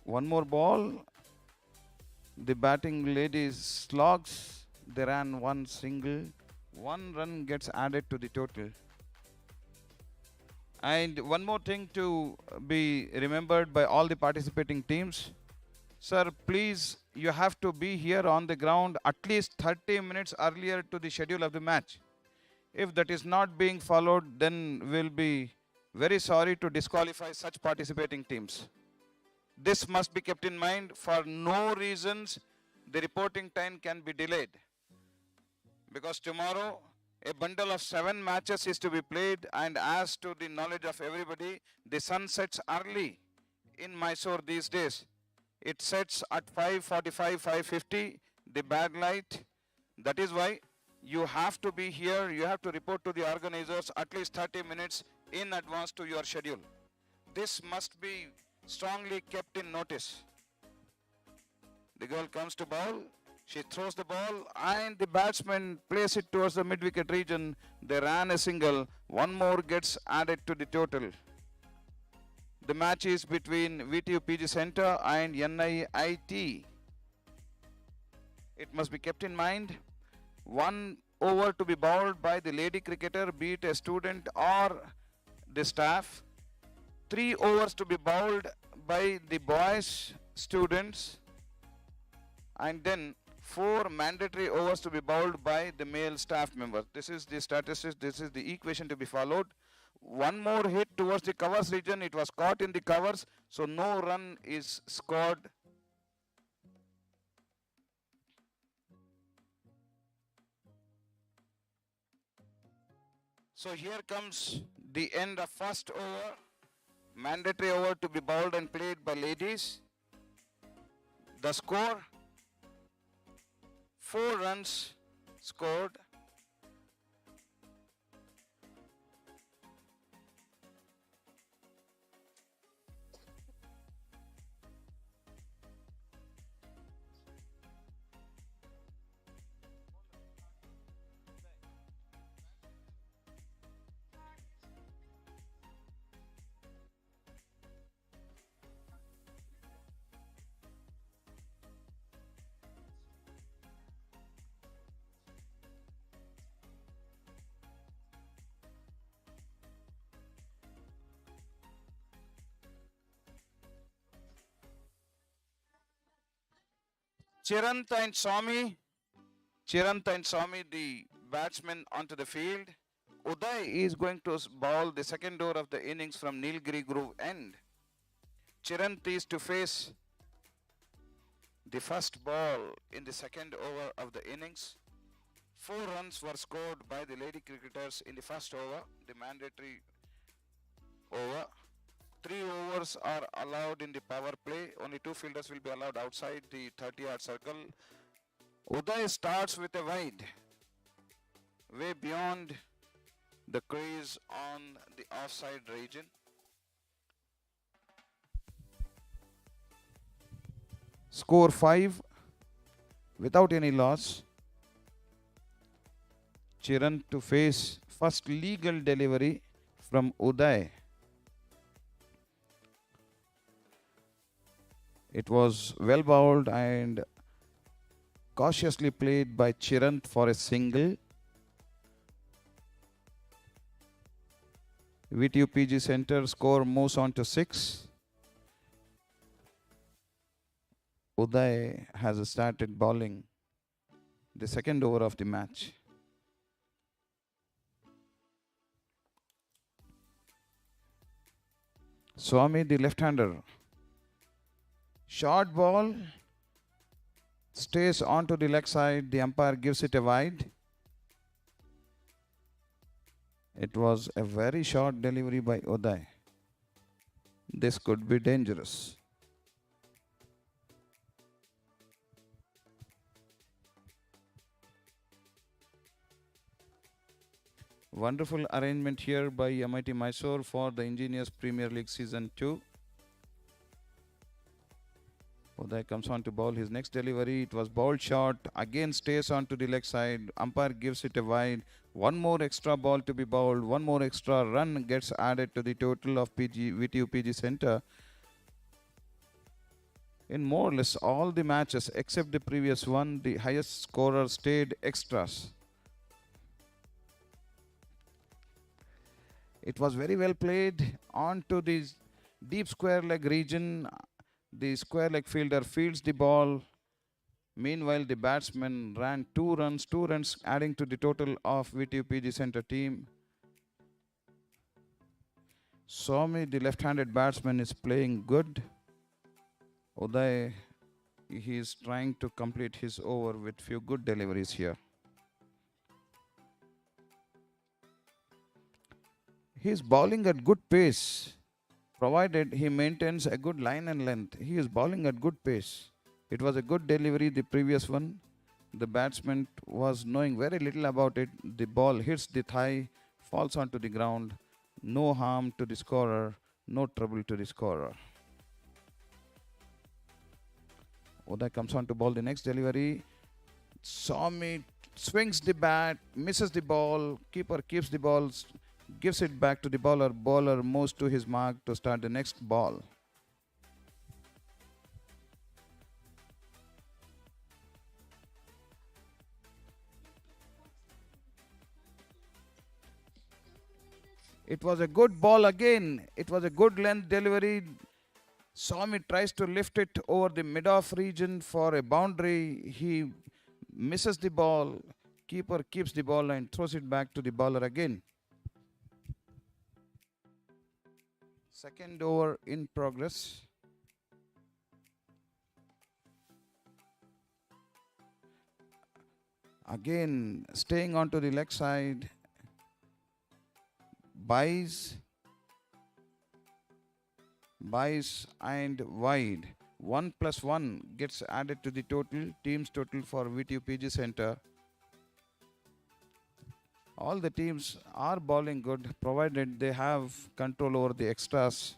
One more ball. The batting ladies slogs. They ran one single. One run gets added to the total. And one more thing to be remembered by all the participating teams. Sir, please, you have to be here on the ground at least 30 minutes earlier to the schedule of the match. If that is not being followed, then we'll be very sorry to disqualify such participating teams. This must be kept in mind. For no reasons, the reporting time can be delayed. Because tomorrow, a bundle of 7 matches is to be played, and as to the knowledge of everybody, the sun sets early in Mysore these days. It sets at 5:45, 5:50, the bad light. That is why you have to be here, you have to report to the organizers at least 30 minutes in advance to your schedule. This must be strongly kept in notice. The girl comes to bowl, she throws the ball, and the batsman plays it towards the mid-wicket region. They ran a single, one more gets added to the total. The match is between VTU PG Center and NIIT. It must be kept in mind, 1 over to be bowled by the lady cricketer, be it a student or the staff. 3 overs to be bowled by the boys students, and then 4 mandatory overs to be bowled by the male staff members. This is the statistics, this is the equation to be followed. One more hit towards the covers region, it was caught in the covers, so no run is scored. So here comes the end of first over. Mandatory over to be bowled and played by ladies. The score, 4 runs scored. Chiranta and Swami, the batsmen onto the field. Uday is going to bowl the second over of the innings from Nilgiri Grove end. Chirant is to face the first ball in the second over of the innings. 4 runs were scored by the lady cricketers in the first over, the mandatory over. 3 overs are allowed in the power play. Only 2 fielders will be allowed outside the 30-yard circle. Uday starts with a wide, way beyond the crease on the offside region. Score 5 without any loss. Chiran to face first legal delivery from Uday. It was well bowled and cautiously played by Chirant for a single. VTU PG Center score moves on to 6. Uday has started bowling the second over of the match. Swami, the left-hander. Short ball stays onto the leg side. The umpire gives it a wide. It was a very short delivery by Uday. This could be dangerous. Wonderful arrangement here by MIT Mysore for the Engineers Premier League Season 2. Uday comes on to bowl his next delivery. It was bowled short. Again stays on to the leg side. Umpire gives it a wide. One more extra ball to be bowled. One more extra run gets added to the total of VTU PG Center. In more or less all the matches except the previous one, the highest scorer stayed extras. It was very well played onto the deep square leg region. The square leg fielder fields the ball. Meanwhile, the batsman ran 2 runs, adding to the total of VTUPG Center team. Swami, the left-handed batsman, is playing good. Uday, he is trying to complete his over with few good deliveries here. He is bowling at good pace, provided he maintains a good line and length. He is bowling at good pace. It was a good delivery, the previous one. The batsman was knowing very little about it. The ball hits the thigh, falls onto the ground. No harm to the scorer, no trouble to the scorer. Uday comes on to bowl the next delivery. Swami swings the bat, misses the ball. Keeper keeps the ball, gives it back to the bowler. Bowler moves to his mark to start the next ball. It was a good ball again. It was a good length delivery. Swami tries to lift it over the mid-off region for a boundary. He misses the ball. Keeper keeps the ball and throws it back to the bowler again. Second over in progress. Again, staying onto the leg side. Buys and wide. 1+1 gets added to the total, team's total for VTUPG Center. All the teams are bowling good, provided they have control over the extras,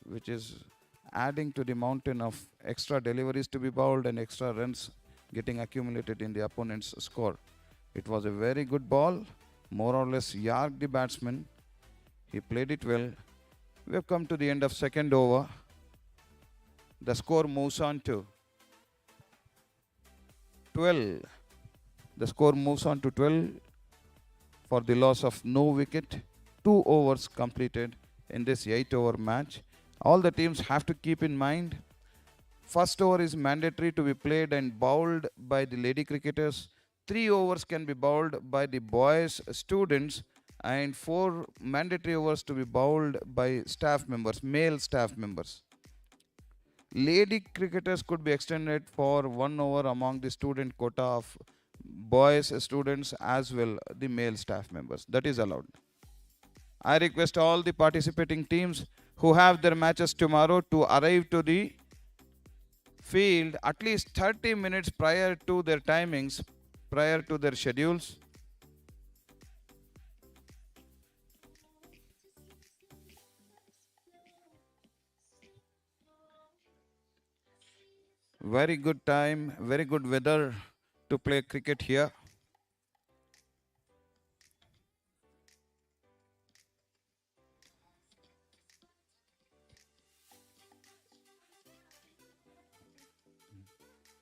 which is adding to the mountain of extra deliveries to be bowled and extra runs getting accumulated in the opponent's score. It was a very good ball, more or less yarked the batsman. He played it well. We have come to the end of second over. The score moves on to 12. The score moves on to 12 for the loss of no wicket. 2 overs completed in this 8-over match. All the teams have to keep in mind, first over is mandatory to be played and bowled by the lady cricketers. 3 overs can be bowled by the boys students and 4 mandatory overs to be bowled by staff members, male staff members. Lady cricketers could be extended for 1 over among the student quota of boys students as well the male staff members. That is allowed. I request all the participating teams who have their matches tomorrow to arrive to the field at least 30 minutes prior to their timings, prior to their schedules. Very good time, very good weather to play cricket here.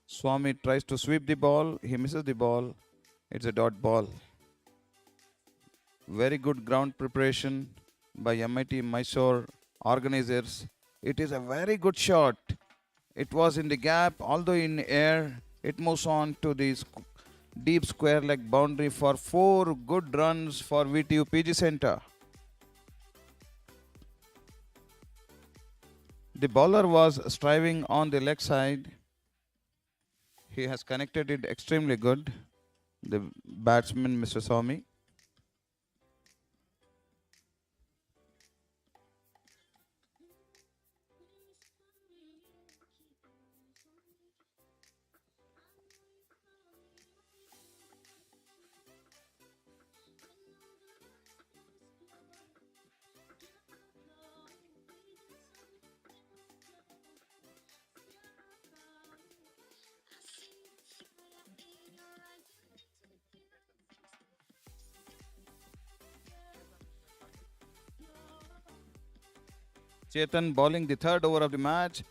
Swami tries to sweep the ball, he misses the ball. It's a dot ball. Very good ground preparation by MIT Mysore organizers. It is a very good shot. It was in the gap, although in air, it moves on to the deep square leg boundary for 4 good runs for VTU PG Center. The bowler was striving on the leg side. He has connected it extremely good. The batsman, Mr. Swami. Chetan bowling the third over of the match.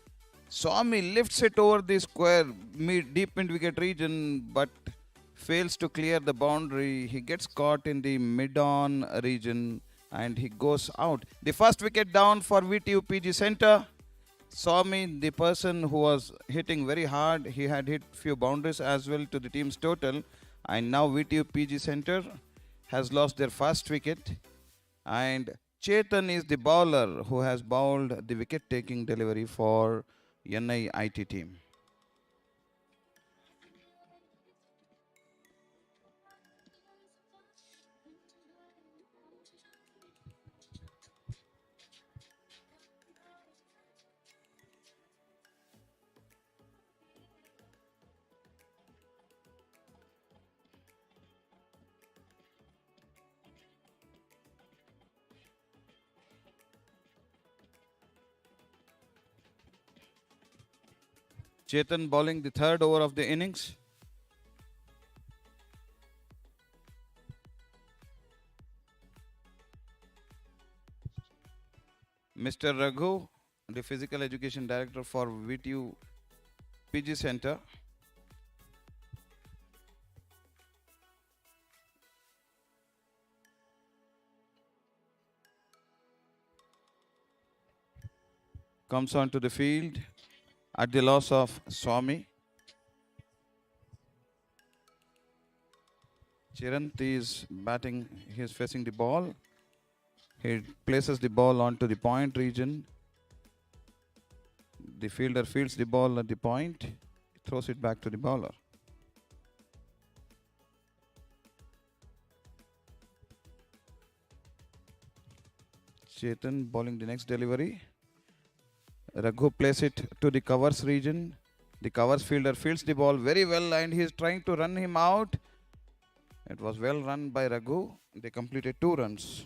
Swami lifts it over the square deep mid wicket region but fails to clear the boundary. He gets caught in the mid-on region and he goes out. The first wicket down for VTU PG Center. Swami, the person who was hitting very hard, he had hit few boundaries as well to the team's total, and now VTU PG Center has lost their first wicket, and Chetan is the bowler who has bowled the wicket-taking delivery for NIIT team. Chetan bowling the third over of the innings. Mr. Raghu, the physical education director for VTU PG Center. Comes onto the field at the loss of Swami. Chirant is batting, he is facing the ball. He places the ball onto the point region. The fielder fields the ball at the point, throws it back to the bowler. Chetan bowling the next delivery. Raghu plays it to the covers region. The covers fielder fields the ball very well and he is trying to run him out. It was well run by Raghu. They completed 2 runs.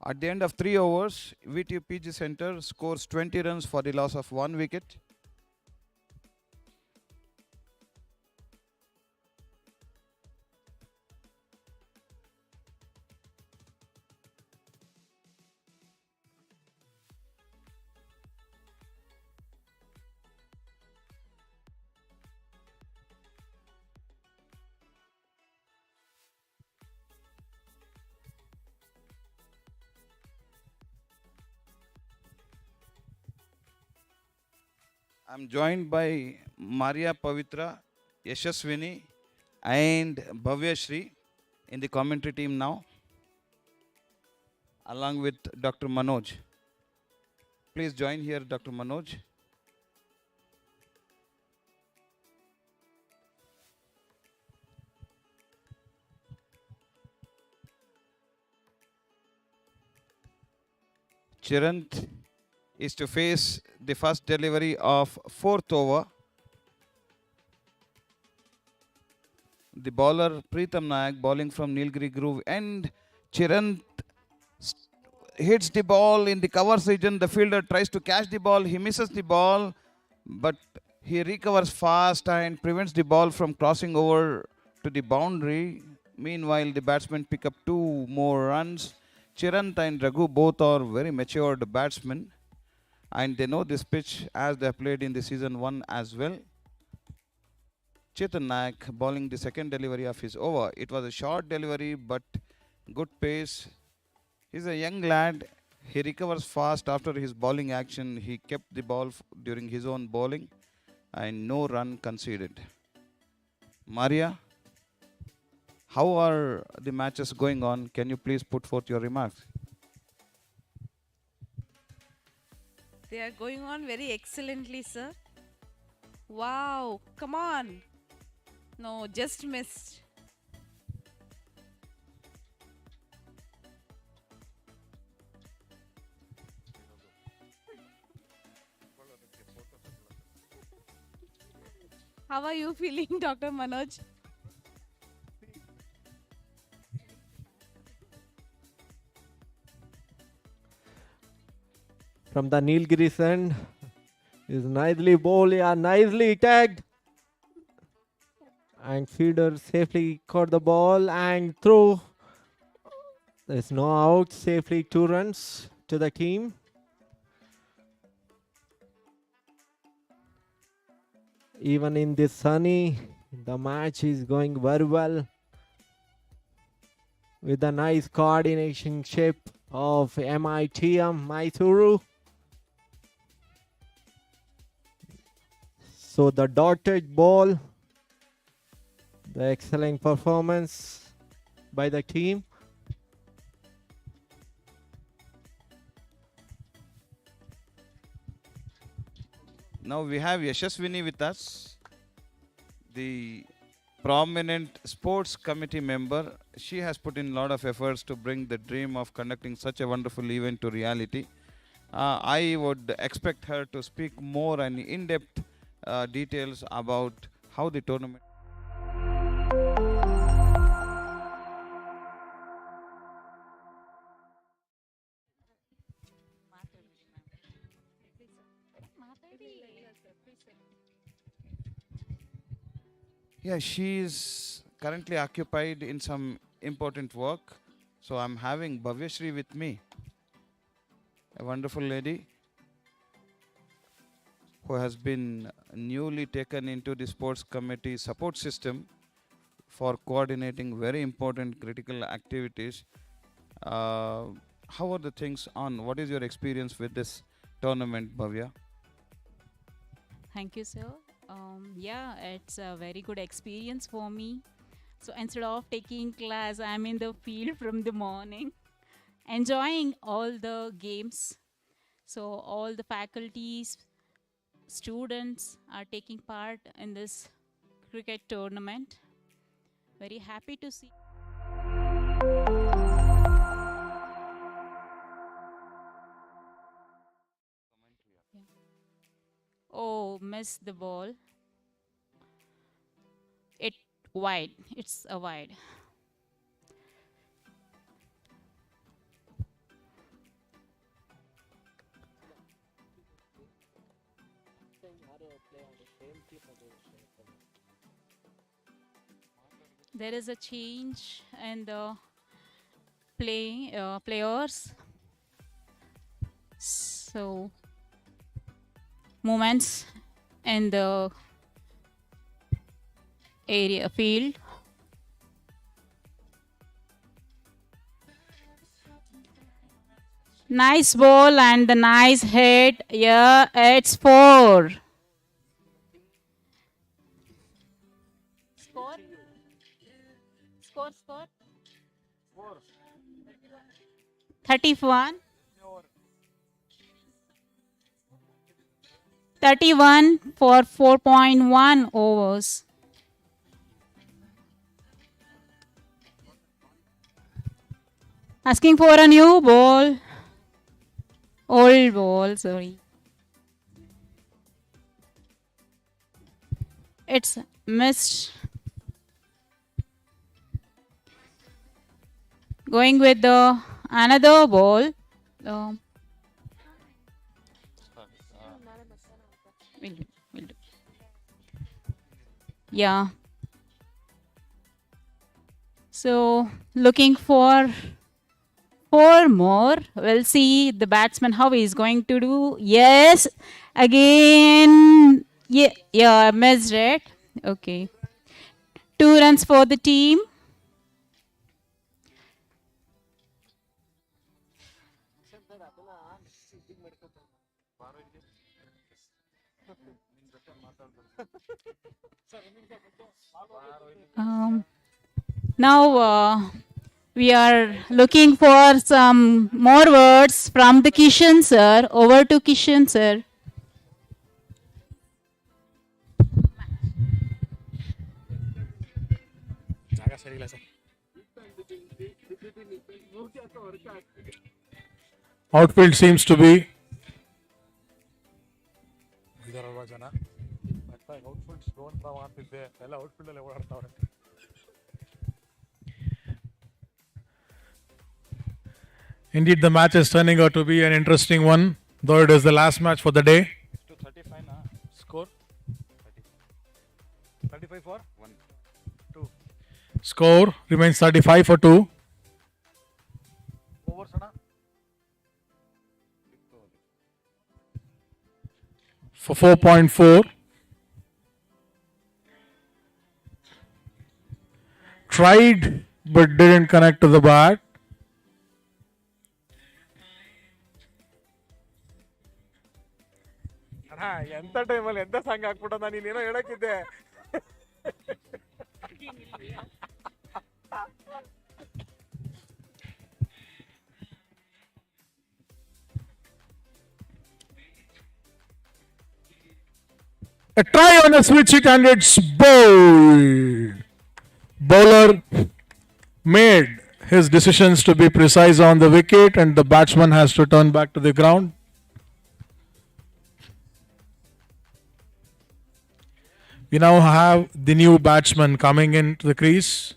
At the end of 3 overs, VTU PG Center scores 20 runs for the loss of 1 wicket. I'm joined by Maria Pavitra, Yashaswini and Bhavya Shri in the commentary team now, along with Dr. Manoj. Please join here, Dr. Manoj. Chirant is to face the first delivery of 4th over. The bowler Preetham Nayak bowling from Nilgiri Groove, and Chirant hits the ball in the covers region. The fielder tries to catch the ball. He misses the ball, but he recovers fast and prevents the ball from crossing over to the boundary. Meanwhile, the batsmen pick up 2 more runs. Chirant and Raghu both are very matured batsmen, and they know this pitch as they have played in the season 1 as well. Chetan Nayak bowling the second delivery of his over. It was a short delivery but good pace. He's a young lad. He recovers fast after his bowling action. He kept the ball during his own bowling and no run conceded. Maria, how are the matches going on? Can you please put forth your remarks? They are going on very excellently, sir. Wow, come on. No, just missed. How are you feeling, Dr. Manoj? From the Nilgiri end is nicely bowled, yeah, nicely tagged. And fielder safely caught the ball and through There's no out, safely 2 runs to the team. Even in this sunny, the match is going very well with the nice coordination shape of Mitm Mysuru. So the dotted ball, the excellent performance by the team. Now we have Yashaswini with us, the prominent sports committee member. She has put in a lot of efforts to bring the dream of conducting such a wonderful event to reality. I would expect her to speak more and in-depth details about how the tournament. Yeah, she is currently occupied in some important work. So I'm having Bhavyashri with me, a wonderful lady who has been newly taken into the sports committee support system for coordinating very important critical activities. How are the things on? What is your experience with this tournament, Bhavya? Thank you, sir. Yeah, it's a very good experience for me. So instead of taking class, I'm in the field from the morning, enjoying all the games. So all the faculties, students are taking part in this cricket tournament. Very happy to see. Oh, missed the ball. It wide. It's a wide. There is a change in the players. So movements in the area field. Nice ball and the nice hit. Yeah, it's 4. Score. 31. 31 for 4.1 overs. Asking for a new ball. Old ball, sorry. It's missed. Going with the another ball. Will do. Yeah. So looking for 4 more. We'll see the batsman how he is going to do. Yes. Again. Yeah, missed it. Okay. 2 runs for the team. Now we are looking for some more words from the Kishan sir. Over to Kishan sir. Outfield seems to be. Indeed, the match is turning out to be an interesting one, though it is the last match for the day. Score? 35 for 1. 2. Score remains 35 for 2. for 4.4. Tried but didn't connect to the bat. ಎಂತ ಟೈಮಲ್ಲಿ ಎಂತ song ಹಾಕ್ಬಿಟ್ಟ ನಾನು ಇನ್ನೇನೋ ಹೇಳಕ್ಕಿದ್ದೆ. A try on a switch hit and it's bowled. Bowler made his decisions to be precise on the wicket and the batsman has to turn back to the ground. We now have the new batsman coming into the crease.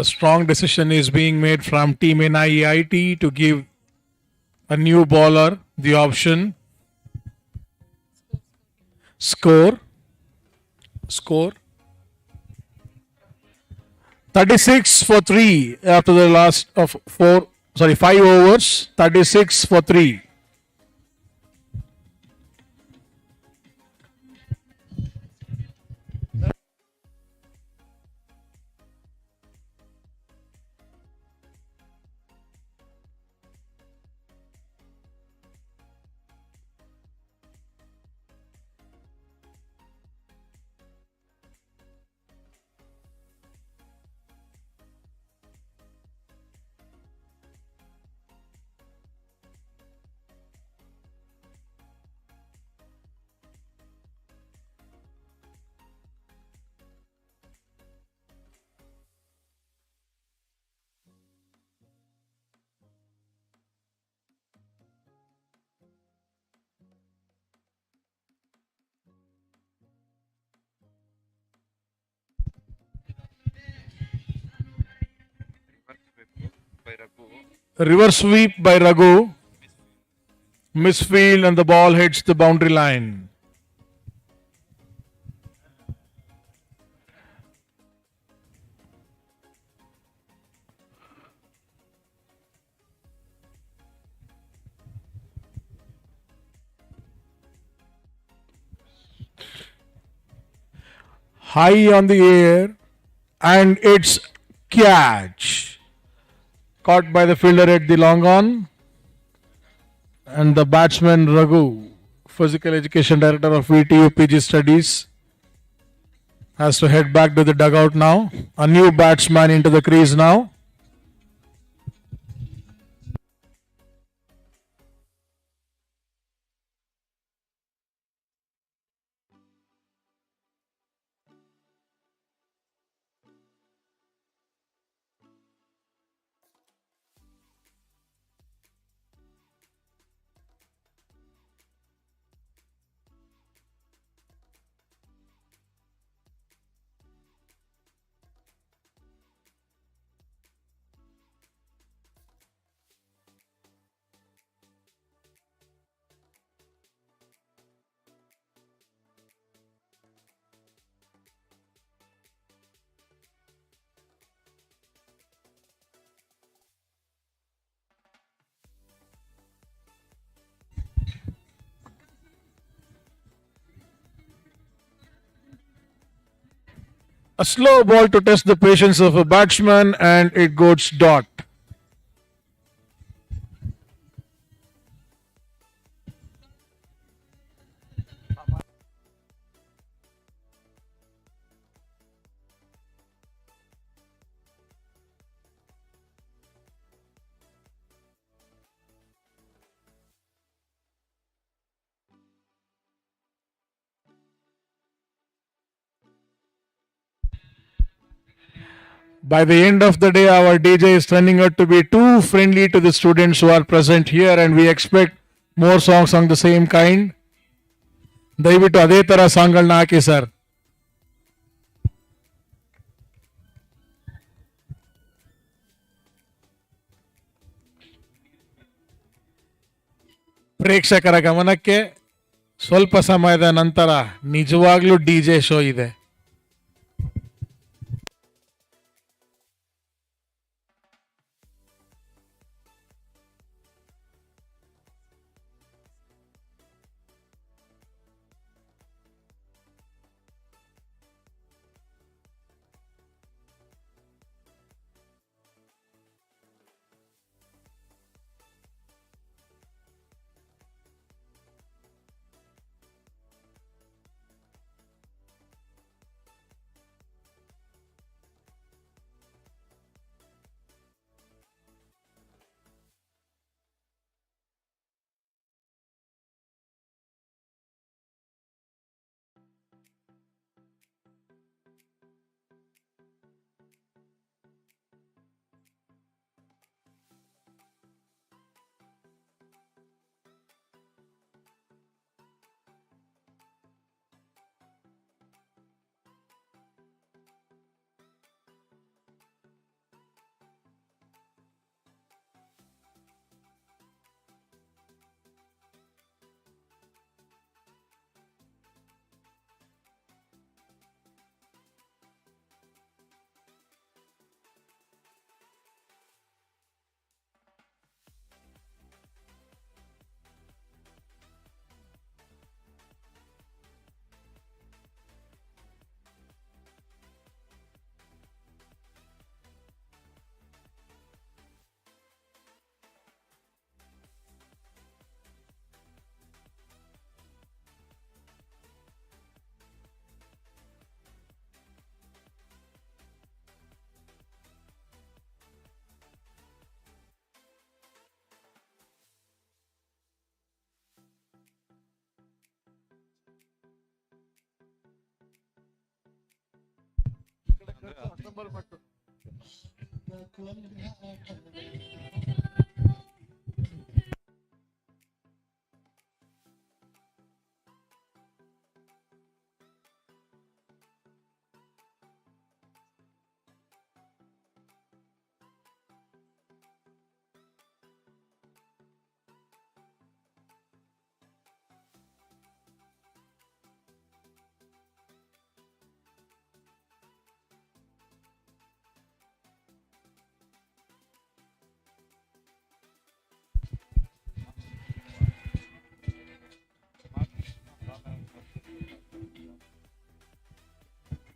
A strong decision is being made from Team NIEIT to give a new bowler the option. Score 36 for 3 after the last of 5 overs. 36 for 3. Reverse sweep by Raghu. Misfield and the ball hits the boundary line. High on the air and it's catch. Caught by the fielder at the long on. And the batsman Raghu, Physical Education Director of VTU PG Studies, has to head back to the dugout now. A new batsman into the crease now. A slow ball to test the patience of a batsman and it goes dot. By the end of the day, our DJ is turning out to be too friendly to the students who are present here, and we expect more songs on the same kind. ದಯವಿಟ್ಟು ಅದೇ ಥರ ಸಾಂಗ್ಗಳನ್ನ ಹಾಕಿ sir. ಪ್ರೇಕ್ಷಕರ ಗಮನಕ್ಕೆ ಸ್ವಲ್ಪ ಸಮಯದ ನಂತರ ನಿಜವಾಗ್ಲೂ DJ show ಇದೆ.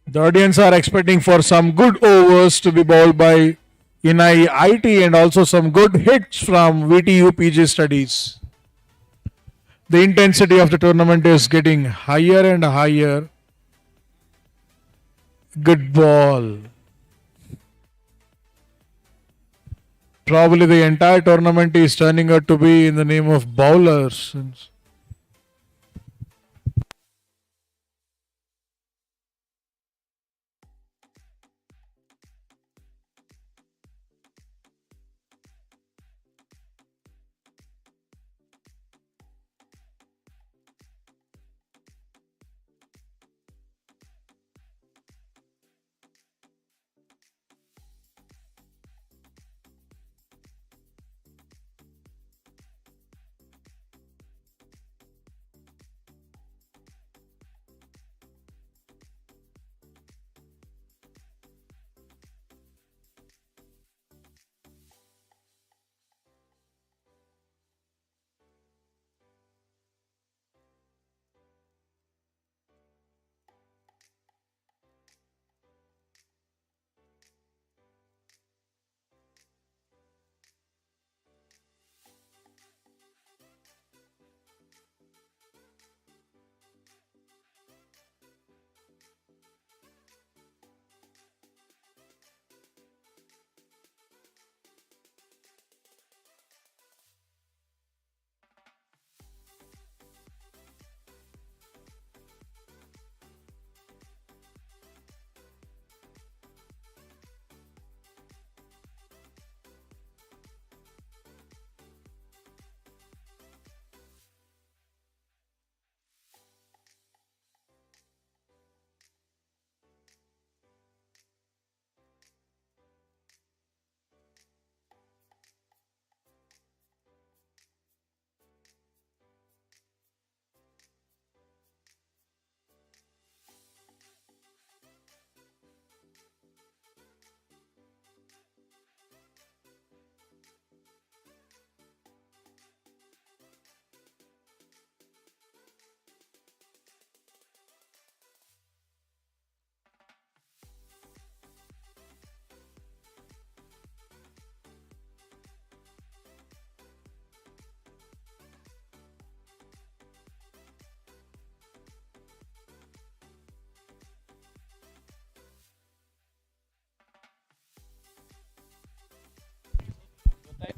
The audience are expecting for some good overs to be bowled by IT and also some good hits from VTU PG studies. The intensity of the tournament is getting higher and higher. Good ball. Probably the entire tournament is turning out to be in the name of bowlers.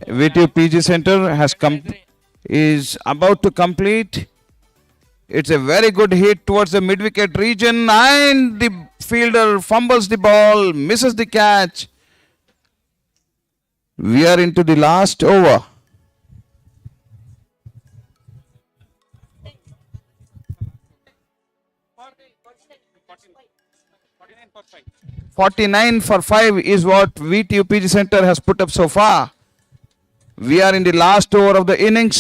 VTU PG Center is about to complete. It's a very good hit towards the mid-wicket region, and the fielder fumbles the ball, misses the catch. We are into the last over. "49 for 5" is what VTU PG Center has put up so far. We are in the last over of the innings.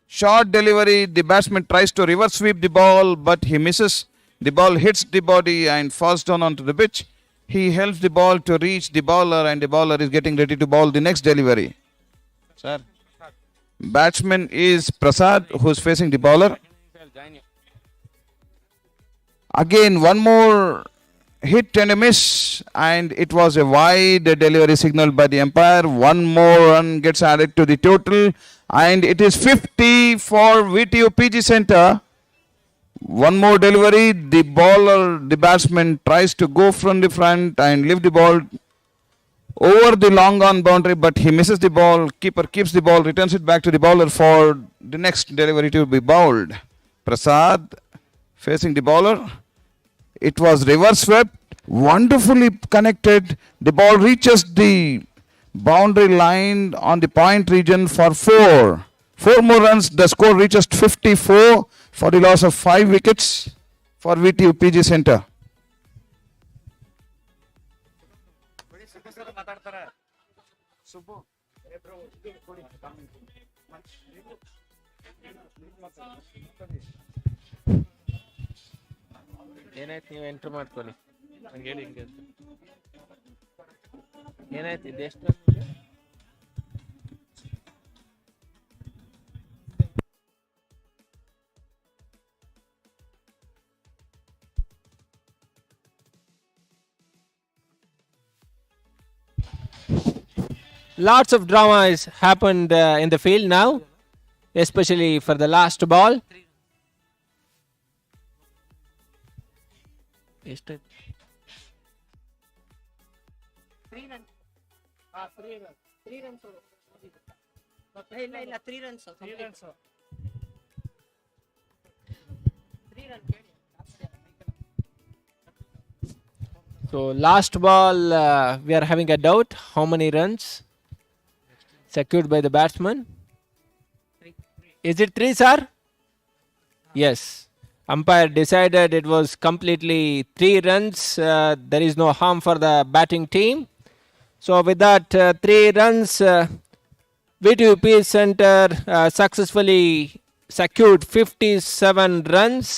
Short delivery, the batsman tries to reverse sweep the ball, but he misses. The ball hits the body and falls down onto the pitch. He helps the ball to reach the bowler, and the bowler is getting ready to bowl the next delivery. Sir, batsman is Prasad, who's facing the bowler. Again, one more hit and a miss, and it was a wide delivery signaled by the umpire. One more run gets added to the total, and it is 50 for VTU PG Center. One more delivery, the batsman tries to go from the front and lift the ball over the long on boundary, but he misses the ball. Keeper keeps the ball, returns it back to the bowler for the next delivery to be bowled. Prasad facing the bowler. It was reverse swept, wonderfully connected. The ball reaches the boundary line on the point region for 4. 4 more runs, the score reaches 54 for the loss of 5 wickets for VTU PG Center. ಏನಾಯ್ತು ನೀವು entry ಮಾಡ್ಕೊಳ್ಳಿ ನಂಗೆ ಹೇಳಿ ಹಿಂಗೆ ಅಂತ ಏನಾಯ್ತು ಇದು ಎಷ್ಟು Lots of drama has happened in the field now, especially for the last ball. ಎಷ್ಟು So last ball, we are having a doubt. How many runs secured by the batsman? Is it 3, sir? Yes. Umpire decided it was completely 3 runs. There is no harm for the batting team. So with that 3 runs, VTUP Center successfully secured 57 runs.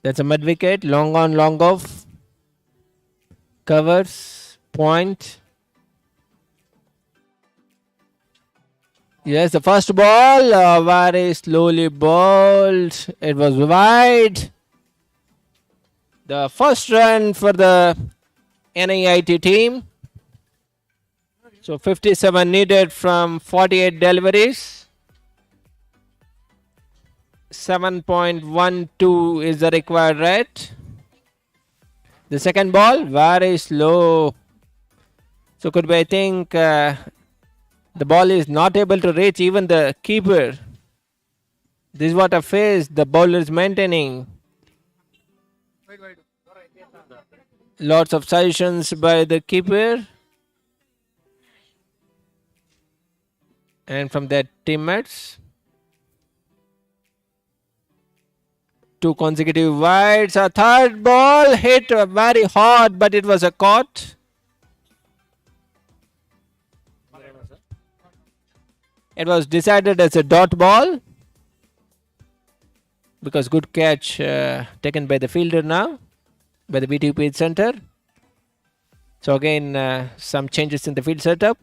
That's a mid wicket. Long on, long off. Covers. Point. Yes, the first ball. Very slowly bowled. It was wide. The first run for the NIIT team. So 57 needed from 48 deliveries. 7.12 is the required rate. The second ball, very slow. So could be, I think, the ball is not able to reach even the keeper. This is what a phase the bowler is maintaining. Lots of suggestions by the keeper and from their teammates. 2 consecutive wides. A third ball hit very hard, but it was a caught. It was decided as a dot ball because good catch taken by the fielder now, by the VTP center. So again, some changes in the field setup.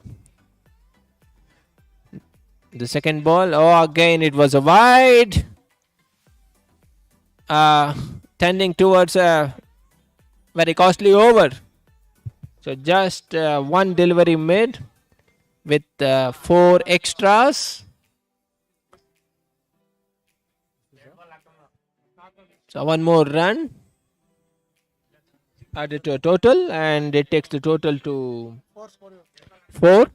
The second ball, again it was a wide. Tending towards a very costly over. So just one delivery made with 4 extras. So one more run added to a total, and it takes the total to 4.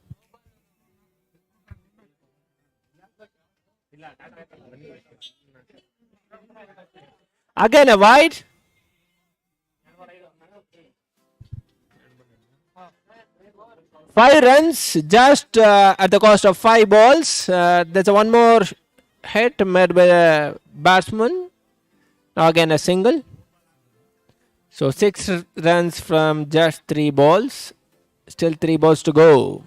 Again a wide. Five runs just at the cost of 5 balls. There's one more hit made by the batsman. Again a single. So 6 runs from just 3 balls. Still 3 balls to go.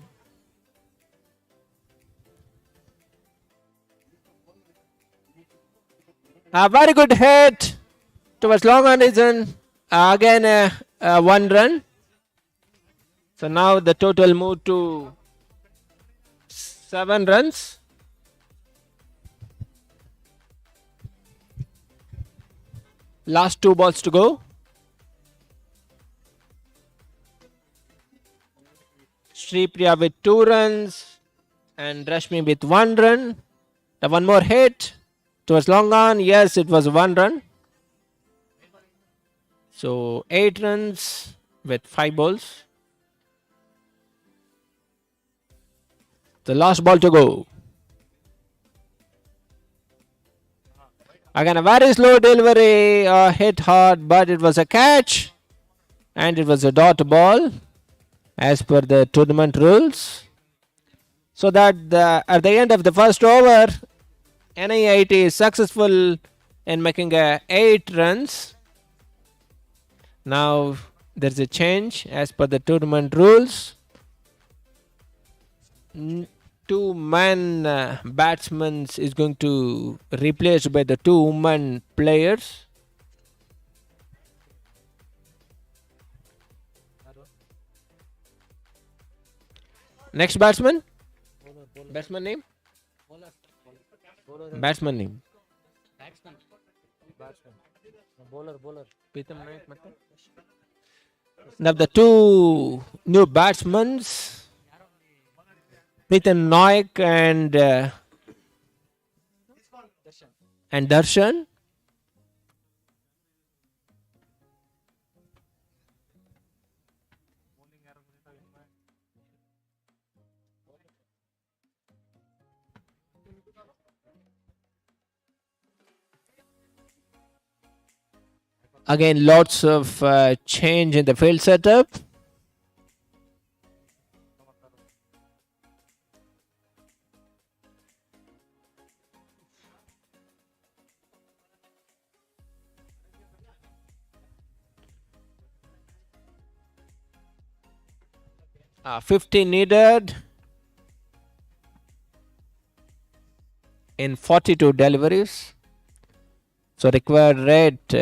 A very good hit towards long horizon. Again 1 run. So now the total moved to 7 runs. Last 2 balls to go. Sripriya with 2 runs and Rashmi with 1 run. The one more hit towards long on. Yes, it was 1 run. So 8 runs with 5 balls. The last ball to go. Again a very slow delivery, hit hard, but it was a catch and it was a dot ball as per the tournament rules. So that at the end of the first over, NIIT is successful in making 8 runs. Now there's a change as per the tournament rules. 2-man batsmen is going to replaced by the 2 women players. Next batsman. Batsman name. Batsman name. Now the 2 new batsmen, Mitm Naik and Darshan. Again, lots of change in the field setup. Uh, 50 needed in 42 deliveries. So required rate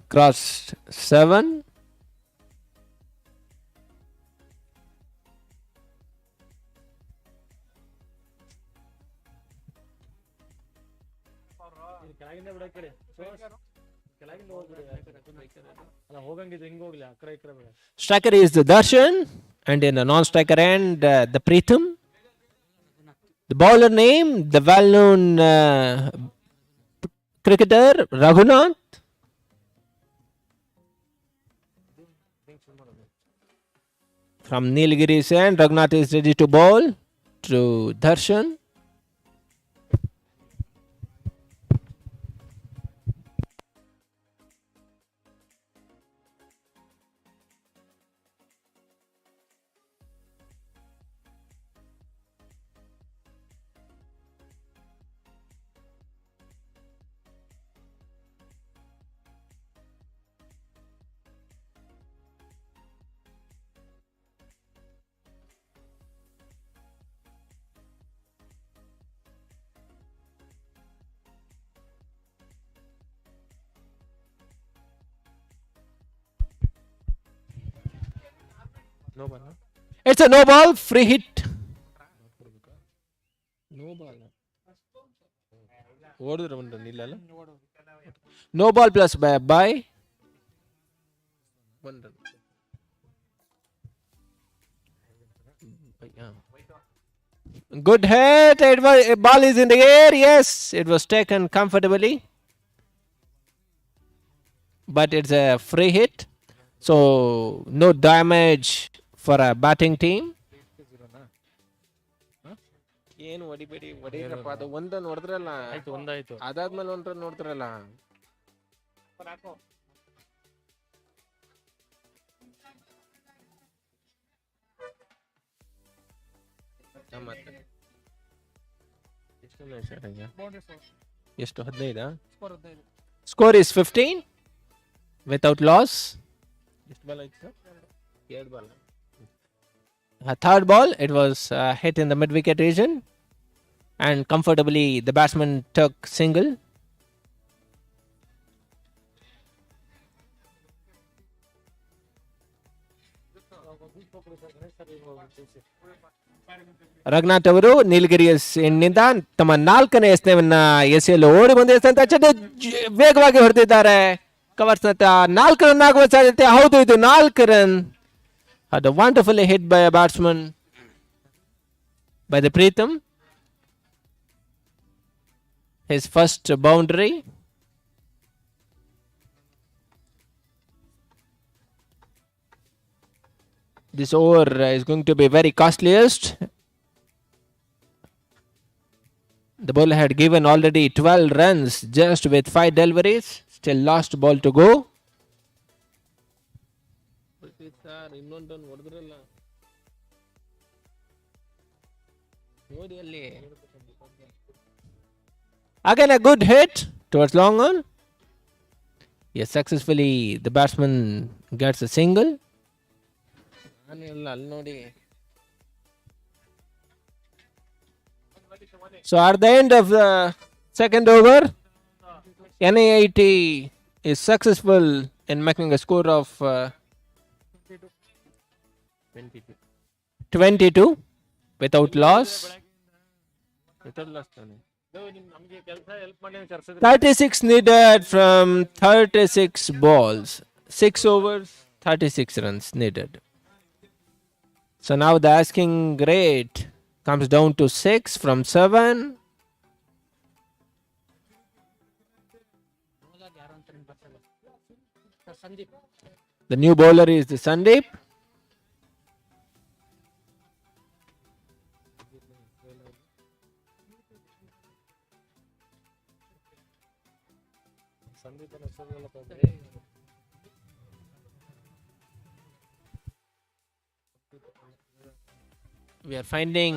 crossed 7. Striker is the Darshan, and in the non-striker end, the Pritam. The bowler name, the well-known cricketer Raghunath. From Nilgiri's end, Raghunath is ready to bowl to Darshan. No ball. It's a no ball, free hit. No ball. ಓಡಿದ್ರೆ ಒಂದು ನಿಲ್ಲಲ್ಲ No ball plus by. ಒಂದು Good hit. It was, a ball is in the air. Yes, it was taken comfortably. But it's a free hit. So no damage for a batting team. ಏನು ಹೊಡಿಬೇಡಿ ಹೊಡಿರಪ್ಪ ಅದು ಒಂದನ್ನು ಹೊಡೆದ್ರಲ್ಲ ಆಯ್ತು ಒಂದಾಯ್ತು ಅದಾದ್ಮೇಲೆ ಒಂದ್ run ನೋಡ್ತಾರಲ್ಲ ಎಷ್ಟು 15 Score is 15 without loss. ಎಷ್ಟು ball ಆಯ್ತು sir 2 ball Third ball, it was hit in the mid-wicket region, and comfortably the batsman took single. Raghunath ಅವರು ನೀಲಗಿರಿಯಸ್ ನಿಂದ ತಮ್ಮ 4ನೇ ಎಸೆಯವನ್ನ ಎಸೆಯಲು ಓಡಿ ಬಂದ ಎಸೆತ ವೇಗವಾಗಿ ಹೊಡೆದಿದ್ದಾರೆ. ಕವರ್ಸ್ 4 ರನ್ ಆಗುವ ಸಾಧ್ಯತೆ. ಹೌದು, ಇದು 4 run. Had a wonderfully hit by a batsman by the Pritam. His first boundary. This over is going to be very costliest. The bowler had given already 12 runs just with 5 deliveries. Still lost ball to go. Sir ಇನ್ನೊಂದನ್ನು ಹೊಡೆದ್ರಲ್ಲ ನೋಡಿ ಅಲ್ಲಿ Again a good hit towards long on. Yes, successfully the batsman gets a single. ನಾನೆಲ್ಲ ಅಲ್ಲಿ ನೋಡಿ So at the end of the second over, NIIT is successful in making a score of 22 without loss. 36 needed from 36 balls. 6 overs, 36 runs needed. So now the asking rate comes down to 6 from 7. The new bowler is the Sandeep. We are finding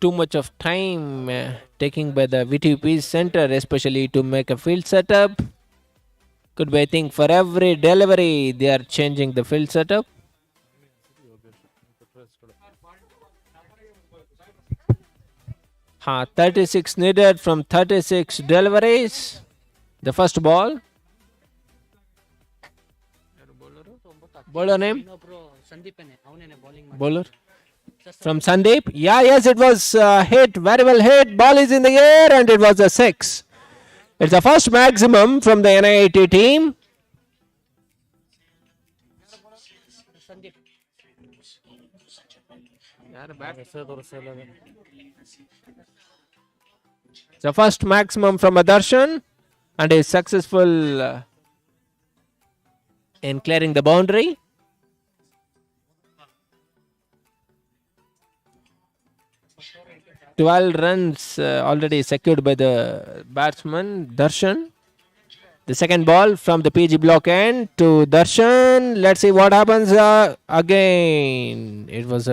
too much of time taking by the VTP center, especially to make a field setup. Could be, I think, for every delivery they are changing the field setup. 36 needed from 36 deliveries. The first ball. Bowler name? Bowler. From Sandeep. Yeah, yes, it was hit. Very well hit. Ball is in the air and it was a 6. It's the first maximum from the NIIT team. The first maximum from Darshan, and is successful in clearing the boundary. "12 runs already secured by the batsman Darshan. The second ball from the PG block end to Darshan. Let's see what happens again. It was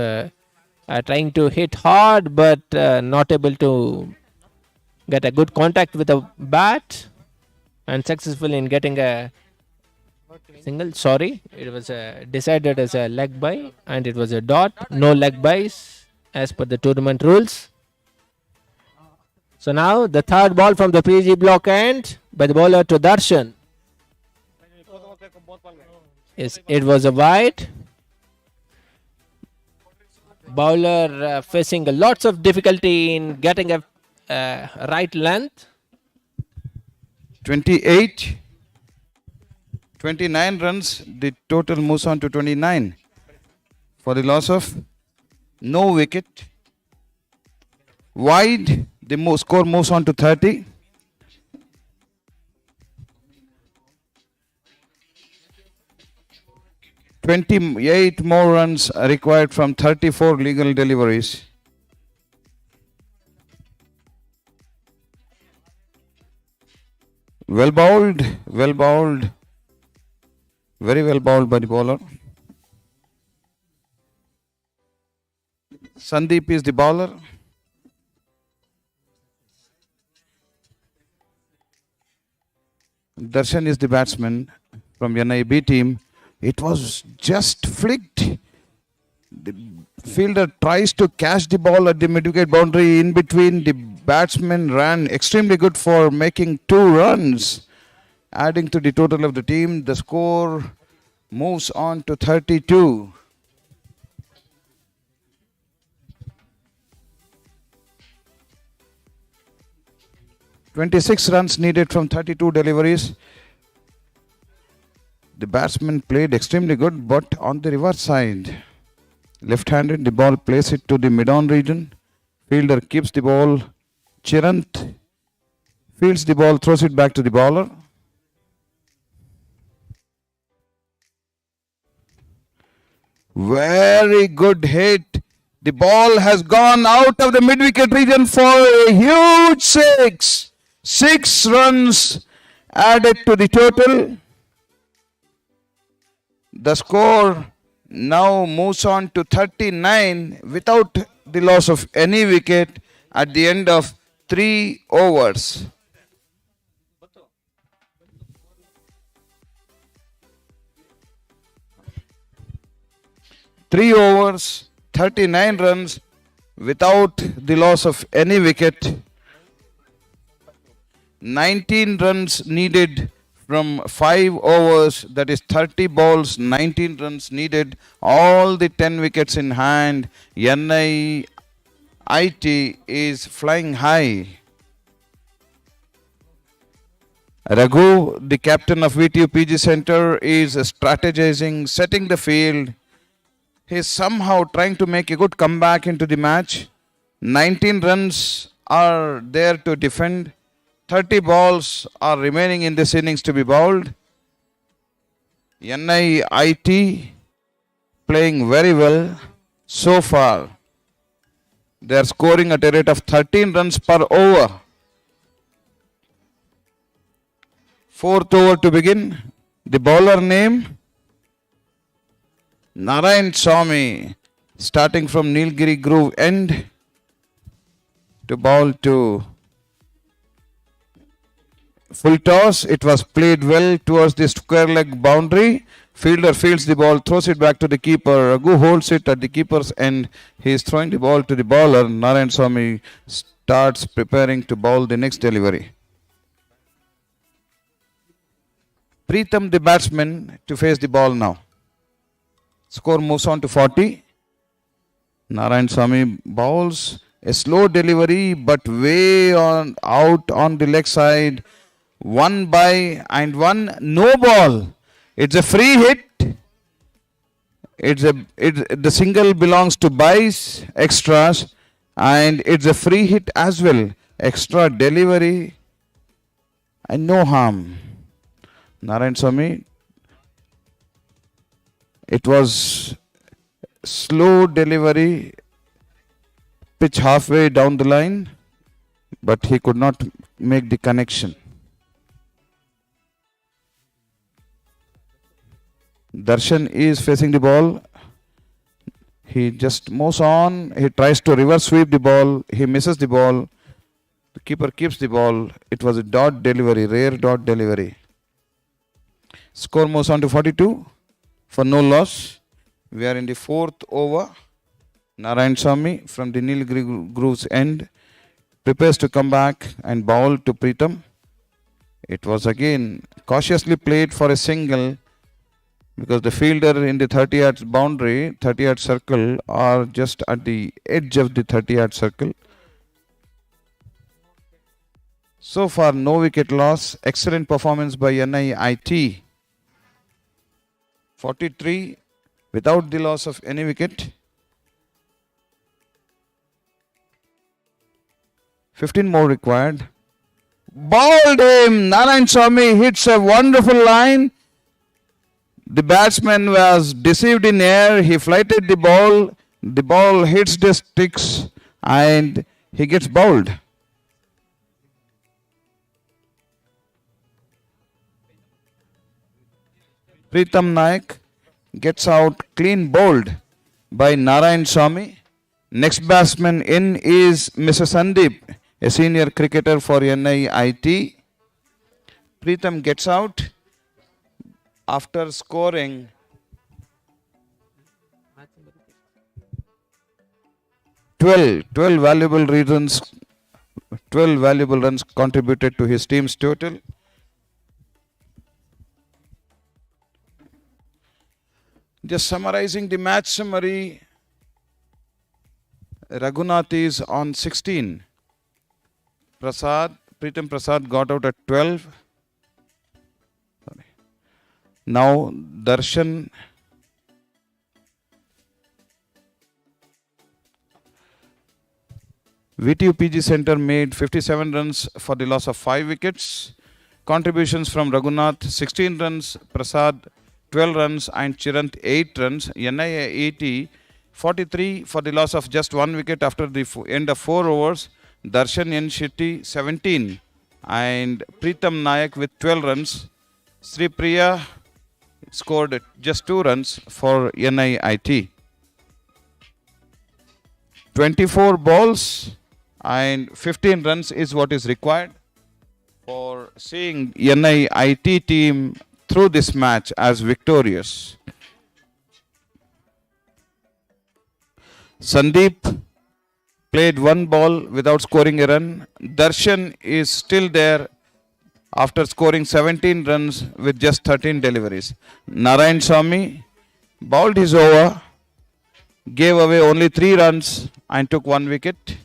trying to hit hard, but not able to get a good contact with the bat, and successful in getting a single. Sorry, it was decided as a leg by, and it was a dot. No leg bys as per the tournament rules. So now the third ball from the PG block end by the bowler to Darshan. Yes, it was a wide. Bowler facing lots of difficulty in getting a right length. 28. 29 runs. The total moves on to 29 for the loss of no wicket. Wide. The score moves on to 30. "28 more runs are required from 34 legal deliveries." Well bowled, very well bowled by the bowler. Sandeep is the bowler. Darshan is the batsman from NIB team. It was just flicked. The fielder tries to catch the ball at the mid-wicket boundary. In between, the batsman ran extremely good for making 2 runs, adding to the total of the team. The score moves on to 32. "26 runs needed from 32 deliveries." The batsman played extremely good, but on the reverse side, left-handed, the ball plays it to the mid-on region. Fielder keeps the ball. Chirant fields the ball, throws it back to the bowler. Very good hit. The ball has gone out of the mid-wicket region for a huge 6. 6 runs added to the total. The score now moves on to 39 without the loss of any wicket at the end of 3 overs. Three overs, 39 runs without the loss of any wicket. 19 runs needed from 5 overs, that is 30 balls, 19 runs needed. All the 10 wickets in hand. NIIT is flying high. Raghu, the captain of VTU PG Center, is strategizing, setting the field. He is somehow trying to make a good comeback into the match. 19 runs are there to defend. 30 balls are remaining in this innings to be bowled. NIIT playing very well so far. They are scoring at a rate of 13 runs per over. 4th over to begin. The bowler name, Narayan Swamy, starting from Nilgiri Grove end to bowl to full toss. It was played well towards the square leg boundary. Fielder fields the ball, throws it back to the keeper. Raghu holds it at the keeper's end. He is throwing the ball to the bowler. Narayan Swamy starts preparing to bowl the next delivery. Preetham, the batsman, to face the ball now. Score moves on to 40. Narayan Swamy bowls a slow delivery, but way on out on the leg side. One by and one no ball. It's a free hit. The single belongs to buys extras, and it's a free hit as well. Extra delivery and no harm. Narayan Swamy. It was slow delivery, pitch halfway down the line, but he could not make the connection. Darshan is facing the ball. He just moves on. He tries to reverse sweep the ball. He misses the ball. The keeper keeps the ball. It was a dot delivery, rare dot delivery. Score moves on to 42 for no loss. We are in the fourth over. Narayan Swamy from the Nilgiri Groove's end prepares to come back and bowl to Preetham. It was again cautiously played for a single, because the fielder in the 30-yard boundary, 30-yard circle, are just at the edge of the 30-yard circle. So far, no wicket loss. Excellent performance by NIIT. 43 without the loss of any wicket. 15 more required. Bowled him. Narayan Swamy hits a wonderful line. The batsman was deceived in air. He flighted the ball. The ball hits the sticks and he gets bowled. Preetham Naik gets out clean bowled by Narayan Swamy. Next batsman in is Mr. Sandeep, a senior cricketer for NIIT. Preetham gets out after scoring 12 valuable runs. 12 valuable runs contributed to his team's total. Just summarizing the match summary. Raghunath is on 16. Preetham Prasad got out at 12. Now Darshan VTUPG Center made 57 runs for the loss of 5 wickets. Contributions from Raghunath 16 runs, Prasad 12 runs and Chirant 8 runs. NIIT 43 for the loss of just 1 wicket after the end of 4 overs. Darshan N. Shetty 17 and Preetham Nayak with 12 runs. Sri Priya scored just 2 runs for NIIT. 24 balls and 15 runs is what is required for seeing NIIT team through this match as victorious. Sandeep played 1 ball without scoring a run. Darshan is still there after scoring 17 runs with just 13 deliveries. Narayan Swamy bowled his over, gave away only 3 runs and took 1 wicket.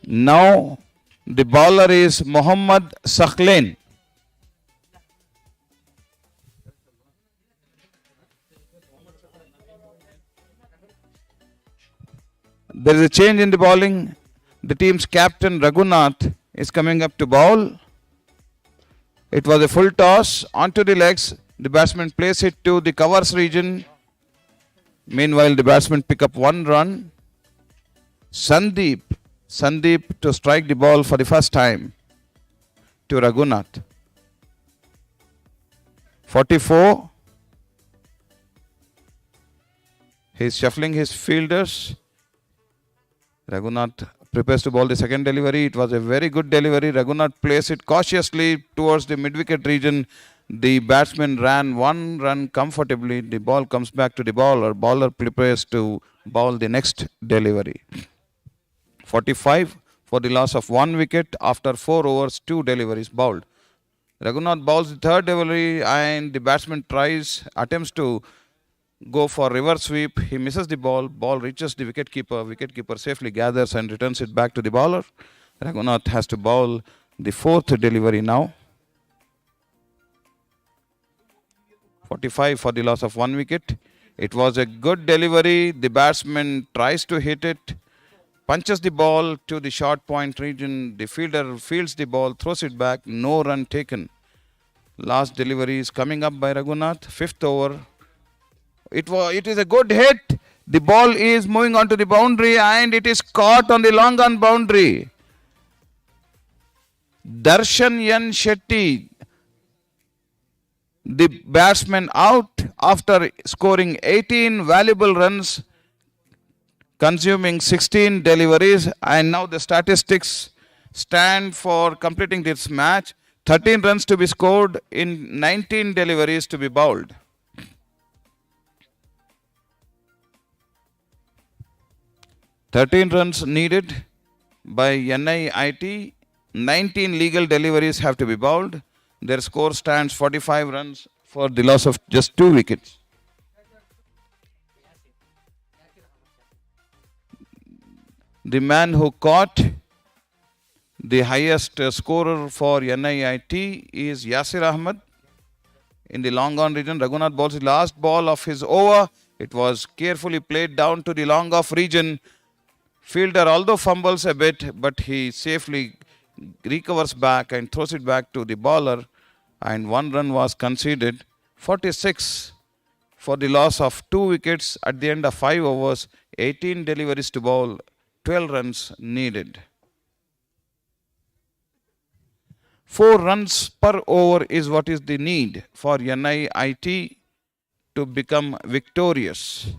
Now the bowler is Mohammad Sakhlain. There is a change in the bowling. The team's captain Raghunath is coming up to bowl. It was a full toss onto the legs. The batsman plays it to the covers region. Meanwhile, the batsman pick up 1 run. Sandeep to strike the ball for the first time to Raghunath. 44. He's shuffling his fielders. Raghunath prepares to bowl the second delivery. It was a very good delivery. Raghunath plays it cautiously towards the mid-wicket region. The batsman ran 1 run comfortably. The ball comes back to the bowler. Bowler prepares to bowl the next delivery. 45 for the loss of 1 wicket after 4 overs, 2 deliveries bowled. Raghunath bowls the third delivery and the batsman attempts to go for reverse sweep. He misses the ball. Ball reaches the wicketkeeper. Wicketkeeper safely gathers and returns it back to the bowler. Raghunath has to bowl the fourth delivery now. 45 for the loss of 1 wicket. It was a good delivery. The batsman tries to hit it, punches the ball to the short point region. The fielder fields the ball, throws it back. No run taken. Last delivery is coming up by Raghunath. Fifth over. It is a good hit. The ball is moving on to the boundary and it is caught on the long on boundary. Darshan Yan Shetty, the batsman, out after scoring 18 valuable runs, consuming 16 deliveries, and now the statistics stand for completing this match. 13 runs to be scored in 19 deliveries to be bowled. Runs needed by NIIT. 19 legal deliveries have to be bowled. Their score stands 45 runs for the loss of just 2 wickets. The man who caught the highest scorer for NIIT is Yasir Ahmed. In the long on region, Raghunath bowls the last ball of his over. It was carefully played down to the long off region. Fielder, although fumbles a bit, but he safely recovers back and throws it back to the bowler, and 1 run was conceded. 46 for the loss of 2 wickets at the end of 5 overs. 18 deliveries to bowl, 12 runs needed. 4 runs per over is what is the need for NIIT to become victorious.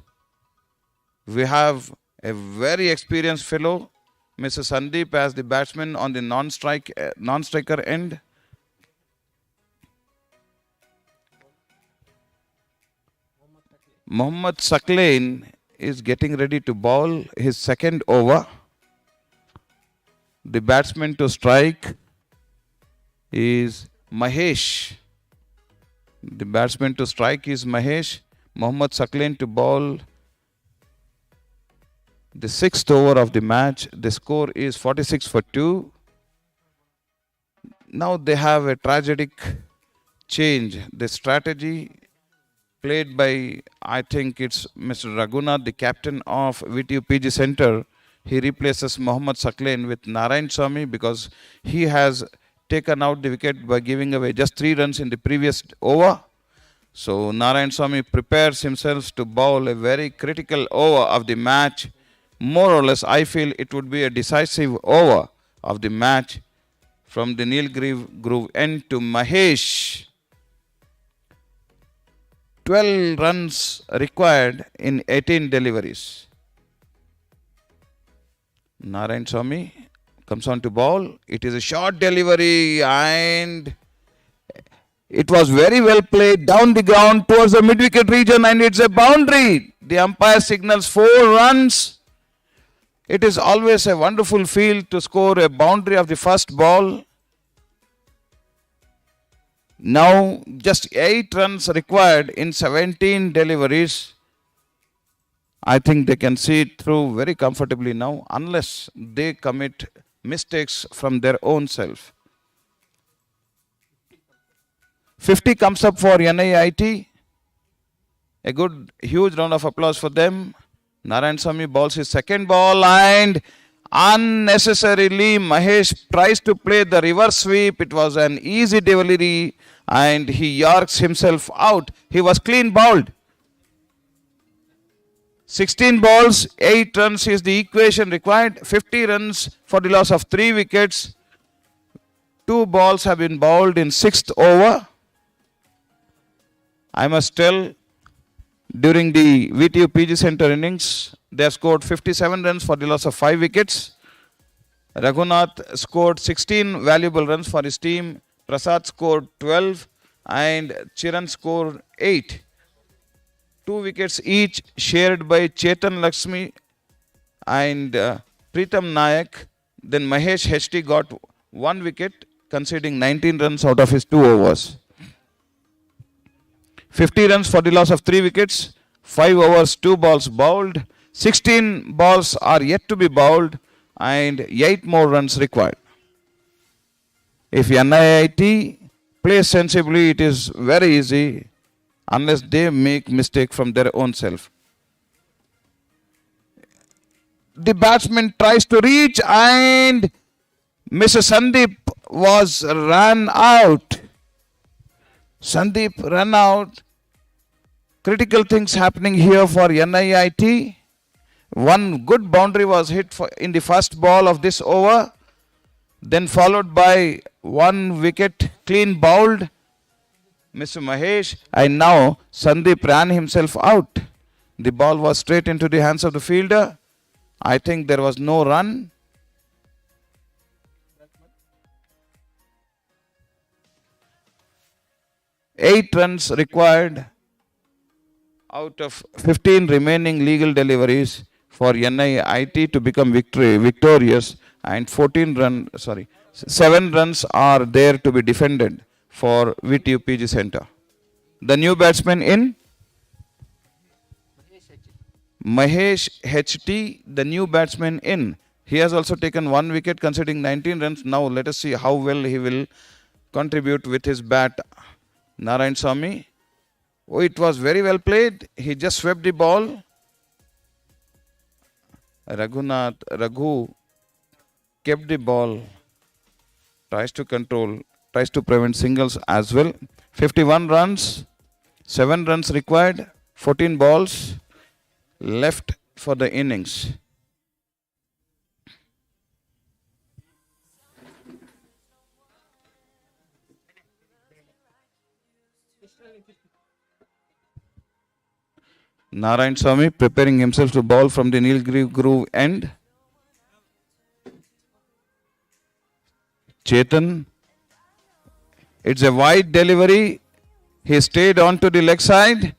We have a very experienced fellow, Mr. Sandeep, as the batsman on the non-striker end. Mohammad Saklain is getting ready to bowl his second over. The batsman to strike is Mahesh. The batsman to strike is Mahesh. Mohammad Saklain to bowl the 6th over of the match. The score is 46 for 2. Now they have a tragic change. The strategy played by, I think it's Mr. Raghunath, the captain of VTU PG Center. He replaces Mohammad Saklain with Narayan Swami because he has taken out the wicket by giving away just 3 runs in the previous over. So Narayan Swami prepares himself to bowl a very critical over of the match. More or less, I feel it would be a decisive over of the match from the Nilgiri end to Mahesh. 12 runs required in 18 deliveries. Narayan Swami comes on to bowl. It is a short delivery and it was very well played down the ground towards the mid-wicket region, and it's a boundary. The umpire signals 4 runs. It is always a wonderful feel to score a boundary of the first ball. Now just 8 runs required in 17 deliveries. I think they can see it through very comfortably now, unless they commit mistakes from their own self. 50 comes up for NIIT. A good, huge round of applause for them. Narayan Swami bowls his second ball and unnecessarily Mahesh tries to play the reverse sweep. It was an easy delivery and he yarks himself out. He was clean bowled. 16 balls, 8 runs is the equation required. 50 runs for the loss of 3 wickets. 2 balls have been bowled in 6th over. I must tell, during the VTU PG Center innings, they have scored 57 runs for the loss of 5 wickets. Raghunath scored 16 valuable runs for his team. Prasad scored 12 and Chiran scored 8. 2 wickets each shared by Chetan Lakshmi and Pritam Nayak. Then Mahesh HT got 1 wicket conceding 19 runs out of his 2 overs. 50 runs for the loss of 3 wickets, 5 overs, 2 balls bowled, 16 balls are yet to be bowled, and 8 more runs required. If NIIT plays sensibly, it is very easy, unless they make mistake from their own self. The batsman tries to reach, and Mr. Sandeep was run out. Sandeep ran out. Critical things happening here for NIIT. One good boundary was hit in the first ball of this over, then followed by 1 wicket clean bowled, Mr. Mahesh, and now Sandeep ran himself out. The ball was straight into the hands of the fielder. I think there was no run. Eight runs required out of 15 remaining legal deliveries for NIIT to become victorious, and 7 runs are there to be defended for VTU PG Center. The new batsman in Mahesh HT, the new batsman in. He has also taken 1 wicket conceding 19 runs. Now let us see how well he will contribute with his bat. Narayan Swamy. Oh, it was very well played. He just swept the ball. Raghu kept the ball. Tries to control, tries to prevent singles as well. 51 runs, 7 runs required, 14 balls left for the innings. Narayan Swamy preparing himself to bowl from the Nilgiri Groove end. Chetan, it's a wide delivery. He stayed on to the leg side.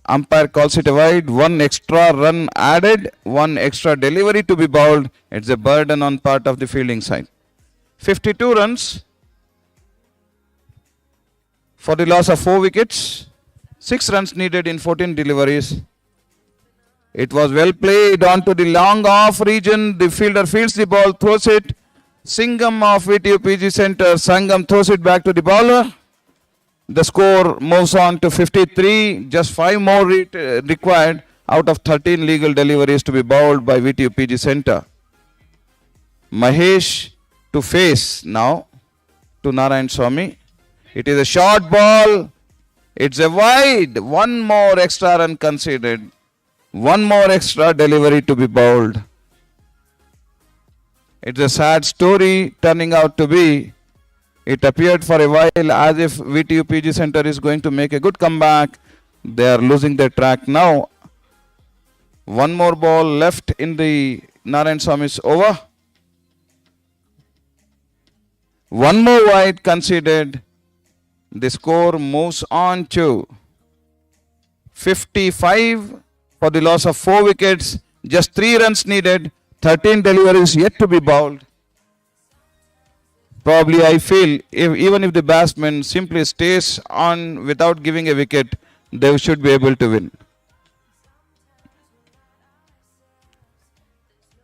Umpire calls it a wide. 1 extra run added, 1 extra delivery to be bowled. It's a burden on part of the fielding side. 52 runs for the loss of 4 wickets. 6 runs needed in 14 deliveries. It was well played onto the long off region. The fielder fields the ball, throws it. Singham of VTU PG Center, Sangam throws it back to the bowler. The score moves on to 53. Just 5 more required out of 13 legal deliveries to be bowled by VTU PG Center. Mahesh to face now to Narayan Swamy. It is a short ball. It's a wide. 1 more extra run conceded. 1 more extra delivery to be bowled. It's a sad story turning out to be. It appeared for a while as if VTU PG Center is going to make a good comeback. They are losing their track now. 1 more ball left in the Narayan Swamy's over. 1 more wide conceded. The score moves on to 55 for the loss of 4 wickets. Just 3 runs needed. 13 deliveries yet to be bowled. Probably I feel even if the batsman simply stays on without giving a wicket, they should be able to win.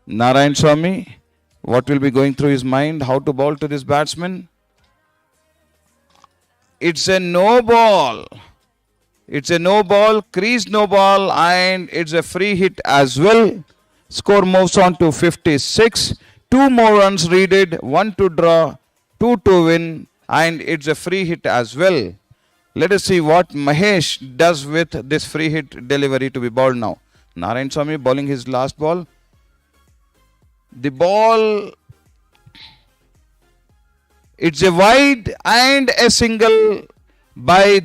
Narayan Swamy, what will be going through his mind? How to bowl to this batsman? It's a no ball. It's a no ball, crease no ball, and it's a free hit as well. Score moves on to 56. 2 more runs needed, 1 to draw, 2 to win, and it's a free hit as well. Let us see what Mahesh does with this free hit delivery to be bowled now. Narayan Swamy bowling his last ball. The ball, it's a wide and a single by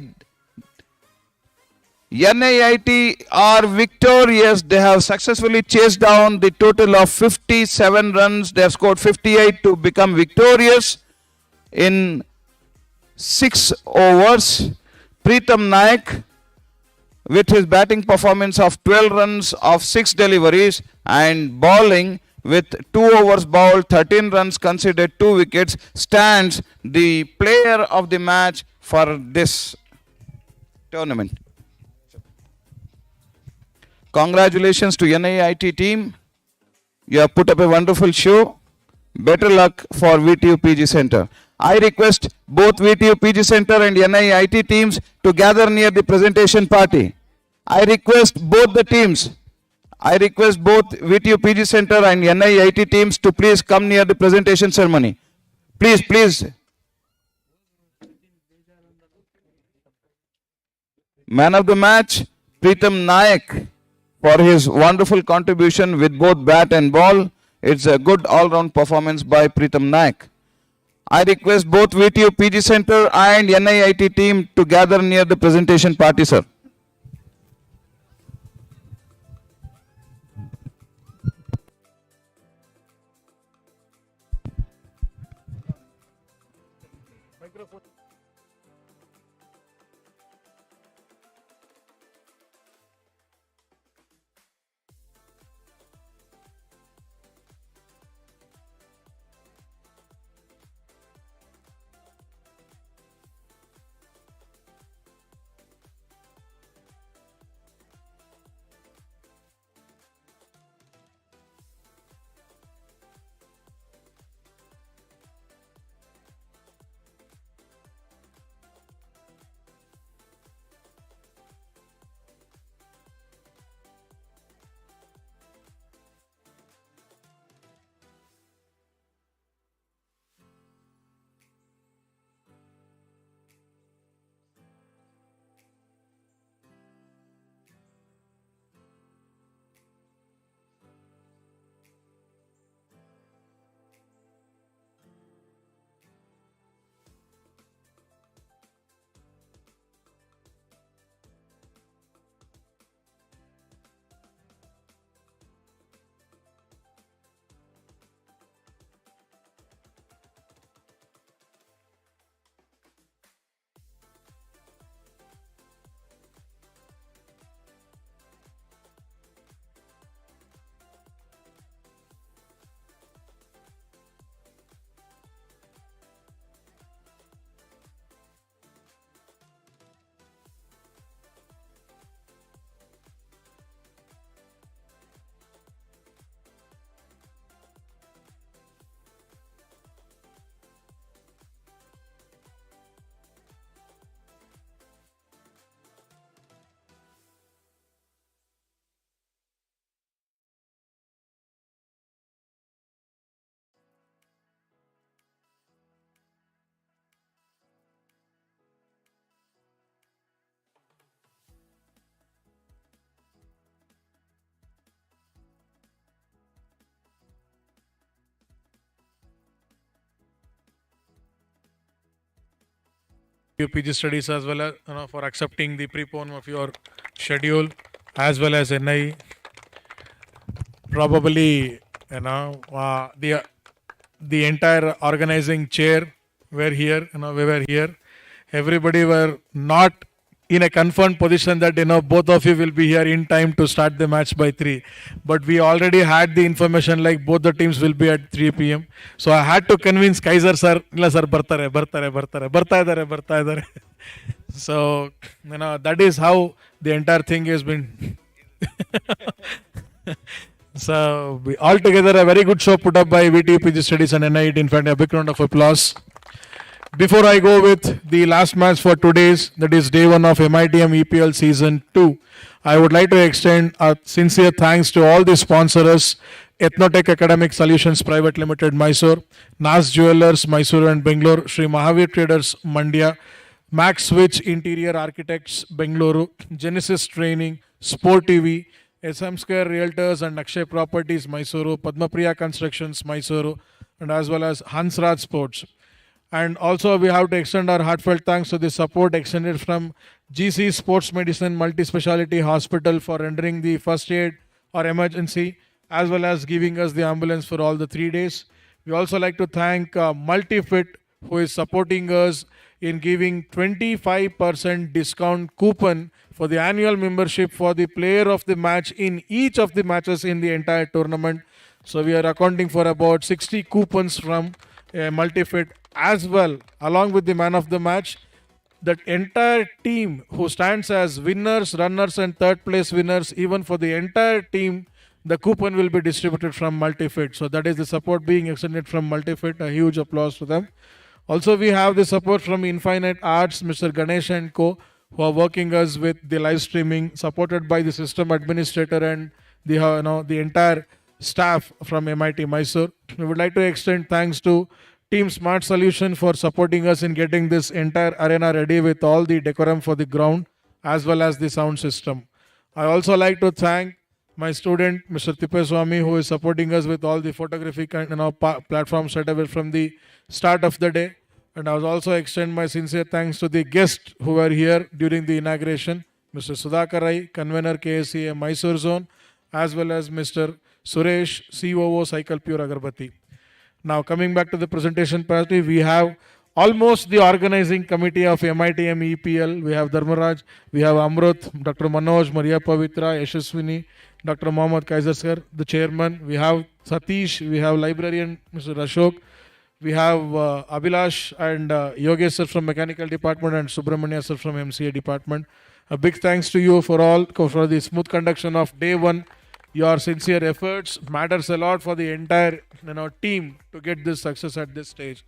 NIIT are victorious. They have successfully chased down the total of 57 runs. They have scored 58 to become victorious in 6 overs. Mitm Naik with his batting performance of 12 runs of 6 deliveries and bowling with 2 overs bowled, 13 runs conceded, 2 wickets, stands the player of the match for this tournament. Congratulations to NIIT team. You have put up a wonderful show. Better luck for VTU PG Center. I request both VTU PG Center and NIIT teams to gather near the presentation party. I request both the teams. I request both VTU PG Center and NIIT teams to please come near the presentation ceremony. Please, please. Man of the match, Mitm Nayak, for his wonderful contribution with both bat and ball. It's a good all-round performance by Mitm Nayak. I request both VTU PG Center and NIIT team to gather near the presentation party, sir. PG studies as well as for accepting the preponement of your schedule, as well as NI. Probably the entire organizing chair were here. We were here. Everybody were not in a confirmed position that both of you will be here in time to start the match by 3. But we already had the information like both the teams will be at 3 p.m. So I had to convince Kaiser sir, illa sir barta idare. So that is how the entire thing has been. So altogether a very good show put up by VTU PG Studies and NIIT. In fact, a big round of applause. Before I go with the last match for today's, that is day 1 of MITM EPL Season 2, I would like to extend a sincere thanks to all the sponsors: Ethnotech Academic Solutions Private Limited, Mysore; Nas Jewelers, Mysore and Bangalore; Sri Mahavir Traders, Mandya; Max Switch Interior Architects, Bengaluru; Genesis Training, Sport TV; SM Square Realtors and Akshay Properties, Mysore; Padmapriya Constructions, Mysore; and as well as Hansraj Sports. And also we have to extend our heartfelt thanks to the support extended from GC Sports Medicine Multi-Speciality Hospital for rendering the first aid or emergency, as well as giving us the ambulance for all the 3 days. We also like to thank Multifit, who is supporting us in giving 25% discount coupon for the annual membership for the player of the match in each of the matches in the entire tournament. So we are accounting for about 60 coupons from Multifit as well, along with the man of the match. That entire team who stands as winners, runners, and third place winners, even for the entire team, the coupon will be distributed from Multifit. So that is the support being extended from Multifit. A huge applause to them. Also, we have the support from Infinite Arts, Mr. Ganesh and Co, who are working us with the live streaming, supported by the system administrator and the entire staff from MIT Mysore. We would like to extend thanks to Team Smart Solution for supporting us in getting this entire arena ready with all the decorum for the ground as well as the sound system. I also like to thank my student, Mr. Tippeswamy, who is supporting us with all the photographic and platform setup from the start of the day. And I will also extend my sincere thanks to the guests who were here during the inauguration, Mr. Sudhakar Rai, convener KSCA Mysore Zone, as well as Mr. Suresh, COO Cycle Pure Agarbatti. Now coming back to the presentation party, we have almost the organizing committee of MITM EPL. We have Dharmaraj, we have Amrut, Dr. Manoj, Maria Pavitra, Yashaswini, Dr. Mohammad Kaiser sir, the chairman. We have Satish, we have librarian Mr. Ashok, we have Abhilash and Yogesh sir from mechanical department and Subramanya sir from MCA department. A big thanks to you for the smooth conduction of day one. Your sincere efforts matters a lot for the entire team to get this success at this stage.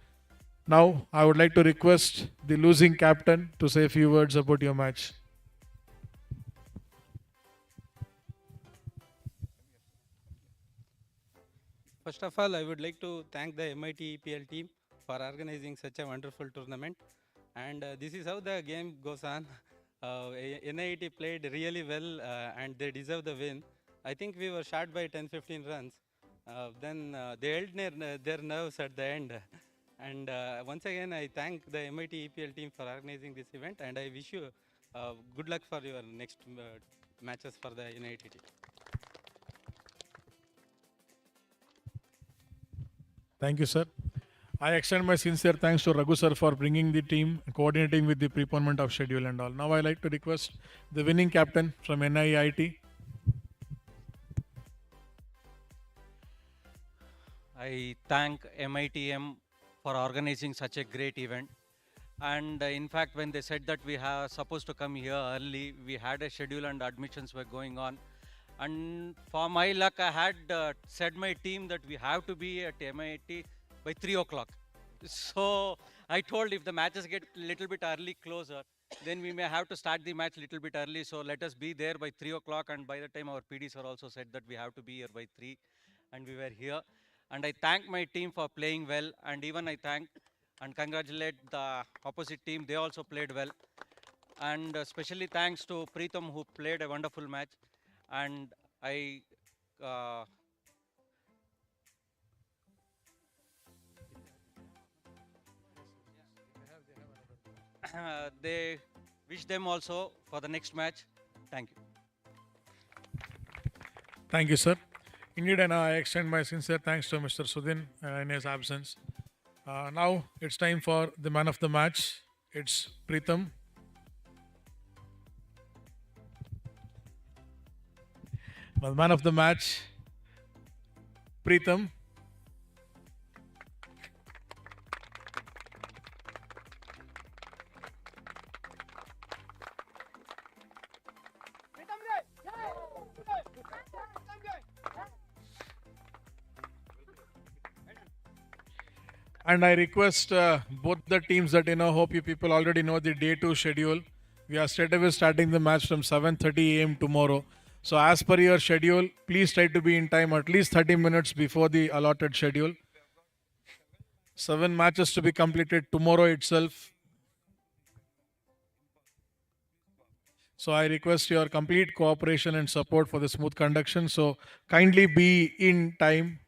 Now, I would like to request the losing captain to say a few words about your match. First of all, I would like to thank the MIT EPL team for organizing such a wonderful tournament. And this is how the game goes on. NIT played really well and they deserve the win. I think we were short by 10-15 runs. Then they held their nerves at the end. And once again, I thank the MIT EPL team for organizing this event, and I wish you good luck for your next matches for the NIT team. Thank you, sir. I extend my sincere thanks to Raghu sir for bringing the team, coordinating with the preponement of schedule and all. Now I like to request the winning captain from NIIT. I thank MITM for organizing such a great event. And in fact, when they said that we are supposed to come here early, we had a schedule and admissions were going on. And for my luck, I had said my team that we have to be at MIT by 3 o'clock. So I told if the matches get a little bit early closer, then we may have to start the match a little bit early. So let us be there by 3 o'clock. And by the time our PD sir also said that we have to be here by 3. And we were here. And I thank my team for playing well. And even I thank and congratulate the opposite team. They also played well. And especially thanks to Preetham, who played a wonderful match. And I they wish them also for the next match. Thank you. Thank you, sir. Indeed, and I extend my sincere thanks to Mr. Sudhin in his absence. Now it's time for the man of the match. It's Preetham. Well, man of the match, Preetham. And I request both the teams that hope you people already know the day 2 schedule. We are straight away starting the match from 7:30 a.m. tomorrow. So as per your schedule, please try to be in time at least 30 minutes before the allotted schedule. 7 matches to be completed tomorrow itself. So I request your complete cooperation and support for the smooth conduction. So kindly be in time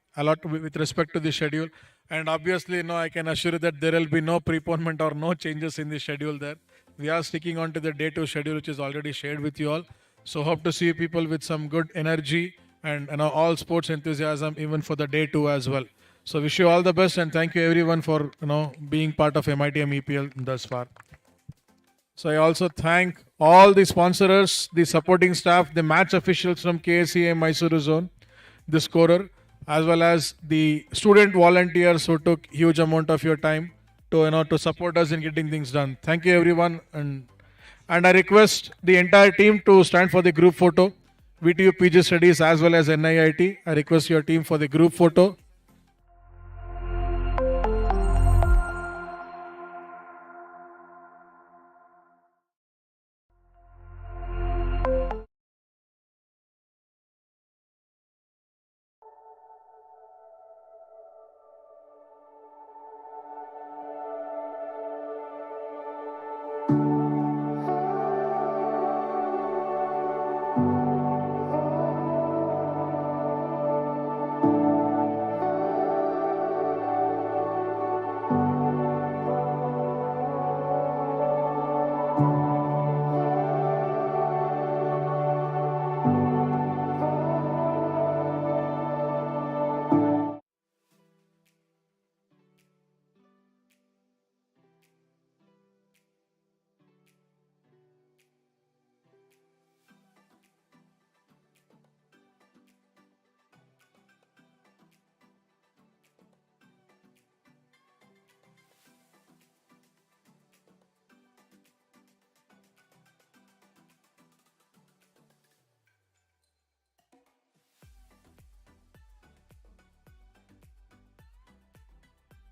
with respect to the schedule. And obviously, I can assure you that there will be no preponement or no changes in the schedule there. We are sticking on to the day 2 schedule, which is already shared with you all. So hope to see people with some good energy and all sports enthusiasm, even for the day 2 as well. So wish you all the best and thank you everyone for being part of MITM EPL thus far. So I also thank all the sponsors, the supporting staff, the match officials from KSCA Mysore Zone, the scorer, as well as the student volunteers who took huge amount of your time to support us in getting things done. Thank you everyone, and I request the entire team to stand for the group photo. VTU PG Studies as well as NIIT. I request your team for the group photo.